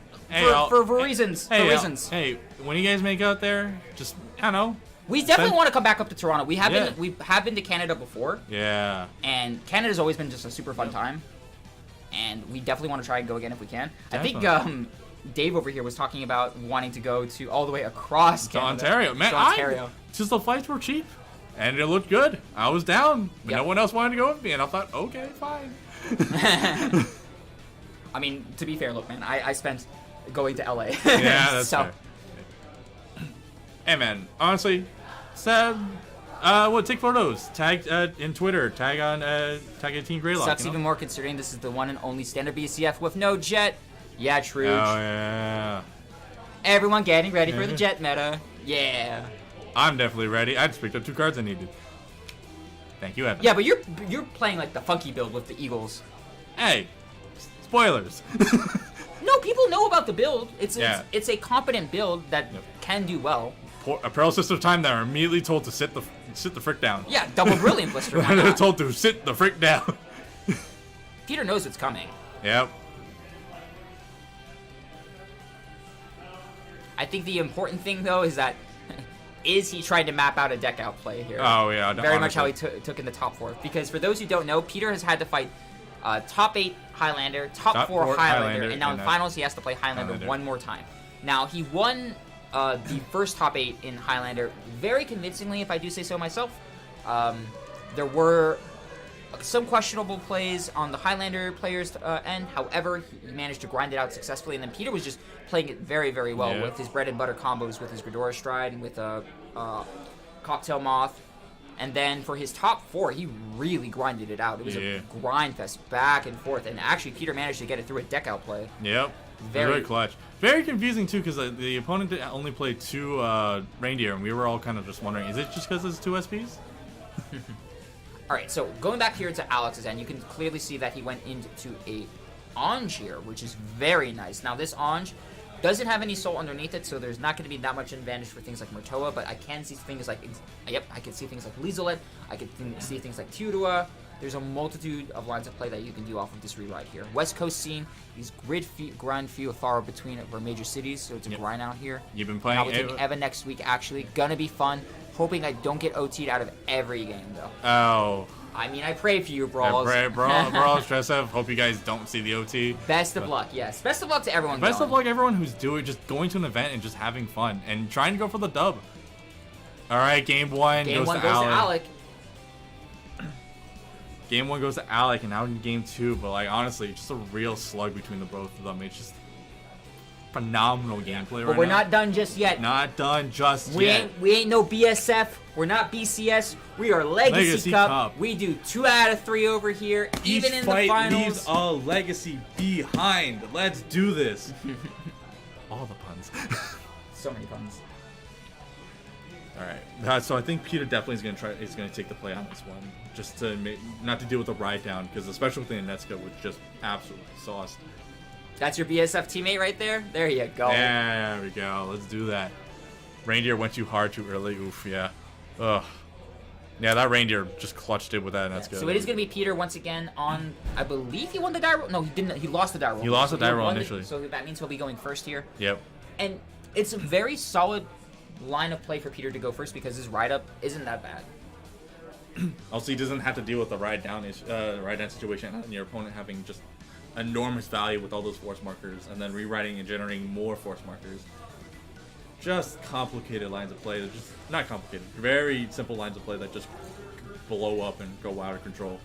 for reasons. Hey, when you guys make out there, just I don't know. We definitely want to come back up to Toronto. We have been to Canada before. Yeah. And Canada's always been just a super fun time. And we definitely want to try and go again if we can. Definitely. I think Dave over here was talking about wanting to go to all the way across Canada. Ontario. Man, Ontario. Just the flights were cheap. And it looked good. I was down. But no one else wanted to go with me. And I thought, okay, fine. I mean, to be fair, look, man, I spent going to LA. Yeah, that's fair. Hey, man, honestly, take photos. Tag in Twitter. Tag at Team Greylock. Sucks even more considering this is the one and only standard BCF with no jet. Yeah, true. Oh, yeah. Everyone getting ready for the jet meta. Yeah. I'm definitely ready. I just picked up 2 cards I needed. Thank you, Evan. Yeah, but you're playing like the funky build with the Eagles. Hey, spoilers. No, people know about the build. It's a competent build that can do well. a Pearl Sister time, they're immediately told to sit the frick down. Yeah, double Brilliant Blister. Why They're not? told to sit the frick down. Peter knows what's coming. Yep. I think the important thing, though, is that is he trying to map out a deck out play here. Oh, yeah. Very much how he took in the top 4. Because for those who don't know, Peter has had to fight top 8 Highlander, top 4 Highlander, and now in finals he has to play Highlander one more time. Now, he won the first top 8 in Highlander very convincingly, if I do say so myself. There were some questionable plays on the Highlander players' end. However, he managed to grind it out successfully, and then Peter was just playing it very, very well with his bread and butter combos with his Ghidorah Stride and with Cocktail Moth. And then for his top 4, he really grinded it out. It was a grind fest back and forth, and actually Peter managed to get it through a deck out play. Yep. Very clutch. Very confusing, too, because the opponent only played 2 reindeer, and we were all kind of just wondering, is it just because it's 2 SPs? Alright, so going back here to Alex's end, you can clearly see that he went into a Ange here, which is very nice. Now, this Ange doesn't have any soul underneath it, so there's not going to be that much advantage for things like Murtoa, but I can see things like, I can see things like Lizolet, I can see things like Teodora. There's a multitude of lines of play that you can do off of this rewrite here. West Coast scene, these grind few far between our major cities, so it's a grind out here. You've been playing Now we're taking Eva next week, actually. Gonna be fun. Hoping I don't get OT'd out of every game, though. Oh. I mean, I pray for you, Brawls. Yeah, Brawls, Tressev. Hope you guys don't see the OT. Best of luck, yes. Best of luck to everyone. Best of luck to everyone who's just going to an event and just having fun and trying to go for the dub. All right, game 1 goes to Alec. Game 1 goes to Alec, and now in game 2. But like honestly, just a real slug between the both of them. It's just phenomenal gameplay right now. But we're not done just yet. Not done just yet. We ain't no BSF. We're not BCS. We are Legacy Cup. We do 2 out of 3 over here. Even in the finals. Each fight leaves a legacy behind. Let's do this. All the puns. So many puns. All right. So I think Peter definitely is gonna take the play on this one, just to not to deal with the ride down, because the special thing in Netsuka was just absolutely sauced. That's your BSF teammate right there? There you go. Yeah, there we go. Let's do that. Reindeer went too hard too early. Oof, yeah. Ugh. Yeah, that reindeer just clutched it with that, and that's good. So it is going to be Peter once again on, I believe he won the die roll. No, he didn't. He lost the die roll. He lost the die roll initially. So that means he'll be going first here. Yep. And it's a very solid line of play for Peter to go first because his ride-up isn't that bad. Also, he doesn't have to deal with the ride-down situation and your opponent having just enormous value with all those force markers, and then rewriting and generating more force markers. Just complicated lines of play. They're just not complicated. Very simple lines of play that just blow up and go out of control.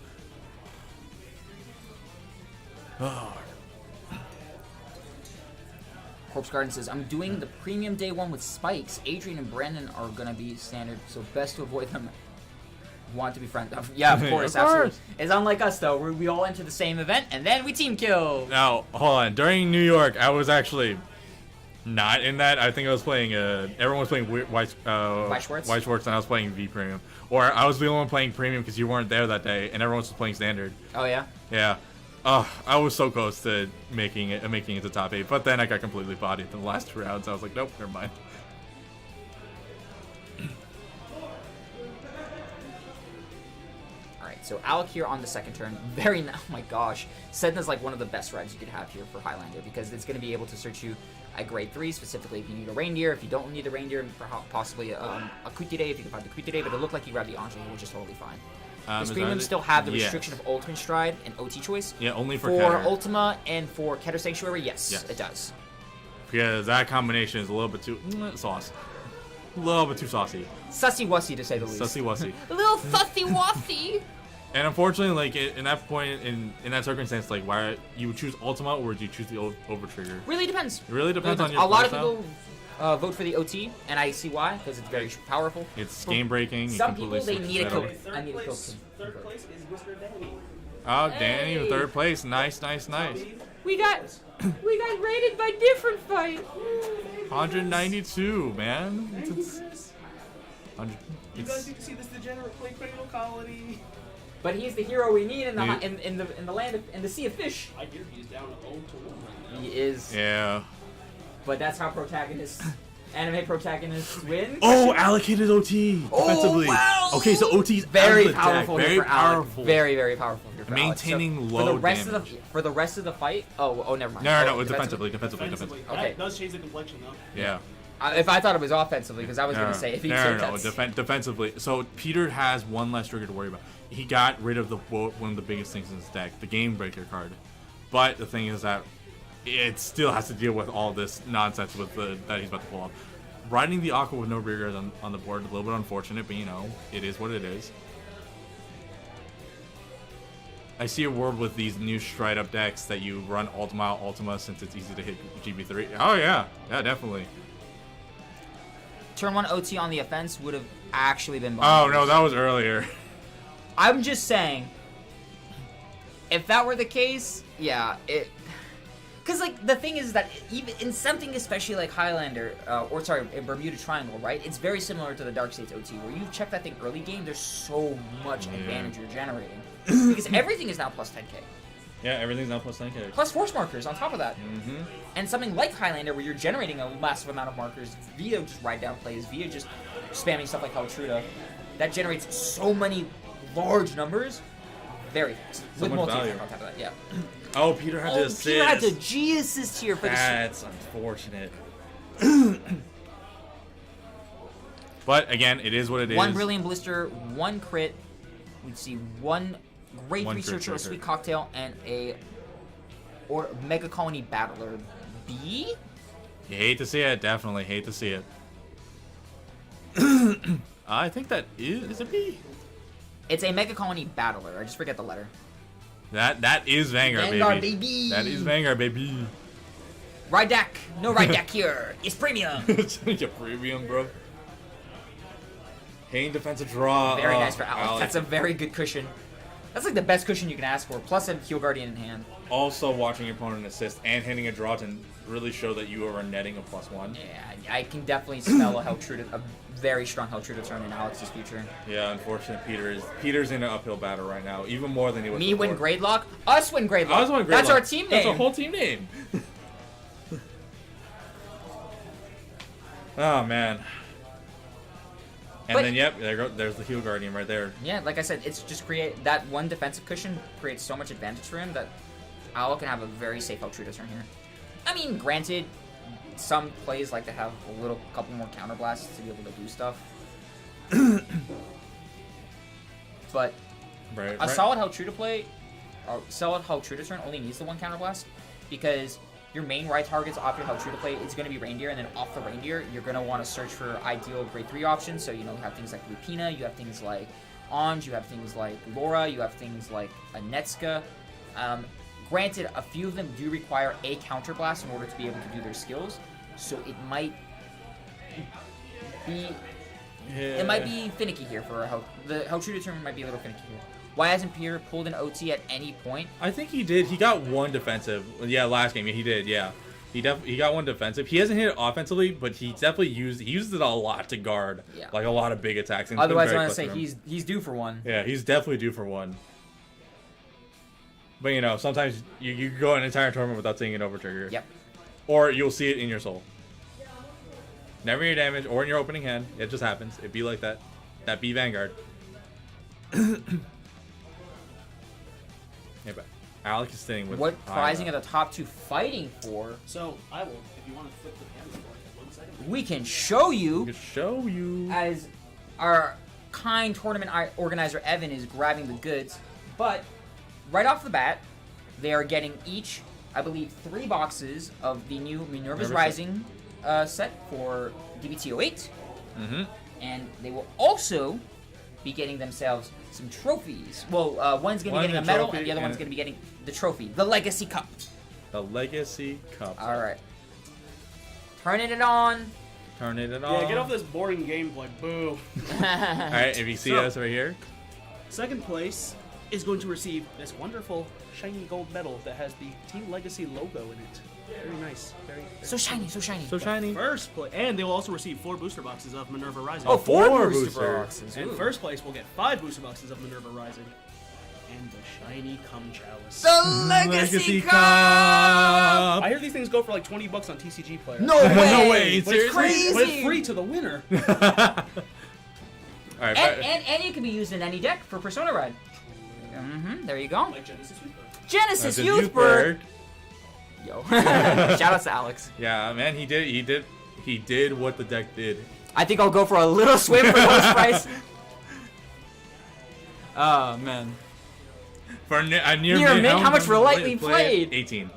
Oh. Corpse Garden says, I'm doing the premium day 1 with spikes. Adrian and Brandon are going to be standard, so best to avoid them. Want to be friends. Yeah, of course, absolutely. It's unlike us, though. We all enter the same event, and then we team kill. Now, hold on. During New York, I was actually not in that. I think I was playing, everyone was playing White Schwartz, and I was playing V Premium. Or I was the only one playing Premium because you weren't there that day, and everyone was playing Standard. Oh, yeah? Yeah. I was so close to making it to top 8, but then I got completely bodied in the last 2 rounds. I was like, nope, never mind. So Alec here on the second turn, oh my gosh, Sedna's like one of the best rides you could have here for Highlander because it's going to be able to search you at grade 3, specifically if you need a reindeer, if you don't need a reindeer, possibly a Kuitide if you can find the Kuitide, but it looked like you grabbed the Ange, which is totally fine. Does Premium still have the restriction of Ultimate Stride and OT choice? Yeah, only for Ultima and for Keter Sanctuary, yes, it does. Because that combination is a little bit too sauce. A little bit too saucy. Sussy-wussy to say the least. Sussy-wussy. A little sussy-wussy. And unfortunately, like in that point, in that circumstance, like why you would choose Ultima or would you choose the over trigger? Really depends. It really depends on your. A lot of people vote for the OT, and I see why because it's very powerful. It's game breaking. Some people they need a Coke. I need a Coke. Third place is Mr. Danny. Oh, Danny in 3rd place. Nice. We got rated by different fight. 192, man. You guys need to see this degenerate play Cradle Colony. But he's the hero we need in the land in the sea of fish. I hear he's down 0-1 right now. He is. Yeah. But that's how protagonists Anime protagonists win. Oh, allocated OT defensively. wow. Okay, so OT's Very out of the powerful deck. here Very for Alec. powerful. Very, very powerful here for Alec. Maintaining So, low for the rest damage. for the rest of the fight. Oh, never mind. No, Oh, defensively. Defensively. Okay. That does change the complexion, though. Yeah. If I thought it was offensively, because I was gonna say if he took that. Defensively. So Peter has one less trigger to worry about. He got rid of one of the biggest things in his deck, the Game Breaker card. But the thing is that it still has to deal with all this nonsense with that he's about to pull off. Riding the Aqua with no rear guard on the board, a little bit unfortunate, but you know, it is what it is. I see a world with these new straight up decks that you run Ultima since it's easy to hit GB3. Oh yeah, definitely. Turn 1 OT on the offense would have actually been. Oh no, that was earlier. I'm just saying, if that were the case, yeah, it. Because like the thing is that even in something especially like Highlander, in Bermuda Triangle, right? It's very similar to the Dark States OT, where you check that thing early game. There's so much advantage you're generating because everything is now plus 10k. Yeah, everything's now plus 10k. Plus force markers on top of that. Mm-hmm. And something like Highlander, where you're generating a massive amount of markers via just ride down plays, via just spamming stuff like Haltruda, that generates so many large numbers very fast. So with much multi value. on top of that, yeah. Oh, Peter had to assist. Peter had to G assist here for That's unfortunate. But again, it is what it is. One Brilliant Blister, one crit. We'd see one Great One Researcher, a crit. Sweet Cocktail, and a Mega Colony Battler B? You hate to see it, definitely hate to see it. I think that is it B? It's a Mega Colony Battler. I just forget the letter. That is Vanguard, baby. That is Vanguard, baby. Ride deck. No ride deck here. It's premium. It's a premium, bro. Hain defensive draw. Very nice for Alex. That's a very good cushion. That's like the best cushion you can ask for. Plus a Heal Guardian in hand. Also, watching your opponent assist and hitting a draw to really show that you are netting a +1. Yeah, I can definitely smell a very strong Heltruda turn in Alex's future. Yeah, unfortunately, Peter's in an uphill battle right now, even more than he was. Me before. win Gradelock. Us win Gradelock. Us win Gradelock. That's our team name. That's our whole team name. Oh man. And then yep, there's the Heal Guardian right there. Yeah, like I said, it's just that one defensive cushion creates so much advantage for him that Owl can have a very safe Heltruda turn here. I mean, granted, some plays like to have a couple more counter blasts to be able to do stuff. But a solid Heltruda play, or solid Heltruda turn only needs the one counter blast because your main right targets off your Heltruda play is going to be Reindeer, and then off the Reindeer, you're going to want to search for ideal grade 3 options. So, you know, you have things like Lupina, you have things like Anj, you have things like Laura, you have things like Anetska. Granted, a few of them do require a counterblast in order to be able to do their skills, so it might be finicky here for the Heltruda turn might be a little finicky here. Why hasn't Peter pulled an OT at any point? I think he did. He got one defensive. Yeah, last game. Yeah, he did. Yeah, he got one defensive. He hasn't hit it offensively, but he definitely used it a lot to guard. Yeah. Like a lot of big attacks. And otherwise, I want to say he's due for one. Yeah, he's definitely due for one. But you know, sometimes you go an entire tournament without seeing an over trigger. Yep. Or you'll see it in your soul. Never in your damage or in your opening hand. It just happens. It'd be like that. That B Vanguard. Yeah, but Alec is staying with what prizing are the top two fighting for? So I will, if you want to flip the camera for 1 second. We can show you. As our kind tournament organizer Evan is grabbing the goods, but right off the bat, they are getting each, I believe, 3 boxes of the new Minerva's Rising set for DBT08. Mm-hmm. And they will also be getting themselves some trophies. Well, one's going to be getting a medal, and the other one's going to be getting the trophy, the Legacy Cup. The Legacy Cup. All right. Turning it on. Turning it on. Yeah, get off this boring gameplay. Boo. All right, if you see us right here. Second place is going to receive this wonderful shiny gold medal that has the Team Legacy logo in it. Very nice. Very so shiny, so shiny. So shiny. First place, and they will also receive 4 booster boxes of Minerva Rising. Oh, 4 booster boxes. And Ooh. first place will get 5 booster boxes of Minerva Rising. And the shiny cum chalice. The Legacy Cup! I hear these things go for like $20 on TCG Player. No way! No way, But it's seriously? free, but it's free to the winner. All right, And it can be used in any deck for Persona Red. There you go. Like Genesis Youthberg. Genesis Youthberg! Yo. Shout out to Alex. Yeah, man, he did what the deck did. I think I'll go for a little swim for lowest price. Oh, man. For a near Near mint, how much for lightly played? 18.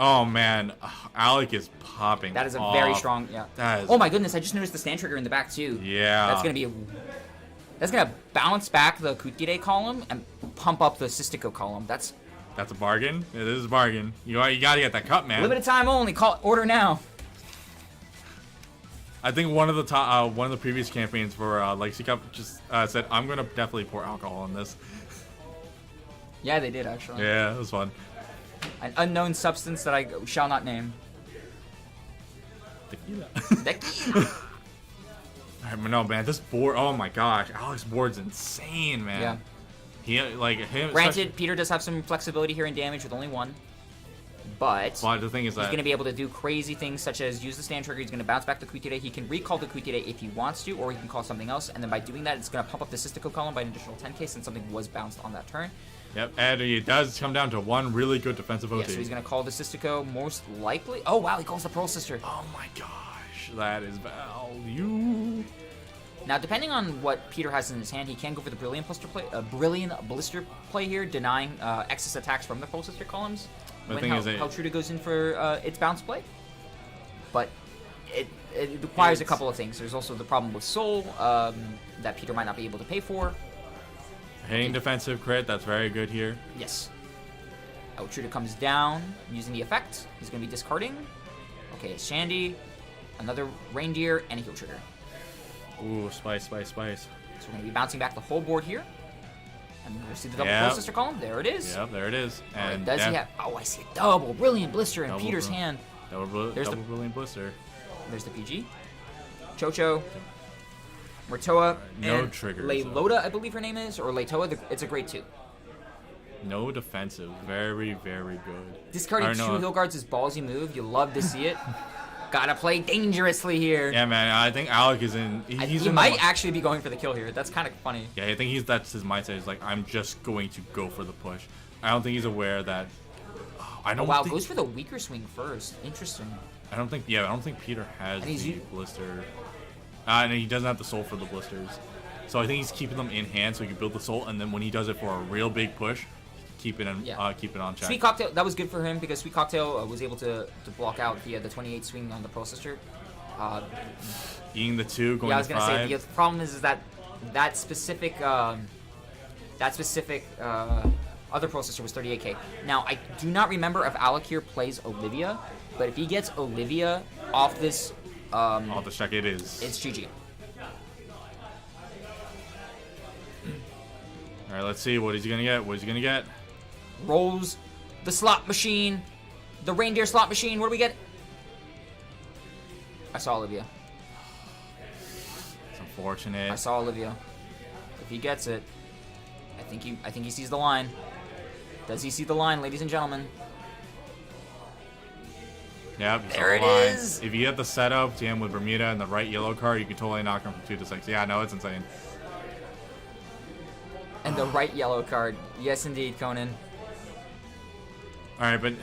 Oh man, Alec is popping. That is a off. very strong, yeah. That is, Oh my goodness, I just noticed the stand trigger in the back too. Yeah. That's gonna bounce back the Kutire column and pump up the Sistico column. That's a bargain. It is a bargain. You gotta get that cup, man. limited time only. Order now. I think one of the previous campaigns for Legacy Cup just said, "I'm gonna definitely pour alcohol on this." Yeah, they did actually. Yeah, it was fun. An unknown substance that I shall not name. Tequila. Tequila. Alright, but no, man, this board. Oh my gosh, Alec's board's insane, man. Yeah. He like him. Granted, Peter does have some flexibility here in damage with only one, but But the thing is he's that going to be able to do crazy things such as use the stand trigger. He's going to bounce back the Kutire. He can recall the Kutire if he wants to, or he can call something else. And then by doing that, it's going to pump up the Sistico column by an additional 10k since something was bounced on that turn. Yep, and it does come down to one really good defensive OT. Yeah, so he's going to call the Sistico most likely. Oh, wow, he calls the Pearl Sister. Oh my gosh, that is value. Now, depending on what Peter has in his hand, he can go for the Brilliant Blister play here, denying excess attacks from the Pearl Sister columns. The When thing is Haltruda goes in for its bounce play. But it requires a couple of things. There's also the problem with Soul that Peter might not be able to pay for. Hitting defensive crit, that's very good here. Yes. Haltruda comes down using the effect. He's going to be discarding. Okay, a Shandy, another Reindeer, and a Heal Trigger. Ooh, spice. So we're going to be bouncing back the whole board here. And we'll see the double Yep. Pearl Sister column. There it is. Yep, there it is. Alright, And does he have... Oh, I see a double Brilliant Blister in Double Peter's bro- hand. There's double brilliant blister. There's the PG. Chocho. Murtoa. No and triggers, Layloda, I believe her name is. Or Laytoa. It's a grade 2. No defensive. Very, very good. Discarding Or 2 no. Hill Guards is ballsy move. You love to see it. Gotta play dangerously here. Yeah, man. I think Alec is in. He's he in might actually be going for the kill here. That's kind of funny. Yeah, I think that's his mindset. He's like, I'm just going to go for the push. I don't think he's aware that. I Oh, don't. wow, think, goes for the weaker swing first. Interesting. I don't think. Yeah, I don't think Peter has And he's the u- blister. And he doesn't have the soul for the blisters. So I think he's keeping them in hand so he can build the soul, and then when he does it for a real big push, keep it on check. Sweet Cocktail, that was good for him because Sweet Cocktail was able to block out the 28 swing on the Pearl Sister. Eating the 2, going Yeah, I was to gonna 5. say the problem is that specific other Pearl Sister was 38k. Now I do not remember if Alec here plays Olivia, but if he gets Olivia off this, I'll just check. It is. it's GG. All right, let's see what he's gonna get. What is he gonna get? Rolls the slot machine, the reindeer slot machine. What do we get? I saw Olivia. It's unfortunate. I saw Olivia. If he gets it, I think he sees the line. Does he see the line, ladies and gentlemen? Yep, you saw There the it line. is. If you get the setup, jam with Bermuda and the right yellow card, you can totally knock him from 2 to 6. Yeah, no, it's insane. And the right yellow card. Yes, indeed, Conan. All right, but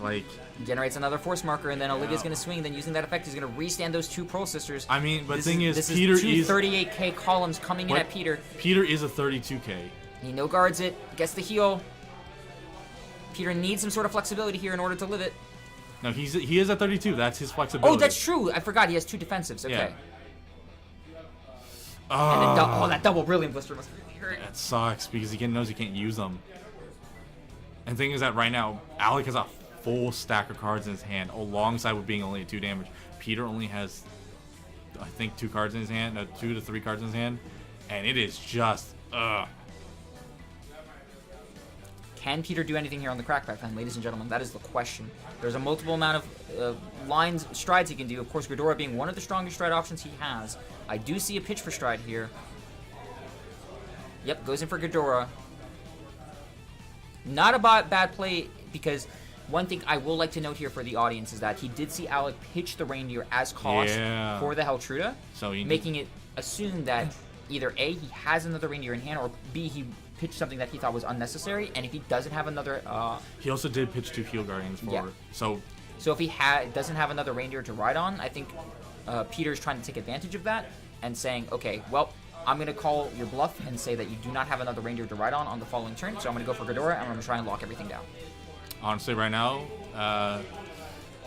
like, Generates another force marker, and then Olivia's going to swing. Then using that effect, he's going to restand those 2 Pearl Sisters. I mean, but This the thing is, this Peter is 2 is 38k columns coming in what- at Peter. Peter is a 32k. He no guards it, gets the heal. Peter needs some sort of flexibility here in order to live it. No, he is at 32. That's his flexibility. Oh, that's true. I forgot he has 2 defensives. Okay. Yeah. And then that double Brilliant Blister must really hurt. That sucks because he knows he can't use them. And the thing is that right now, Alec has a full stack of cards in his hand, alongside with being only at 2 damage. Peter only has, I think, 2 cards in his hand, 2 to 3 cards in his hand, and it is just, Can Peter do anything here on the crackback then, ladies and gentlemen? That is the question. There's a multiple amount of strides he can do. Of course, Ghidorah being one of the strongest stride options he has. I do see a pitch for stride here. Yep, goes in for Ghidorah. Not a bad play, because one thing I will like to note here for the audience is that he did see Alec pitch the reindeer as cost for the Helltruda, so making it assume that either A, he has another reindeer in hand, or B, he pitched something that he thought was unnecessary, and if he doesn't have another... he also did pitch 2 Field Guardians for... So if he doesn't have another reindeer to ride on, I think Peter's trying to take advantage of that and saying, okay, well, I'm going to call your bluff and say that you do not have another reindeer to ride on the following turn, so I'm going to go for Ghidorah, and I'm going to try and lock everything down. Honestly, right now,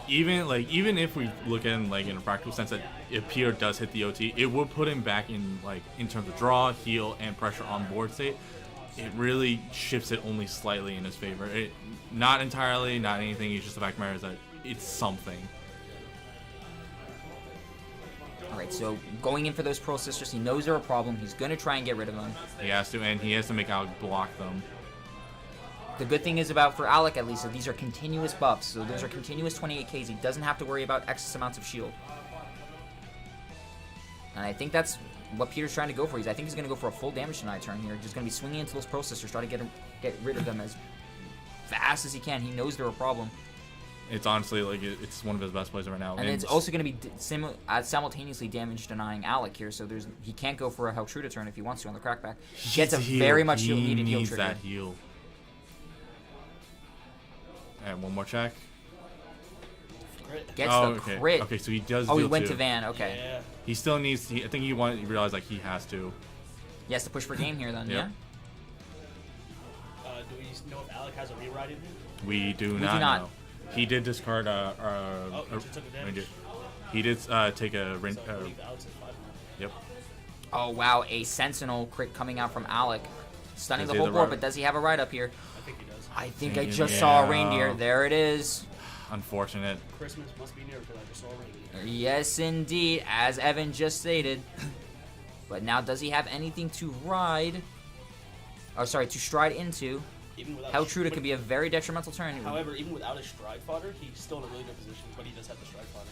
even if we look at it in a practical sense that if Peter does hit the OT, it would put him back in terms of draw, heal, and pressure on board state. It really shifts it only slightly in his favor. Not entirely, not anything. It's just the fact of the matter is that it's something. Alright, so going in for those Pearl Sisters, he knows they're a problem. He's going to try and get rid of them. He has to, and he has to make Alec block them. The good thing is for Alec at least, that these are continuous buffs. So those are continuous 28Ks. He doesn't have to worry about excess amounts of shield. And I think that's what Peter's trying to go for. I think he's going to go for a full damage deny turn here. Just going to be swinging into those Pearl Sisters, try to get rid of them as fast as he can. He knows they're a problem. It's honestly it's one of his best plays right now. And it's also going to be simultaneously damage denying Alec here. So he can't go for a Helltruda turn if he wants to on the crackback. He gets a very much needed heal trigger. That heal. And one more check. Gets the crit. Okay, so he does. Oh, he went to Van. Okay. Yeah. He still needs. I think he realized he has to. He has to push for game here then. Yep. Yeah. Do we know if Alec has a rewrite in him? We do not know. He did discard he just took the damage. He did take a yep. Oh wow, a Sentinel crit coming out from Alec, stunning the Does he whole have board. the But does he have a ride up here? I think he does. I think I just saw a reindeer. There it is. Unfortunate. Christmas must be near because I just saw a reindeer. Yes, indeed, as Evan just stated. But now, does he have anything to ride? Oh, sorry, to stride into? Helltruda could be a very detrimental turn. However, even without a stride fodder, he's still in a really good position, but he does have the stride fodder.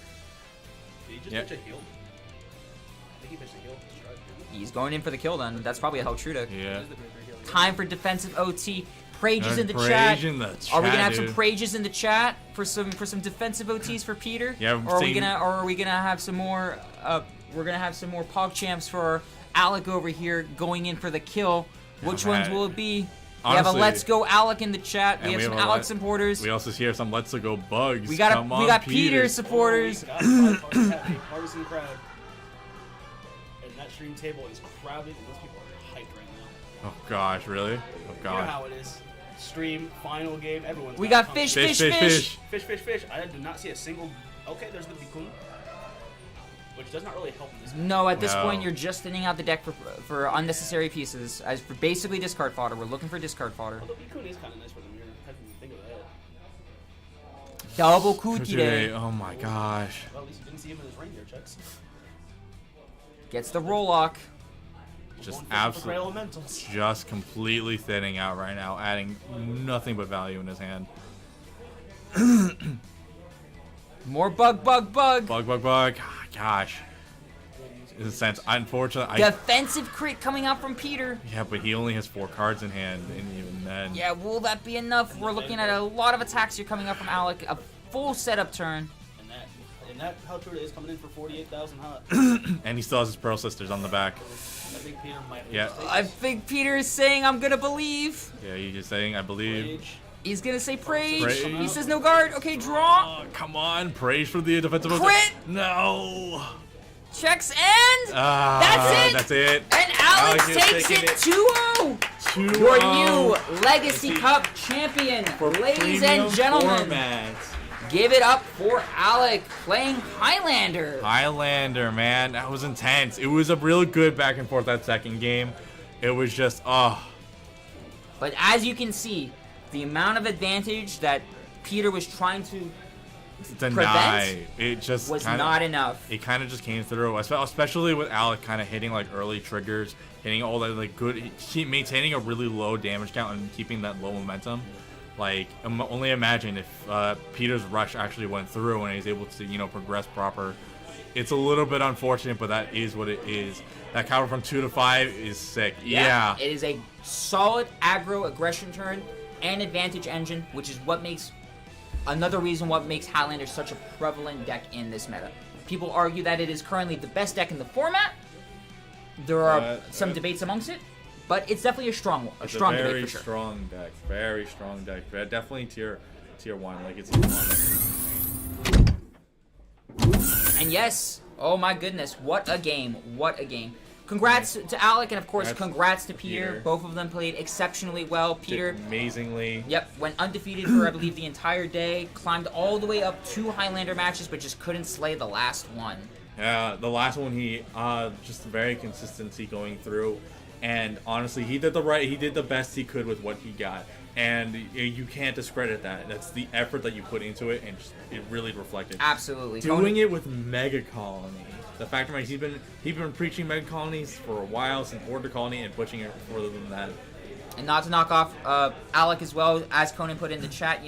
Did he just pitch a heal? I think he pitched a heal. Stride. He's going in for the kill then. That's probably a Helltruda. Yeah. Time for defensive OT. Prages in the chat. Are we gonna have some prages in the chat for some defensive OTs for Peter? Yeah. Or are we gonna have some more? We're gonna have some more PogChamps for Alec over here going in for the kill. Which ones will it be? Honestly, we have a Let's Go Alec in the chat. We have some Alec supporters. We also hear some Let's Go Bugs. We got Peter supporters. Partisan crowd. And that stream table is crowded, and those people are hyped right now. Oh gosh, really? Oh gosh. You know how it is. Stream, final game, everyone's We got fish. Fish. I did not see a single... Okay, there's the Bikun. Which does not really help in this game. No, at this point, you're just thinning out the deck for unnecessary pieces. As for basically discard fodder. We're looking for discard fodder. Although Bikun is kind of nice for the mirror. How can you think of that? Double Kukide. Oh my gosh. Well, at least you didn't see him in his reindeer checks. Gets the roll lock. Just absolutely, just completely thinning out right now, adding nothing but value in his hand. More bug. Bug. Gosh. In a sense, unfortunately, defensive crit coming out from Peter. Yeah, but he only has 4 cards in hand, and even then. Yeah, will that be enough? We're looking at a lot of attacks here coming up from Alec. A full setup turn. And that Helltruda is coming in for 48,000 hot. And he still has his Pearl Sisters on the back. I think Peter might. Yeah. I think Peter is saying, "I'm gonna believe." Yeah, he's just saying, "I believe." He's gonna say Prage. He says no guard. Okay, draw. Oh, come on, Prage for the defensive. Crit. No. Checks and that's it. And Alex takes it 2-0. Your new Legacy Cup champion, ladies and gentlemen. Give it up for Alec playing Highlander. Highlander, man, that was intense. It was a real good back and forth that second game. It was just But as you can see, the amount of advantage that Peter was trying to deny. It just was kinda, not enough. It kind of just came through, especially with Alec kind of hitting like early triggers, hitting all that like good, maintaining a really low damage count and keeping that low momentum. Like, only imagine if Peter's rush actually went through and he's able to, progress proper. It's a little bit unfortunate, but that is what it is. That counter from 2 to 5 is sick. Yeah. It is a solid aggro aggression turn and advantage engine, which is what makes another reason what makes Highlander such a prevalent deck in this meta. People argue that it is currently the best deck in the format. There are some debates amongst it, but it's definitely a strong debate for sure. Very strong deck. Very strong deck. Definitely tier 1. Like, it's tier 1. And yes, oh my goodness, what a game. What a game. Congrats to Alec, and of course, congrats to Peter. Both of them played exceptionally well. Peter did amazingly. Yep, went undefeated for, I believe, the entire day. Climbed all the way up 2 Highlander matches, but just couldn't slay the last one. Yeah, the last one, he just very consistency going through. And honestly, he did the best he could with what he got. And you can't discredit that. That's the effort that you put into it, and it really reflected. Absolutely. Doing it with Mega Colony. The fact remains, he's been preaching Mega Colonies for a while, since Order Colony, and pushing it further than that. And not to knock off Alec as well, as Conan put in the chat,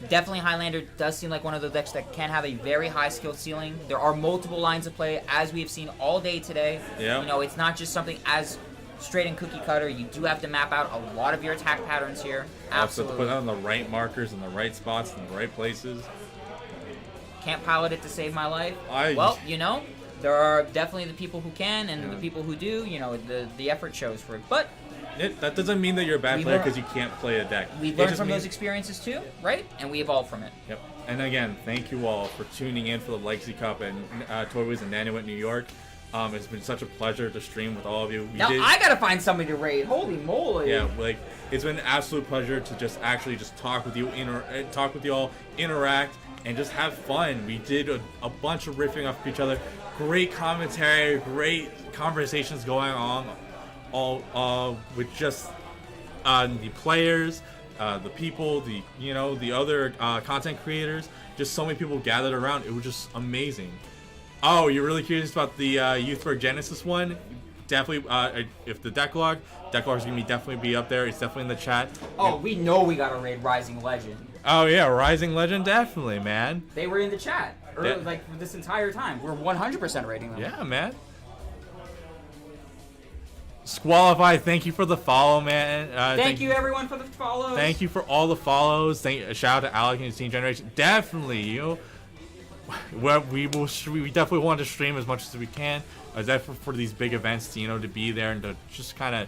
definitely Highlander does seem like one of the decks that can have a very high skill ceiling. There are multiple lines of play, as we have seen all day today. Yeah. It's not just something as straight and cookie cutter. You do have to map out a lot of your attack patterns here. Absolutely. Put on the right markers in the right spots in the right places. Can't pilot it to save my life. Well, there are definitely the people who can, and the people who do. The effort shows for it. But that doesn't mean that you're a bad player because you can't play a deck. We learn from those experiences too, right? And we evolve from it. Yep. And again, thank you all for tuning in for the Legacy Cup and Toywiz and Nanuet New York. It's been such a pleasure to stream with all of you. I gotta find somebody to raid. Holy moly! Yeah, it's been an absolute pleasure to just talk with you, talk with y'all, interact, and just have fun. We did a bunch of riffing off each other. Great commentary, great conversations going on, all with just the players, the people, the other content creators. Just so many people gathered around. It was just amazing. Oh, you're really curious about the Youthburg Genesis one? Definitely, if the decklog's gonna definitely be up there. It's definitely in the chat. Oh, we know we gotta raid Rising Legend. Oh yeah, Rising Legend, definitely, man. They were in the chat for this entire time. We're 100% rating them. Yeah, man. Squalify, thank you for the follow, man. Thank you everyone for the follows. Thank you for all the follows. Shout out to Alec and his Team Generation. Definitely, we definitely want to stream as much as we can. Definitely for these big events, to be there and to just kind of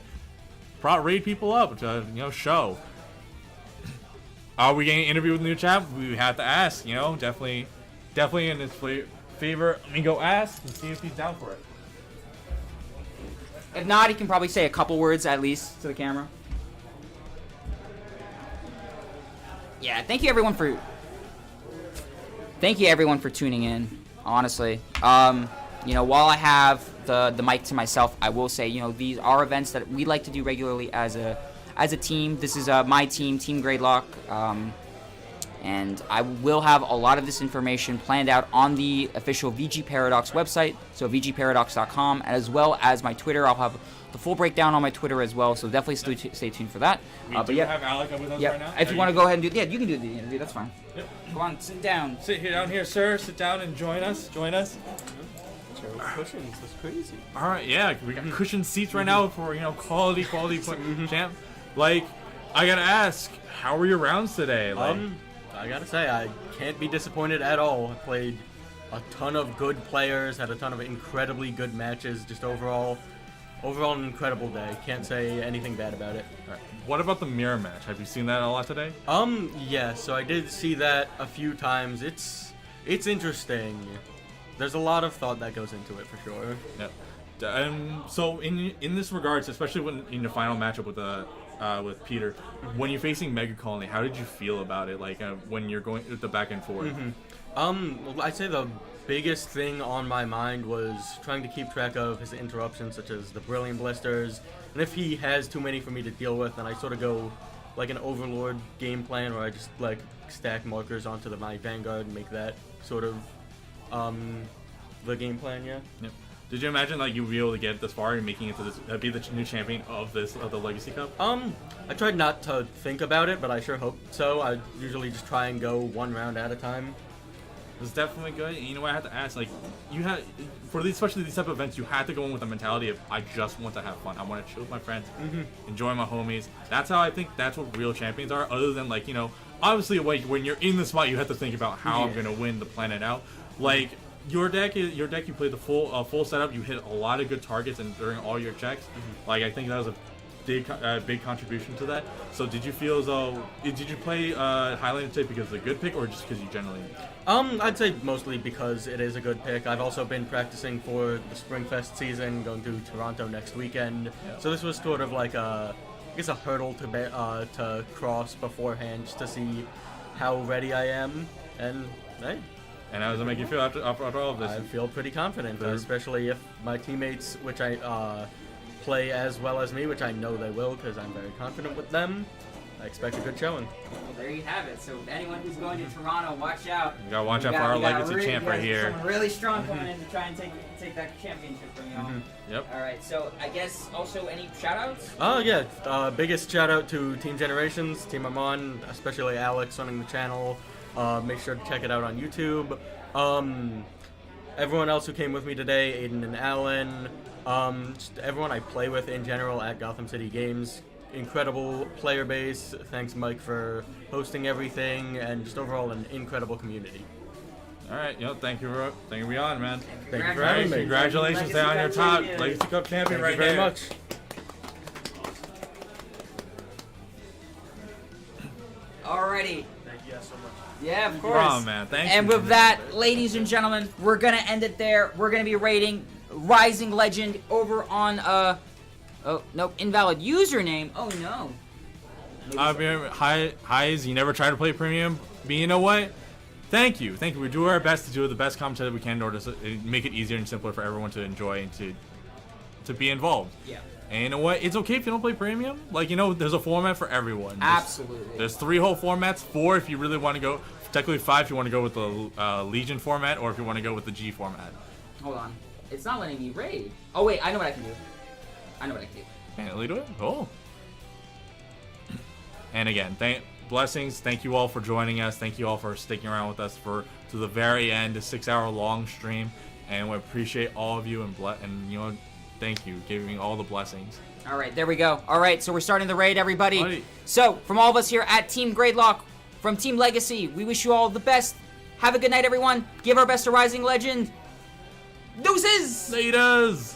raid people up, to show. Are we getting an interview with the new chat? We have to ask. Definitely in his favor. Let me go ask and see if he's down for it. If not, he can probably say a couple words at least to the camera. Yeah, thank you everyone for tuning in. Honestly, while I have the mic to myself, I will say, these are events that we like to do regularly as a team. This is my team, Team Gradelock, and I will have a lot of this information planned out on the official VG Paradox website, so vgparadox.com, as well as my Twitter. I'll have the full breakdown on my Twitter as well, so definitely stay tuned for that. We do have Alec with us right now. If you want to go ahead and do, you can do the interview. That's fine. Yep. Come on, sit down. Sit down here, sir. Sit down and join us. Cushions, that's crazy. All right, yeah, we got cushioned seats right now for quality champ. I gotta ask, how were your rounds today? I gotta say, I can't be disappointed at all. I played a ton of good players, had a ton of incredibly good matches. Just overall an incredible day. Can't say anything bad about it. Right. What about the mirror match? Have you seen that a lot today? Yeah. So I did see that a few times. It's interesting. There's a lot of thought that goes into it for sure. Yep. So in this regards, especially when in the final matchup with Peter, when you're facing Mega Colony, how did you feel about it? When you're going the back and forth. Well, I'd say the biggest thing on my mind was trying to keep track of his interruptions, such as the Brilliant Blisters, and if he has too many for me to deal with, then I sort of go like an Overlord game plan where I just like stack markers onto my Vanguard and make that sort of the game plan. Yeah. Yep. Did you imagine like you'd be able to get this far and making it to this, be the new champion of the Legacy Cup? I tried not to think about it, but I sure hope so. I usually just try and go one round at a time. It was definitely good. And you know what I had to ask? Like, you had for these, especially these type of events, you had to go in with the mentality of I just want to have fun. I want to chill with my friends, enjoy my homies. That's how I think that's what real champions are. Other than like obviously like when you're in the spot, you have to think about how I'm gonna win the planet out. Like your deck, you played the full setup. You hit a lot of good targets and during all your checks. Like I think that was a big contribution to that. So did you feel as though did you play Highlander today because it's a good pick or just because you generally? I'd say mostly because it is a good pick. I've also been practicing for the Springfest season, going to Toronto next weekend. Yeah. So this was sort of like a hurdle to cross beforehand just to see how ready I am. And hey. And how does it make you feel after all of this? I feel pretty confident, especially if my teammates, which I play as well as me, which I know they will because I'm very confident with them. I expect a good showing. Well, there you have it. So anyone who's going to Toronto, watch out. You gotta watch out for our legacy champ right here. Someone really strong coming in to try and take that championship from you. Yep. All right. So I guess also any shout-outs? Oh yeah, biggest shout out to Team Generations, Team Amon, especially Alex running the channel. Make sure to check it out on YouTube. Everyone else who came with me today, Aiden and Alan, just everyone I play with in general at Gotham City Games. Incredible player base. Thanks, Mike, for hosting everything, and just overall an incredible community. All right, thank you for being on, man. Thank you for having me. Congratulations on your top Legacy Cup champion right there. Thank you very much. Alrighty. Thank you guys so much. Yeah, of No course. problem, man. Thank and you. with that, ladies and gentlemen, we're gonna end it there. We're gonna be rating Rising Legend over on oh nope, invalid username. Oh no. Highs, you never try to play premium, but you know what? Thank you. We do our best to do the best content that we can in order to make it easier and simpler for everyone to enjoy and to be involved. Yeah. And you know what? It's okay if you don't play premium. Like, there's a format for everyone. Absolutely. There's 3 whole formats, 4 if you really want to go. Technically 5 if you want to go with the Legion format or if you want to go with the G format. Hold on. It's not letting me raid. Oh wait, I know what I can do. Manually do it? Cool. And again, blessings. Thank you all for joining us. Thank you all for sticking around with us to the very end, a 6-hour long stream. And we appreciate all of you and thank you, giving all the blessings. All right, there we go. All right, so we're starting the raid, everybody. Buddy. So from all of us here at Team Gradelock, from Team Legacy, we wish you all the best. Have a good night, everyone. Give our best to Rising Legend. Deuces! Laters!